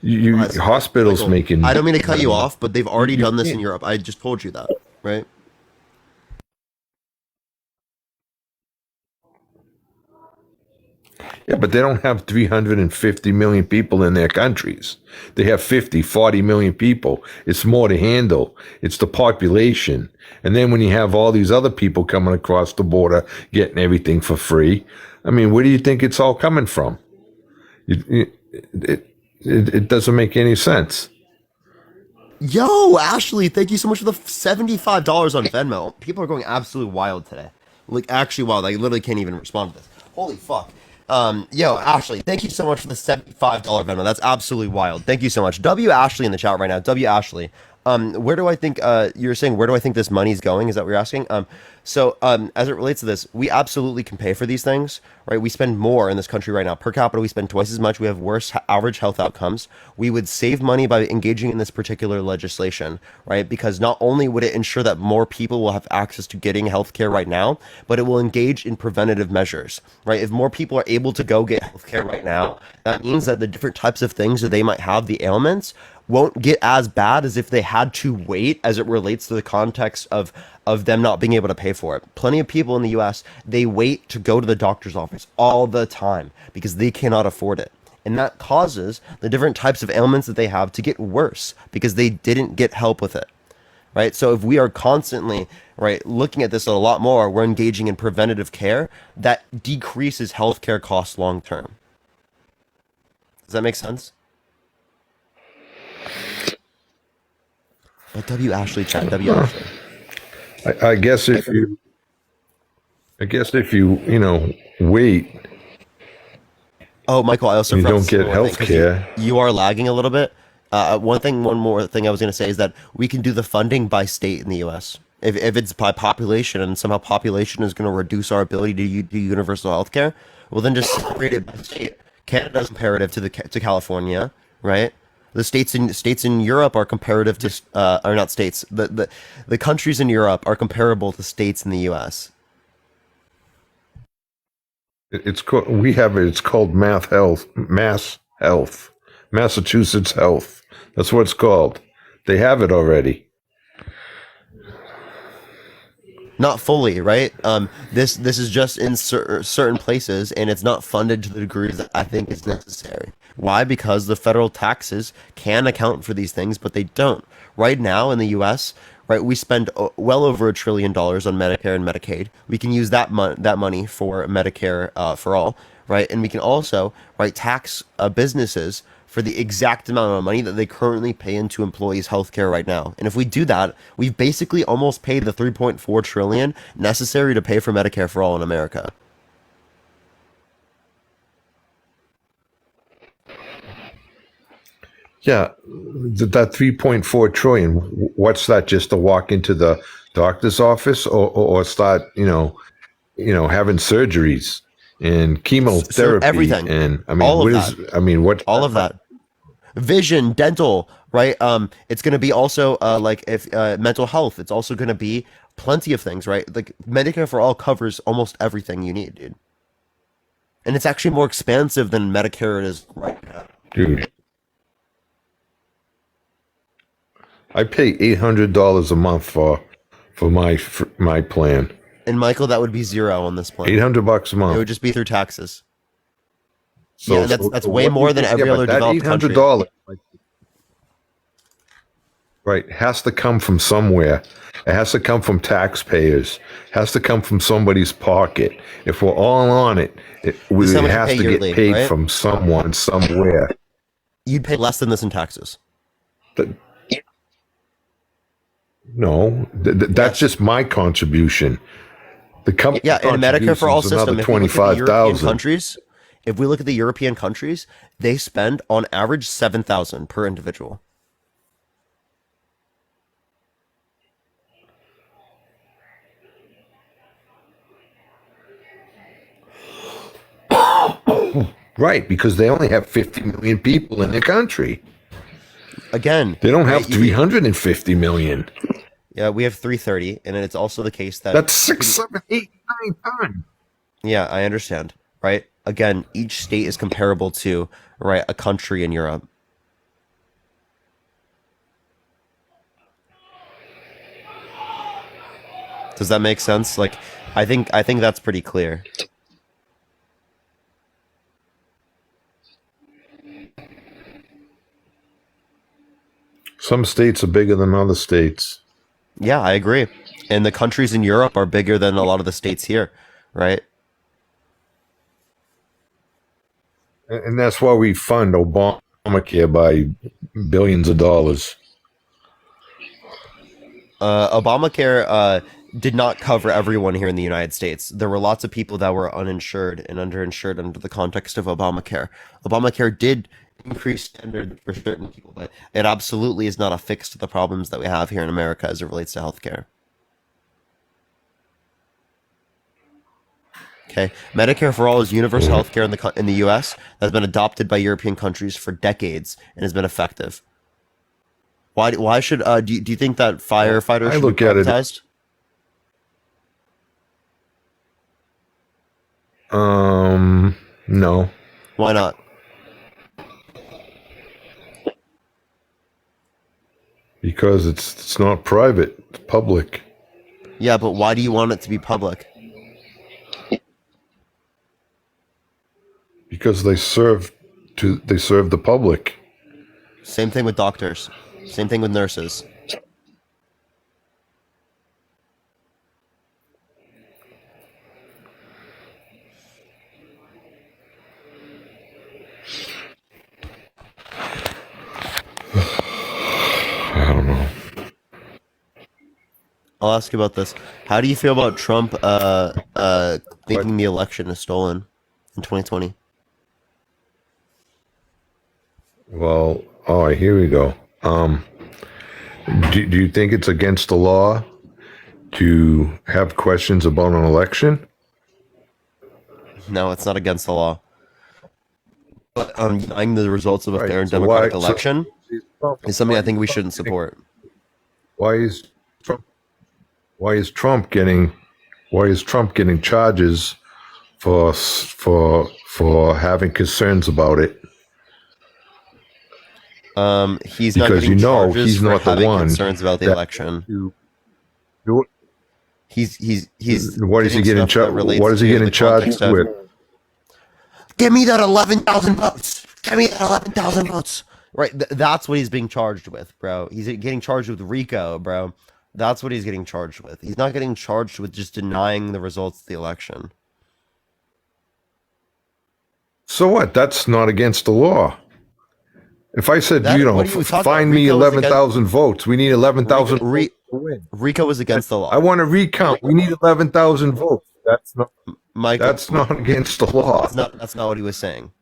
Lies. Hospitals Michael, making. I don't mean to cut you off, but they've already You done this can't. in Europe. I just told you that, right? Yeah, but they don't have 350 million people in their countries. They have 50, 40 million people. It's more to handle. It's the population. And then when you have all these other people coming across the border getting everything for free, I mean, where do you think it's all coming from? It doesn't make any sense. Yo, Ashley, thank you so much for the $75 on Venmo. People are going absolutely wild today. Like, actually wild. I literally can't even respond to this. Holy fuck. Yo, Ashley, thank you so much for the $75 Venmo. That's absolutely wild. Thank you so much. W Ashley in the chat right now. W Ashley. Where do I think you're saying where do I think this money is going? Is that what you're asking? As it relates to this, we absolutely can pay for these things, right? We spend more in this country right now per capita. We spend twice as much. We have worse average health outcomes. We would save money by engaging in this particular legislation, right? Because not only would it ensure that more people will have access to getting healthcare right now, but it will engage in preventative measures, right? If more people are able to go get healthcare right now, that means that the different types of things that they might have, the ailments, won't get as bad as if they had to wait as it relates to the context of them not being able to pay for it. Plenty of people in the US, they wait to go to the doctor's office all the time because they cannot afford it. And that causes the different types of ailments that they have to get worse because they didn't get help with it. Right? So if we are constantly, right, looking at this a lot more, we're engaging in preventative care that decreases healthcare costs long term. Does that make sense? W Ashley chat. W Ashley. I guess if you wait. Oh, Michael, I also you forgot don't to say get one thing, health 'cause care. You are lagging a little bit. One more thing I was going to say is that we can do the funding by state in the U.S. If it's by population and somehow population is going to reduce our ability to do universal health care, well, then just separate it by state. Canada's comparative to California, right? The states in Europe are comparative to, or not states. The countries in Europe are comparable to states in the U.S. It's called, we have it. It's called Mass Health, Massachusetts Health. That's what it's called. They have it already. Not fully, right? This is just in certain places, and it's not funded to the degree that I think is necessary. Why? Because the federal taxes can account for these things, but they don't. Right now in the U.S., right, we spend well over $1 trillion on Medicare and Medicaid. We can use that money for Medicare for all, right? And we can also, right, tax businesses for the exact amount of money that they currently pay into employees' healthcare right now. And if we do that, we've basically almost paid the $3.4 trillion necessary to pay for Medicare for all in America. Yeah, that 3.4 trillion. What's that? Just to walk into the doctor's office, or start, having surgeries and chemotherapy, everything, and I mean, all what of is? that. I mean, what? All of that. Vision, dental, right? It's going to be also like if mental health. It's also going to be plenty of things, right? Like Medicare for all covers almost everything you need, dude. And it's actually more expansive than Medicare is right now, Dude, I pay $800 a month for my plan. And Michael, that would be zero on this plan. $800 a month. It would just be through taxes. So, yeah, that's so way what more do than you- every yeah, other but that developed country. $800, right, has to come from somewhere. It has to come from taxpayers. Has to come from somebody's pocket. If we're all on it, it Someone has pay to yearly, get paid right? from someone, somewhere. You'd pay less than this in taxes. No, that's just my contribution. The company Yeah, in a Medicare for all contribution's system, another if we look at the European 25,000. countries, if we look at the European countries, they spend on average 7,000 per individual. Right, because they only have 50 million people in the country. Again, They don't have right, 350 million. Yeah, we have 330, and it's also the case that That's 6, 7, 8, 9 times. Yeah, I understand. Right? Again, each state is comparable to, right, a country in Europe. Does that make sense? Like, I think that's pretty clear. Some states are bigger than other states. Yeah, I agree. And the countries in Europe are bigger than a lot of the states here, right? And that's why we fund Obamacare by billions of dollars. Obamacare did not cover everyone here in the United States. There were lots of people that were uninsured and underinsured under the context of Obamacare. Obamacare did increased standard for certain people, but it absolutely is not a fix to the problems that we have here in America as it relates to healthcare. Okay, Medicare for All is universal healthcare in the U.S. that's been adopted by European countries for decades and has been effective. Why should do you think that firefighters should look be at it- privatized? No. Why not? Because it's not private, it's public. Yeah, but why do you want it to be public? Because they serve the public. Same thing with doctors. Same thing with nurses. I don't know. I'll ask you about this. How do you feel about Trump thinking the election is stolen in 2020? Well, all right, here we go. Do you think it's against the law to have questions about an election? No, it's not against the law. But denying the results of a fair and so democratic why- so- election is something I think we shouldn't support. Why is Trump getting charges for having concerns about it? He's not Because getting charges he's for not the having one concerns about the that- election. He's What is he getting getting stuff that relates What is he to getting the charged context of- with? Give me that 11,000 votes. Give me that 11,000 votes. Right, that's what he's being charged with, bro. He's getting charged with RICO, bro. That's what he's getting charged with. He's not getting charged with just denying the results of the election. So what? That's not against the law. If I said, What are you talking find about? me RICO is 11,000 votes, we need 11,000 Re- votes to win. RICO is against the law. I want to recount. We need 11,000 votes. That's not. Michael, That's not against the law. That's not what he was saying.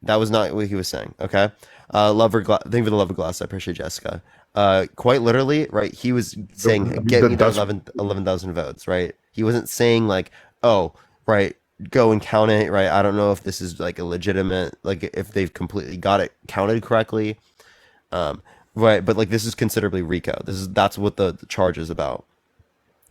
That was not what he was saying. Okay. Thank you for the love of glass. I appreciate Jessica. Quite literally, right? He was saying, get me the 11,000 votes, right? He wasn't saying like, oh, right, go and count it, right? I don't know if this is like a legitimate, like if they've completely got it counted correctly. Right. But like this is considerably RICO. That's what the charge is about.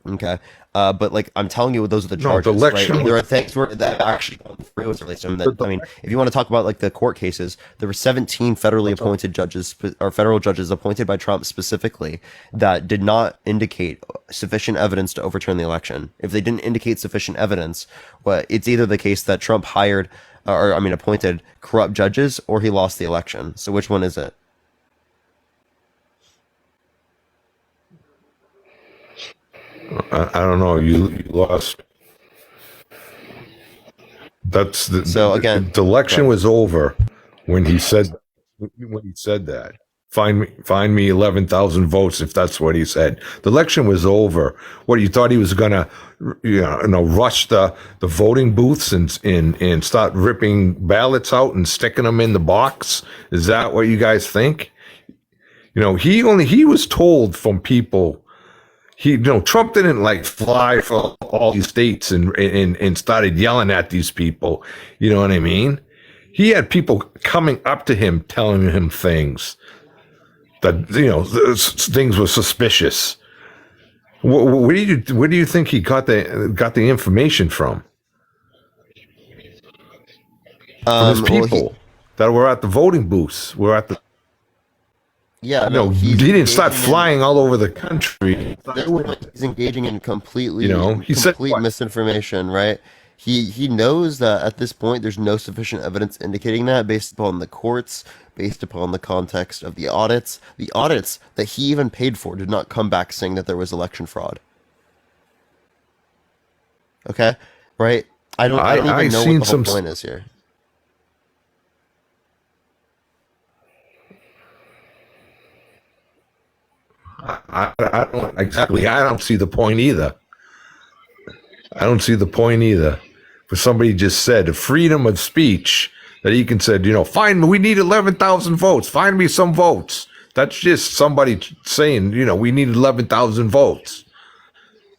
Okay. But like I'm telling you, those are the charges. the election right? There are things where that actually gone through as it relates to them. That, I mean, if you want to talk about like the court cases, there were 17 federally appointed judges or federal judges appointed by Trump specifically that did not indicate sufficient evidence to overturn the election. If they didn't indicate sufficient evidence, well, it's either the case that Trump appointed corrupt judges or he lost the election. So which one is it? I don't know. You lost. That's the. So again, the election was over when he said that. Find me 11,000 votes if that's what he said. The election was over. What, you thought he was gonna, rush the voting booths and start ripping ballots out and sticking them in the box? Is that what you guys think? He was told from people. Trump didn't like fly for all these states and started yelling at these people. You know what I mean? He had people coming up to him telling him things that things were suspicious. Where do you think he got the information from? From his people that were at the voting booths. Yeah, he didn't start flying all over the country. He's engaging in complete misinformation, right? He knows that at this point there's no sufficient evidence indicating that based upon the courts, based upon the context of the audits. The audits that he even paid for did not come back saying that there was election fraud. Okay? Right? I don't even know what the whole point is here. I don't see the point either. For somebody just said freedom of speech, that he can say, find me, we need 11,000 votes. Find me some votes. That's just somebody saying, we need 11,000 votes.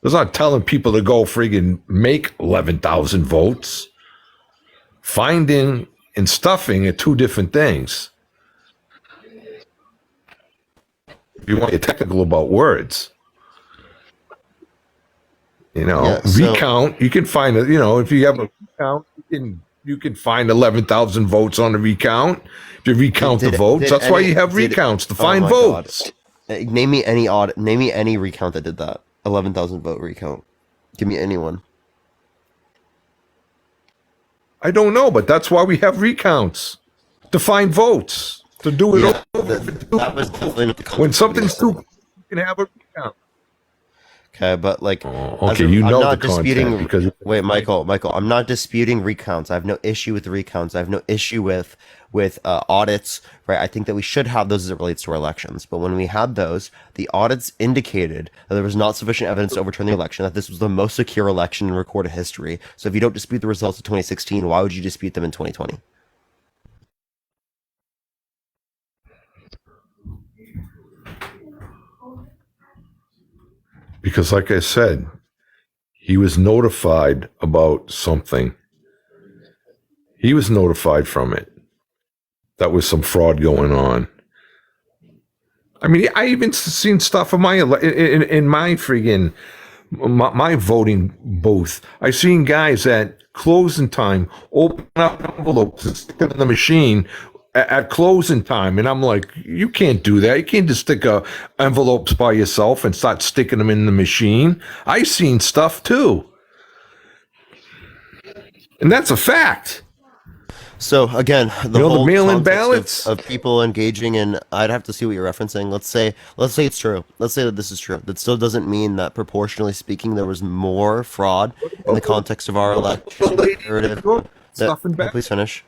It's not telling people to go friggin' make 11,000 votes. Finding and stuffing are two different things. If you want to get technical about words. Recount, you can find it, if you have a recount, you can find 11,000 votes on the recount. If you recount the votes, that's why you have recounts, to find votes. Name me any recount that did that. 11,000 vote recount. Give me anyone. I don't know, but that's why we have recounts. To find votes. To do it over. That was definitely not the When something's too, you can have a recount. Okay, but like, okay, I'm know not the disputing. content because Wait, Michael, I'm not disputing recounts. I have no issue with recounts. I have no issue with audits. Right? I think that we should have those as it relates to our elections. But when we had those, the audits indicated that there was not sufficient evidence to overturn the election. That this was the most secure election in recorded history. So if you don't dispute the results of 2016, why would you dispute them in 2020? Because, like I said, he was notified about something. He was notified from it. That was some fraud going on. I mean, I even seen stuff in my friggin' my voting booth. I seen guys at closing time open up envelopes and stick them in the machine at closing time, and I'm like, you can't do that. You can't just stick envelopes by yourself and start sticking them in the machine. I seen stuff too, and that's a fact. So again, the whole mail-in context ballots of people engaging in, I'd have to see what you're referencing. Let's say it's true. Let's say that this is true. That still doesn't mean that proportionally speaking, there was more fraud in the context of our election narrative. Please finish.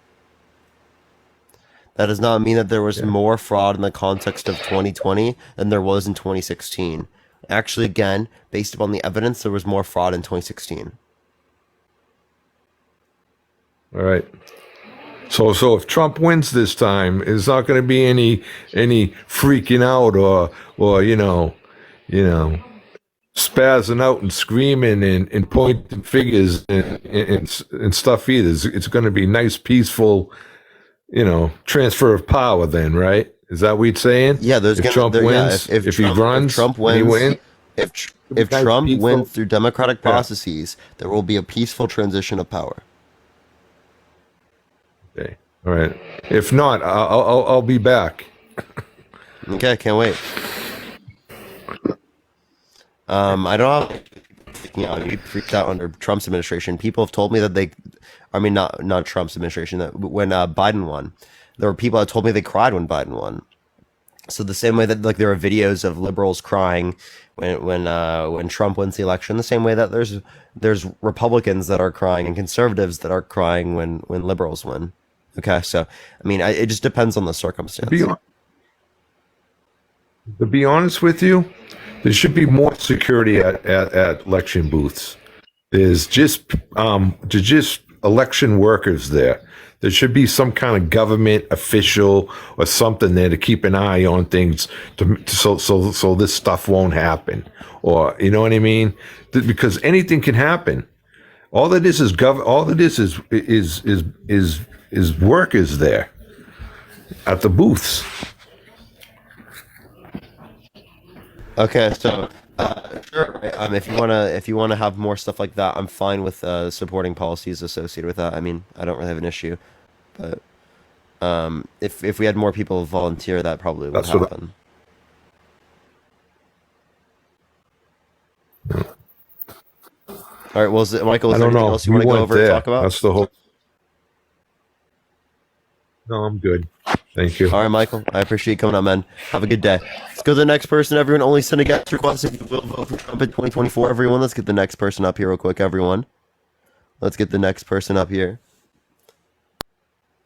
That does not mean that there was more fraud in the context of 2020 than there was in 2016. Actually, again, based upon the evidence, there was more fraud in 2016. All right. So if Trump wins this time, it's not going to be any freaking out or spazzing out and screaming and pointing fingers and stuff either. It's going to be nice, peaceful, transfer of power then, right? Is that what you're saying? Yeah, if Trump wins, if he runs, Trump wins, if Trump wins through democratic processes, there will be a peaceful transition of power. Okay. All right. If not, I'll be back. Okay, can't wait. I don't know. You freaked out under Trump's administration. People have told me that not Trump's administration. That when Biden won, there were people that told me they cried when Biden won. So the same way that there are videos of liberals crying when Trump wins the election, the same way that there's Republicans that are crying and conservatives that are crying when liberals win. Okay, so I mean, it just depends on the circumstance. To be honest with you, there should be more security at election booths. There's just election workers there. There should be some kind of government official or something there to keep an eye on things so this stuff won't happen. Or you know what I mean? Because anything can happen. All it is is workers there at the booths. Okay, so sure. Right? If you wanna have more stuff like that, I'm fine with supporting policies associated with that. I mean, I don't really have an issue, but if we had more people volunteer, that probably would happen. All right. Well, Michael, is there anything else you want to go over and talk about? That's the whole. No, I'm good. Thank you. All right, Michael. I appreciate you coming on, man. Have a good day. Let's go to the next person. Everyone, only send a guest request if you will vote for Trump in 2024. Everyone, let's get the next person up here real quick, everyone. Let's get the next person up here.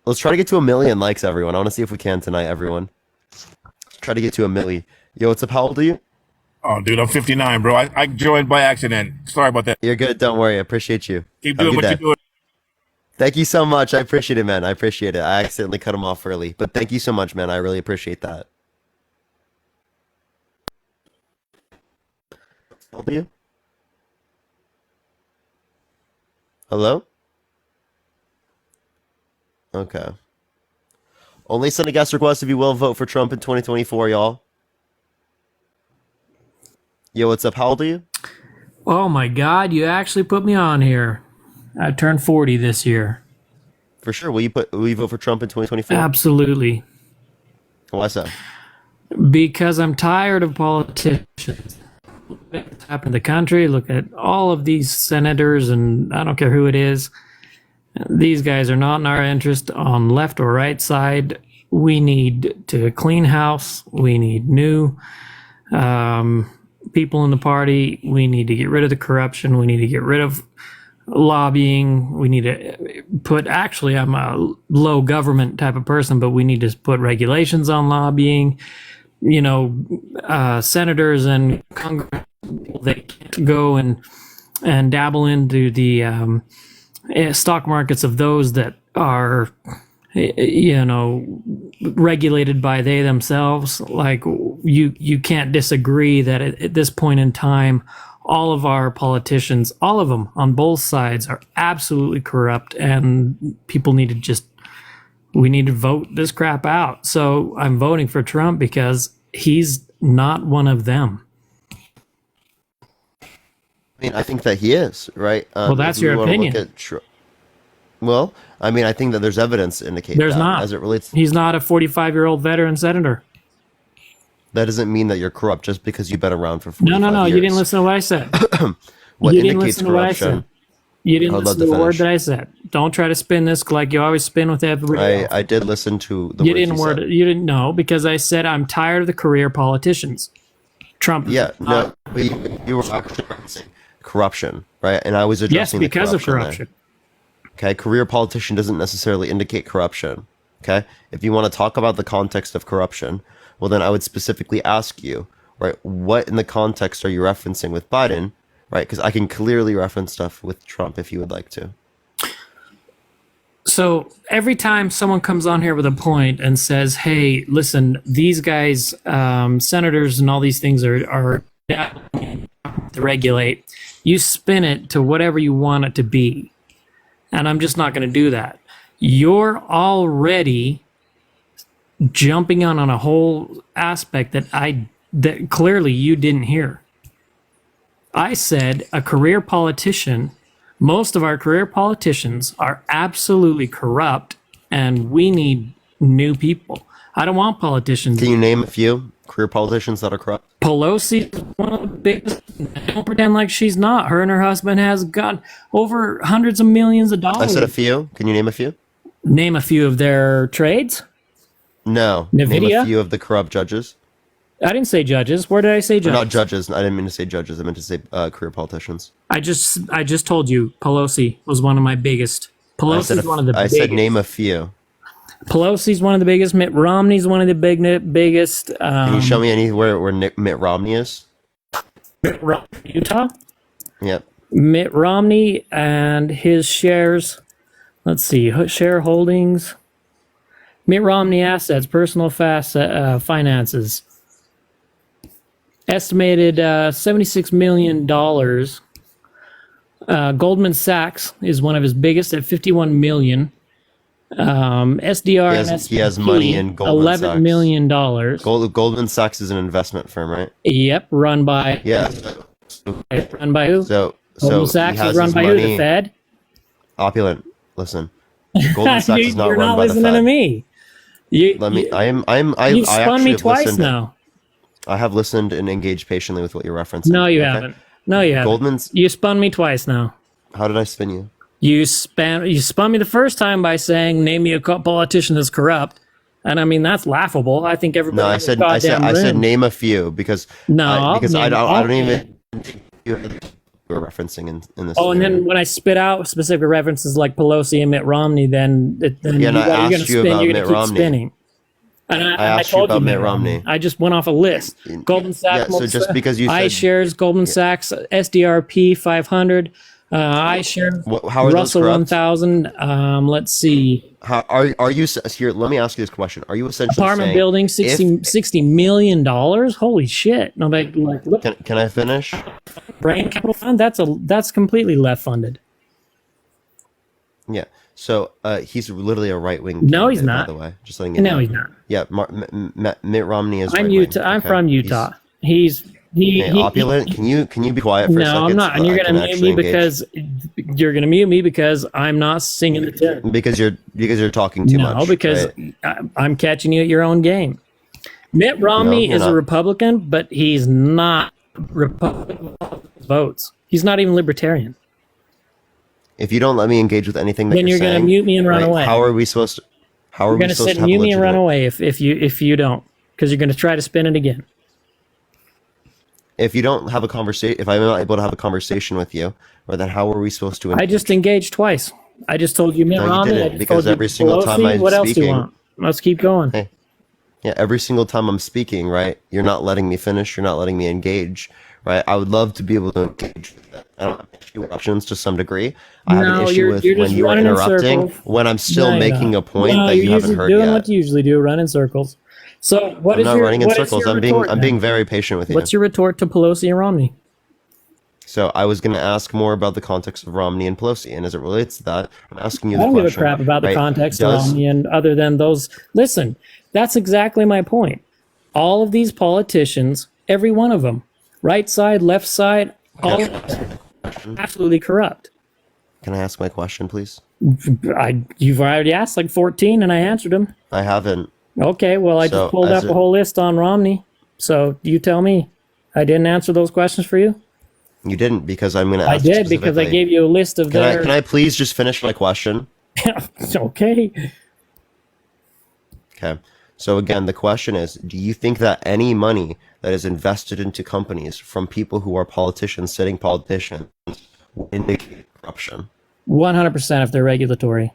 Let's try to get to 1 million likes, everyone. I want to see if we can tonight, everyone. Let's try to get to 1 million. Yo, what's up? How old are you? Oh, dude, I'm 59, bro. I joined by accident. Sorry about that. You're good. Don't worry. I appreciate you. Keep Have a doing good what day. you're doing. Thank you so much. I appreciate it, man. I appreciate it. I accidentally cut him off early, but thank you so much, man. I really appreciate that. How old are you? Hello? Okay. Only send a guest request if you will vote for Trump in 2024, y'all. Yo, what's up? How old are you? Oh my God, you actually put me on here. I turned 40 this year. For sure. Will you vote for Trump in 2024? Absolutely. Why so? Because I'm tired of politicians. Look at what's happened to the country. Look at all of these senators, and I don't care who it is. These guys are not in our interest on left or right side. We need to clean house. We need new people in the party. We need to get rid of the corruption. We need to get rid of lobbying. We need to put, actually, I'm a low government type of person, but we need to put regulations on lobbying. You know, senators and Congress, they can't go and dabble into the stock markets of those that are, you know, regulated by they themselves. Like, you can't disagree that at this point in time, all of our politicians, all of them on both sides, are absolutely corrupt, and people need to we need to vote this crap out. So I'm voting for Trump because he's not one of them. I mean, I think that he is, right? Well, that's your opinion. Well, I mean, I think that there's evidence to indicate There's that not. as it relates. He's not a 45-year-old veteran senator. That doesn't mean that you're corrupt just because you've been around for 45 No. years. You didn't listen to what I said. What You didn't indicates listen to what I corruption? said. You didn't I would listen love to to the word finish. that I said. Don't try to spin this like you always spin with everybody else. I did listen to the You words didn't you word said. you didn't know, because I said I'm tired of the career politicians. Trump. Yeah, no, but you were actually referencing corruption, right? And I was Yes, addressing because the of corruption. corruption. Okay, career politician doesn't necessarily indicate corruption. Okay, if you want to talk about the context of corruption, well, then I would specifically ask you, right, what in the context are you referencing with Biden, right? Because I can clearly reference stuff with Trump if you would like to. So every time someone comes on here with a point and says, "Hey, listen, these guys, senators, and all these things are to regulate," you spin it to whatever you want it to be, and I'm just not going to do that. You're already jumping on a whole aspect that clearly you didn't hear. I said a career politician. Most of our career politicians are absolutely corrupt, and we need new people. I don't want politicians. Can you name a few career politicians that are corrupt? Pelosi is one of the biggest. Don't pretend like she's not. Her and her husband has got over hundreds of millions of dollars. I said a few. Can you name a few? Name a few of their trades. No. Name NVIDIA? a few of the corrupt judges. I didn't say judges. Where did I say Or judges? not judges. I didn't mean to say judges. I meant to say career politicians. I just told you Pelosi was one of my biggest. Pelosi's one of the I biggest. said name a few. Pelosi's one of the biggest. Mitt Romney's one of the biggest. Can you show me anywhere where Mitt Romney is? Mitt Romney, Utah? Yep. Mitt Romney and his shares. Let's see, shareholdings. Mitt Romney assets, personal finances. Estimated $76 million. Goldman Sachs is one of his biggest at $51 million. SDR and He has money in Goldman Sachs. $11 million. Goldman Sachs is an investment firm, right? Yep, run by. Yeah. Run by who? Goldman Sachs is run by who? The Fed? Opulent. Listen. Goldman Sachs is not You're run not by the listening Fed. to me. You've spun me twice now. I have listened and engaged patiently with what you're referencing. No, you okay? haven't. No, you haven't. You spun me twice now. How did I spin you? You spun me the first time by saying, "Name me a politician that's corrupt," and I mean that's laughable. I think everybody. No, I said name a few because I don't even think you were referencing in this. Oh, and then when I spit out specific references like Pelosi and Mitt Romney, then Yeah, and I you're asked going to you spin. about You're going Mitt to keep Romney. spinning. And I I asked you told about Mitt Romney. I just went off a list. Goldman Sachs. Yeah, so just because you said iShares, Goldman Sachs, SDRP 500, iShares, How are those Russell corrupt? 1000. Let's see. How are you here? Let me ask you this question: Are you essentially Apartment saying building, if- $60 million. Holy shit! No, like look, Can I finish? Brain Capital Fund. That's completely left funded. Yeah. So he's literally a right wing. No, he's not. By the way, just letting you know. No, he's not. Yeah, Mitt Romney is. I'm right-wing, Utah. I'm okay? from Utah. He Opulent. Can you be quiet for a second? No, I'm not. so And that you're I gonna can mute me actually engage? because I'm not singing the tune. Because you're talking too much. No, because right? I'm catching you at your own game. Mitt Romney you're is a not. Republican, but he's not Republican votes. He's not even libertarian. If you don't let me engage with anything that Then you're saying, gonna mute me and run right, away. How are we supposed to? How are You're we going to supposed sit to and have mute me and run legitimate- away if you don't, because you're going to try to spin it again. If you don't have a conversation, if I'm not able to have a conversation with you, or then how are we supposed to? I just engaged twice. I just told you Mitt No, you Romney. I didn't, just because told you every single time Pelosi. I'm What else do you speaking- want? Let's keep going. Hey, yeah, every single time I'm speaking, right? You're not letting me finish. You're not letting me engage, right? I would love to be able to engage with that. I don't have an issue with options to some degree. I have No, an issue you're with just when you're running in interrupting, circles. when I'm still No, you're making not. a point No, that you you're haven't usually heard doing yet. what you usually do, run in circles. So what I'm is not your running in what is circles. your I'm being retort then? very patient with you. What's your retort to Pelosi and Romney? So I was going to ask more about the context of Romney and Pelosi, and as it relates to that, I'm asking you I the don't give a question. crap about the right? context of Does- Romney and other than those. Listen, that's exactly my point. All of these politicians, every one of them, right side, left side, all absolutely corrupt. Can I ask my question, please? You've already asked like 14 and I answered them. I haven't. Okay, well, I So, just pulled as up a it- whole list on Romney. So you tell me. I didn't answer those questions for you? You didn't, because I'm going to ask I you did because I specifically. gave you a list of Can their... I please just finish my question? Okay. Okay. So again, the question is, do you think that any money that is invested into companies from people who are politicians, sitting politicians, will indicate corruption? 100% if they're regulatory.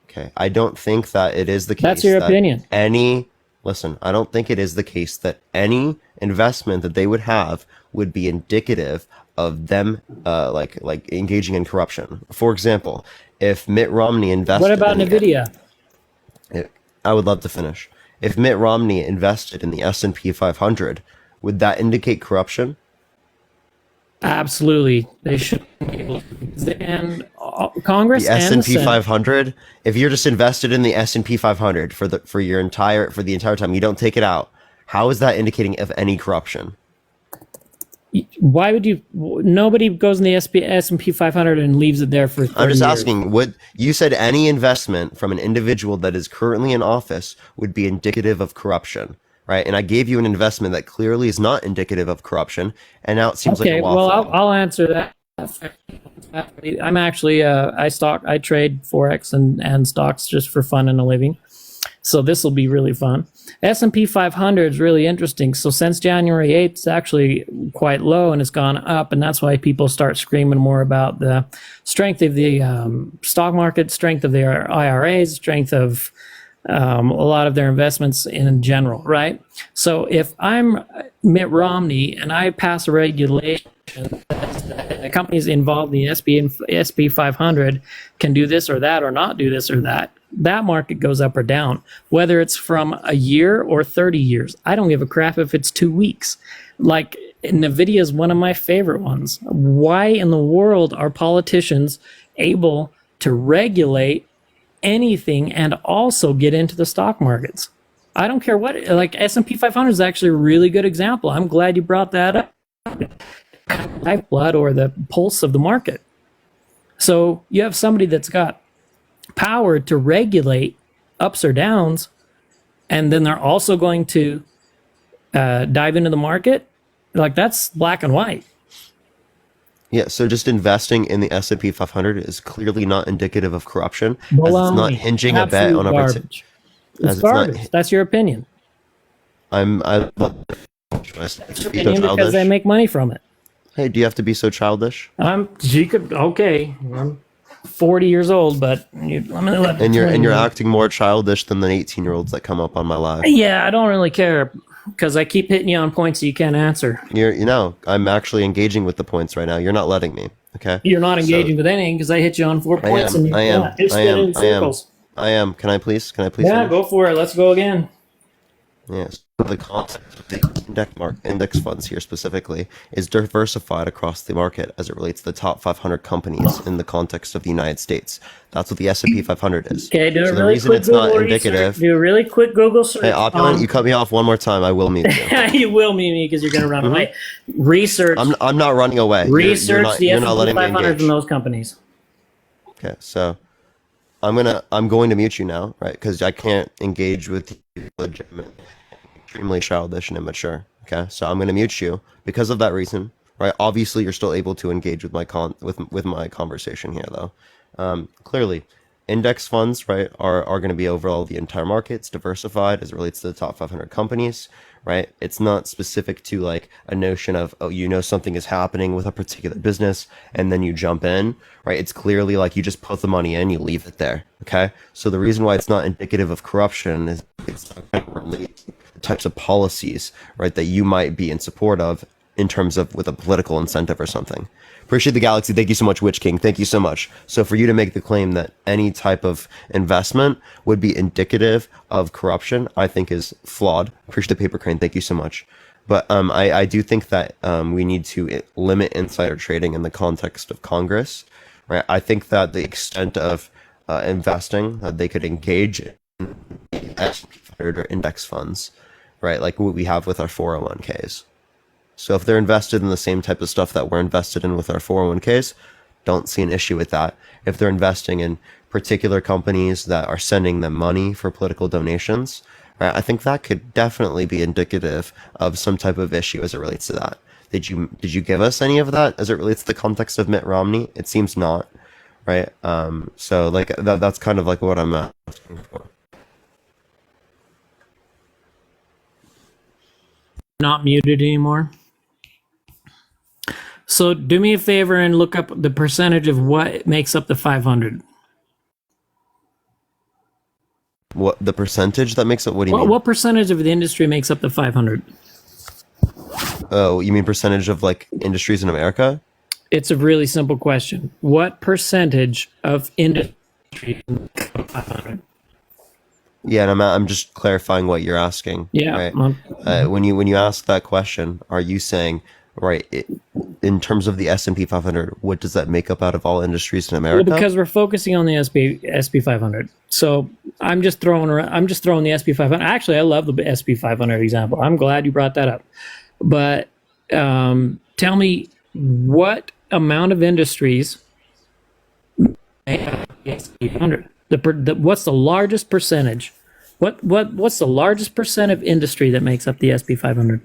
Okay. I don't think that it is the case. That's your that opinion. Listen, I don't think it is the case that any investment that they would have would be indicative of them like engaging in corruption. For example, if Mitt Romney invested What about in NVIDIA? I would love to finish. If Mitt Romney invested in the S&P 500, would that indicate corruption? Absolutely. They should be able to. And Congress The and the S&P Senate. 500, if you're just invested in the S&P 500 for the entire time, you don't take it out, how is that indicating of any corruption? Why would you? Nobody goes in the S&P 500 and leaves it there for 30 I'm just years. asking, would you said any investment from an individual that is currently in office would be indicative of corruption, right? And I gave you an investment that clearly is not indicative of corruption, and now it seems like Okay, a well, waffle. I'll answer that. I'm actually I trade forex and stocks just for fun and a living. So this will be really fun. S&P 500 is really interesting. So since January 8th, it's actually quite low and it's gone up, and that's why people start screaming more about the strength of the stock market, strength of their IRAs, strength of a lot of their investments in general, right? So if I'm Mitt Romney and I pass a regulation that companies involved in the SP 500 can do this or that or not do this or that, that market goes up or down. Whether it's from a year or 30 years, I don't give a crap if it's 2 weeks. Like NVIDIA is one of my favorite ones. Why in the world are politicians able to regulate anything and also get into the stock markets? I don't care what, like S&P 500 is actually a really good example. I'm glad you brought that up. Lifeblood or the pulse of the market. So you have somebody that's got power to regulate ups or downs, and then they're also going to dive into the market. Like, that's black and white. Yeah, so just investing in the S&P 500 is clearly not indicative of corruption, as it's not Baloney. hinging a bet Absolute on a garbage. It's garbage. That's your opinion. I Opinion because they make money from it. Hey, do you have to be so childish? Okay. I'm 40 years old, but And you're acting more childish than the 18-year-olds that come up on my live. Yeah, I don't really care because I keep hitting you on points that you can't answer. I'm actually engaging with the points right now. You're not letting me. Okay. You're not So engaging with anything because I hit you on 4 I points and am. I you're am. not. You're I spinning am. in I am. circles. I am. Can I please? Can I please Yeah, finish? go for it. Let's go again. Yes. The concept of the index funds here specifically is diversified across the market as it relates to the top 500 companies in the context of the United States. That's what the S&P 500 is. Okay, do a So the really reason quick it's not Google research. indicative. Do a really quick Google search. Hey, Opulent, you cut me off one more time, I will mute you. You will meet me because you're going to run Mhm. away. Research. I'm not running away. Research the you're not S&P letting me 500 engage. from those companies. Okay, so I'm going to mute you now, right? Because I can't engage with you legitimate, extremely childish and immature. Okay, so I'm going to mute you because of that reason, right? Obviously, you're still able to engage with my with my conversation here, though. Clearly, index funds, right, are going to be overall the entire market. It's diversified as it relates to the top 500 companies, right? It's not specific to like a notion of, oh, you know, something is happening with a particular business and then you jump in, right? It's clearly like you just put the money in, you leave it there. Okay. So the reason why it's not indicative of corruption is it's not really the types of policies, right, that you might be in support of in terms of with a political incentive or something. Appreciate the galaxy. Thank you so much, Witch King. Thank you so much. So for you to make the claim that any type of investment would be indicative of corruption, I think is flawed. Appreciate the paper crane. Thank you so much. But I do think that we need to limit insider trading in the context of Congress, right? I think that the extent of investing that they could engage in S&P 500 or index funds, right, like what we have with our 401ks. So if they're invested in the same type of stuff that we're invested in with our 401ks, don't see an issue with that. If they're investing in particular companies that are sending them money for political donations, right, I think that could definitely be indicative of some type of issue as it relates to that. Did you give us any of that as it relates to the context of Mitt Romney? It seems not, right? So like that's kind of like what I'm asking for. Not muted anymore. So do me a favor and look up the percentage of what makes up the 500. What the percentage that makes it? What do you mean? What percentage of the industry makes up the 500? Oh, you mean percentage of like industries in America? It's a really simple question. What percentage of industry makes up 500? Yeah, and I'm just clarifying what you're asking. Yeah. Right? When you ask that question, are you saying, right, in terms of the S&P 500, what does that make up out of all industries in America? Well, because we're focusing on the SP 500. So I'm just throwing the SP 500. Actually, I love the SP 500 example. I'm glad you brought that up. But tell me what amount of industries make up the SP 500? What's the largest percentage? What's the largest percent of industry that makes up the SP 500?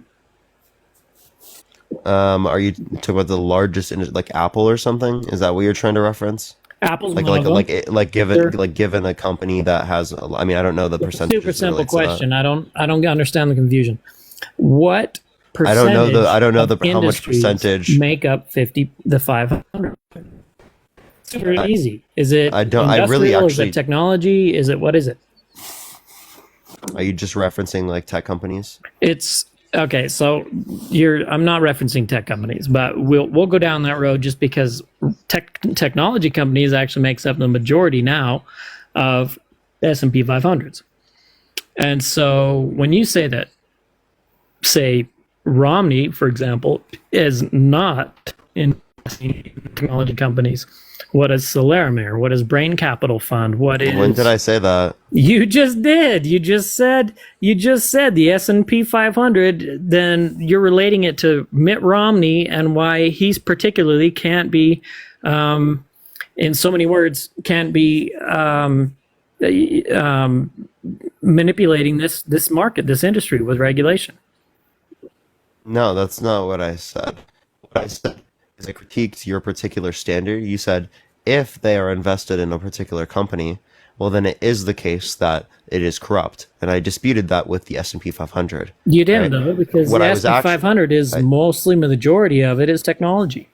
Are you talking about the largest, like Apple or something? Is that what you're trying to reference? Apple's like one of them. given a company that has, I mean, I don't know the percentage. Super simple question. I don't understand the confusion. What I don't know the how much industries percentage make up the 500? Super easy. Is it I really industrial? Is actually. it technology? Is it what is it? Are you just referencing like tech companies? It's okay. So I'm not referencing tech companies, but we'll go down that road just because technology companies actually makes up the majority now of S&P 500s. And so when you say that, say Romney, for example, is not in technology companies. What is Solaramir? What is Brain Capital Fund? What is? When did I say that? You just did. You just said the S&P 500. Then you're relating it to Mitt Romney and why he's particularly can't be, in so many words, can't be manipulating this market, this industry with regulation. No, that's not what I said. What I said is I critiqued your particular standard. You said if they are invested in a particular company, well, then it is the case that it is corrupt, and I disputed that with the S&P 500. You didn't, though, because What the I was S&P 500 is mostly the majority of it is technology.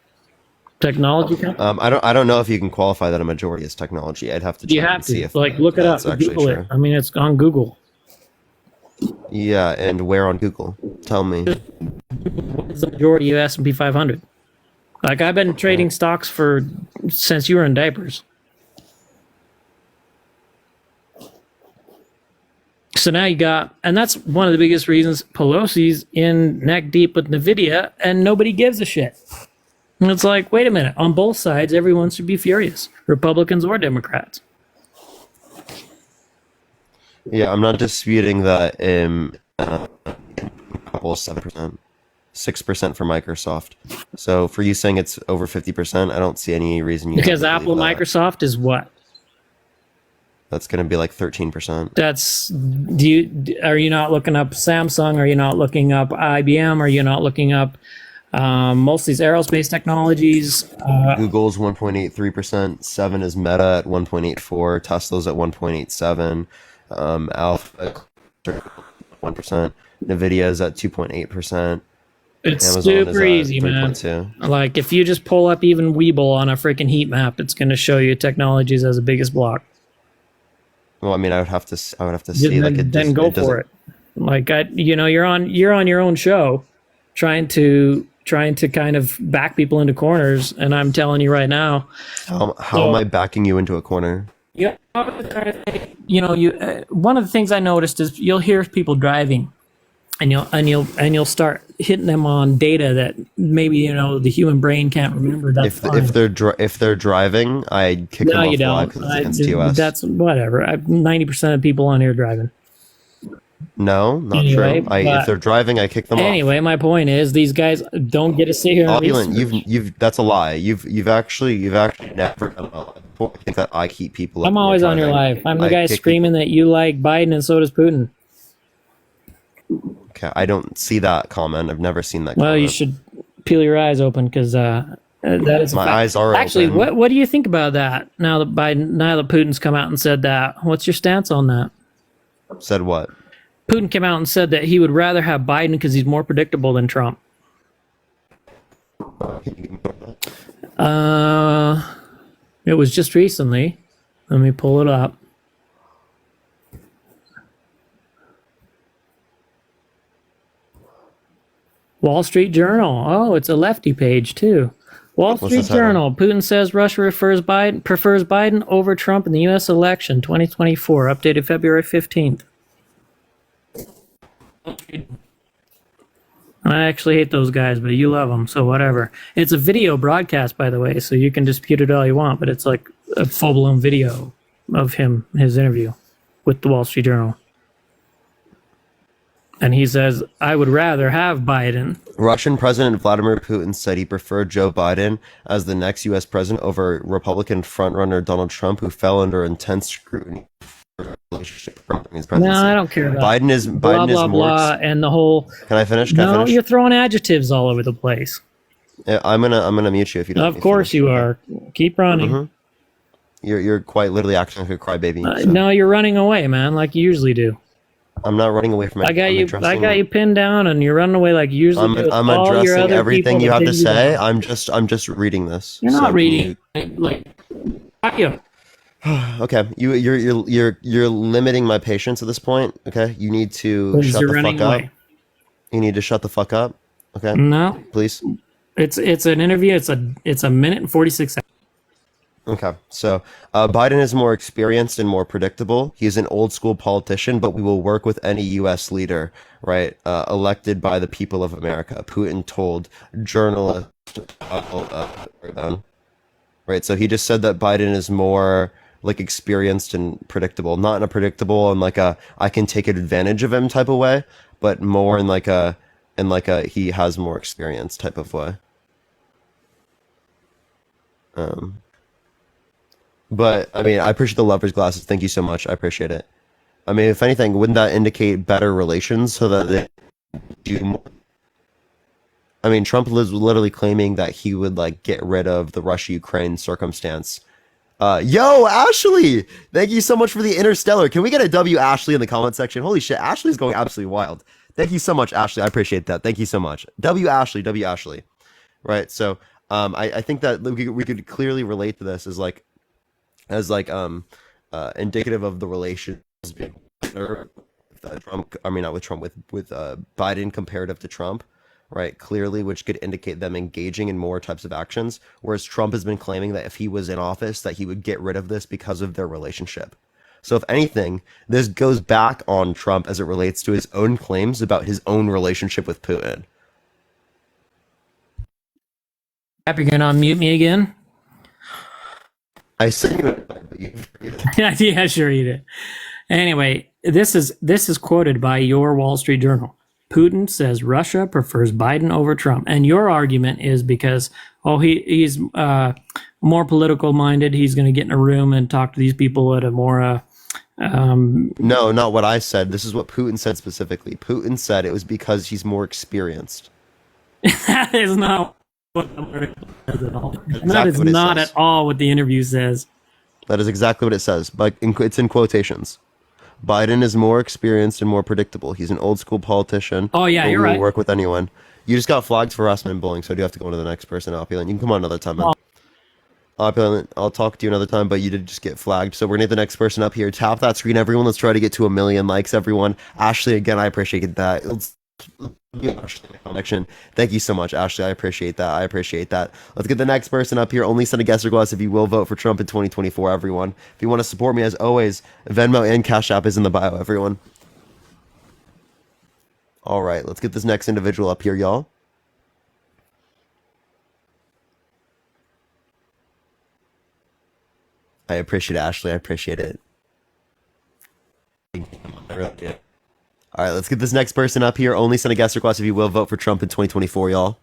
Technology company. I don't know if you can qualify that a majority is technology. I'd have to check You have and see to if look it up, that's actually Google true. it. I mean, it's on Google. Yeah, and where on Google? Tell me. What is the majority of S&P 500? Like I've been trading stocks since you were in diapers. So now you got, and that's one of the biggest reasons Pelosi's in neck deep with NVIDIA and nobody gives a shit. And it's like, wait a minute, on both sides, everyone should be furious, Republicans or Democrats. Yeah, I'm not disputing that Apple is 7%, 6% for Microsoft. So for you saying it's over 50%, I don't see any reason you Because don't Apple believe that. Microsoft is what? That's going to be like 13%. That's, are you not looking up Samsung? Are you not looking up IBM? Are you not looking up most of these aerospace technologies? Google's 1.83%. 7 is Meta at 1.84. Tesla's at 1.87. Alpha 1%. Nvidia is at 2.8%. It's Amazon super is at easy, man. 3.2. Like if you just pull up even Weeble on a freaking heat map, it's going to show you technologies as the biggest block. Well, I mean, I would have to see Then go for it. Like you're on your own show, trying to kind of back people into corners, and I'm telling you right now. How am I backing you into a corner? One of the things I noticed is you'll hear people driving, and you'll start hitting them on data that maybe the human brain can't remember. That's If they're driving, I'd kick them no, off you the lot don't. because it's against TOS. That's whatever. 90% of people on here driving. No, not Anyway, true. but- If they're driving, I kick them off. Anyway, my point is these guys don't get to sit here and Opulent, research. you've that's a lie. You've actually never done a lie before. I think that I keep people. I'm up when always they're on your driving. life. I'm the I guy kick screaming that you like Biden and so does Putin. Okay, I don't see that comment. I've never seen that. Well, comment. you should peel your eyes open because that is a My fact. eyes are actually. open. What do you think about that? Now that Putin's come out and said that, what's your stance on that? Said what? Putin came out and said that he would rather have Biden because he's more predictable than Trump. It was just recently. Let me pull it up. Wall Street Journal. Oh, it's a lefty page too. Wall What's Street the title? Journal. Putin says Russia prefers Biden over Trump in the U.S. election 2024. Updated February 15th. I actually hate those guys, but you love them, so whatever. It's a video broadcast, by the way, so you can dispute it all you want, but it's like a full-blown video of his interview with the Wall Street Journal. And he says, I would rather have Biden. Russian President Vladimir Putin said he preferred Joe Biden as the next U.S. president over Republican frontrunner Donald Trump, who fell under intense scrutiny for his relationship with Trump during his presidency. No, I don't care about Biden is blah, Biden is blah, more. blah, and the whole... Can I finish? No, you're throwing adjectives all over the place. Yeah, I'm gonna mute you if you don't. let Of me course finish. you are. Keep running. Mhm. You're quite literally acting like a crybaby. so. No, you're running away, man, like you usually do. I'm not running away from it. I got I'm you. I addressing- got you pinned down, and you're running away like you usually do. with I'm all your addressing other everything people you that have to think you say. don't. I'm just reading this. You're So not can reading. Like, you. Okay, you're limiting my patience at this point. Okay, you need to Because shut you're the running fuck away. up. You need to shut the fuck up. Okay. No. Please. It's an interview. It's a minute and 46 seconds. Okay, so Biden is more experienced and more predictable. He's an old school politician, but we will work with any U.S. leader, right, elected by the people of America. Putin told journalists, right. So he just said that Biden is more like experienced and predictable, not in a predictable and like a I can take advantage of him type of way, but more in like a he has more experience type of way. But I mean, I appreciate the lover's glasses. Thank you so much. I appreciate it. I mean, if anything, wouldn't that indicate better relations so that they do more? I mean, Trump is literally claiming that he would like get rid of the Russia-Ukraine circumstance. Yo, Ashley, thank you so much for the Interstellar. Can we get a W Ashley in the comment section? Holy shit, Ashley's going absolutely wild. Thank you so much, Ashley. I appreciate that. Thank you so much. W Ashley. Right. So, I think that we could clearly relate to this as indicative of the relations being better with Trump. I mean, not with Trump, with Biden comparative to Trump. right? Clearly, which could indicate them engaging in more types of actions. Whereas Trump has been claiming that if he was in office, that he would get rid of this because of their relationship. So if anything, this goes back on Trump as it relates to his own claims about his own relationship with Putin. You're gonna unmute me again? I sent you it, but you Yeah, sure you did. Anyway, this is quoted by your Wall Street Journal. Putin says Russia prefers Biden over Trump, and your argument is because he's more political minded. He's going to get in a room and talk to these people at a more No, not what I said. This is what Putin said specifically. Putin said it was because he's more experienced. That is not what the article says at all. That Exactly is what it not says. at all what the interview says. That is exactly what it says, but it's in quotations. Biden is more experienced and more predictable. He's an old school politician. Oh, yeah, but you're will right. work with anyone. You just got flagged for harassment and bullying, so I do have to go on to the next person, Opulent. You can come on another time, man. Opulent, I'll talk to you another time, but you did just get flagged. So we're gonna get the next person up here. Tap that screen, everyone. Let's try to get to 1 million likes, everyone. Ashley, again, I appreciate that. Connection. Thank you so much, Ashley. I appreciate that. Let's get the next person up here. Only send a guest request if you will vote for Trump in 2024, everyone. If you want to support me, as always, Venmo and Cash App is in the bio, everyone. All right, let's get this next individual up here, y'all. I appreciate it, Ashley. I appreciate it. I really do. All right, let's get this next person up here. Only send a guest request if you will vote for Trump in 2024, y'all.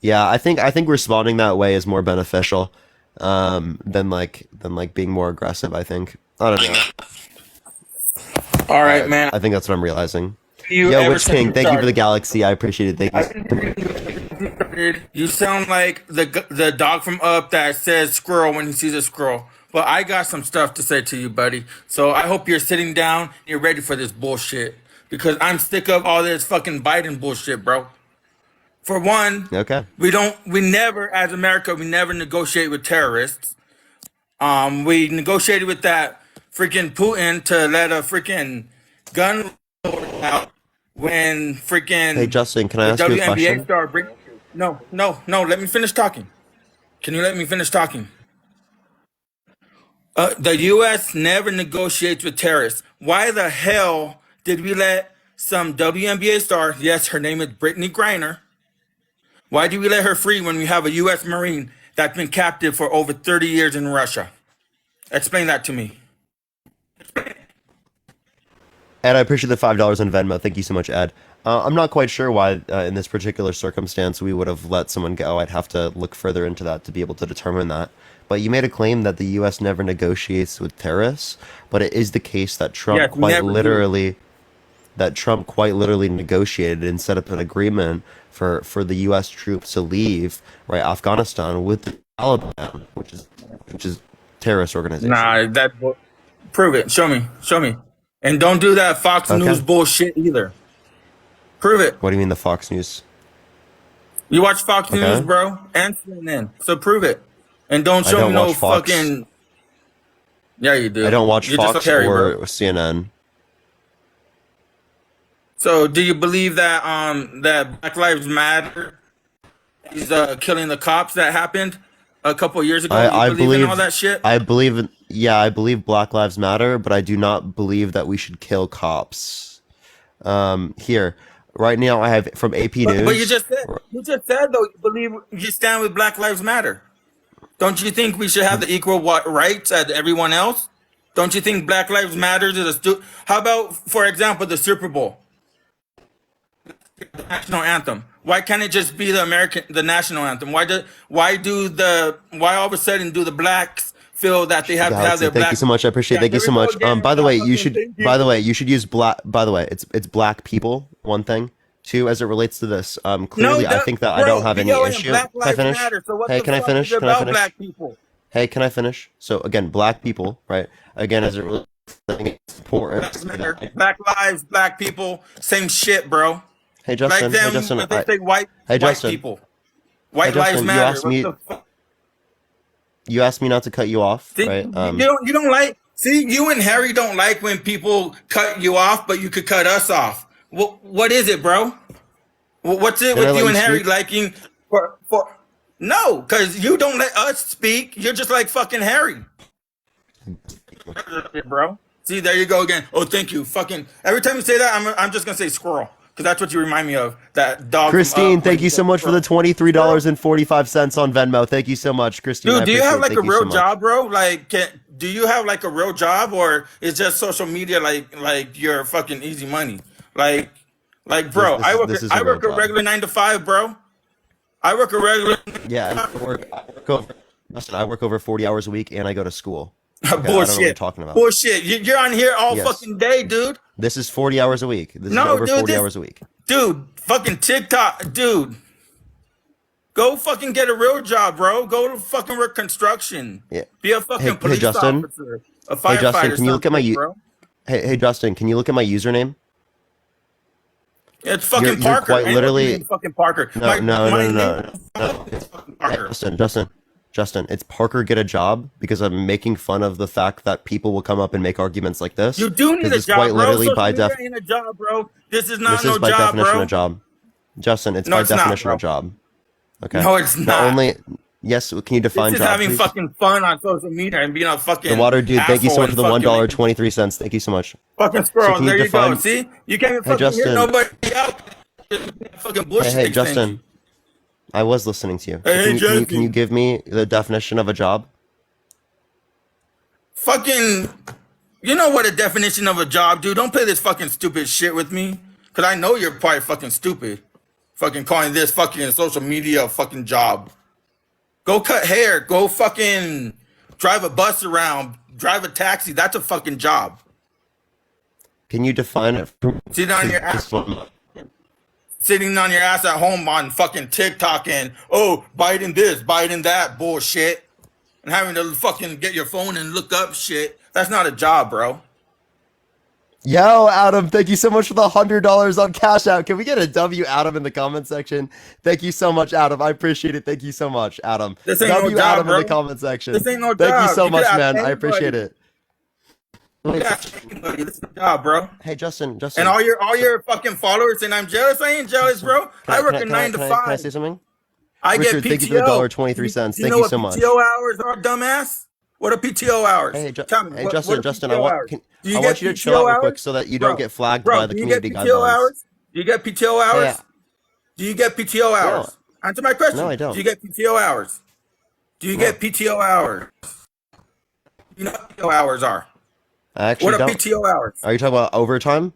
Yeah, I think responding that way is more beneficial than being more aggressive. I think. I don't know. All right, man. I think that's what I'm realizing. You Yo, ever Witch since King, you thank you for started- the galaxy. I appreciate it. Thank you. You sound like the dog from Up that says squirrel when he sees a squirrel. But I got some stuff to say to you, buddy. So I hope you're sitting down and you're ready for this bullshit. Because I'm sick of all this fucking Biden bullshit, bro. For one, Okay. we never, as America, we never negotiate with terrorists. We negotiated with that freaking Putin to let a freaking gun lord out when freaking Hey, Justin, can I ask the you a WNBA question? star bring. No, let me finish talking. Can you let me finish talking? The U.S. never negotiates with terrorists. Why the hell did we let some WNBA star, yes, her name is Brittany Griner, why do we let her free when we have a U.S. Marine that's been captive for over 30 years in Russia? Explain that to me. Ed, I appreciate the $5 on Venmo. Thank you so much, Ed. I'm not quite sure why, in this particular circumstance, we would have let someone go. I'd have to look further into that to be able to determine that. But you made a claim that the U.S. never negotiates with terrorists, but it is the case that Trump Yes, quite never do. literally negotiated and set up an agreement for the U.S. troops to leave Afghanistan with the Taliban, which is terrorist organization. Nah, prove it. Show me. And don't do that Fox Okay. News bullshit either. Prove it. What do you mean the Fox News? You watch Fox Okay. News, bro, and CNN. So prove it. And don't I show don't me no watch Fox. fucking. Yeah, you do. I don't watch You're just Fox a Terry, or bro. CNN. So do you believe that that Black Lives Matter is killing the cops that happened a couple years ago? I you believe in all that shit? I believe Black Lives Matter, but I do not believe that we should kill cops. Here, right now, I have from AP News. But you just said though you stand with Black Lives Matter. Don't you think we should have the equal rights as everyone else? Don't you think Black Lives Matter is How about, for example, the Super Bowl, the national anthem? Why can't it just be the national anthem? Why all of a sudden do the blacks feel that they have to have Galaxy, their thank black? you so much. I appreciate it. Thank you so much. By the way, you should use black. By the way, it's black people. One thing. Two, as it relates to this, clearly, I think that I don't have any issue. Can I finish? Hey, can I finish? Can I finish? Black people. Hey, can I finish? So again, black people, right? Again, as it relates, I think it's important. Black lives, black people, same shit, bro. Hey, Justin. Like them, Hey, Justin. if they say white Justin. people. White Hey, lives Justin, matter. You asked me not to cut you off, See, right? you don't like See, you and Harry don't like when people cut you off, but you could cut us off. What is it, bro? What's it Can I with let you you and Harry speak? liking for? No, because you don't let us speak. You're just like fucking Harry, bro. See, there you go again. Oh, thank you. Fucking every time you say that, I'm just gonna say squirrel because that's what you remind me of. That dog. Christine, From, thank you so much for the $23.45 on Venmo. Thank you so much, Christine. dude, I do you have appreciate it. like a Thank you so real much. job, bro? Like, do you have like a real job, or is just social media like your fucking easy money? Like, bro, This is I a real work a job. regular 9 to 5, bro. I work a regular. Yeah, I work over 40 hours a week, and I go to school. Okay, I don't know what you're Bullshit. talking about. Bullshit. You're on here all Yes. fucking day, dude. This is 40 hours a week. This is No, over dude, 40 this- hours a week. Dude, fucking TikTok, dude. Go fucking get a real job, bro. Go to fucking work construction. Yeah. Be a fucking Hey, police Justin. officer, a firefighter. Hey, Justin, can you look at my something, bro? Hey, Justin, can you look at my username? It's fucking You're Parker. quite Ain't literally- nobody fucking Parker. No, My no. name- It's, Parker. hey, Justin, it's Parker get a job because I'm making fun of the fact that people will come up and make arguments like this. You do need 'Cause a it's job, quite bro. literally Social by media def. ain't a job, bro. This is not This no is by job, definition bro. a job. Justin, it's No, by it's not, definition bro. a job. Okay. No, it's not. only. Yes, can you define This is job, having please? fucking fun on social media and being a fucking The water dude, thank you so asshole much for the and fucking $1.23. Thank you so much. fucking squirrel. can you There you define- go. See, you can't even Hey, fucking Justin. hear nobody out. Fucking bullshit. Hey, thing. Justin. I was listening to you. Hey, can, you Justin. can you give me the definition of a job? Fucking, you know what a definition of a job, dude? Don't play this fucking stupid shit with me, cause I know you're probably fucking stupid. Fucking calling this fucking social media a fucking job. Go cut hair. Go fucking drive a bus around. Drive a taxi. That's a fucking job. Can you define it? Sitting on your ass. Sitting on your ass at home on fucking TikTok and Biden this, Biden that bullshit, and having to fucking get your phone and look up shit. That's not a job, bro. Yo, Adam, thank you so much for the $100 on Cash App. Can we get a W, Adam, in the comment section? Thank you so much, Adam. I appreciate it. Thank you so much, Adam. This ain't no W, job, Adam, bro. in the comment section. This ain't no Thank job. you so You much, could ask man. I anybody. appreciate it. Anybody, this is a job, bro. Hey, Justin. And all your fucking followers, and I'm jealous. I ain't jealous, bro. I work a 9 to 5. Can I say something? I Richard, get PTO. thank you for the $1.23. You Thank know you what so much. PTO hours are, dumbass? What are PTO hours? Hey, Tell me. Hey, what Justin, are Justin, PTO I want, hours? can, Do you I get want you to PTO chill out real quick hours? so that you Bro, don't get flagged bro, by the do you get community PTO guidelines. hours? Do you get PTO hours? Yeah. Do you get PTO hours? Answer my question. No, I don't. Do you get PTO hours? Do you get PTO hours? You know what PTO hours are? I actually What are don't. PTO hours? Are you talking about overtime?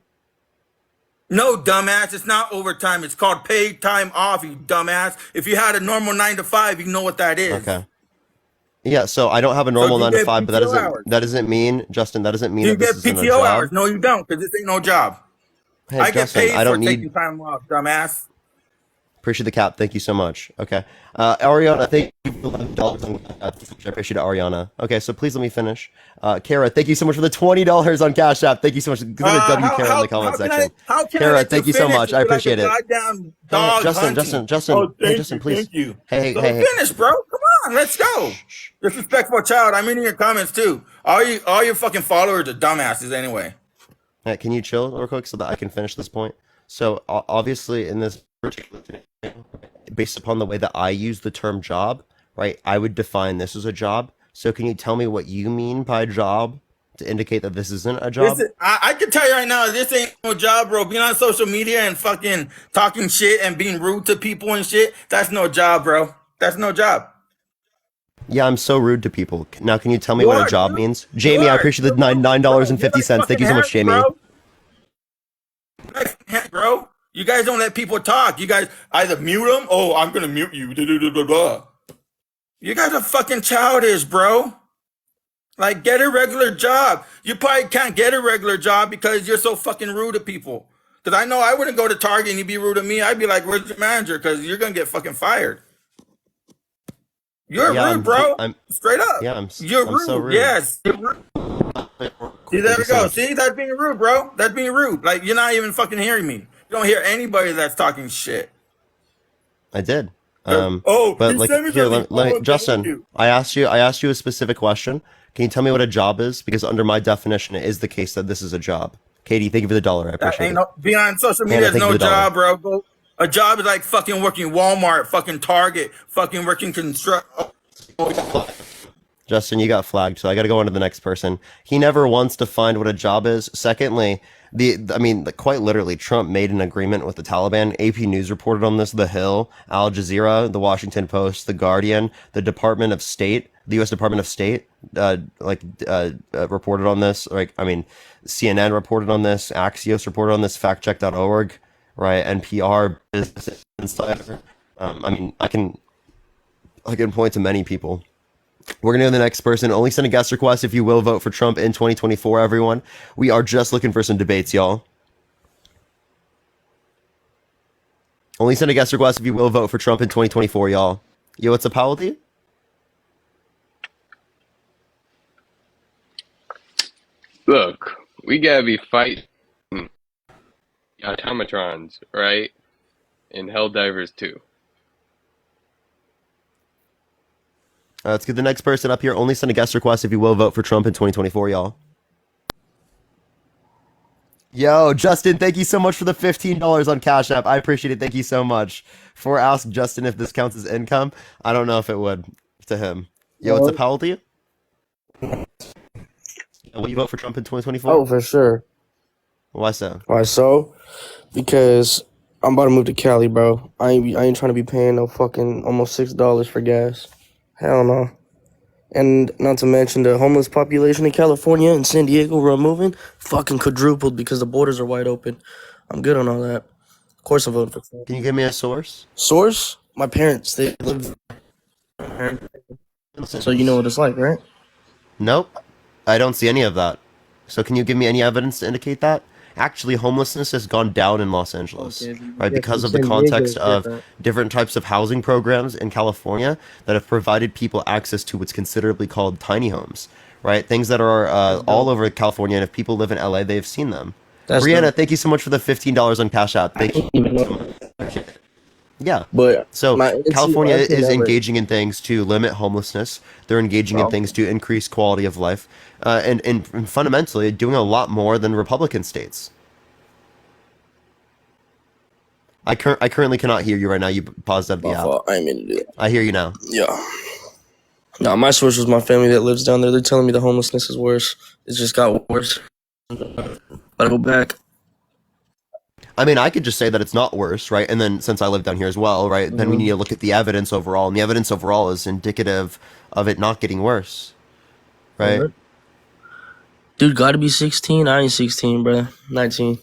No, dumbass. It's not overtime. It's called paid time off, you dumbass. If you had a normal 9 to 5, you know what that is. Okay. Yeah, so I don't have a normal do you 9 to get 5, but that PTO hours? doesn't mean, Justin, that doesn't mean Do you that get this isn't a PTO job. hours? No, you don't, because this ain't no job. Hey, I get Justin, paid I don't for need. taking time off, dumbass. Appreciate the cap. Thank you so much. Okay. Ariana, thank you for $11 on I appreciate it, Ariana. Okay, so please let me finish. Kara, thank you so much for the $20 on Cash App. Thank you so much. Give me a W, Kara, in the comment section. Kara, thank you so much. I appreciate it. Hey, Justin, hey, Justin, please. Thank you. Hey, Go hey, finish, bro. Come on, let's go. Disrespectful child. I'm in your comments too. All your fucking followers are dumbasses anyway. hey, can you chill real quick so that I can finish this point? So obviously, in this particular thing, based upon the way that I use the term job, right, I would define this as a job. So can you tell me what you mean by job to indicate that this isn't a job? I can tell you right now, this ain't no job, bro. Being on social media and fucking talking shit and being rude to people and shit, that's no job, bro. That's no job. Yeah, I'm so rude to people. Now, can you tell me You what are, a job dude. means? Jamie, You I are. appreciate the $9.50. Thank you so much, Jamie. Bro, you guys don't let people talk. You guys either mute them. Oh, I'm gonna mute you. You guys are fucking childish, bro. Like, get a regular job. You probably can't get a regular job because you're so fucking rude to people. Because I know I wouldn't go to Target and you'd be rude to me. I'd be like, where's your manager? Because you're gonna get fucking fired. You're Yeah, rude, bro. I'm Straight up. Yeah, You're I'm rude. so rude. Yes. You're rude. See, there we go. See, that's being rude, bro. That's being rude. Like, you're not even fucking hearing me. You don't hear anybody that's talking shit. I did. Oh, but he like sent me here, something. let me, Oh, thank Justin, you. I asked you a specific question. Can you tell me what a job is? Because under my definition, it is the case that this is a job. Katie, thank you for the $1. I That appreciate ain't it. no beyond social Hannah, media is thank you no for the $1. job, bro. A job is like fucking working Walmart, fucking Target, fucking working construct. Justin, you got flagged, so I got to go on to the next person. He never wants to find what a job is. Secondly, quite literally, Trump made an agreement with the Taliban. AP News reported on this. The Hill, Al Jazeera, The Washington Post, The Guardian, the Department of State, the U.S. Department of State, reported on this. CNN reported on this. Axios reported on this. FactCheck.org, right? NPR, Business Insider. I can point to many people. We're going to go to the next person. Only send a guest request if you will vote for Trump in 2024, everyone. We are just looking for some debates, y'all. Only send a guest request if you will vote for Trump in 2024, y'all. Yo, what's up, Howldy? Look, we gotta be fighting automatrons, right? And Helldivers too. Let's get the next person up here. Only send a guest request if you will vote for Trump in 2024, y'all. Yo, Justin, thank you so much for the $15 on Cash App. I appreciate it. Thank you so much. For Ask Justin if this counts as income. I don't know if it would to him. Yo, what's up? How old are you? Will you vote for Trump in 2024? Oh, for sure. Why so? Why so? Because I'm about to move to Cali, bro. I ain't trying to be paying no fucking almost $6 for gas. Hell no. And not to mention the homeless population in California and San Diego where I'm moving fucking quadrupled because the borders are wide open. I'm good on all that. Of course I'm voting for Trump. Can you give me a source? Source? My parents, they live. So you know what it's like, right? Nope. I don't see any of that. So can you give me any evidence to indicate that? Actually, homelessness has gone down in Los Angeles, right? Because of the context of different types of housing programs in California that have provided people access to what's considerably called tiny homes, right? Things that are all over California, and if people live in LA, they've seen them. That's Brianna, dope. thank you so much for the $15 on Cash App. Thank you so much. Yeah. But so it's- California I can is never- engaging in things to limit homelessness. They're engaging in things to increase quality of life, and fundamentally doing a lot more than Republican states. I currently cannot hear you right now. You paused out of the app. I ain't mean to do that. I hear you now. Yeah. No, my source was my family that lives down there. They're telling me the homelessness is worse. It's just got worse. Gotta go back. I mean, I could just say that it's not worse, right? And then since I live down here as well, right, then we need to look at the evidence overall, and the evidence overall is indicative of it not getting worse, right? Dude, gotta be 16. I ain't 16, bro. 19.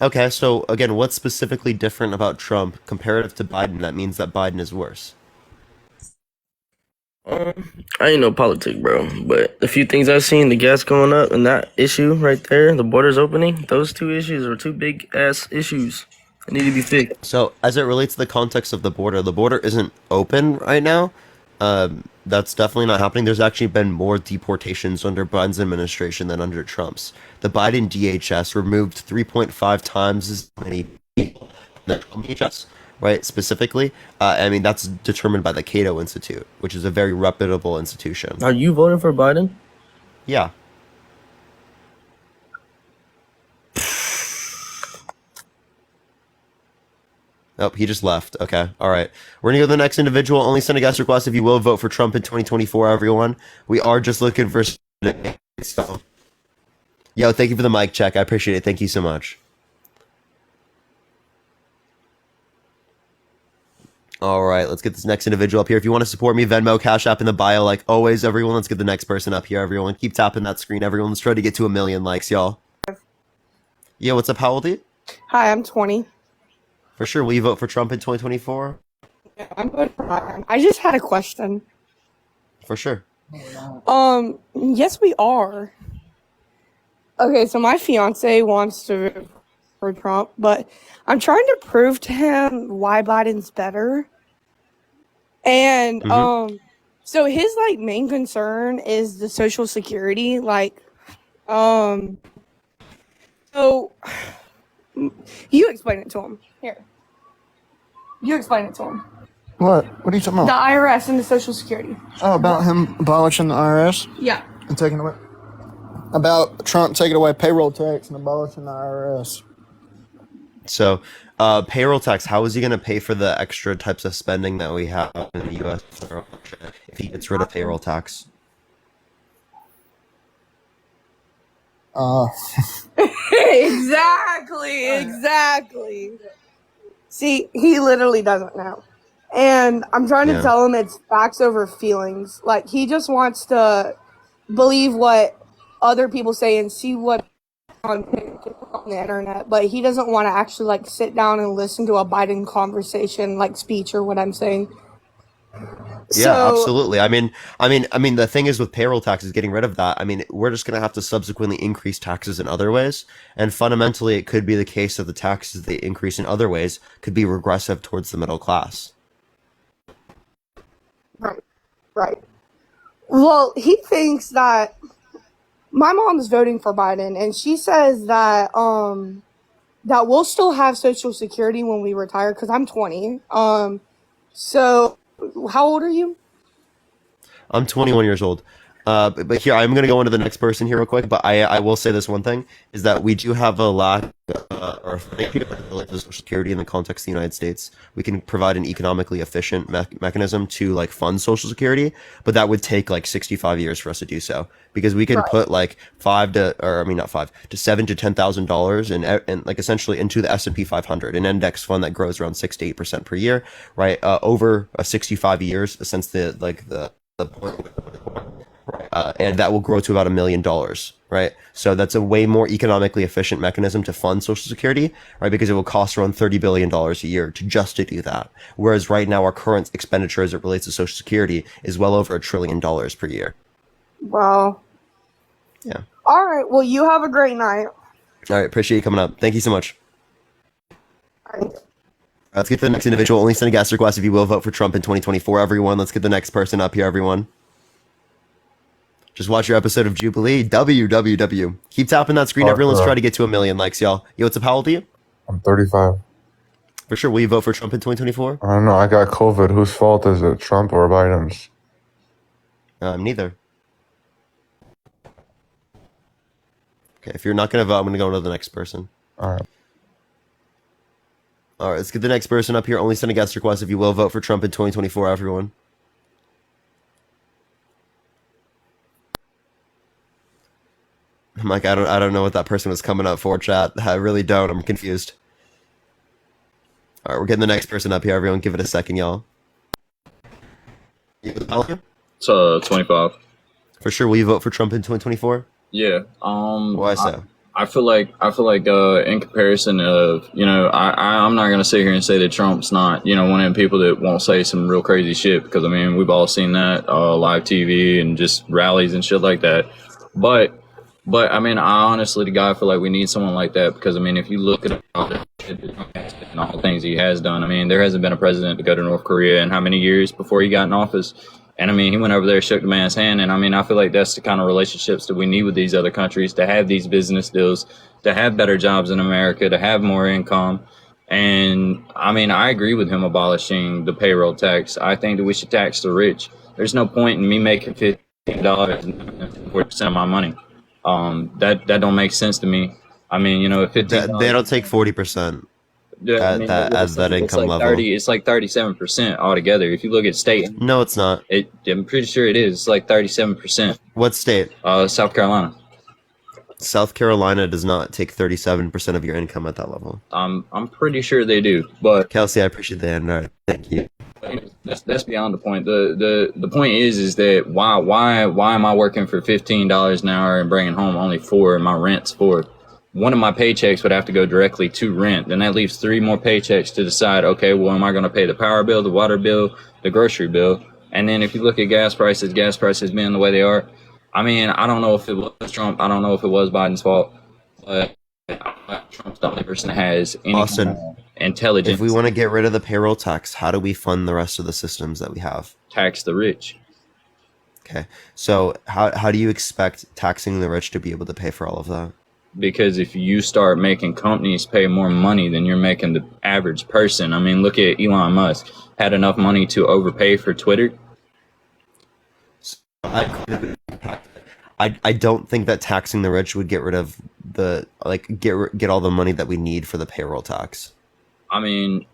Okay, so again, what's specifically different about Trump comparative to Biden that means that Biden is worse? I ain't no politic, bro. But the few things I've seen, the gas going up and that issue right there, the borders opening, those two issues are two big ass issues. They need to be fixed. So as it relates to the context of the border isn't open right now. That's definitely not happening. There's actually been more deportations under Biden's administration than under Trump's. The Biden DHS removed 3.5 times as many people than Trump DHS, right? Specifically, I mean, that's determined by the Cato Institute, which is a very reputable institution. Are you voting for Biden? Yeah. Oh, he just left. Okay. All right. We're going to go to the next individual. Only send a guest request if you will vote for Trump in 2024, everyone. We are just looking for... So. Yo, thank you for the mic check. I appreciate it. Thank you so much. All right. Let's get this next individual up here. If you want to support me, Venmo, Cash App in the bio. Like always, everyone. Let's get the next person up here, everyone. Keep tapping that screen, everyone. Let's try to get to 1 million likes, y'all. Yo, what's up? How old are you? Hi, I'm 20. For sure. Will you vote for Trump in 2024? I'm voting for Biden. I just had a question. For sure. Yes, we are. Okay, so my fiance wants to vote for Trump, but I'm trying to prove to him why Biden's better. And so his like main concern is the Social Security, so you explain it to him. Here. You explain it to him. What? What are you talking The about? IRS and the Social Security. Oh, about him abolishing the IRS Yeah. and taking away. About Trump taking away payroll tax and abolishing the IRS. So, payroll tax, how is he going to pay for the extra types of spending that we have in the U.S. if he gets rid of payroll tax? Exactly. See, he literally doesn't know. And I'm trying to Yeah. tell him it's facts over feelings. Like, he just wants to believe what other people say and see what on the internet, but he doesn't want to actually like sit down and listen to a Biden conversation, like speech or what I'm saying. Yeah, So absolutely. I mean, the thing is with payroll taxes, getting rid of that. I mean, we're just going to have to subsequently increase taxes in other ways, and fundamentally, it could be the case that the taxes they increase in other ways could be regressive towards the middle class. right. Well, he thinks that my mom's voting for Biden, and she says that that we'll still have Social Security when we retire because I'm 20. So how old are you? I'm 21 years old. But here, I'm going to go into the next person here real quick, but I will say this one thing, is that we do have a lack or of Social Security in the context of the United States. We can provide an economically efficient mechanism to like fund Social Security, but that would take like 65 years for us to do so, because we can put like $7 to $10,000 and like essentially into the S&P 500, an index fund that grows around 6 to 8% per year, right? Over 65 years since the point. And that will grow to about $1 million, right? So that's a way more economically efficient mechanism to fund Social Security, right? Because it will cost around $30 billion a year to do that. Whereas right now, our current expenditure as it relates to Social Security is well over $1 trillion per year. Wow. Yeah. All right. Well, you have a great night. All right. Appreciate you coming up. Thank you so much. Let's get to the next individual. Only send a guest request if you will vote for Trump in 2024, everyone. Let's get the next person up here, everyone. Just watch your episode of Jubilee. WWW. Keep tapping that screen, everyone. Let's try to get to 1 million likes, y'all. Yo, what's up? How old are you? I'm 35. For sure. Will you vote for Trump in 2024? I don't know. I got COVID. Whose fault is it? Trump or Biden's? Neither. Okay, if you're not going to vote, I'm going to go to the next person. All right. All right, let's get the next person up here. Only send a guest request if you will vote for Trump in 2024, everyone. I'm like, I don't know what that person was coming up for, chat. I really don't. I'm confused. All right, we're getting the next person up here, everyone. Give it a second, y'all. It's 25. For sure. Will you vote for Trump in 2024? Yeah. Why so? I feel like in comparison of, I'm not gonna sit here and say that Trump's not, one of the people that won't say some real crazy shit, because I mean we've all seen that live TV and just rallies and shit like that. But I mean, I honestly to God feel like we need someone like that, because I mean if you look at all the shit that Trump has done and all the things he has done, I mean there hasn't been a president to go to North Korea in how many years before he got in office. And I mean, he went over there, shook the man's hand. And I mean, I feel like that's the kind of relationships that we need with these other countries, to have these business deals, to have better jobs in America, to have more income. And I mean, I agree with him abolishing the payroll tax. I think that we should tax the rich. There's no point in me making $15 and 40% of my money. That don't make sense to me. I mean, if $15, they don't take 40%. As that income level. It's like 37% altogether. If you look at state. No, it's not. I'm pretty sure it is. It's like 37%. What state? South Carolina. South Carolina does not take 37% of your income at that level. I'm pretty sure they do. But Kelsey, I appreciate that. All right, thank you. That's beyond the point. The point is that why am I working for $15 an hour and bringing home only $4 and my rent's $4? One of my paychecks would have to go directly to rent. Then that leaves 3 more paychecks to decide, okay, well, am I going to pay the power bill, the water bill, the grocery bill? And then if you look at gas prices being the way they are, I mean, I don't know if it was Trump. I don't know if it was Biden's fault. But Trump's the only person that has any Austin, intelligence. If we want to get rid of the payroll tax, how do we fund the rest of the systems that we have? Tax the rich. Okay. So how do you expect taxing the rich to be able to pay for all of that? because if you start making companies pay more money than you're making the average person, I mean, look at Elon Musk. Had enough money to overpay for Twitter. I don't think that taxing the rich would get rid of the get all the money that we need for the payroll tax. I mean,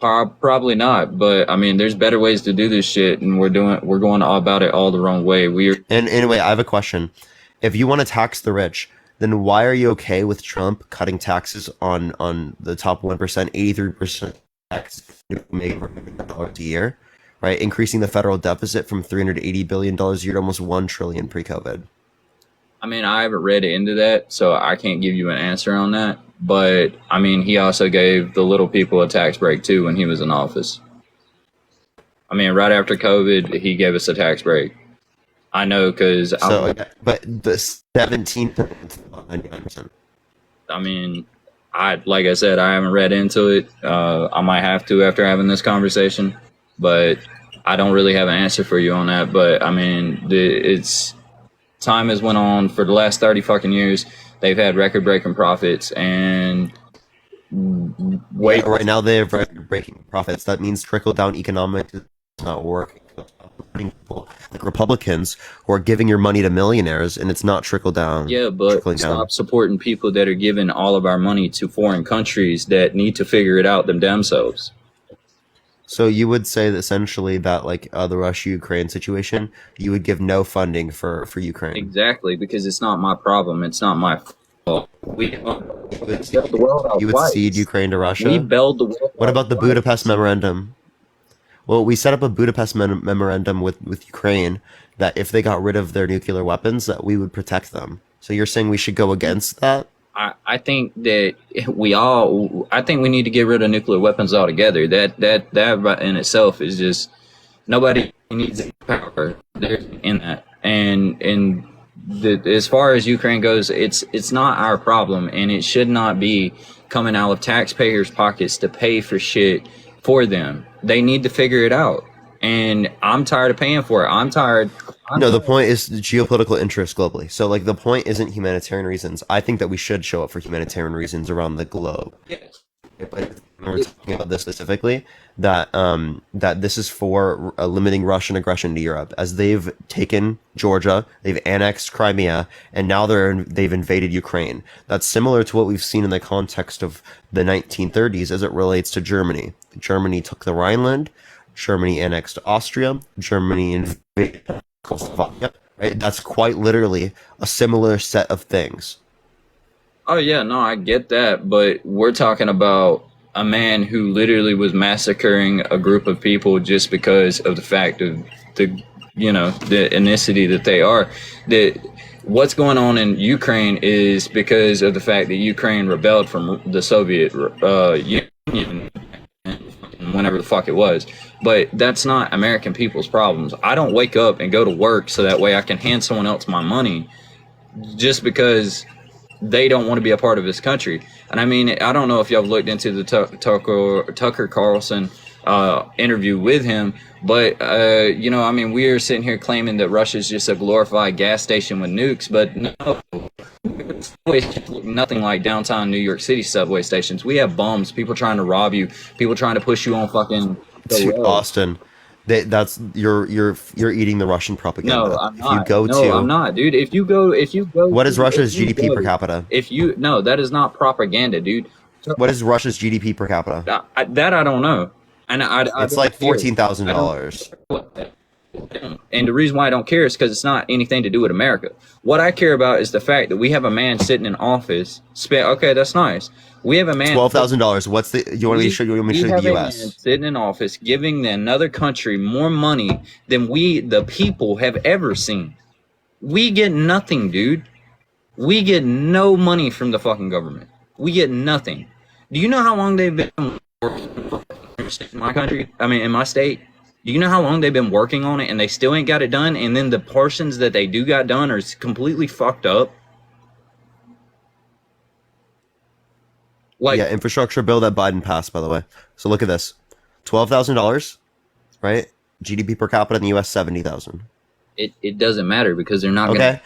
probably not, but I mean, there's better ways to do this shit, and we're going all about it all the wrong way. And anyway, I have a question. If you want to tax the rich, then why are you okay with Trump cutting taxes on the top 1%, 83% tax $100 a year, right? Increasing the federal deficit from $380 billion a year to almost $1 trillion pre-COVID. I mean, I haven't read into that, so I can't give you an answer on that. But I mean, he also gave the little people a tax break too when he was in office. I mean, right after COVID, he gave us a tax break. I know because but the 17%. I mean, like I said, I haven't read into it. I might have to after having this conversation, but I don't really have an answer for you on that. But I mean, it's time has went on for the last 30 fucking years. They've had record-breaking profits, and right now they have record-breaking profits. That means trickle-down economics is not working. Like Republicans who are giving your money to millionaires, and it's not trickle down. Yeah, but stop supporting people that are giving all of our money to foreign countries that need to figure it out themselves. So you would say that essentially that like the Russia-Ukraine situation, you would give no funding for Ukraine. Exactly, because it's not my problem. It's not my fault. You would cede Ukraine to Russia? We bailed the world. What about the Budapest Memorandum? Well, we set up a Budapest Memorandum with Ukraine that if they got rid of their nuclear weapons, that we would protect them. So you're saying we should go against that? I think that I think we need to get rid of nuclear weapons altogether. That in itself is just, nobody needs power in that. And as far as Ukraine goes, it's not our problem, and it should not be coming out of taxpayers' pockets to pay for shit for them. They need to figure it out, and I'm tired of paying for it. I'm tired. The point is geopolitical interest globally. So, like, the point isn't humanitarian reasons. I think that we should show up for humanitarian reasons around the globe. Yes. But we're talking about this specifically, that this is for limiting Russian aggression to Europe, as they've taken Georgia, they've annexed Crimea, and now they've invaded Ukraine. That's similar to what we've seen in the context of the 1930s as it relates to Germany. Germany took the Rhineland, Germany annexed Austria, Germany invaded Czechoslovakia. Right? That's quite literally a similar set of things. Oh yeah, no, I get that, but we're talking about a man who literally was massacring a group of people just because of the fact of the ethnicity that they are. That what's going on in Ukraine is because of the fact that Ukraine rebelled from the Soviet Union, whenever the fuck it was. But that's not American people's problems. I don't wake up and go to work so that way I can hand someone else my money just because they don't want to be a part of this country. And I mean, I don't know if y'all have looked into the Tucker Carlson interview with him, but I mean, we are sitting here claiming that Russia's just a glorified gas station with nukes, but no, nothing like downtown New York City subway stations. We have bums, people trying to rob you, people trying to push you on fucking Austin. That's you're eating the Russian propaganda. No, I'm not. I'm not, dude. If you go. What is Russia's GDP per capita? That is not propaganda, dude. What is Russia's GDP per capita? That I don't know, and it's like $14,000. And the reason why I don't care is because it's not anything to do with America. What I care about is the fact that we have a man sitting in office. Okay, that's nice. We have a man. $12,000. What's the? You want me to show you? The U.S. Man sitting in office, giving another country more money than we, the people, have ever seen. We get nothing, dude. We get no money from the fucking government. We get nothing. Do you know how long they've been working in my country? I mean, in my state. Do you know how long they've been working on it and they still ain't got it done? And then the portions that they do got done are completely fucked up. Yeah, infrastructure bill that Biden passed, by the way. So look at this. $12,000, right? GDP per capita in the US, 70,000. It doesn't matter because they're not okay.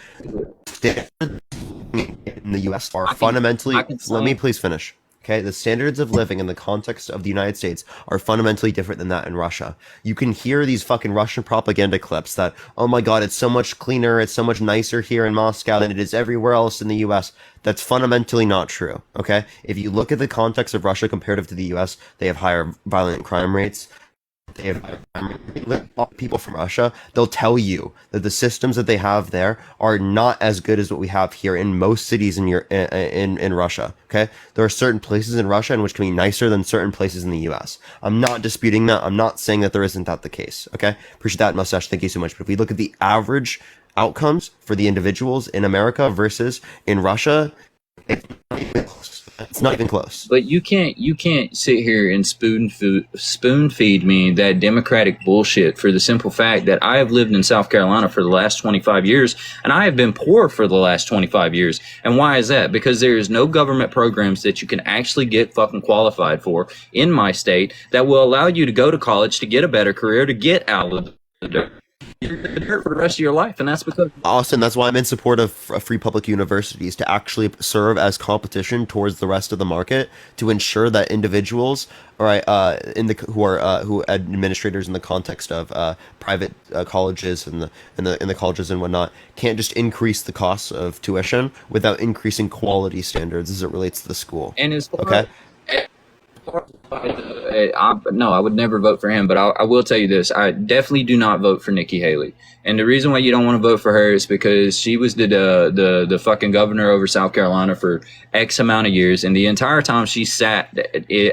in the U.S. are I can fundamentally. Let me say please finish. Okay, the standards of living in the context of the United States are fundamentally different than that in Russia. You can hear these fucking Russian propaganda clips that, oh my god, it's so much cleaner, it's so much nicer here in Moscow than it is everywhere else in the US. That's fundamentally not true, okay? If you look at the context of Russia comparative to the US, they have higher violent crime rates. They have higher crime rates. People from Russia, they'll tell you that the systems that they have there are not as good as what we have here in most cities in Russia, okay? There are certain places in Russia in which can be nicer than certain places in the US. I'm not disputing that. I'm not saying that there isn't that the case, okay? Appreciate that, Mustache. Thank you so much. But if we look at the average outcomes for the individuals in America versus in Russia, it's not even close. It's not even close. But you can't sit here and spoon feed me that Democratic bullshit for the simple fact that I have lived in South Carolina for the last 25 years and I have been poor for the last 25 years. And why is that? Because there is no government programs that you can actually get fucking qualified for in my state that will allow you to go to college, to get a better career, to get out of the dirt. You're in the dirt for the rest of your life, and that's because Austin, that's why I'm in support of free public universities to actually serve as competition towards the rest of the market to ensure that individuals, who administrators in the context of private colleges and the colleges and whatnot, can't just increase the costs of tuition without increasing quality standards as it relates to the school. And as far okay. No, I would never vote for him, but I will tell you this. I definitely do not vote for Nikki Haley. And the reason why you don't want to vote for her is because she was the fucking governor over South Carolina for X amount of years. And the entire time she sat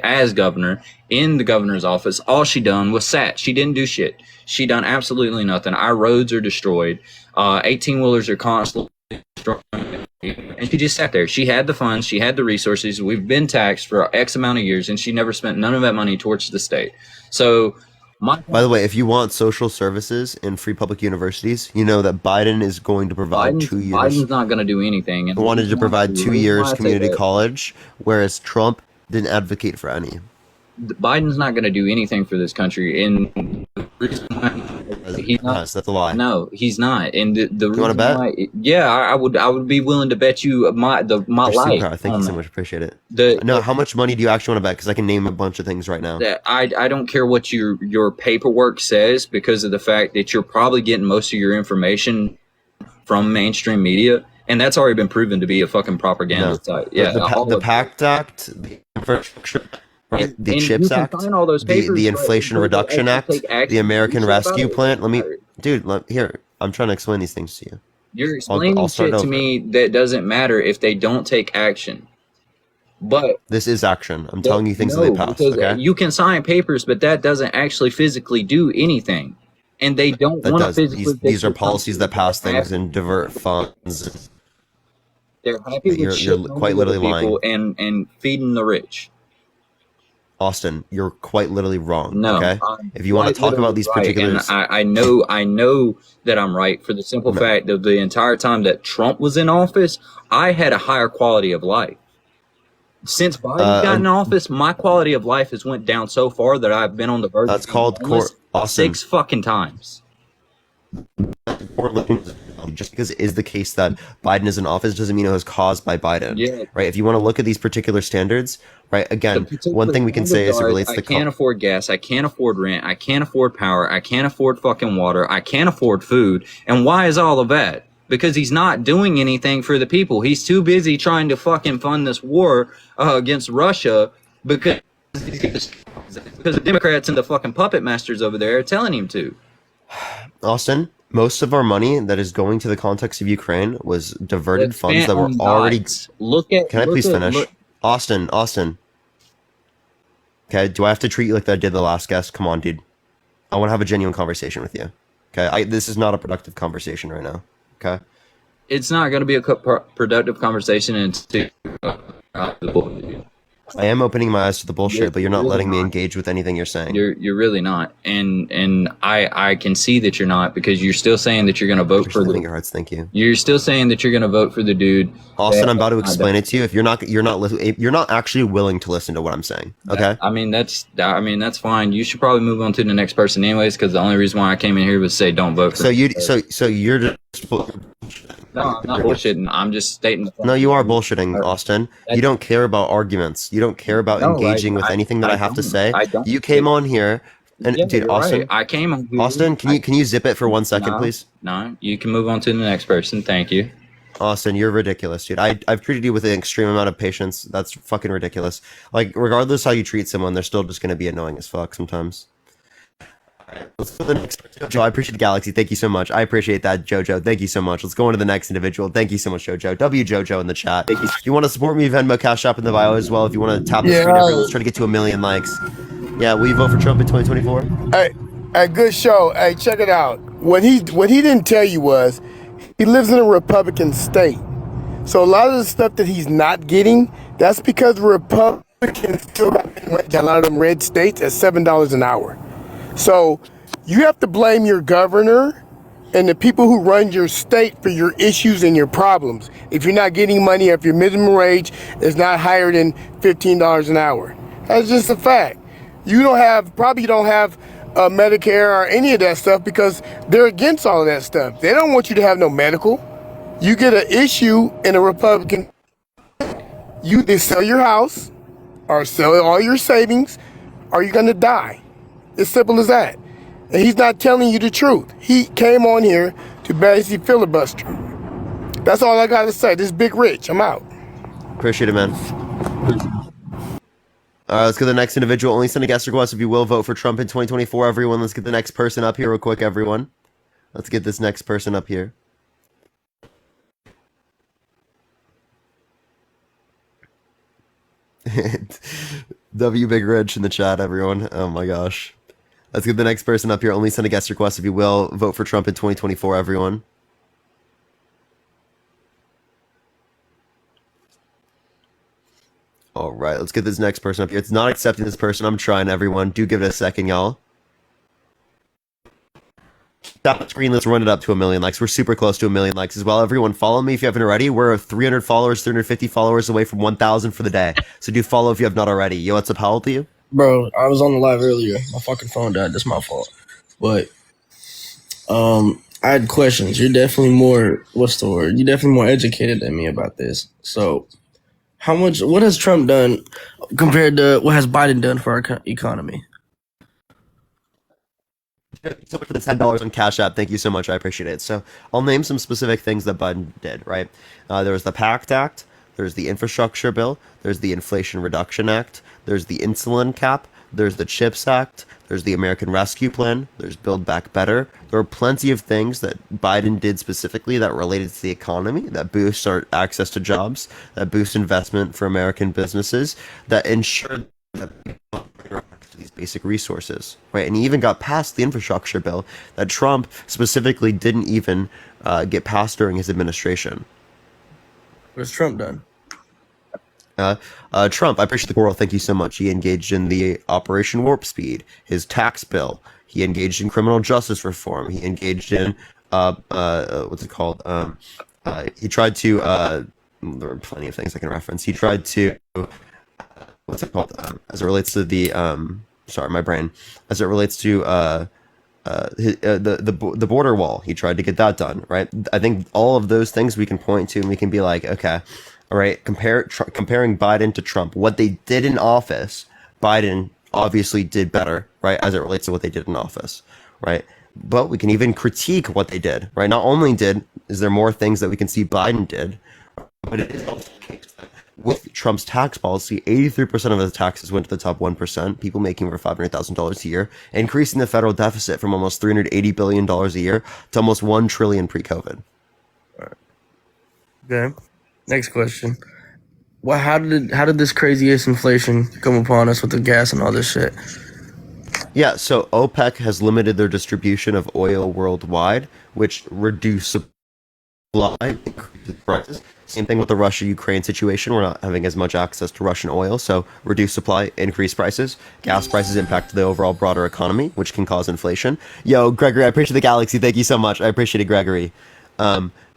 as governor in the governor's office, all she done was sat. She didn't do shit. She done absolutely nothing. Our roads are destroyed. 18-wheelers are constantly destroyed. And she just sat there. She had the funds. She had the resources. We've been taxed for X amount of years, and she never spent none of that money towards the state. So, by the way, if you want social services in free public universities, you know that Biden is going to provide 2 years. Biden's not going to do anything. And wanted to provide 2 years community college, whereas Trump didn't advocate for any. Biden's not going to do anything for this country. And he's not. That's a lie. No, he's not. And the you want to bet? Yeah, I would be willing to bet you my life. Thank you so much. Appreciate it. How much money do you actually want to bet? Because I can name a bunch of things right now. I don't care what your paperwork says because of the fact that you're probably getting most of your information from mainstream media. And that's already been proven to be a fucking propaganda site. Yeah, the PACT Act, the infrastructure. Right. The CHIPS Act, the Inflation Reduction Act, the American Rescue Plan. Here, I'm trying to explain these things to you. You're explaining shit to me that doesn't matter if they don't take action. But this is action. I'm telling you things that they passed. Okay? You can sign papers, but that doesn't actually physically do anything. And they don't want to physically. These are policies that pass things and divert funds. They're happy with you're quite literally lying and feeding the rich. Austin, you're quite literally wrong. No, okay. If you want to talk about these particulars, I know that I'm right for the simple fact that the entire time that Trump was in office, I had a higher quality of life. Since Biden got in office, my quality of life has went down so far that I've been on the verge. That's called Austin. 6 fucking times. Just because it is the case that Biden is in office doesn't mean it was caused by Biden. Yeah. Right. If you want to look at these particular standards, right. Again, one thing we can say is it relates to. I can't afford gas. I can't afford rent. I can't afford power. I can't afford fucking water. I can't afford food. And why is all of that? Because he's not doing anything for the people. He's too busy trying to fucking fund this war against Russia because the Democrats and the fucking puppet masters over there are telling him to. Austin, most of our money that is going to the context of Ukraine was diverted funds that were already. Can I please finish? Austin. Okay, do I have to treat you like that I did the last guest? Come on, dude. I want to have a genuine conversation with you. Okay, this is not a productive conversation right now. Okay. It's not going to be a productive conversation until I am opening my eyes to the bullshit, but you're not letting me engage with anything you're saying. You're really not, and I can see that you're not because you're still saying that you're going to vote for the. Your hearts, thank you. You're still saying that you're going to vote for the dude. Austin, I'm about to explain it to you. If you're not actually willing to listen to what I'm saying. Okay. I mean that's fine. You should probably move on to the next person anyways, because the only reason why I came in here was to say don't vote for. So you're just. No, I'm not bullshitting. I'm just stating. No, you are bullshitting, Austin. You don't care about arguments. You don't care about No, engaging with anything that I have to don't. say. I don't. You came on here, and Yeah, dude, you're Austin. right. I came on here. Austin, can you zip it for 1 second, No, please? No, you can move on to the next person. Thank you. Austin, you're ridiculous, dude. I've treated you with an extreme amount of patience. That's fucking ridiculous. Like, regardless how you treat someone, they're still just gonna be annoying as fuck sometimes. Alright, let's go to the next person. Jojo, I appreciate the galaxy. Thank you so much. I appreciate that, Jojo. Thank you so much. Let's go on to the next individual. Thank you so much, Jojo. Jojo in the chat. If you want to support me, Venmo, Cash App in the bio as well. If you want to tap the screen, everyone, let's try to get to 1 million likes. Yeah, will you vote for Trump in 2024? Hey, good show. Hey, check it out. What he didn't tell you was he lives in a Republican state. So a lot of the stuff that he's not getting, that's because Republicans still got a lot of them red states at $7 an hour. So you have to blame your governor and the people who run your state for your issues and your problems. If you're not getting money, if your minimum wage is not higher than $15 an hour. That's just a fact. You don't have Medicare or any of that stuff because they're against all of that stuff. They don't want you to have no medical. You get an issue in a Republican, you either sell your house or sell all your savings or you're gonna die. It's simple as that. And he's not telling you the truth. He came on here to basically filibuster. That's all I gotta say. This is Big Rich. I'm out. Appreciate it, man. Let's go to the next individual. Only send a guest request if you will vote for Trump in 2024. Everyone, let's get the next person up here real quick, everyone. Let's get this next person up here. W Big Rich in the chat, everyone. Oh my gosh. Let's get the next person up here. Only send a guest request if you will. Vote for Trump in 2024, everyone. All right, let's get this next person up here. It's not accepting this person. I'm trying, everyone. Do give it a second, y'all. Tap the screen. Let's run it up to 1 million likes. We're super close to 1 million likes as well. Everyone, follow me if you haven't already. We're 300 followers, 350 followers away from 1,000 for the day. So do follow if you have not already. Yo, what's up? How old are you? Bro, I was on the live earlier. My fucking phone died. That's my fault. But I had questions. You're definitely more, what's the word? You're definitely more educated than me about this. So what has Trump done compared to what has Biden done for our economy? So much for the $10 on Cash App. Thank you so much. I appreciate it. So I'll name some specific things that Biden did, right? There was the PACT Act. There's the Infrastructure Bill. There's the Inflation Reduction Act. There's the Insulin Cap. There's the CHIPS Act. There's the American Rescue Plan. There's Build Back Better. There are plenty of things that Biden did specifically that related to the economy, that boost our access to jobs, that boost investment for American businesses, that ensure that people have access to these basic resources, right? And he even got past the infrastructure bill that Trump specifically didn't even get passed during his administration. What's Trump done? Trump, I appreciate the coral. Thank you so much. He engaged in the Operation Warp Speed, his tax bill. He engaged in criminal justice reform. He engaged in what's it called? He tried to. There are plenty of things I can reference. He tried to. What's it called? As it relates to the. Sorry, my brain. As it relates to the border wall, he tried to get that done. Right. I think all of those things we can point to, and we can be like, okay. All right, comparing Biden to Trump, what they did in office, Biden obviously did better, right, as it relates to what they did in office, right? But we can even critique what they did, right? Not only is there more things that we can see Biden did, but it is also the case that with Trump's tax policy, 83% of the taxes went to the top 1%, people making over $500,000 a year, increasing the federal deficit from almost $380 billion a year to almost $1 trillion pre-COVID. All right. Okay. Next question. Well, how did this crazy ass inflation come upon us with the gas and all this shit? Yeah, so OPEC has limited their distribution of oil worldwide, which reduced supply, increases prices. Same thing with the Russia-Ukraine situation. We're not having as much access to Russian oil, so reduced supply, increased prices. Gas prices impact the overall broader economy, which can cause inflation. Yo, Gregory, I appreciate the galaxy. Thank you so much. I appreciate it, Gregory.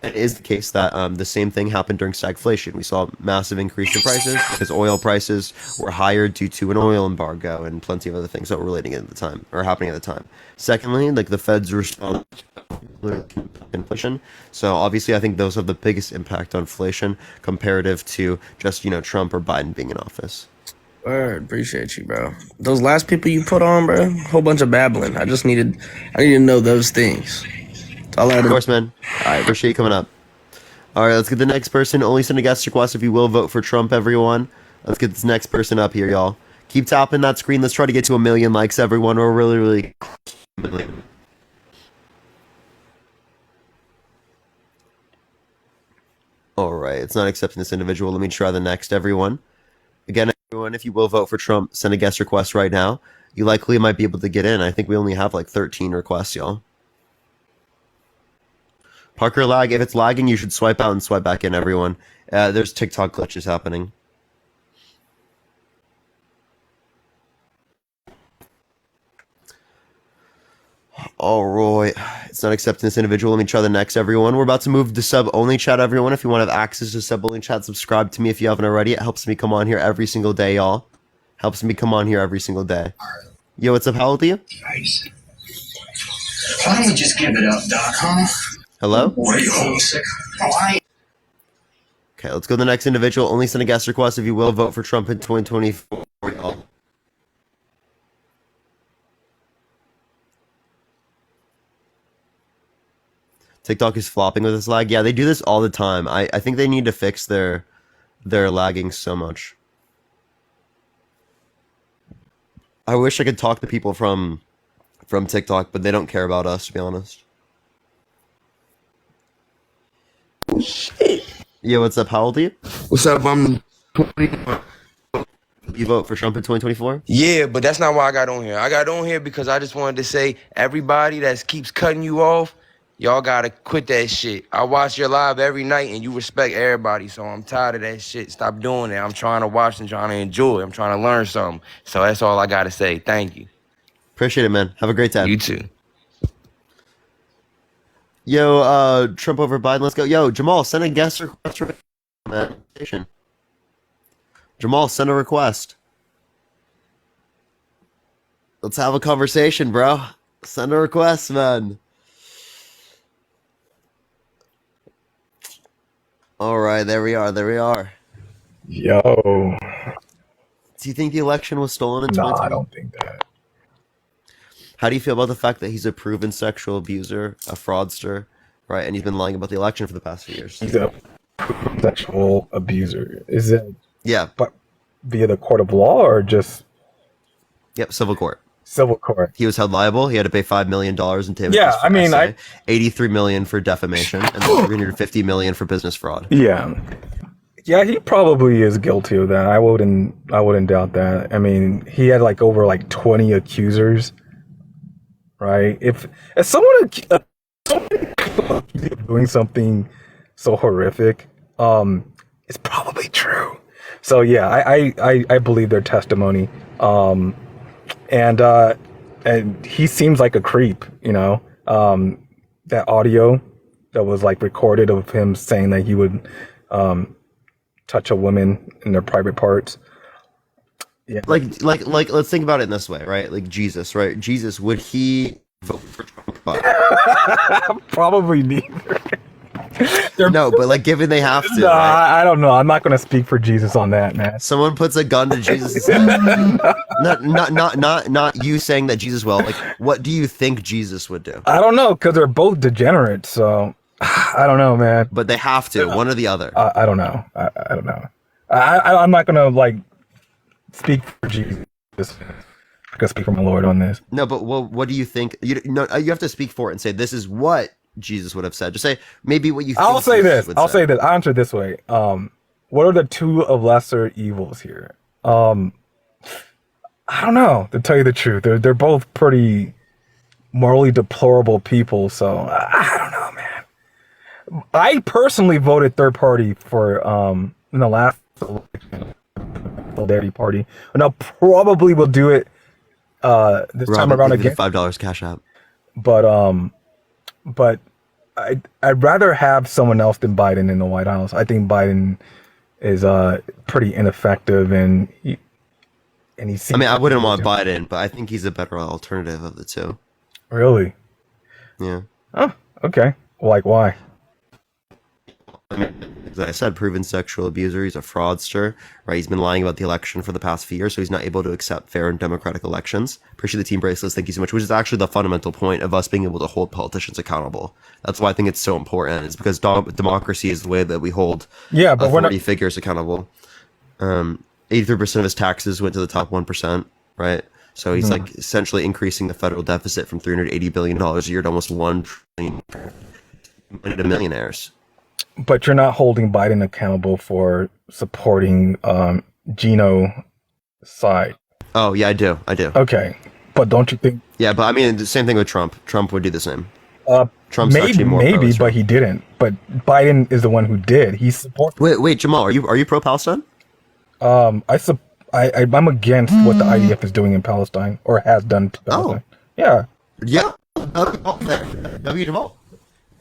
It is the case that the same thing happened during stagflation. We saw a massive increase in prices because oil prices were higher due to an oil embargo and plenty of other things that were relating at the time or happening at the time. Secondly, like the Fed's response inflation. So obviously, I think those have the biggest impact on inflation comparative to just Trump or Biden being in office. Word, appreciate you, bro. Those last people you put on, bro, whole bunch of babbling. I needed to know those things. That's all I had Of to- course, man. I appreciate you coming up. All right, let's get the next person. Only send a guest request if you will vote for Trump, everyone. Let's get this next person up here, y'all. Keep tapping that screen. Let's try to get to 1 million likes, everyone. We're really all right, it's not accepting this individual. Let me try the next, everyone. Again, everyone, if you will vote for Trump, send a guest request right now. You likely might be able to get in. I think we only have like 13 requests, y'all. Parker lag. If it's lagging, you should swipe out and swipe back in, everyone. There's TikTok glitches happening. All right. It's not accepting this individual. Let me try the next, everyone. We're about to move to sub-only chat, everyone. If you want to have access to sub-only chat, subscribe to me if you haven't already. It helps me come on here every single day, y'all. Helps me come on here every single day. Yo, what's up? How old are you? Nice. Why don't we just give it up, Doc, huh? Hello? What are you homesick? Oh, Okay, let's go to the next individual. Only send a guest request if you will vote for Trump in 2024, y'all. TikTok is flopping with this lag. Yeah, they do this all the time. I think they need to fix their lagging so much. I wish I could talk to people from TikTok, but they don't care about us, to be honest. Oh, shit. Yeah, what's up? How old are you? What's up? I'm 20. You vote for Trump in 2024? Yeah, but that's not why I got on here. I got on here because I just wanted to say, everybody that keeps cutting you off, y'all gotta quit that shit. I watch your live every night and you respect everybody, so I'm tired of that shit. Stop doing it. I'm trying to watch and trying to enjoy. I'm trying to learn something. So that's all I gotta say. Thank you. Appreciate it, man. Have a great time. You too. Yo, Trump over Biden. Let's go. Yo, Jamal, send a guest request for that station. Jamal, send a request. Let's have a conversation, bro. Send a request, man. All right, there we are. There we are. Yo. Do you think the election was stolen in No, 2020? I don't think that. How do you feel about the fact that he's a proven sexual abuser, a fraudster, right? And he's been lying about the election for the past few years. He's a sexual abuser. Is it Yeah. but via the court of law or just Yep, civil court. civil court? He was held liable. He had to pay $5 million in damages. Yeah, for I mean, SA, $83 million for defamation, and then $350 million for business fraud. Yeah. Yeah, he probably is guilty of that. I wouldn't doubt that. I mean, he had like over like 20 accusers. Right? If someone doing something so horrific, it's probably true. So yeah, I believe their testimony. And he seems like a creep, you know. That audio that was like recorded of him saying that he would touch a woman in their private parts. Yeah. Like, let's think about it in this way, right? Like Jesus, right? Jesus, would he vote for Trump? Probably neither. No, but like, given they have to, No, right? I don't know. I'm not going to speak for Jesus on that, man. Someone puts a gun to Jesus' head. not you saying that Jesus will. Like, what do you think Jesus would do? I don't know, because they're both degenerates, so I don't know, man. But they have to, one or the other. I don't know. I don't know. I'm not going to like speak for Jesus. I can speak for my Lord on this. No, but what do you think? You have to speak for it and say this is what Jesus would have said. Just say maybe what you think. I'll say Jesus this. would I'll say this. I'll answer it this way. What are the two of lesser evils here? I don't know, to tell you the truth. They're both pretty morally deplorable people, so I don't know, man. I personally voted third party for in the last election, Solidarity Party, and I probably will do it this time around again. $5 cash out. But I'd rather have someone else than Biden in the White House. I think Biden is pretty ineffective, and he seems. I mean, I wouldn't want Biden, but I think he's a better alternative of the two. Really? Yeah. Oh, Okay. Like why? As I said, proven sexual abuser. He's a fraudster, right? He's been lying about the election for the past few years, so he's not able to accept fair and democratic elections. Appreciate the team bracelets. Thank you so much. Which is actually the fundamental point of us being able to hold politicians accountable. That's why I think it's so important. It's because democracy is the way that we hold Yeah, but we're authority not. figures accountable. 83% of his taxes went to the top 1%, right? So he's like essentially increasing the federal deficit from $380 billion a year to almost $1 trillion money to millionaires. But you're not holding Biden accountable for supporting genocide. Oh yeah, I do. Okay, but don't you think? Yeah, but I mean the same thing with Trump. Trump would do the same. Trump's Maybe, actually more maybe, pro-Israel. but he didn't. But Biden is the one who did. He support. Wait, Jamal, are you pro Palestine? I'm against what the IDF is doing in Palestine or has done to Palestine. Yeah, Yeah. W Jamal.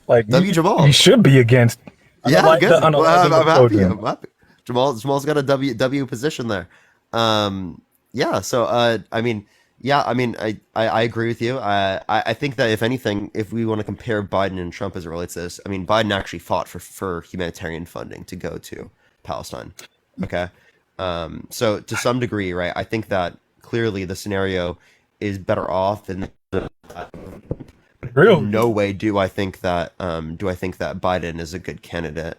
like W Jamal. you should be against. Yeah, unlike good. the Well, unalived I'm happy. children. I'm happy. Jamal's got a W position there. Yeah. So I mean, I agree with you. I think that if anything, if we want to compare Biden and Trump as it relates to this, I mean, Biden actually fought for humanitarian funding to go to Palestine. Okay. So to some degree, right, I think that clearly the scenario is better off than Really? no way do I think that Biden is a good candidate,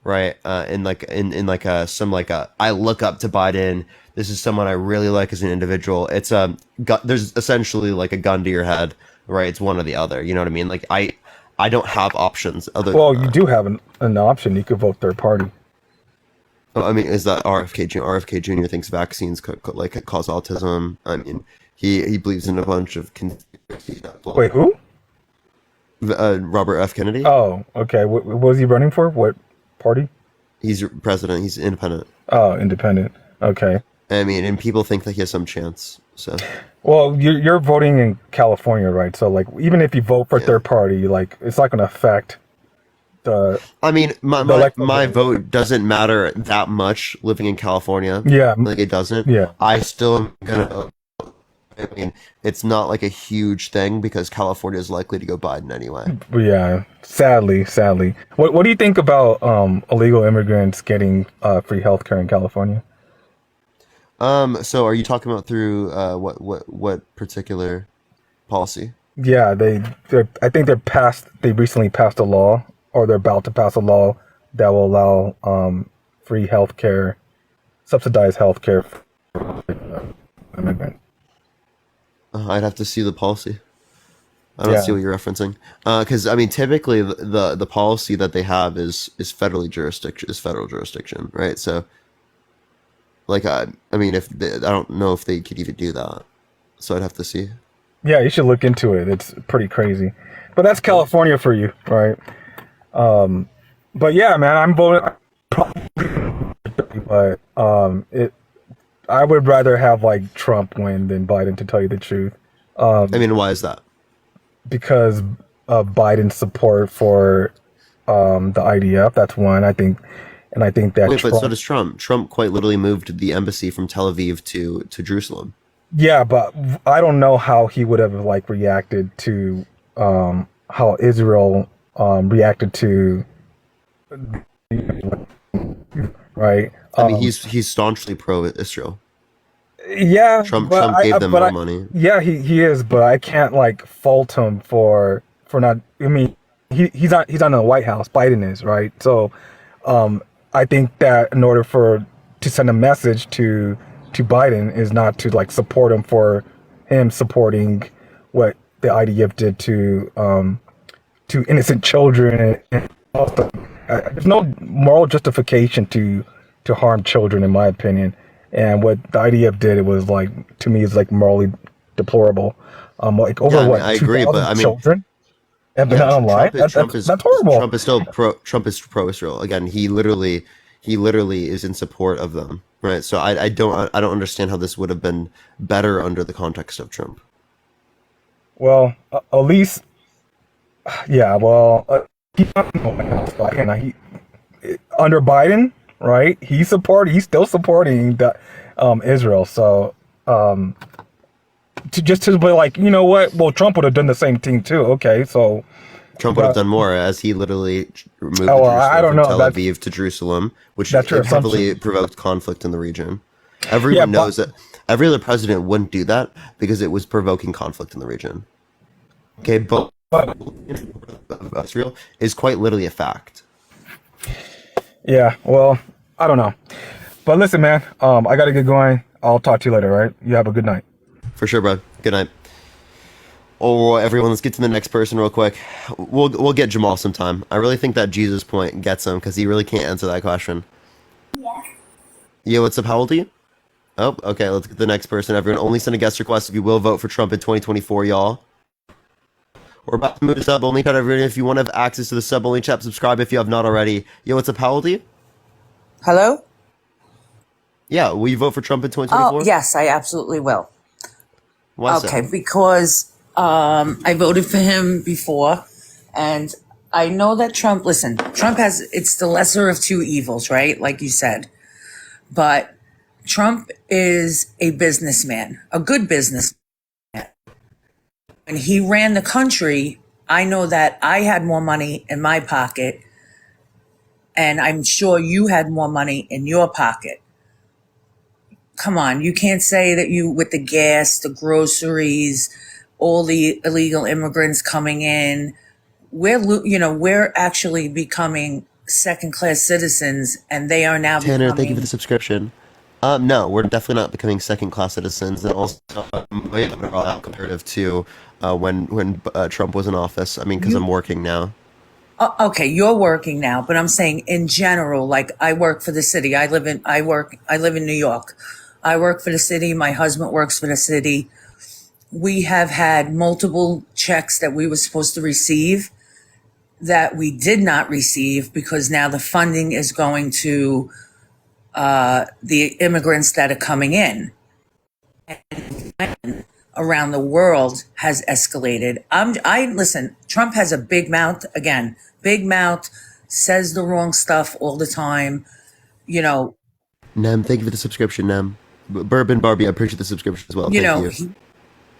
right? In I look up to Biden. This is someone I really like as an individual. It's there's essentially like a gun to your head, right? It's one or the other. You know what I mean? Like I don't have options other. Well, than you do have an option. You could vote third party. I mean, is that RFK Jr.? RFK Jr. thinks vaccines cause autism. I mean, he believes in a bunch of conspiracy. Wait, who? Robert F. Kennedy. Oh, okay. What was he running for? What party? He's president. He's independent. Oh, independent. Okay. I mean, and people think that he has some chance. So, Well, you're voting in California, right? So, like, even if you vote for third party, like, it's not going to affect the. I mean, my electoral vote doesn't matter that much living in California. Yeah. Like it doesn't. Yeah. I still am gonna. I mean, it's not like a huge thing because California is likely to go Biden anyway. Yeah, sadly. What do you think about illegal immigrants getting free healthcare in California? So are you talking about through what particular policy? Yeah, I think they recently passed a law, or they're about to pass a law that will allow free healthcare, subsidized healthcare for immigrants. I'd have to see the policy. I don't see what you're referencing. Because I mean, typically the policy that they have is federal jurisdiction, right? So, like, I mean, I don't know if they could even do that. So I'd have to see. Yeah, you should look into it. It's pretty crazy, but that's California for you, right? But yeah, man, I'm voting. But I would rather have like Trump win than Biden, to tell you the truth. I mean, why is that? Because of Biden's support for the IDF. That's one. I think that. Wait, Trump, but so does Trump. Trump quite literally moved the embassy from Tel Aviv to Jerusalem. yeah, but I don't know how he would have like reacted to how Israel reacted to. Right. I mean, he's staunchly pro-Israel. Yeah, Trump but gave them more I- money. Yeah, he is, but I can't like fault him for not. I mean, he's not in the White House. Biden is, right? So, I think that in order to send a message to Biden is not to like support him for him supporting what the IDF did to innocent children and also, there's no moral justification to harm children, in my opinion. And what the IDF did, it was like, to me, is like morally deplorable. Like over Yeah, I mean, what, I agree, 2,000 but I mean, children have been yeah, unalive? That's horrible. Trump is still pro-Israel. Again, he literally is in support of them, right? So I don't understand how this would have been better under the context of Trump. Well, at least, yeah. Well, he's not in the White House, but again, under Biden, right? He's still supporting the Israel. So to be like, you know what? Well, Trump would have done the same thing too. Okay, so Trump would have done more, as he literally removed Oh, the well, I don't Jerusalem from know. Tel That's Aviv to Jerusalem, which that's your heavily assumption. provoked conflict in the region. Yeah, Everyone but knows that every other president wouldn't do that because it was provoking conflict in the region. Okay, but Israel is quite literally a fact. yeah, well, I don't know. But listen, man, I gotta get going. I'll talk to you later, all right? You have a good night. For sure, bro. Good night. Oh, everyone, let's get to the next person real quick. We'll get Jamal sometime. I really think that Jesus point gets him because he really can't answer that question. Yeah, what's up? How old are you? Oh, okay. Let's get the next person. Everyone, only send a guest request if you will vote for Trump in 2024, y'all. We're about to move to sub only chat. Everyone, if you want to have access to the sub only chat, subscribe if you have not already. Yo, what's up? How old are you? Hello? Yeah, will you vote for Trump in 2024? Oh, yes, I absolutely will. Why so? Okay, because I voted for him before, and I know that Trump, listen, Trump has, it's the lesser of two evils, right? Like you said. But Trump is a businessman, a good businessman. When he ran the country, I know that I had more money in my pocket, and I'm sure you had more money in your pocket. Come on, you can't say that you, with the gas, the groceries, all the illegal immigrants coming in, we're actually becoming second-class citizens, and they are now Tanner, thank you for becoming. the subscription. No, we're definitely not becoming second-class citizens, and also comparative to when Trump was in office. I mean, because I'm working now. Okay, you're working now, but I'm saying in general, like I work for the city. I live in New York. I work for the city. My husband works for the city. We have had multiple checks that we were supposed to receive that we did not receive because now the funding is going to the immigrants that are coming in. And around the world has escalated. Listen, Trump has a big mouth, again, big mouth, says the wrong stuff all the time. You know, Nem, thank you for the subscription, Nem. Bourbon Barbie, I appreciate the subscription as well. Thank you.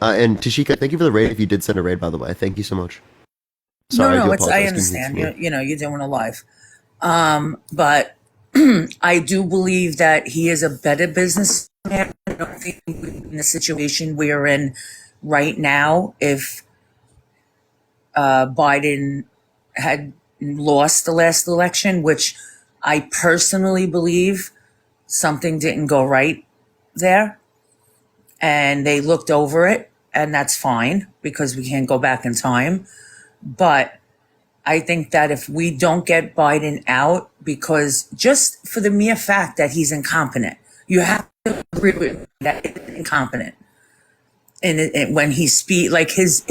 And Tashika, thank you for the raid. If you did send a raid, by the way, thank you so much. Sorry, no, I do it's, I apologize. understand. You're doing a live. But I do believe that he is a better businessman. I don't think in the situation we're in right now, if Biden had lost the last election, which I personally believe something didn't go right there, and they looked over it, and that's fine because we can't go back in time. But I think that if we don't get Biden out, because just for the mere fact that he's incompetent, you have to agree with me that he's incompetent. And when he speaks, like his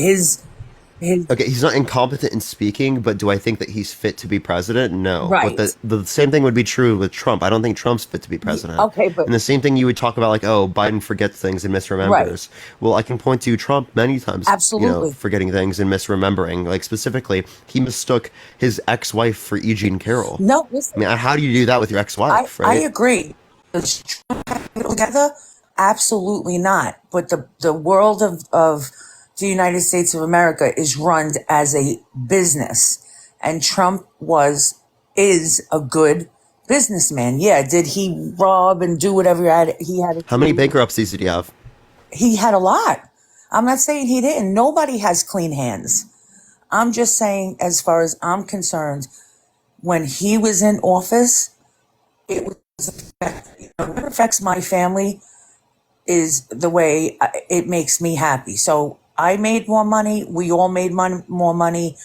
Okay, he's not incompetent in speaking, but do I think that he's fit to be president? No. Right. But the same thing would be true with Trump. I don't think Trump's fit to be president. Okay, but and the same thing you would talk about, like, oh, Biden forgets things and misremembers. Right. Well, I can point to Trump many times, Absolutely. forgetting things and misremembering. Like, specifically, he mistook his ex-wife for E. Jean Carroll. No, listen. I mean, how do you do that with your ex-wife, I right? agree. Does Trump have it together? Absolutely not. But the world of the United States of America is run as a business, and Trump is a good businessman. Yeah, did he rob and do whatever he had? How many bankruptcies did he have? He had a lot. I'm not saying he didn't. Nobody has clean hands. I'm just saying, as far as I'm concerned, when he was in office, it was what affects my family is the way it makes me happy. So I made more money. We all made more money.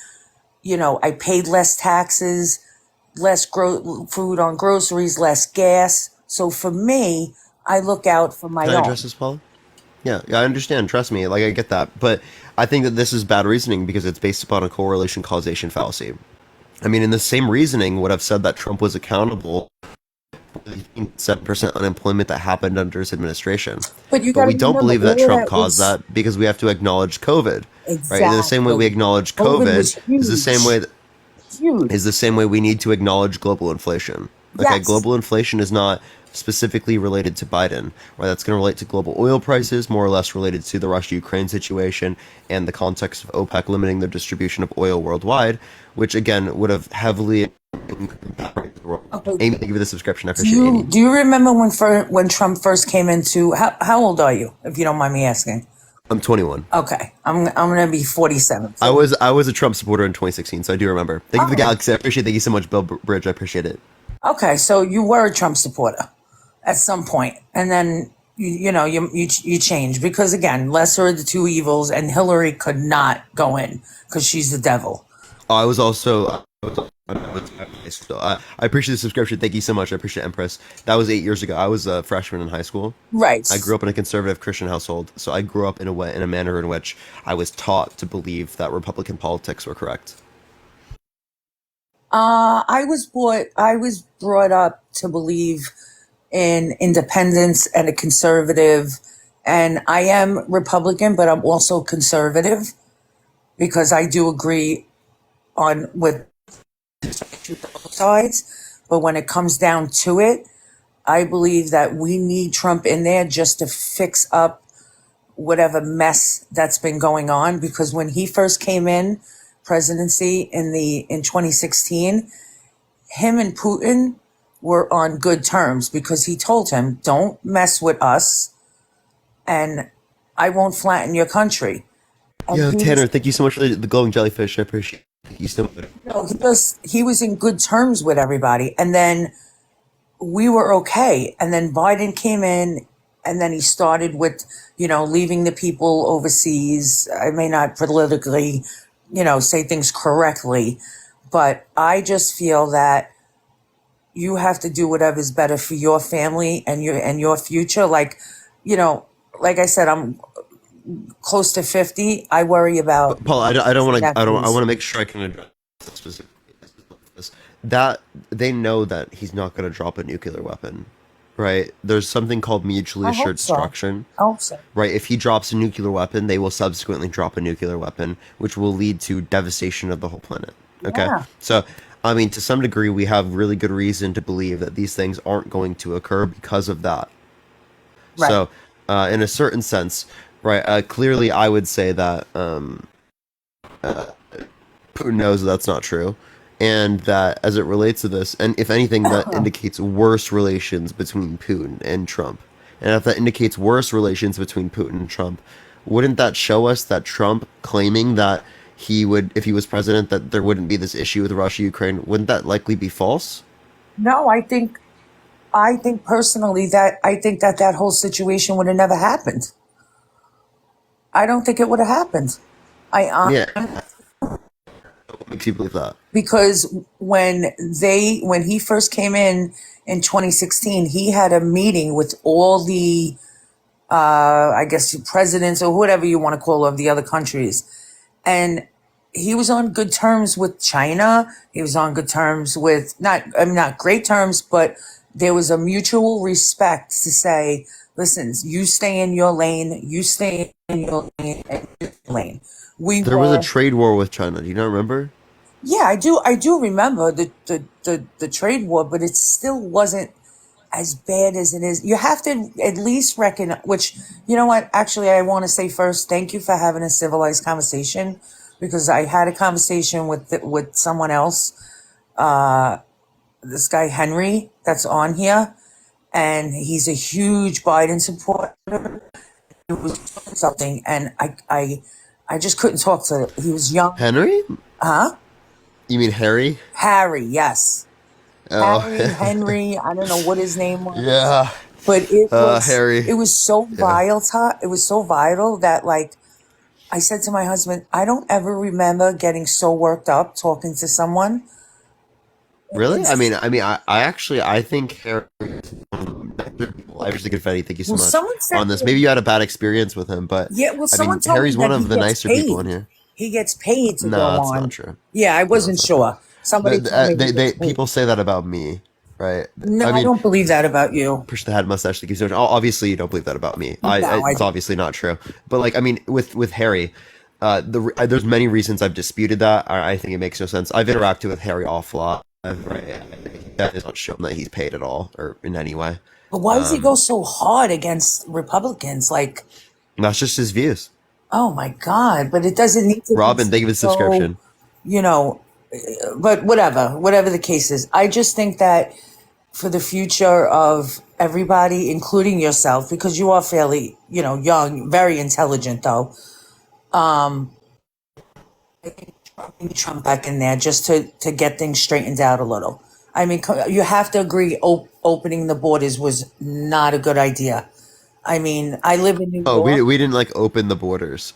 I paid less taxes, less food on groceries, less gas. So for me, I look out for my Can I own. address this, Paula? Yeah, I understand. Trust me. Like, I get that. But I think that this is bad reasoning because it's based upon a correlation causation fallacy. I mean, in the same reasoning would have said that Trump was accountable for the 7% unemployment that happened under his administration. But we don't believe that Trump caused that because we have to acknowledge COVID. Right? In the same way we acknowledge COVID was COVID is the same way huge. is the same way we need to acknowledge global inflation. Okay, Yes. global inflation is not specifically related to Biden, right? That's going to relate to global oil prices, more or less related to the Russia-Ukraine situation and the context of OPEC limiting the distribution of oil worldwide, which again would have heavily. Okay. Amy, thank you for the subscription. I Do appreciate you it. do you remember when Trump first came into how old are you, if you don't mind me asking? I'm 21. Okay, I'm gonna be 47. I was a Trump supporter in 2016, so I do remember. Thank you for the galaxy. I appreciate it. Thank you so much, Bill Bridge. I appreciate it. Okay, so you were a Trump supporter at some point, and then you changed because again, lesser of the two evils, and Hillary could not go in because she's the devil. I was also. I appreciate the subscription. Thank you so much. I appreciate Empress. That was 8 years ago. I was a freshman in high school. Right. I grew up in a conservative Christian household, so I grew up in a manner in which I was taught to believe that Republican politics were correct. I was brought up to believe in independence and a conservative, and I am Republican, but I'm also conservative because I do agree with both sides. But when it comes down to it, I believe that we need Trump in there just to fix up whatever mess that's been going on. Because when he first came in presidency in 2016, him and Putin were on good terms because he told him, "Don't mess with us, and I won't flatten your country." And Yo, he was- Tanner, thank you so much for the glowing jellyfish. I appreciate it. Thank you so much. No, he was in good terms with everybody, and then we were okay. And then Biden came in, and then he started with, leaving the people overseas. I may not politically, say things correctly, but I just feel that you have to do whatever's better for your family and your future. Like I said, I'm close to 50. I worry about Paul, I don't want to. I nephews. want to make sure I can address this specifically. That they know that he's not going to drop a nuclear weapon, right? There's something called mutually I hope assured so. destruction, I hope so. right? If he drops a nuclear weapon, they will subsequently drop a nuclear weapon, which will lead to devastation of the whole planet. Okay, Yeah. so I mean, to some degree, we have really good reason to believe that these things aren't going to occur because of that. Right. So, in a certain sense, right? Clearly, I would say that Putin knows that's not true, and that as it relates to this, and if anything, that indicates worse relations between Putin and Trump. And if that indicates worse relations between Putin and Trump, wouldn't that show us that Trump claiming that he would, if he was president, that there wouldn't be this issue with Russia, Ukraine, wouldn't that likely be false? No, I think personally that whole situation would have never happened. I don't think it would have happened. Yeah. What makes you believe that? Because when he first came in 2016, he had a meeting with all the I guess presidents or whatever you want to call of the other countries, and he was on good terms with China. He was on good terms with not great terms, but there was a mutual respect to say, listen, you stay in your lane, you stay in your lane, and your lane. There was a trade war with China. Do you not remember? Yeah, I do remember the trade war, but it still wasn't as bad as it is. You have to at least reckon, which, you know what, actually I want to say first, thank you for having a civilized conversation, because I had a conversation with someone else, this guy Henry that's on here, and he's a huge Biden supporter. He was doing something, and I just couldn't talk to him. He was young. Henry? Huh? You mean Harry? Harry, yes. Oh. Henry, I don't know what his name was. Yeah. But it was Harry. It was so vital. It was so vital that, like, I said to my husband, I don't ever remember getting so worked up talking to someone. Really? I mean, I think Harry is one of the nicer people. I wish to confetti. Thank you so Well, much someone said on this. that- Maybe you had a bad experience with him, but Yeah, well, I someone mean, told Harry's me one that of he the gets nicer people paid. in here. He gets paid to No, go that's on. not true. Yeah, I wasn't sure. Somebody told me he They gets paid. people say that about me, right? No, I don't believe that about you. Push the head mustache. Thank you so much. Obviously, you don't believe that about me. No, I It's don't. obviously not true. But like, I mean, with Harry, there's many reasons I've disputed that. I think it makes no sense. I've interacted with Harry awful lot. right? That is not shown that he's paid at all or in any way. But why does he go so hard against Republicans? Like, That's just his views. oh my God! But it doesn't need to be Robin, thank you for the so, subscription. you know. But whatever the case is, I just think that for the future of everybody, including yourself, because you are fairly, young, very intelligent, though. I think Trump back in there just to get things straightened out a little. I mean, you have to agree, opening the borders was not a good idea. I mean, I live in New Oh, York. we didn't like open the borders.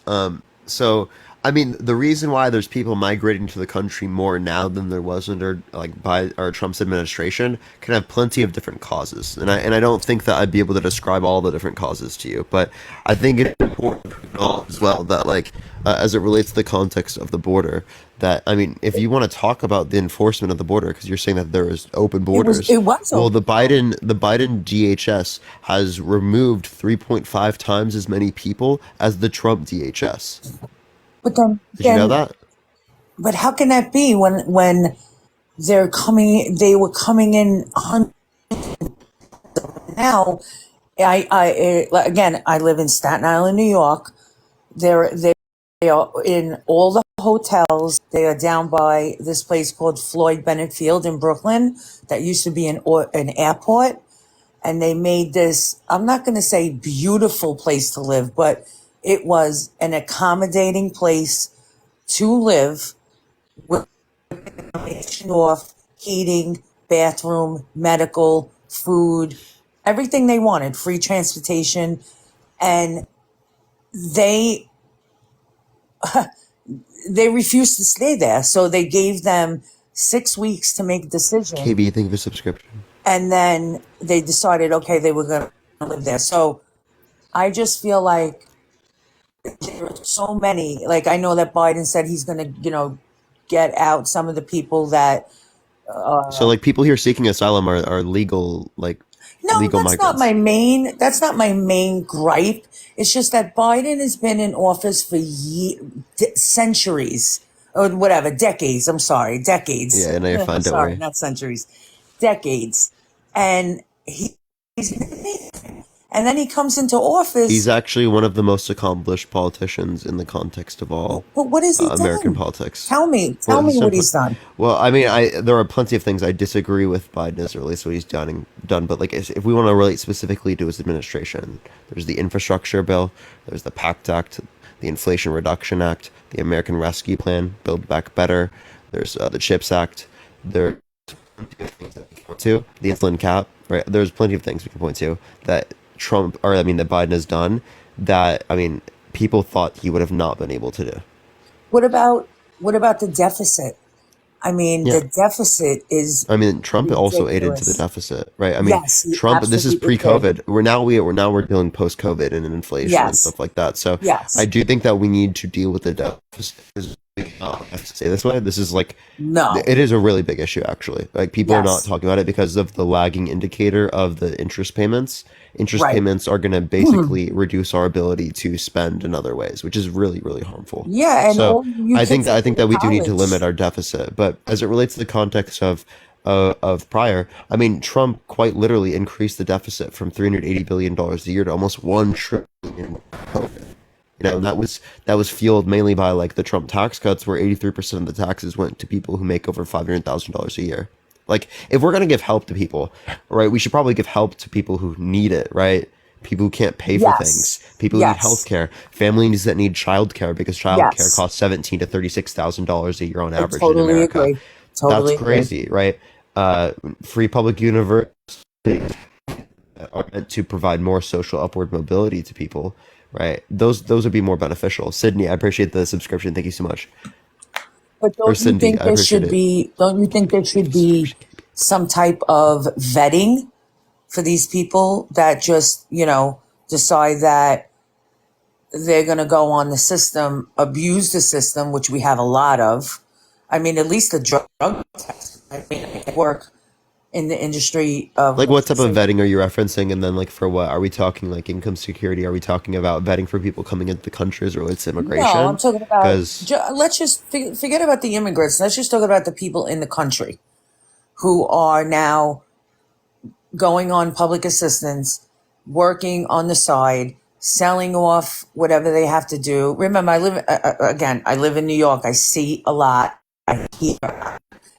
So I mean, the reason why there's people migrating to the country more now than there was under by Trump's administration can have plenty of different causes, and I don't think that I'd be able to describe all the different causes to you, but I think it's important to acknowledge as well that as it relates to the context of the border, that I mean, if you want to talk about the enforcement of the border, because you're saying that there is open borders, It was well, open. the Biden DHS has removed 3.5 times as many people as the Trump DHS. But then, Did you know that? But how can that be when they were coming in hundreds now? Again, I live in Staten Island, New York. They are in all the hotels. They are down by this place called Floyd Bennett Field in Brooklyn that used to be an airport, and they made this, I'm not going to say beautiful place to live, but it was an accommodating place to live with off, heating, bathroom, medical, food, everything they wanted, free transportation. And they refused to stay there. So they gave them 6 weeks to make a decision. KB, thank you for subscription. And then they decided, okay, they were going to live there. So I just feel like there are so many, I know that Biden said he's going to, get out some of the people that, So people here seeking asylum are legal, no, legal that's migrants. that's not my main gripe. It's just that Biden has been in office for centuries or whatever, decades. I'm sorry, decades. Yeah, no, you're fine. Don't Sorry, worry. not centuries, decades. And and then he comes into office. He's actually one of the most accomplished politicians in the context of all But what has he American done? politics. Tell me what he's done. Well, I mean, there are plenty of things I disagree with Biden as it relates to what he's done. But if we want to relate specifically to his administration, there's the infrastructure bill, there's the PACT Act, the Inflation Reduction Act, the American Rescue Plan, Build Back Better. There's the CHIPS Act. There's plenty of things that we can point to. The insulin cap, right? There's plenty of things we can point to that that Biden has done that, people thought he would have not been able to do. What about the deficit? Yeah. The deficit is Trump also aided to the ridiculous. deficit, right? Yes, he Trump. This is absolutely did. pre-COVID. We're dealing post-COVID and inflation and Yes. stuff like that. So Yes. I do think that we need to deal with the deficit. I have to say it this way. This is No. it is a really big issue actually. People are not Yes. talking about it because of the lagging indicator of the interest payments. Interest Right. payments are going to basically reduce our ability to spend in other ways, which is really, really harmful. Yeah, and So all you I think kids that we do need to college. limit our deficit. But as it relates to the context of prior, Trump quite literally increased the deficit from $380 billion a year to almost $1 trillion in COVID. That was fueled mainly by the Trump tax cuts, where 83% of the taxes went to people who make over $500,000 a year. If we're gonna give help to people, right, we should probably give help to people who need it, right? People who can't pay for Yes. things, people who need Yes. health care, families that need childcare because childcare Yes. costs $17,000 to $36,000 a year on I average in totally America. agree. Totally That's crazy, right? Free public universities are meant to provide more social upward mobility to people, right? Those would be more beneficial. Sydney, I appreciate the subscription. Thank you so much. But Or Cindy, I appreciate it. don't you think there should be some type of vetting for these people that just, decide that they're going to go on the system, abuse the system, which we have a lot of. At least the drug test. I work in the industry of What type of vetting are you referencing? And then for what? Are we talking income security? Are we talking about vetting for people coming into the country as it relates to immigration? No, I'm talking about. Because Let's just forget about the immigrants. Let's just talk about the people in the country. who are now going on public assistance, working on the side, selling off whatever they have to do. Remember, I live in New York. I see a lot. I hear.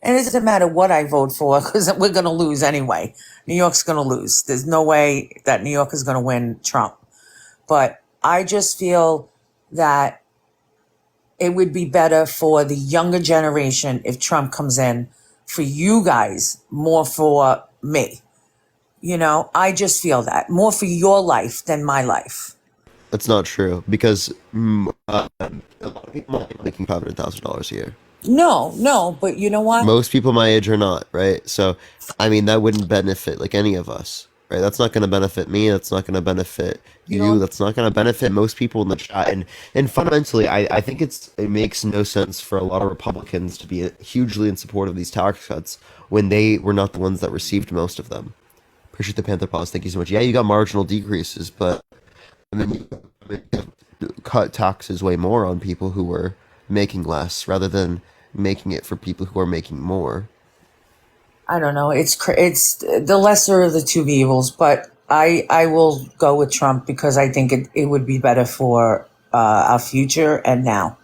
And it doesn't matter what I vote for because we're going to lose anyway. New York's going to lose. There's no way that New York is going to win Trump. But I just feel that it would be better for the younger generation if Trump comes in, for you guys, more for me. I just feel that. More for your life than my life. That's not true because a lot of people are making $500,000 a year. No, but you know what? Most people my age are not, right? So, I mean, that wouldn't benefit like any of us, right? That's not going to benefit me. That's not going to benefit you. That's not going to benefit most people in the chat. And fundamentally, I think it makes no sense for a lot of Republicans to be hugely in support of these tax cuts when they were not the ones that received most of them. Appreciate the Panther Pause. Thank you so much. Yeah, you got marginal decreases, but I mean, you cut taxes way more on people who were making less rather than making it for people who are making more. I don't know. It's the lesser of the two evils, but I will go with Trump because I think it would be better for our future and now.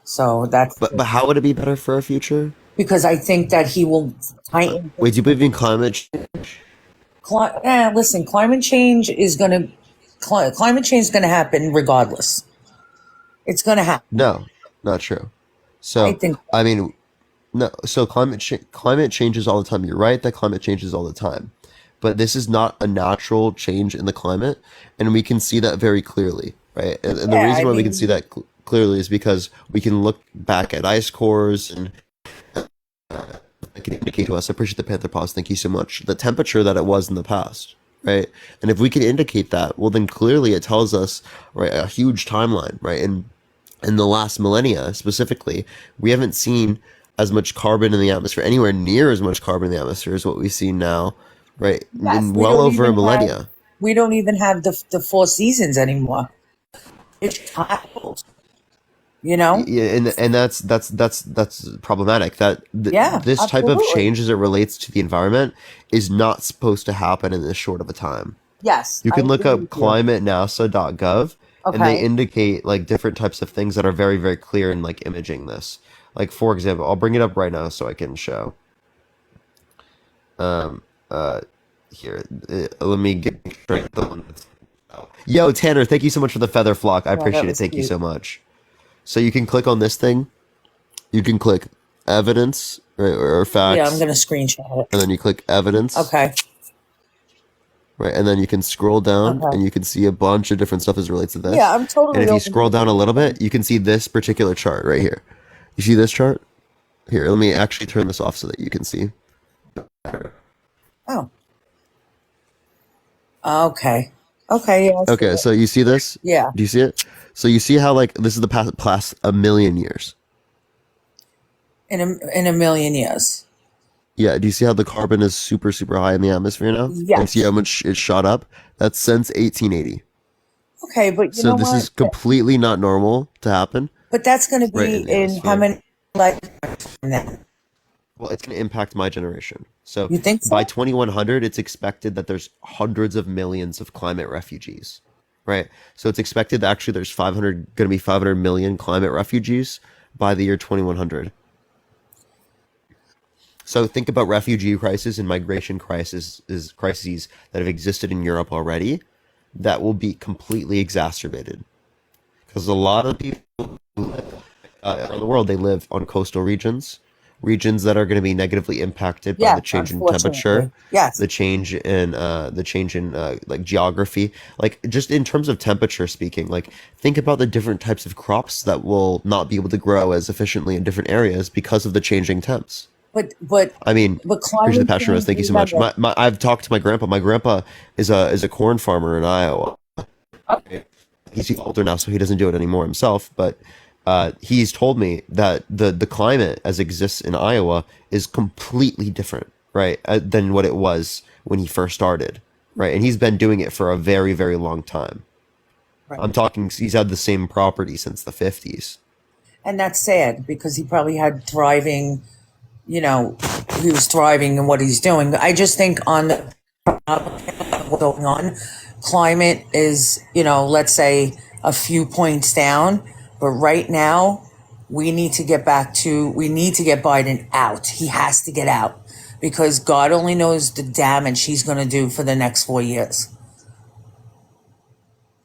So that's. But how would it be better for our future? Because I think that he will tighten. Wait, do you believe in climate change? Listen, climate change is gonna happen regardless. It's gonna happen. No, not true. So I mean, no. So climate changes all the time. You're right that climate changes all the time, but this is not a natural change in the climate, and we can see that very clearly, right? And the reason why we can see that clearly is because we can look back at ice cores and. It can indicate to us, I appreciate the Panther Pause, thank you so much, the temperature that it was in the past, right? And if we can indicate that, well then clearly it tells us, right, a huge timeline, right? And in the last millennia specifically, we haven't seen as much carbon in the atmosphere, anywhere near as much carbon in the atmosphere as what we see now, right? Yes, in well over a millennia. We don't even have the 4 seasons anymore. It's hot. Yeah, and that's problematic. This type of change as it relates to the environment is not supposed to happen in this short of a time. Yes. You can look up climatenasa.gov and they indicate like different types of things that are very, very clear in like imaging this. Like for example, I'll bring it up right now so I can show. Here, let me get straight the one that's. Yo, Tanner, thank you so much for the feather flock. I appreciate it. Thank you so much. So you can click on this thing. You can click evidence or facts. Yeah, I'm going to screenshot it. And then you click evidence. Okay. Right, and then you can scroll down and you can see a bunch of different stuff as it relates to this. Yeah, I'm totally. And if you scroll down a little bit, you can see this particular chart right here. You see this chart? Here, let me actually turn this off so that you can see. Oh. Okay. Okay. Yeah, okay, so you see this? Yeah. Do you see it? So you see how like this is the past a million years. In a million years. Yeah. Do you see how the carbon is super, super high in the atmosphere now? Yes. And see how much it shot up? That's since 1880. Okay, but you so know this what? is completely not normal to happen. But that's going to be Right in the in how many lifetimes from now? Well, it's going to impact my generation. So You think so? by 2100, it's expected that there's hundreds of millions of climate refugees, right? So it's expected that actually there's going to be 500 million climate refugees by the year 2100. So think about refugee crisis and migration crises that have existed in Europe already that will be completely exacerbated. Because a lot of people who live around the world, they live on coastal regions that are going to be negatively impacted by the change in temperature, the change in like geography, like just in terms of temperature speaking, like think about the different types of crops that will not be able to grow as efficiently in different areas because of the changing temps. But I mean, appreciate the passion, Rose. Thank you so much. I've talked to my grandpa. My grandpa is a corn farmer in Iowa. He's older now, so he doesn't do it anymore himself. But he's told me that the climate as exists in Iowa is completely different, right, than what it was when he first started, right? And he's been doing it for a very, very long time. Right. I'm talking. He's had the same property since the 50s. And that's sad because he probably had thriving, he was thriving in what he's doing. I just think on the what's going on, climate is, let's say a few points down, but right now we need to get Biden out. He has to get out because God only knows the damage he's going to do for the next 4 years.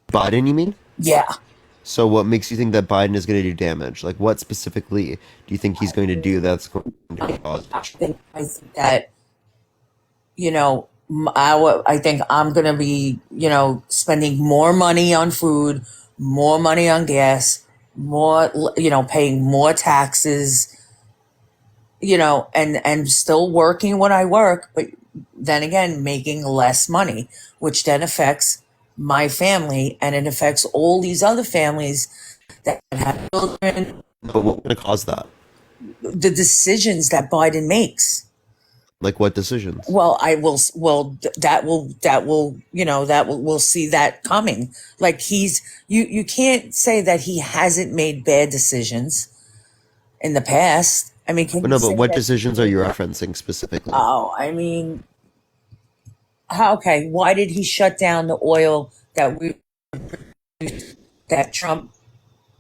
Biden, you mean? Yeah. So what makes you think that Biden is going to do damage? Like, what specifically do you think he's going to do that's going to cause damage? I think that, I think I'm going to be, spending more money on food, more money on gas, more, paying more taxes, and still working when I work, but then again, making less money, which then affects my family and it affects all these other families that have children. But what's going to cause that? The decisions that Biden makes. Like what decisions? Well, we'll see that coming. Like you can't say that he hasn't made bad decisions in the past. I mean, But what decisions are you referencing specifically? Oh, I mean, okay, why did he shut down the oil that Trump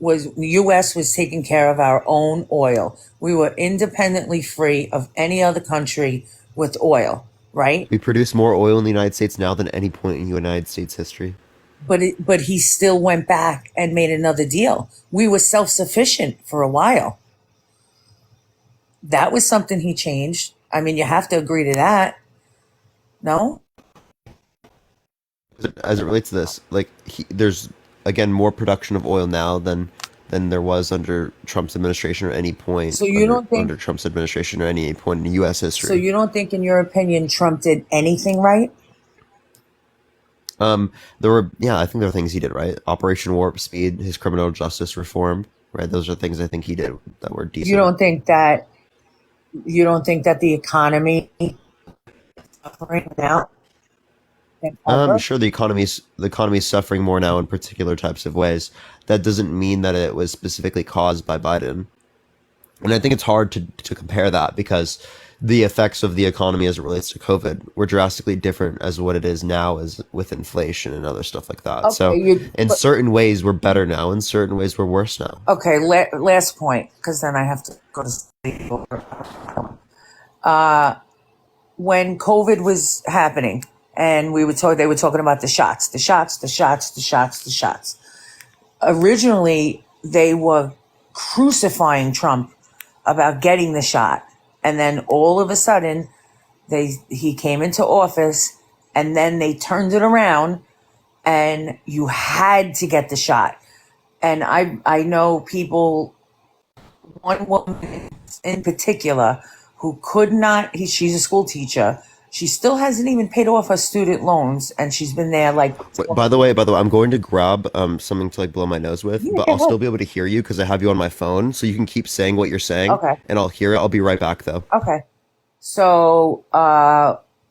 the U.S. was taking care of our own oil. We were independently free of any other country with oil, right? We produce more oil in the United States now than any point in United States history. But he still went back and made another deal. We were self-sufficient for a while. That was something he changed. I mean, you have to agree to that. No? As it relates to this, like there's again more production of oil now than there was under Trump's administration or any point. So you don't think under Trump's administration or any point in U.S. history? So you don't think, in your opinion, Trump did anything right? I think there were things he did right. Operation Warp Speed, his criminal justice reform, right? Those are things I think he did that were decent. You don't think that the economy is suffering now? I'm sure the economy's suffering more now in particular types of ways. That doesn't mean that it was specifically caused by Biden. And I think it's hard to compare that because the effects of the economy as it relates to COVID were drastically different as what it is now as with inflation and other stuff like that. Okay, in certain ways we're better now, in certain ways we're worse now. Okay, last point, because then I have to go to sleep. When COVID was happening, and they were talking about the shots. Originally, they were crucifying Trump about getting the shot. And then all of a sudden, he came into office and then they turned it around and you had to get the shot. And I know people, one woman in particular who could not, she's a school teacher. She still hasn't even paid off her student loans, and she's been there like. By the way, I'm going to grab something to blow my nose with, but I'll still be able to hear you because I have you on my phone, so you can keep saying what you're saying. Okay. And I'll hear it. I'll be right back though. Okay. So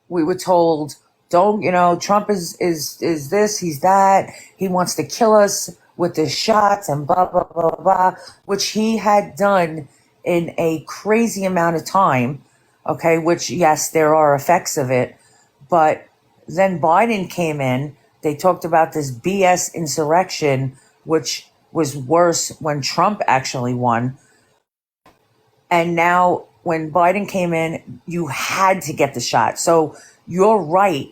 we were told, Trump is this, he's that, he wants to kill us with the shots and blah blah blah blah, which he had done in a crazy amount of time. Okay, which, yes, there are effects of it. But then Biden came in. They talked about this BS insurrection, which was worse when Trump actually won. And now when Biden came in, you had to get the shot. So your right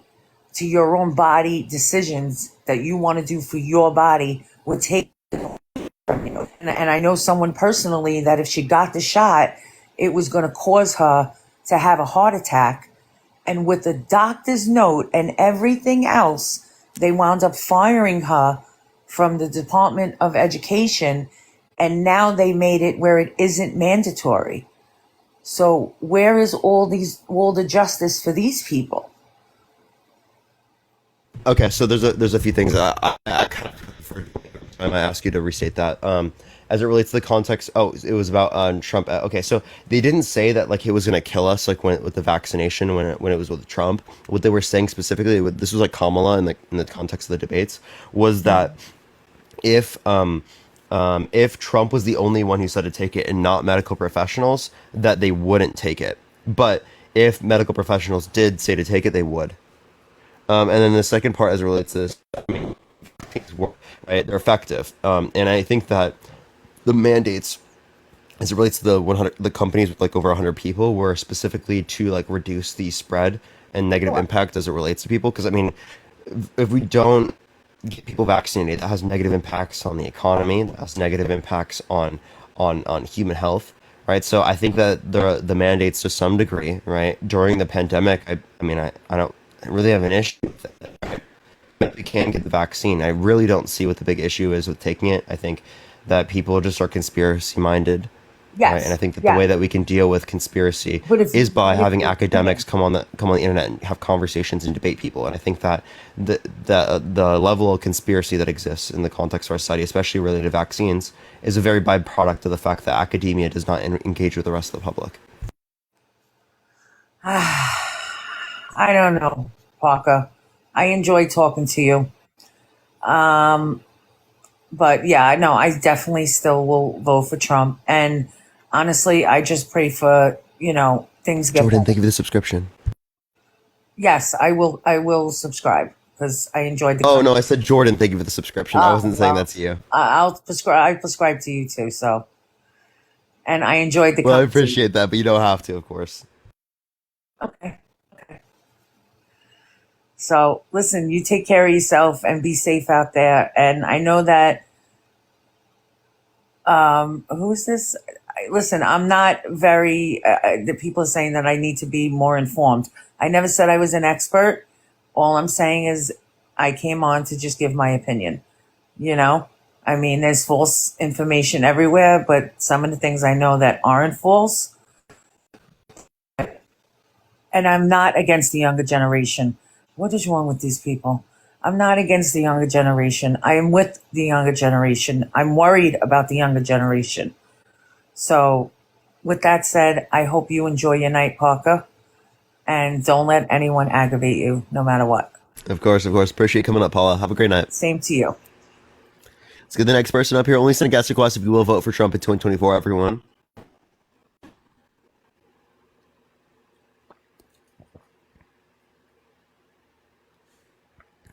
to your own body decisions that you want to do for your body would take from you. And I know someone personally that if she got the shot, it was going to cause her to have a heart attack. And with the doctor's note and everything else, they wound up firing her from the Department of Education. And now they made it where it isn't mandatory. So where is all the justice for these people? Okay, so there's a few things that I kind of I might ask you to restate that. As it relates to the context, it was about Trump. Okay, so they didn't say that like it was gonna kill us like with the vaccination when it was with Trump. What they were saying specifically, this was like Kamala in the context of the debates, was that if Trump was the only one who said to take it and not medical professionals, that they wouldn't take it. But if medical professionals did say to take it, they would. And then the second part, as it relates to this, I mean, things work, right? They're effective. And I think that the mandates, as it relates to the companies with like over 100 people, were specifically to like reduce the spread and negative impact as it relates to people. Because I mean, if we don't get people vaccinated, that has negative impacts on the economy, that has negative impacts on human health, right? So I think that the mandates to some degree, right, during the pandemic, I mean, I don't really have an issue with it. Right? If we can get the vaccine, I really don't see what the big issue is with taking it. I think that people just are conspiracy minded. Yes. Right? And I think that the way that we can deal with conspiracy is by having academics come on the internet and have conversations and debate people. And I think that the level of conspiracy that exists in the context of our society, especially related to vaccines, is a very byproduct of the fact that academia does not engage with the rest of the public. I don't know, Parker. I enjoy talking to you. But yeah, no, I definitely still will vote for Trump. And honestly, I just pray for, things get Jordan, better. thank you for the subscription. Yes, I will subscribe because I enjoyed the Oh, no, I said Jordan, thank you for the subscription. I wasn't saying that's you. I prescribe to you too, so. And I enjoyed the Well, I conversation. appreciate that, but you don't have to, of course. Okay. So listen, you take care of yourself and be safe out there. And I know that, who's this? Listen, I'm not very, the people are saying that I need to be more informed. I never said I was an expert. All I'm saying is I came on to just give my opinion. I mean, there's false information everywhere, but some of the things I know that aren't false. And I'm not against the younger generation. What is wrong with these people? I'm not against the younger generation. I am with the younger generation. I'm worried about the younger generation. So with that said, I hope you enjoy your night, Parker. And don't let anyone aggravate you, no matter what. Of course. Appreciate you coming up, Paula. Have a great night. Same to you. Let's get the next person up here. Only send a guest request if you will vote for Trump in 2024, everyone.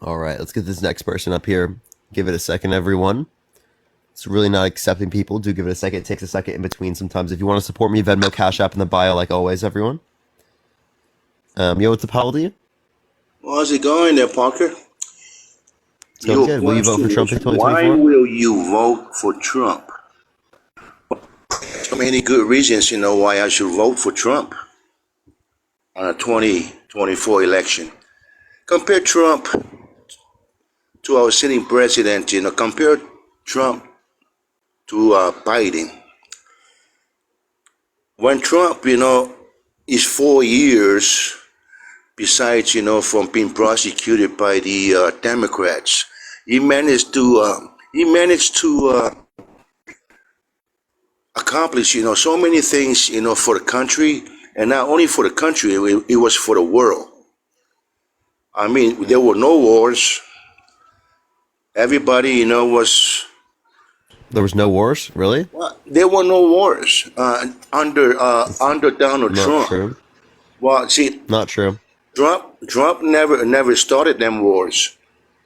All right, let's get this next person up here. Give it a second, everyone. It's really not accepting people. Do give it a second. It takes a second in between sometimes. If you want to support me, Venmo, Cash App in the bio, like always, everyone. Yo, what's up, Paul? Do you? How's it going there, Parker? It's going good. Will you vote for Trump in 2024? Why will you vote for Trump? So many good reasons, why I should vote for Trump on a 2024 election. Compare Trump to our sitting president, compare Trump to Biden. When Trump, is 4 years, besides, from being prosecuted by the Democrats, he managed to accomplish, so many things, for the country, and not only for the country, it was for the world. I mean, there were no wars. Everybody, was. There was no wars, really? Well, there were no wars under Donald Trump. True. Well, see, not true. Trump never started them wars.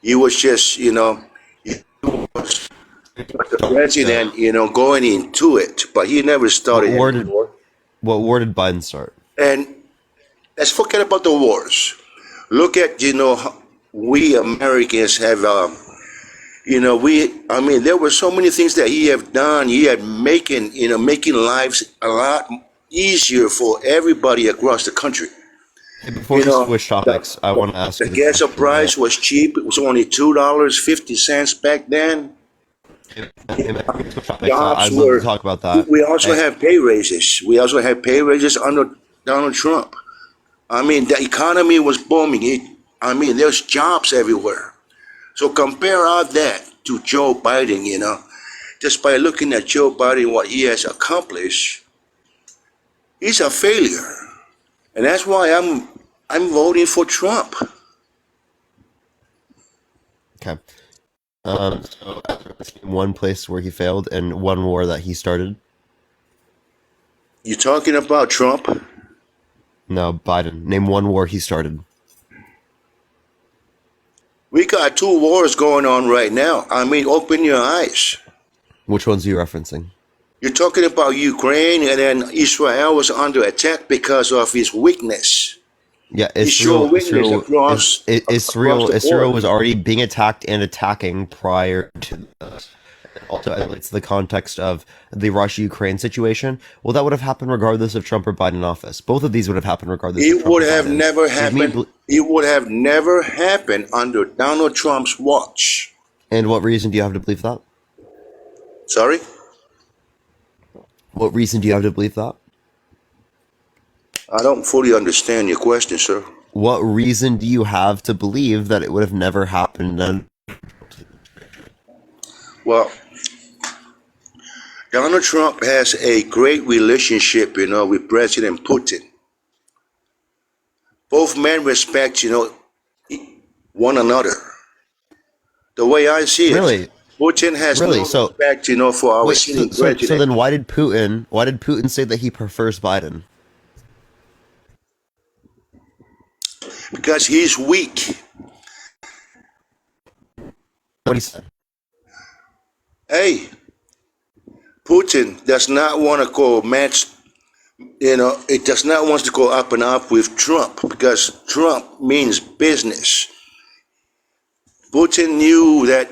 He was just, he was the president, going into it, but he never started. What war did Biden start? And let's forget about the wars. Look at, we Americans have, there were so many things that he have done. He had making lives a lot easier for everybody across the country. Hey, before we switch topics, I want to ask the you this gas price was cheap. It was only $2.50 back then. I'd love to talk about that. We also have pay raises. We also have pay raises under Donald Trump. I mean, the economy was booming. There's jobs everywhere. So compare all that to Joe Biden, just by looking at Joe Biden, what he has accomplished, he's a failure. And that's why I'm voting for Trump. Okay. So one place where he failed and one war that he started. You talking about Trump? No, Biden. Name one war he started. We got 2 wars going on right now. I mean, open your eyes. Which ones are you referencing? You're talking about Ukraine, and then Israel was under attack because of his weakness. Yeah, He showed weakness across Israel the board. was already being attacked and attacking prior to this. Also, it's the context of the Russia-Ukraine situation. Well, that would have happened regardless of Trump or Biden in office. Both of these would have happened regardless. Of It Trump would or have Biden. never So me happened. It would have never happened under Donald Trump's watch. And what reason do you have to believe that? Sorry? What reason do you have to believe that? I don't fully understand your question, sir. What reason do you have to believe that it would have never happened? Well, Donald Trump has a great relationship, with President Putin. Both men respect, one another. The way I see it, Really? Putin has Really? no So- respect, for our Wait, sitting so president. then why did Putin say that he prefers Biden? Because he's weak. What he said? Hey, Putin does not want to go match, it does not want to go up and up with Trump because Trump means business. Putin knew that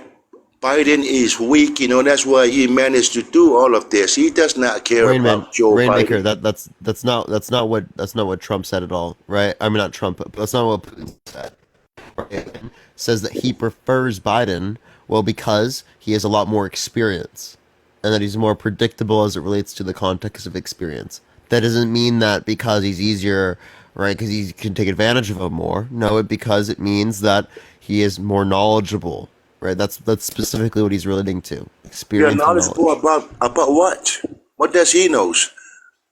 Biden is weak, that's why he managed to do all of this. He does not care about Joe Rainmaker, Biden. that's not what Trump said at all, right? I mean, not Trump, but that's not what Putin said. Putin says that he prefers Biden, well, because he has a lot more experience, and that he's more predictable as it relates to the context of experience. That doesn't mean that because he's easier, right? Because he can take advantage of him more. No, because it means that he is more knowledgeable, right? That's specifically what he's relating to. You're Experience and knowledge. knowledgeable about what? What does he knows?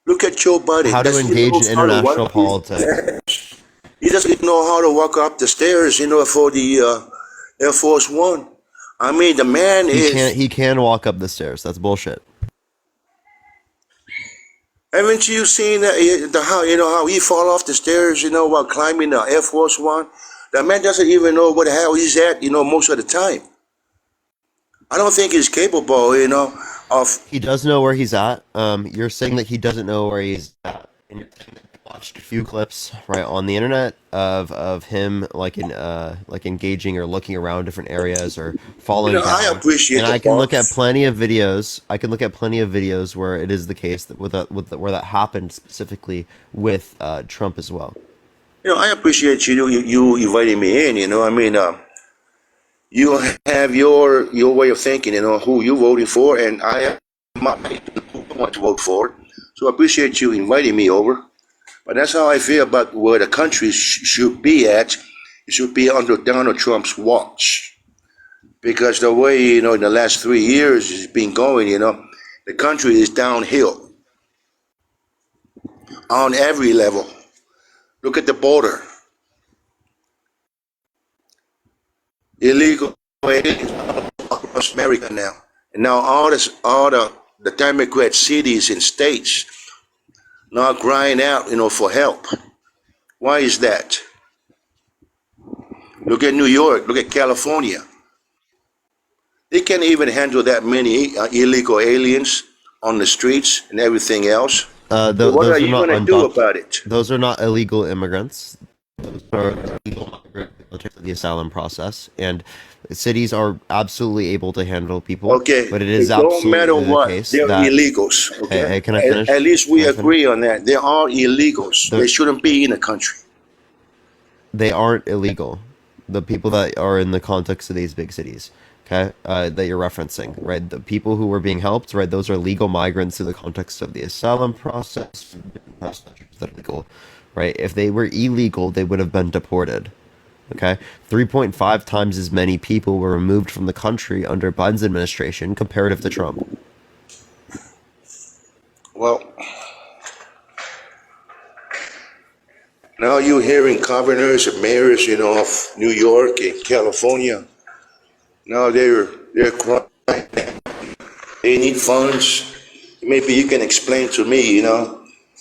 Look at Joe Biden. How to Does he engage knows in how to international walk politics. He doesn't know how to walk up the stairs, for the Air Force One. I mean, the man is. He can walk up the stairs. That's bullshit. Haven't you seen how he fall off the stairs, while climbing the Air Force One? The man doesn't even know where the hell he's at, most of the time. I don't think he's capable, of. He does know where he's at. You're saying that he doesn't know where he's at, and you're saying that you watched a few clips right on the internet of him like engaging or looking around different areas or following. I down. appreciate And the I can look at boss. plenty of videos. I can look at plenty of videos where it is the case that where that happened specifically with Trump as well. I appreciate you inviting me in. I mean, you have your way of thinking, who you voting for, and I have my who I want to vote for. So I appreciate you inviting me over. But that's how I feel about where the country should be at. It should be under Donald Trump's watch. Because the way, in the last 3 years it's been going, the country is downhill on every level. Look at the border. Illegal aliens across America now. And now all the Democrat cities and states now crying out, for help. Why is that? Look at New York, look at California. They can't even handle that many illegal aliens on the streets and everything else. So what are you going to do about it? Those are not illegal immigrants. Those are illegal immigrants in the asylum process, and cities are absolutely able to handle people. Okay, but it is it don't absolutely matter the what. case They're that, illegals. Okay, Hey, can I finish? At least we Can I finish? agree on that. They are illegals. They're- They shouldn't be in the country. They aren't illegal. The people that are in the context of these big cities, okay, that you're referencing, right? The people who were being helped, right? Those are legal migrants in the context of the asylum process. That are legal, right? If they were illegal, they would have been deported. Okay, 3.5 times as many people were removed from the country under Biden's administration comparative to Trump. Well, now you're hearing governors and mayors, of New York and California. Now they're crying. They need funds. Maybe you can explain to me,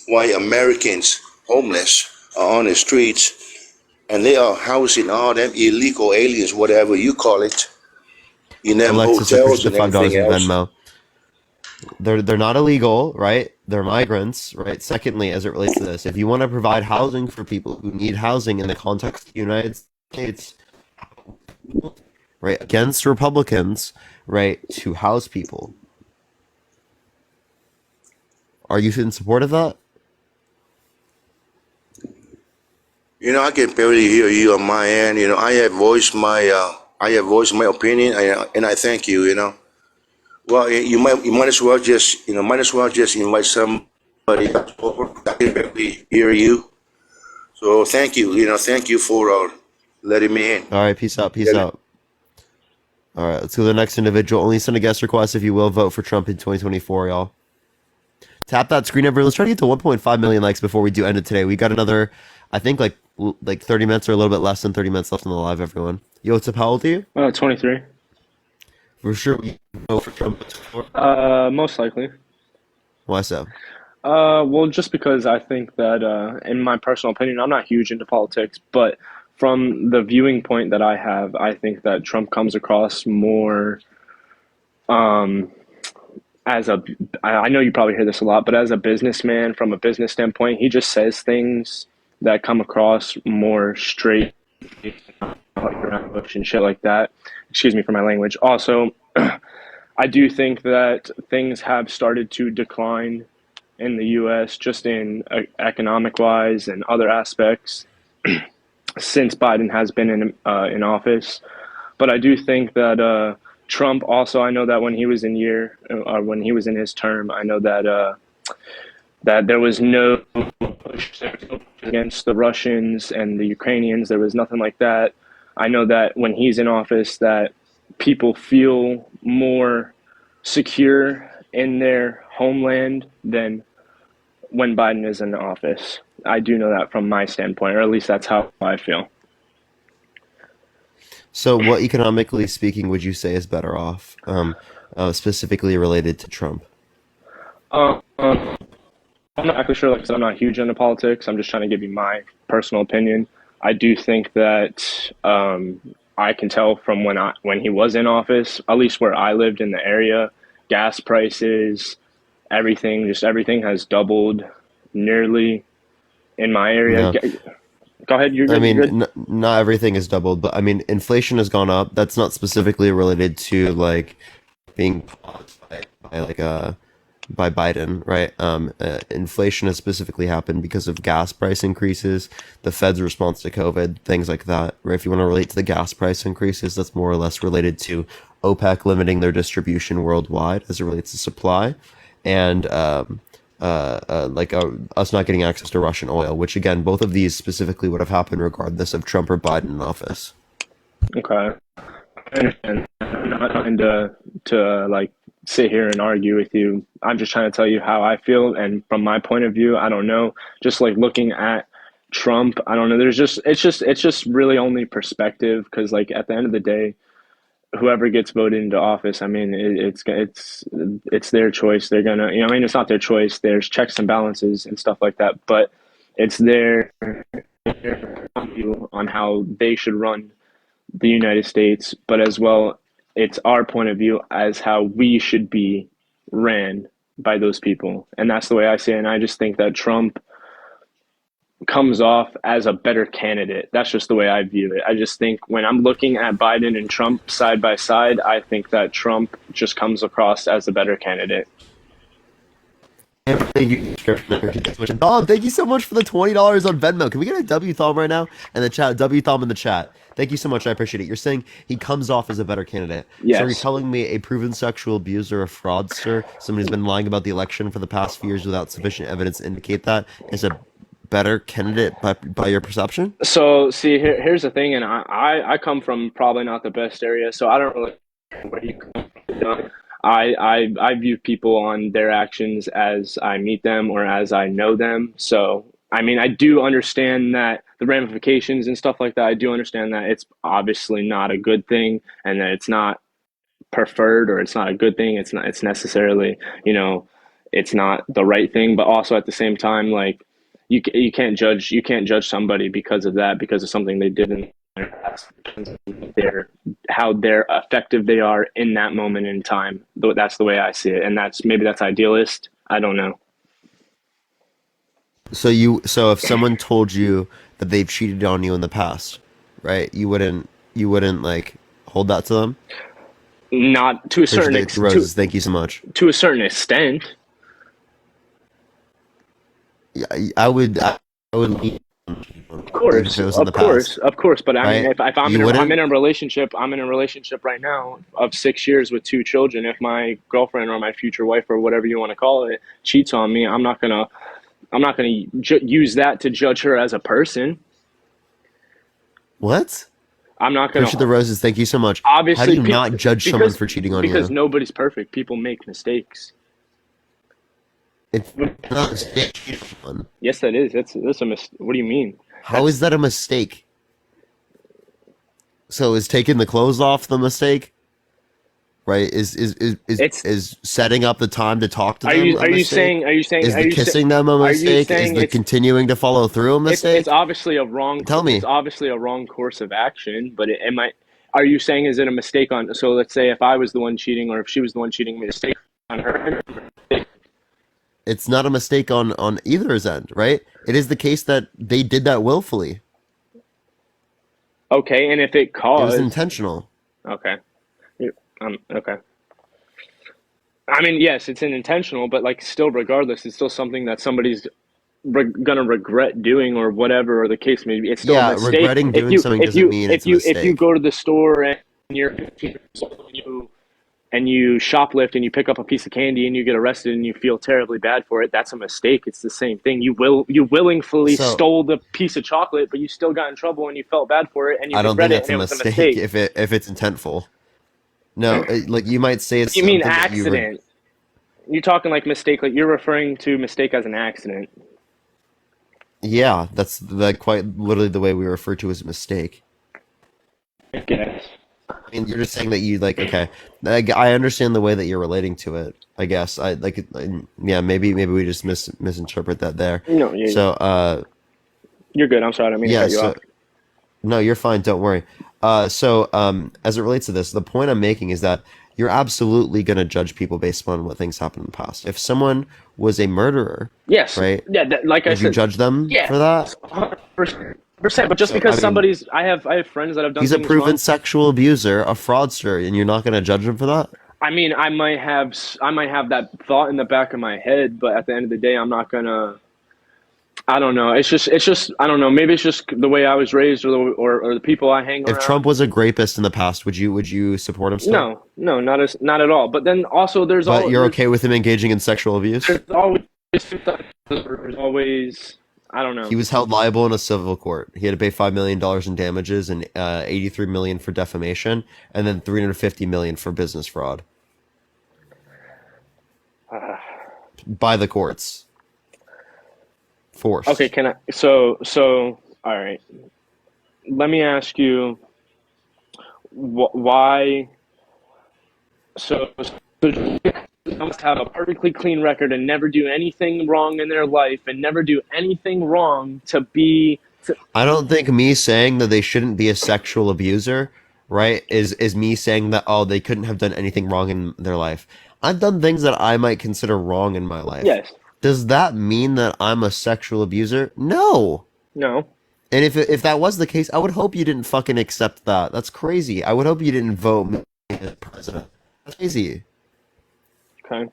why Americans homeless on the streets, and they are housing all them illegal aliens, whatever you call it, in them Alexis, I hotels appreciate the and $5 everything in else. Venmo. They're not illegal, right? They're migrants, right? Secondly, as it relates to this, if you want to provide housing for people who need housing in the context of the United States, right, against Republicans, right, to house people. Are you in support of that? I can barely hear you on my end. I have voiced my opinion, and I thank you. Well, you might as well just invite somebody else over. I can barely hear you. So thank you. Thank you for letting me in. All right, peace out, peace out. All right, let's go to the next individual. Only send a guest request if you will vote for Trump in 2024, y'all. Tap that screen, everyone. Let's try to get to 1.5 million likes before we do end it today. We got another, I think, like 30 minutes or a little bit less than 30 minutes left on the live, everyone. Yo, what's up? How old are you? 23. For sure, we vote for Trump. Most likely. Why so? Well, just because I think that, in my personal opinion, I'm not huge into politics, but from the viewing point that I have, I think that Trump comes across more, as a, I know you probably hear this a lot, but as a businessman, from a business standpoint, he just says things that come across more straight and shit like that. Excuse me for my language. Also, I do think that things have started to decline in the U.S. just in economic wise and other aspects since Biden has been in office. But I do think that Trump also, I know that when he was when he was in his term, I know that that there was no push against the Russians and the Ukrainians. There was nothing like that. I know that when he's in office, that people feel more secure in their homeland than when Biden is in office. I do know that from my standpoint, or at least that's how I feel. So, what economically speaking would you say is better off, specifically related to Trump? I'm not actually sure, like I said, I'm not huge into politics. I'm just trying to give you my personal opinion. I do think that I can tell from when he was in office, at least where I lived in the area, gas prices, everything has doubled nearly in my area. Yeah. Go ahead. You're good. I mean, You're good. not everything is doubled, but I mean, inflation has gone up. That's not specifically related to like being caused by Biden, right? Inflation has specifically happened because of gas price increases, the Fed's response to COVID, things like that. Right? If you want to relate to the gas price increases, that's more or less related to OPEC limiting their distribution worldwide as it relates to supply, and us not getting access to Russian oil, which again, both of these specifically would have happened regardless of Trump or Biden in office. Okay. I understand. I'm not trying to like sit here and argue with you. I'm just trying to tell you how I feel, and from my point of view, I don't know. Just like looking at Trump, I don't know. It's just really only perspective, because like at the end of the day, whoever gets voted into office, I mean, it's their choice. They're gonna, I mean, it's not their choice. There's checks and balances and stuff like that, but it's their view on how they should run the United States, but as well, it's our point of view as how we should be ran by those people. And that's the way I see it. And I just think that Trump comes off as a better candidate. That's just the way I view it. I just think when I'm looking at Biden and Trump side by side, I think that Trump just comes across as a better candidate. Thank you, Dom. Thank you so much for the $20 on Venmo. Can we get a W thumb right now in the chat? W thumb in the chat. Thank you so much. I appreciate it. You're saying he comes off as a better candidate. Yes. So are you telling me a proven sexual abuser, a fraudster, somebody who's been lying about the election for the past few years without sufficient evidence to indicate that is a better candidate by your perception? So see, here's the thing, and I come from probably not the best area, so I don't really know where you come from. I view people on their actions as I meet them or as I know them. So, I mean, I do understand that the ramifications and stuff like that. I do understand that it's obviously not a good thing, and that it's not preferred, or it's not a good thing. It's necessarily, it's not the right thing. But also at the same time, like, you can't judge somebody because of that, because of something they did in their past. How they're effective they are in that moment in time. That's the way I see it, and that's idealist. I don't know. So if someone told you that they've cheated on you in the past, right? You wouldn't like hold that to them? Not to a certain Roses, thank you so much. to a certain extent. Yeah, I would lean Of course, if it was in the of course, past, of course. But I mean, right? if I'm You I'm wouldn't? in a relationship, I'm in a relationship right now of 6 years with 2 children. If my girlfriend or my future wife or whatever you want to call it cheats on me, I'm not gonna use that to judge her as a person. What? I'm not gonna Appreciate the roses, thank you so much. How do obviously you not judge someone for cheating on because you? nobody's perfect. People make mistakes. It's not a mistake. Yes, that is. That's a What do you mean? How is that a mistake? So is taking the clothes off the mistake? Right? Is setting up the time to talk to them a mistake? Is the kissing them a mistake? Is the continuing to follow through a mistake? It's obviously a wrong. Tell me. It's obviously a wrong course of action. But it might. Are you saying is it a mistake on? So let's say if I was the one cheating, or if she was the one cheating, mistake on her end? It's not a mistake on either's end, right? It is the case that they did that willfully. Okay, and if it It was caused. intentional. Okay. Okay. I mean, yes, it's intentional, but like, still, regardless, it's still something that somebody's gonna regret doing, or whatever, or the case may be. It's still a Yeah, mistake. regretting doing something doesn't mean it's a if you mistake. go to the store and you're 15 years old and you shoplift and you pick up a piece of candy and you get arrested and you feel terribly bad for it, that's a mistake. It's the same thing. You willingly So stole the piece of chocolate, but you still got in trouble and you felt bad for it and you I don't regret think it that's and a it was a mistake mistake. if it's intentful. No, like you might say it's You mean something that you accident? You're talking like mistake, like you're referring to mistake as an accident. yeah, that's quite literally the way we refer to as a mistake. I guess. I mean, you're just saying that you like okay. I understand the way that you're relating to it. I guess yeah, maybe we just misinterpret that there. No, So you're good. I'm sorry, I didn't mean to yeah, cut you so off. no, you're fine. Don't worry. So as it relates to this, the point I'm making is that you're absolutely going to judge people based upon what things happened in the past. If someone was a murderer, Yes. right? Yeah. Like I Would you said, judge them yeah, for that? 100%. But just So, because I mean, I have friends that have done he's a things proven wrong. sexual abuser, a fraudster, and you're not going to judge him for that? I mean, I might have that thought in the back of my head, but at the end of the day, I'm not gonna. I don't know. It's just. I don't know. Maybe it's just the way I was raised, or the people I hang If around. Trump was a rapist in the past, would you support him still? No, not at all. But then also, But you're okay with him engaging in sexual abuse? there's always. I don't know. He was held liable in a civil court. He had to pay $5 million in damages and $83 million for defamation, and then $350 million for business fraud by the courts. Forced. Okay, can I? So, all right. Let me ask you, why? So must have a perfectly clean record and never do anything wrong in their life and never do anything wrong to be. I don't think me saying that they shouldn't be a sexual abuser, right, is me saying that, oh, they couldn't have done anything wrong in their life. I've done things that I might consider wrong in my life. Yes. Does that mean that I'm a sexual abuser? No. No. And if that was the case, I would hope you didn't fucking accept that. That's crazy. I would hope you didn't vote me as president. That's crazy. Okay.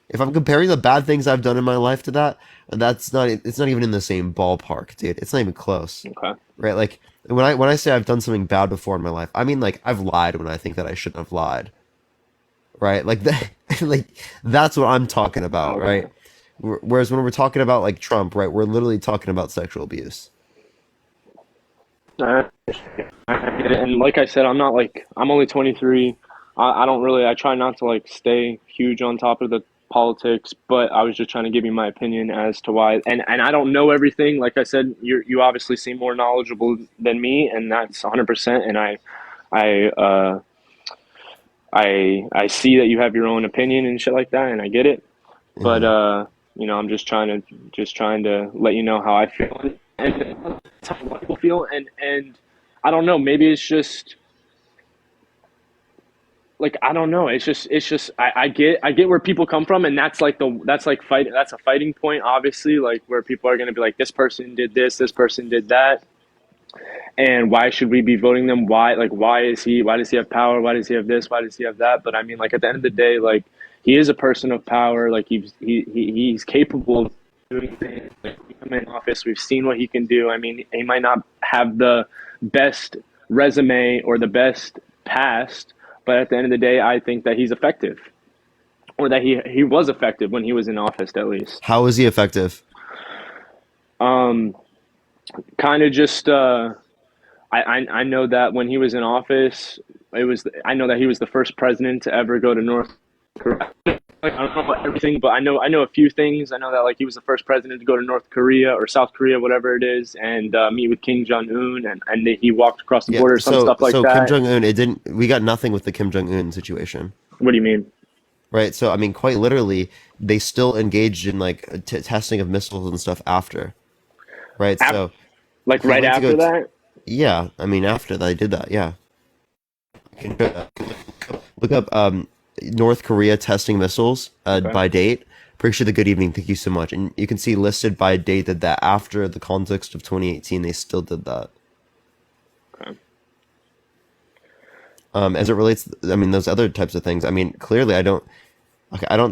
If I'm comparing the bad things I've done in my life to that, it's not even in the same ballpark, dude. It's not even close. Okay. Right? Like when I say I've done something bad before in my life, I mean like I've lied when I think that I shouldn't have lied. Right? Like that like that's what I'm talking about, Okay. right? Whereas when we're talking about like Trump, right, we're literally talking about sexual abuse. I get it. And like I said, I'm only 23. I don't really, I try not to like stay huge on top of the politics, but I was just trying to give you my opinion as to why. And I don't know everything. Like I said, you obviously seem more knowledgeable than me, and that's 100%. And I see that you have your own opinion and shit like that, and I get it. But I'm just trying to let you know how I feel, and that's how a lot of people feel, and I don't know, maybe it's just like, I don't know, it's just I get where people come from, and that's like that's a fighting point, obviously, like where people are going to be like, this person did this person did that, and why should we be voting them? Why does he have power? Why does he have this? Why does he have that? But I mean, like, at the end of the day, like, he is a person of power. Like, he's capable of doing things. Like, we come in office, we've seen what he can do. I mean, he might not have the best resume or the best past, but at the end of the day, I think that he's effective, or that he was effective when he was in office, at least. How is he effective? Kind of just I know that when he was in office, I know that he was the first president to ever go to North Korea. Like, I don't know about everything, but I know a few things. I know that, like, he was the first president to go to North Korea or South Korea, whatever it is, and meet with Kim Jong-un, and he walked across the border, some stuff like so that. Kim Jong-un, we got nothing with the Kim Jong-un situation. What do you mean? Right. So I mean, quite literally, they still engaged in like testing of missiles and stuff after. Right. So like right after that. Yeah, I mean, after they did that, yeah. Look up North Korea testing missiles by date. Pretty sure the Good Evening, thank you so much. And you can see listed by date that after the context of 2018, they still did that. Okay. As it relates, I mean, those other types of things, I mean, clearly I don't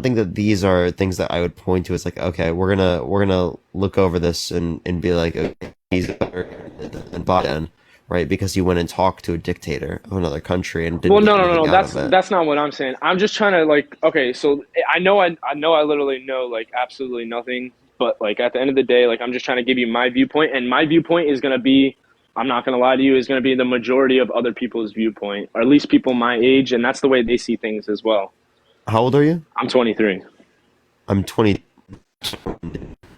think that these are things that I would point to as like, okay, we're gonna look over this and be like, okay, he's better than Biden, right? Because he went and talked to a dictator of another country and didn't. Well, get no. anything out of it. That's not what I'm saying. I'm just trying to, like, okay, so I know I literally know, like, absolutely nothing, but, like, at the end of the day, like, I'm just trying to give you my viewpoint, and my viewpoint is gonna be, I'm not gonna lie to you, is gonna be the majority of other people's viewpoint, or at least people my age, and that's the way they see things as well. How old are you? I'm 23. I'm 20.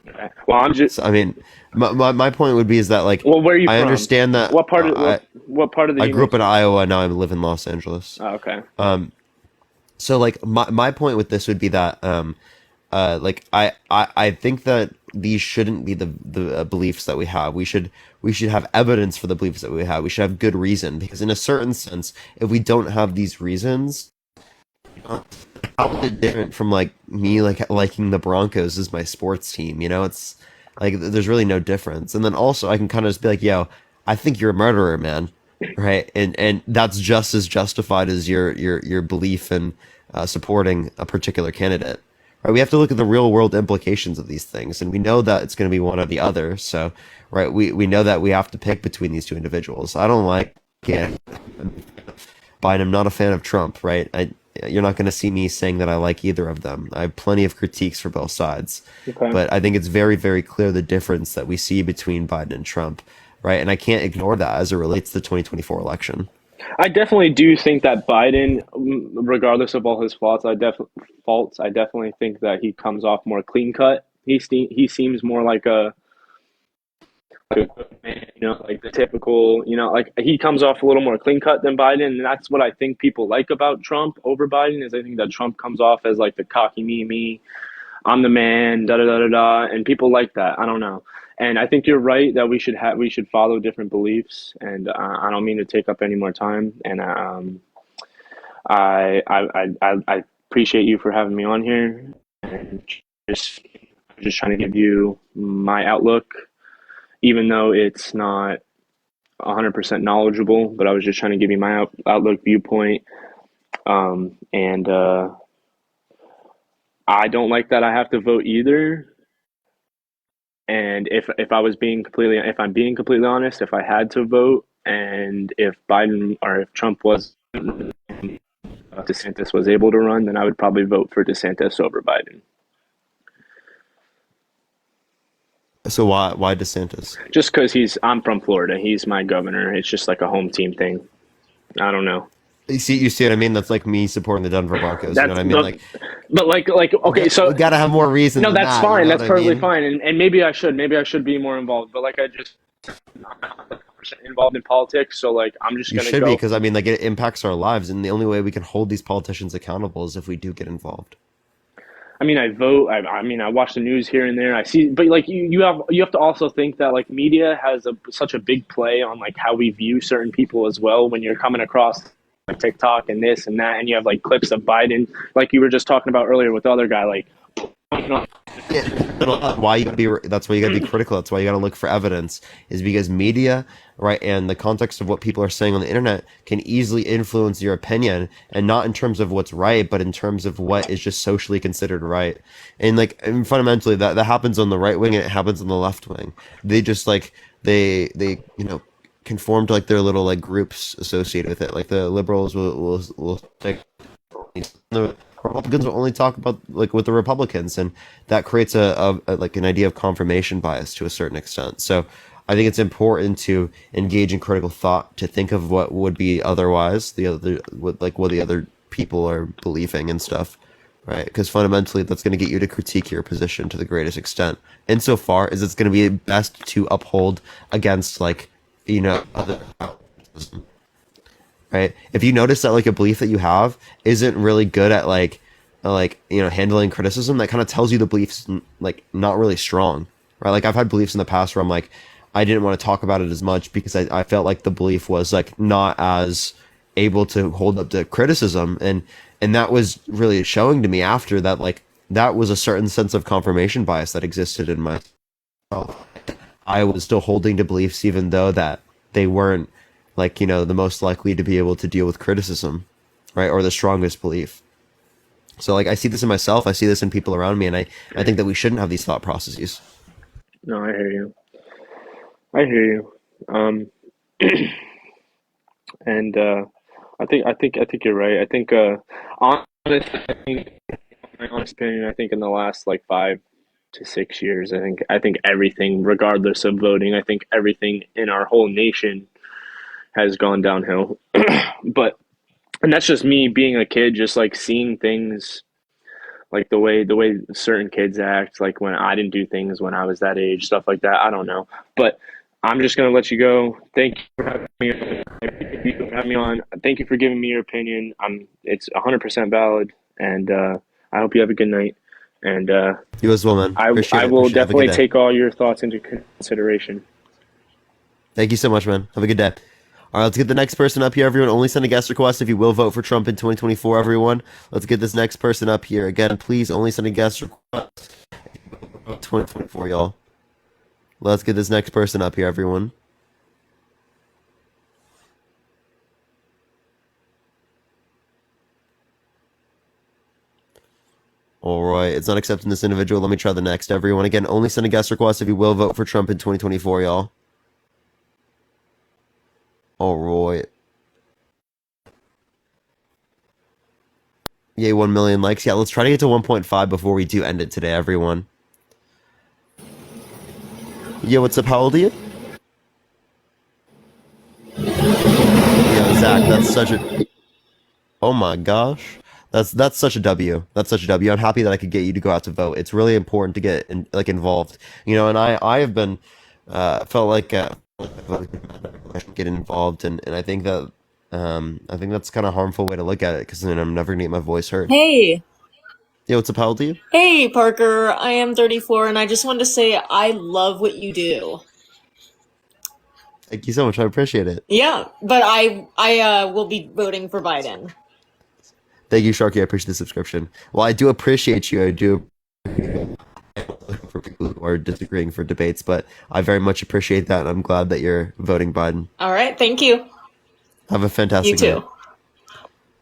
Okay. Well, I'm just. I mean, my point would be is that, like, well, where are you I from? understand that. What part of what part of the? I grew up in Iowa. Now I live in Los Angeles. Oh, okay. So like my point with this would be that like I think that these shouldn't be the beliefs that we have. We should have evidence for the beliefs that we have. We should have good reason, because in a certain sense, if we don't have these reasons, how is it different from like me like liking the Broncos as my sports team? You know, it's like there's really no difference. And then also I can kind of just be like, yo, I think you're a murderer, man, right? And that's just as justified as your belief in supporting a particular candidate. Right? We have to look at the real world implications of these things, and we know that it's going to be one or the other. So, right, we know that we have to pick between these two individuals. I don't like Biden. I'm not a fan of Trump, right? You're not going to see me saying that I like either of them. I have plenty of critiques for both sides. Okay. But I think it's very, very clear the difference that we see between Biden and Trump, right? And I can't ignore that as it relates to the 2024 election. I definitely do think that Biden, regardless of all his faults, I definitely think that he comes off more clean cut. He seems more like a man, like the typical, like he comes off a little more clean cut than Biden, and that's what I think people like about Trump over Biden. Is I think that Trump comes off as like the cocky me, I'm the man, da da da da da, and people like that. I don't know, and I think you're right that we should follow different beliefs, and I don't mean to take up any more time, and I appreciate you for having me on here, and just trying to give you my outlook. Even though it's not 100% knowledgeable, but I was just trying to give you my outlook, viewpoint, and I don't like that I have to vote either. And if I'm being completely honest, if I had to vote, and if Biden or if Trump was DeSantis was able to run, then I would probably vote for DeSantis over Biden. So why DeSantis? Just because I'm from Florida. He's my governor. It's just like a home team thing. I don't know. You see what I mean? That's like me supporting the Denver Broncos. You know what I mean? But okay, so we gotta have more reason. No, than that's that, fine. you know That's what I perfectly mean? fine. And maybe I should be more involved. But like I'm not 100% involved in politics. So like I'm just You gonna should go. be, because I mean, like, it impacts our lives, and the only way we can hold these politicians accountable is if we do get involved. I mean, I vote. I mean, I watch the news here and there. I see, but like you have to also think that like media has such a big play on like how we view certain people as well. When you're coming across like TikTok and this and that, and you have like clips of Biden, like you were just talking about earlier with the other guy, like. Why you gotta be? That's why you gotta be critical. That's why you gotta look for evidence. Is because media, right, and the context of what people are saying on the internet can easily influence your opinion, and not in terms of what's right, but in terms of what is just socially considered right. And fundamentally, that happens on the right wing, and it happens on the left wing. They just like they conform to like their little like groups associated with it. Like the liberals will take the Republicans will only talk about like with the Republicans, and that creates a like an idea of confirmation bias to a certain extent. So I think it's important to engage in critical thought, to think of what would be otherwise what the other people are believing and stuff, right? Because fundamentally that's going to get you to critique your position to the greatest extent, insofar as it's going to be best to uphold against like other. Right? If you notice that like a belief that you have isn't really good at handling criticism, that kind of tells you the belief's like not really strong, right? Like I've had beliefs in the past where I'm like, I didn't want to talk about it as much because I felt like the belief was like not as able to hold up to criticism, and that was really showing to me after that like that was a certain sense of confirmation bias that existed in myself. I was still holding to beliefs even though that they weren't like, the most likely to be able to deal with criticism, right? Or the strongest belief. So like I see this in myself, I see this in people around me, and I think that we shouldn't have these thought processes. No, I hear you. I hear you. And I think you're right. I think my honest opinion, I think in the last like 5 to 6 years, I think everything, regardless of voting, I think everything in our whole nation has gone downhill. And that's just me being a kid, just like seeing things like the way certain kids act, like when I didn't do things when I was that age, stuff like that. I don't know. But I'm just gonna let you go. Thank you for having me on. Thank you for giving me your opinion. It's 100% valid, and I hope you have a good night. And you as well, man. I will definitely take all your thoughts into consideration. Thank you so much, man. Have a good day. All right, let's get the next person up here, everyone. Only send a guest request if you will vote for Trump in 2024, everyone. Let's get this next person up here. Again, please only send a guest request 2024, y'all. Let's get this next person up here, everyone. All right, it's not accepting this individual. Let me try the next, everyone. Again, only send a guest request if you will vote for Trump in 2024, y'all. All right. Yay, 1 million likes. Yeah, let's try to get to 1.5 before we do end it today, everyone. Yo, what's up? How old are you? Yo, Zach, that's such a... Oh my gosh. That's such a W. That's such a W. I'm happy that I could get you to go out to vote. It's really important to get involved. And I have been felt like get involved, and I think that that's kind of a harmful way to look at it, because then I'm never gonna get my voice heard. Hey. Yo, what's up? How old are you? Hey, Parker. I am 34, and I just wanted to say I love what you do. Thank you so much. I appreciate it. Yeah, but I will be voting for Biden. Thank you, Sharky. I appreciate the subscription. Well, I do appreciate you. I do for people who are disagreeing for debates, but I very much appreciate that, and I'm glad that you're voting Biden. All right. Thank you. Have a fantastic You too. night.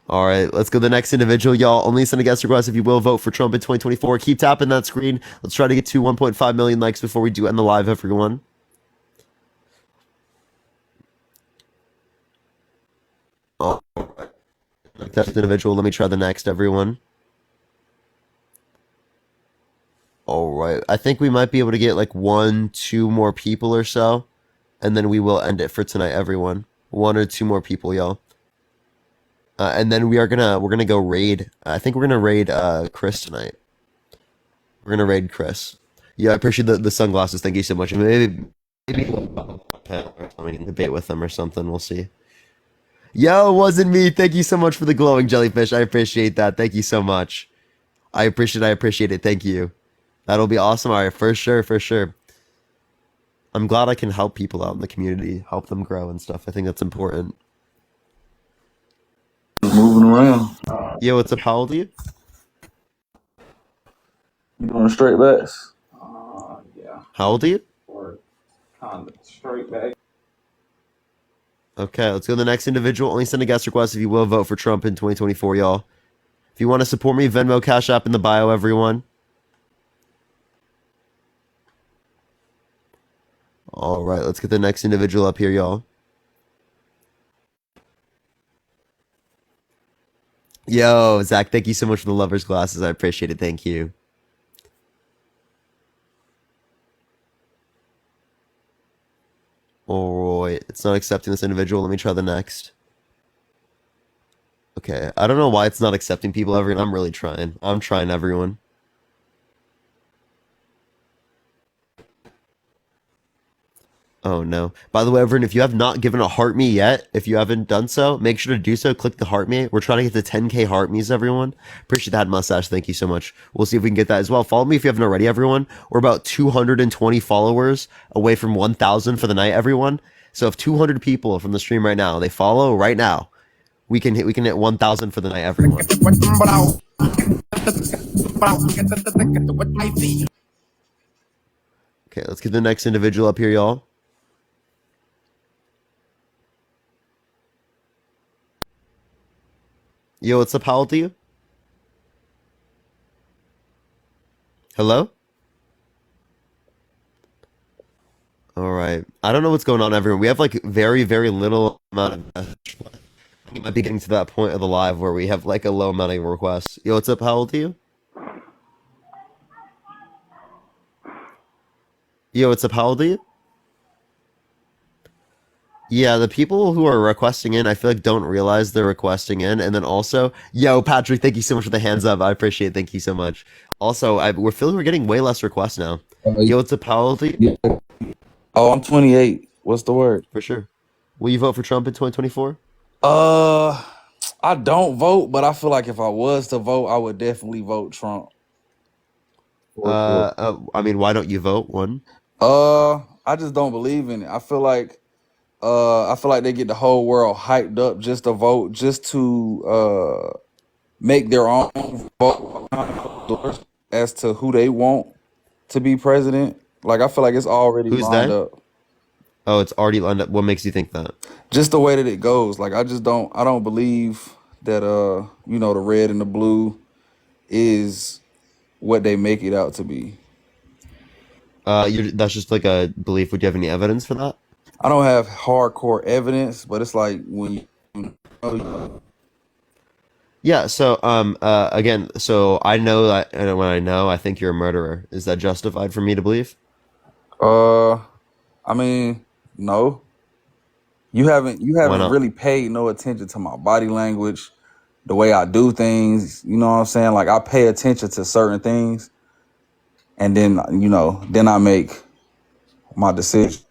All right, let's go to the next individual, y'all. Only send a guest request if you will vote for Trump in 2024. Keep tapping that screen. Let's try to get to 1.5 million likes before we do end the live, everyone. All right. That's the individual. Let me try the next, everyone. All right. I think we might be able to get like 1-2 more people or so, and then we will end it for tonight, everyone. 1 or 2 more people, y'all. And then we're gonna go raid. I think we're gonna raid Chris tonight. We're gonna raid Chris. Yeah, I appreciate the sunglasses. Thank you so much. Maybe we'll debate with them or something. We'll see. Yo, it wasn't me. Thank you so much for the glowing jellyfish. I appreciate that. Thank you so much. I appreciate it. Thank you. That'll be awesome. All right, for sure, for sure. I'm glad I can help people out in the community, help them grow and stuff. I think that's important. Moving around. Yo, what's up? How old are you? You doing straight backs? How old are you? Straight back. Okay, let's go to the next individual. Only send a guest request if you will vote for Trump in 2024, y'all. If you want to support me, Venmo, Cash App in the bio, everyone. All right, let's get the next individual up here, y'all. Yo, Zach, thank you so much for the lover's glasses. I appreciate it. Thank you. All right, it's not accepting this individual. Let me try the next. Okay, I don't know why it's not accepting people, everyone. I'm really trying. I'm trying, everyone. Oh no. By the way, everyone, if you have not given a heart me yet, if you haven't done so, make sure to do so. Click the heart me. We're trying to get to 10K heart me's, everyone. Appreciate that mustache. Thank you so much. We'll see if we can get that as well. Follow me if you haven't already, everyone. We're about 220 followers away from 1,000 for the night, everyone. So if 200 people from the stream right now, they follow right now, we can hit 1,000 for the night, everyone. Okay, let's get the next individual up here, y'all. Yo, what's up? How old are you? Hello? All right. I don't know what's going on, everyone. We have like very, very little amount of. We might be getting to that point of the live where we have like a low amount of requests. Yo, what's up? How old are you? Yo, what's up? How old are you? Yeah, the people who are requesting in, I feel like don't realize they're requesting in. And then also, yo, Patrick, thank you so much for the hands up. I appreciate it. Thank you so much. Also, we're feeling we're getting way less requests now. Yo, what's up? How old are you? Oh, I'm 28. What's the word? For sure. Will you vote for Trump in 2024? I don't vote, but I feel like if I was to vote, I would definitely vote Trump. I mean, why don't you vote? One. I just don't believe in it. I feel like they get the whole world hyped up just to vote, just to make their own vote as to who they want to be president. Like I feel like it's already lined up. Oh, it's already lined up. What makes you think that? Just the way that it goes. Like I don't believe that the red and the blue is what they make it out to be. That's just like a belief. Would you have any evidence for that? I don't have hardcore evidence, but it's like when Yeah, so again, so I know that, and when I think you're a murderer. Is that justified for me to believe? I mean, no. You haven't not? really paid no attention to my body language, the way I do things, you know what I'm saying? Like I pay attention to certain things and then then I make my decision.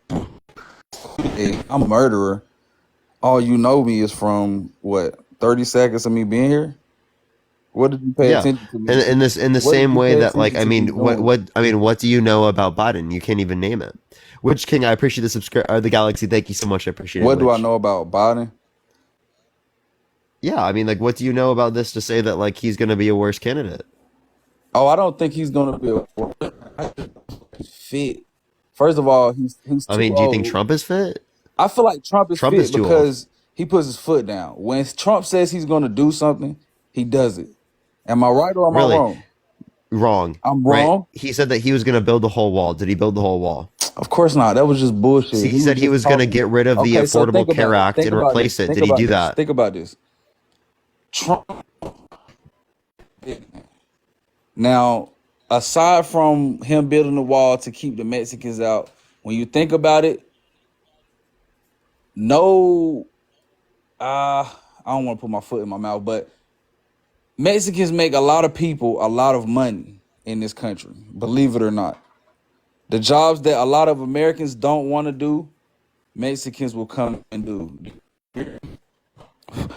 Hey, I'm a murderer. All you know me is from what, 30 seconds of me being here? What did you pay attention to me? In the same way that, like, I mean, what do you know about Biden? You can't even name it. Which King, I appreciate the Galaxy. Thank you so much. I appreciate it. What do I know about Biden? Yeah, I mean, like, what do you know about this to say that like he's gonna be a worse candidate? Oh, I don't think he's gonna be fit. First of all, he's I mean, do you think Trump is fit? I feel like Trump is fit is too because he puts his foot down. When Trump says he's gonna do something, he does it. Am I right or am I wrong? Wrong. I'm wrong. Right? He said that he was gonna build the whole wall. Did he build the whole wall? Of course not. That was just bullshit. See, he said he was gonna get rid of the Affordable Care Act and replace it. Did he do that? Think about this. Trump. Now, aside from him building the wall to keep the Mexicans out, when you think about it, no, I don't want to put my foot in my mouth, but Mexicans make a lot of people a lot of money in this country, believe it or not. The jobs that a lot of Americans don't want to do, Mexicans will come and do.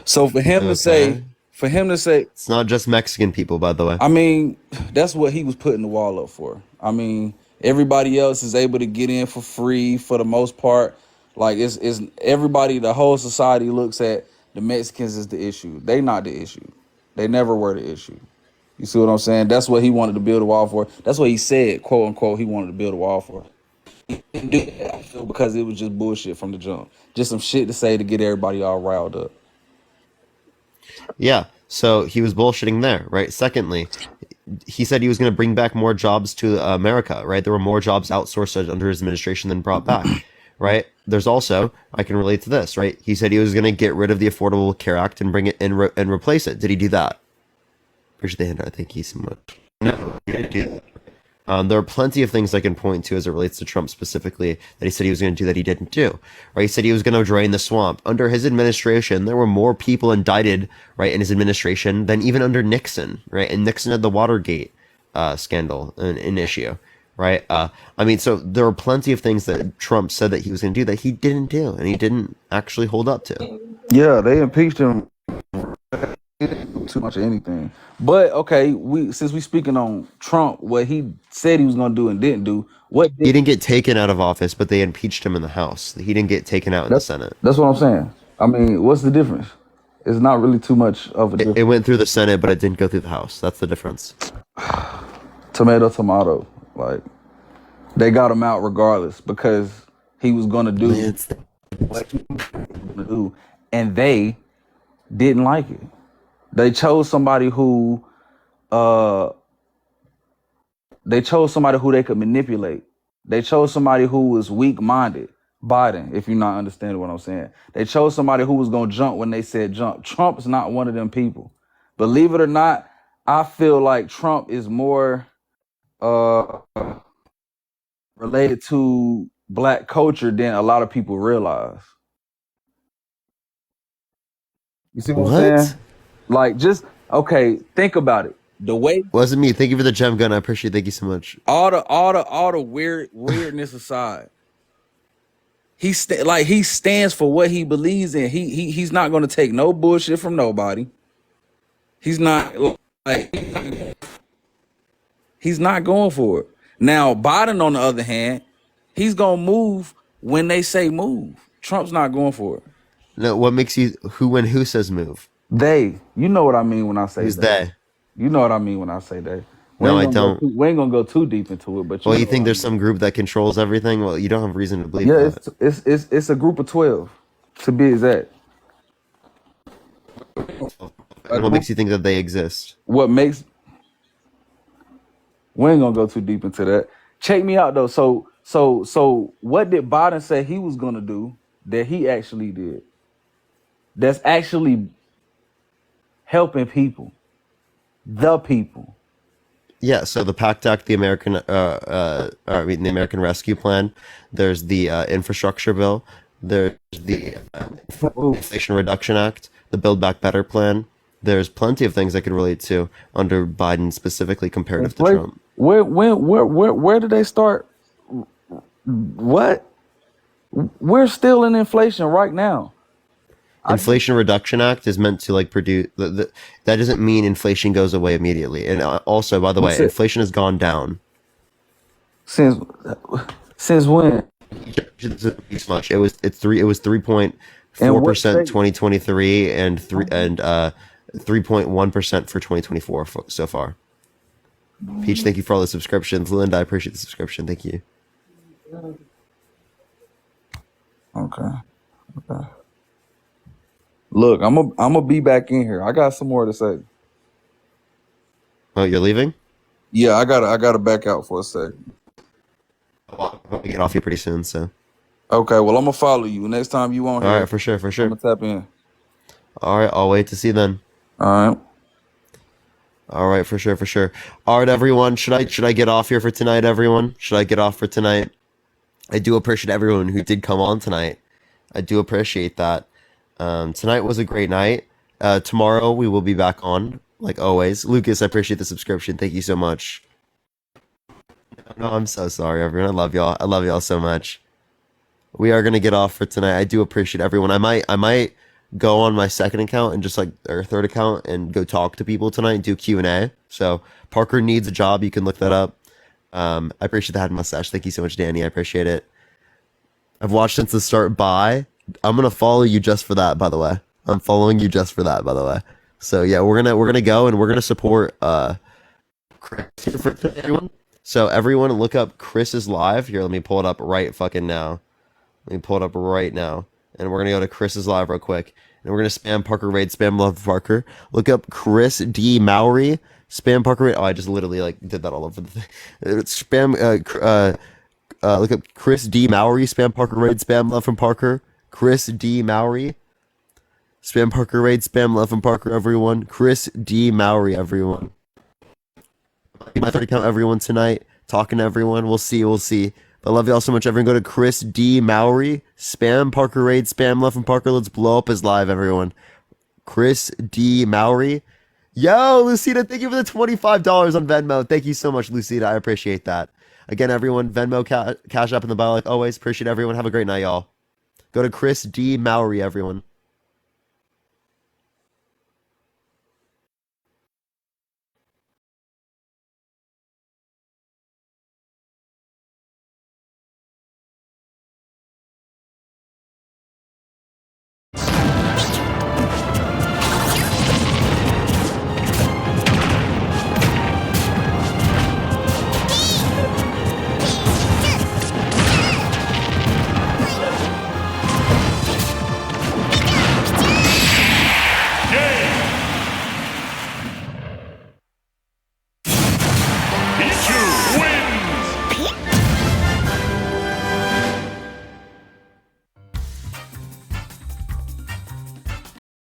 So for him to say, For him to say, It's not just Mexican people, by the way. I mean, that's what he was putting the wall up for. I mean, everybody else is able to get in for free for the most part. Like it's everybody, the whole society looks at the Mexicans as the issue. They not the issue. They never were the issue. You see what I'm saying? That's what he wanted to build a wall for. That's what he said, quote unquote, he wanted to build a wall for. He didn't do that, I feel, because it was just bullshit from the jump. Just some shit to say to get everybody all riled up. Yeah, so he was bullshitting there, right? Secondly, he said he was going to bring back more jobs to America, right? There were more jobs outsourced under his administration than brought back, right? There's also, I can relate to this, right? He said he was going to get rid of the Affordable Care Act and bring it in and replace it. Did he do that? Appreciate the handout. Thank you so much. No, he didn't do that. There are plenty of things I can point to as it relates to Trump specifically that he said he was going to do that he didn't do. Right? He said he was going to drain the swamp. Under his administration, there were more people indicted, right, in his administration than even under Nixon, right? And Nixon had the Watergate scandal, an issue, right? I mean, so there are plenty of things that Trump said that he was going to do that he didn't do, and he didn't actually hold up to. Yeah, they impeached him. He didn't do too much of anything. But okay, since we speaking on Trump, what he said he was gonna do and didn't do, He didn't get taken out of office, but they impeached him in the House. He didn't get taken out in the Senate. That's what I'm saying. I mean, what's the difference? It's not really too much of a difference. It went through the Senate, but it didn't go through the House. That's the difference. Tomato. Like, they got him out regardless because he was gonna do what he was gonna do, and they didn't like it. They chose somebody who they could manipulate. They chose somebody who was weak-minded. Biden, if you're not understanding what I'm saying. They chose somebody who was going to jump when they said jump. Trump's not one of them people. Believe it or not, I feel like Trump is more related to black culture than a lot of people realize. You see what I'm saying? Like, just, okay, think about it. The way Wasn't me. Thank you for the gem gun. I appreciate it. Thank you so much. all the weirdness aside, he stands for what he believes in. He's not going to take no bullshit from nobody. He's not going for it. Now, Biden, on the other hand, he's going to move when they say move. Trump's not going for it. No, what makes you who says move? They. You know what I mean when I say Who's they? You know what I mean when I say they. No, I don't. We ain't gonna go too deep into it, but Well, you think there's some group that controls everything? Well, you don't have reason to believe yeah, that. it's a group of 12 to be exact. And what makes you think that they exist? What makes we ain't gonna go too deep into that. Check me out though. So what did Biden say he was gonna do that he actually did? That's actually helping people. The people. Yeah, so the PACT Act, the American American Rescue Plan. There's the infrastructure bill. There's the Inflation Reduction Act, the Build Back Better plan. There's plenty of things I could relate to under Biden, specifically comparative to Trump. Where did they start? What? We're still in inflation right now. Inflation Reduction Act is meant to like produce that doesn't mean inflation goes away immediately. And also, by the way, inflation has gone down since when? Much. It was 3.4% 2023 and 3.1% for 2024 so far. Peach, thank you for all the subscriptions. Linda, I appreciate the subscription. Thank you. Okay. Look, I'm gonna be back in here. I got some more to say. Oh, you're leaving? Yeah, I gotta back out for a second. I'm gonna get off you pretty soon, so. Okay, well, I'm gonna follow you next time you on here. All right, for sure. I'm gonna tap in. All right, I'll wait to see you then. All right, for sure. All right, everyone. Should I get off here for tonight, everyone? Should I get off for tonight? I do appreciate everyone who did come on tonight. I do appreciate that. Tonight was a great night. Tomorrow we will be back on, like always. Lucas, I appreciate the subscription. Thank you so much. No, I'm so sorry, everyone. I love y'all. I love y'all so much. We are gonna get off for tonight. I do appreciate everyone. I might go on my second account and just like or third account and go talk to people tonight and do Q&A. So Parker needs a job. You can look that up. I appreciate the hat and mustache. Thank you so much, Danny. I appreciate it. I've watched since the start. Bye. I'm gonna follow you just for that, by the way. I'm following you just for that, by the way. So yeah, we're gonna go and we're gonna support Chris here for everyone. So everyone look up Chris's live. Here, let me pull it up right fucking now. Let me pull it up right now. And we're gonna go to Chris's live real quick. And we're gonna spam Parker Raid, spam Love Parker. Look up Chris D. Mowry. Spam Parker Raid. Oh, I just literally like did that all over the thing. Spam look up Chris D. Mowry, spam Parker Raid, spam Love from Parker. Chris D. Mowry. Spam Parker Raid, spam Love from Parker, everyone. Chris D. Mowry, everyone. My third account, everyone, tonight. Talking to everyone. We'll see. But I love y'all so much, everyone. Go to Chris D. Mowry. Spam Parker Raid. Spam Love from Parker. Let's blow up his live, everyone. Chris D. Mowry. Yo, Lucida, thank you for the $25 on Venmo. Thank you so much, Lucida. I appreciate that. Again, everyone, Venmo, Cash App in the bio, like always. Appreciate everyone. Have a great night, y'all. Go to Chris D. Mowry, everyone.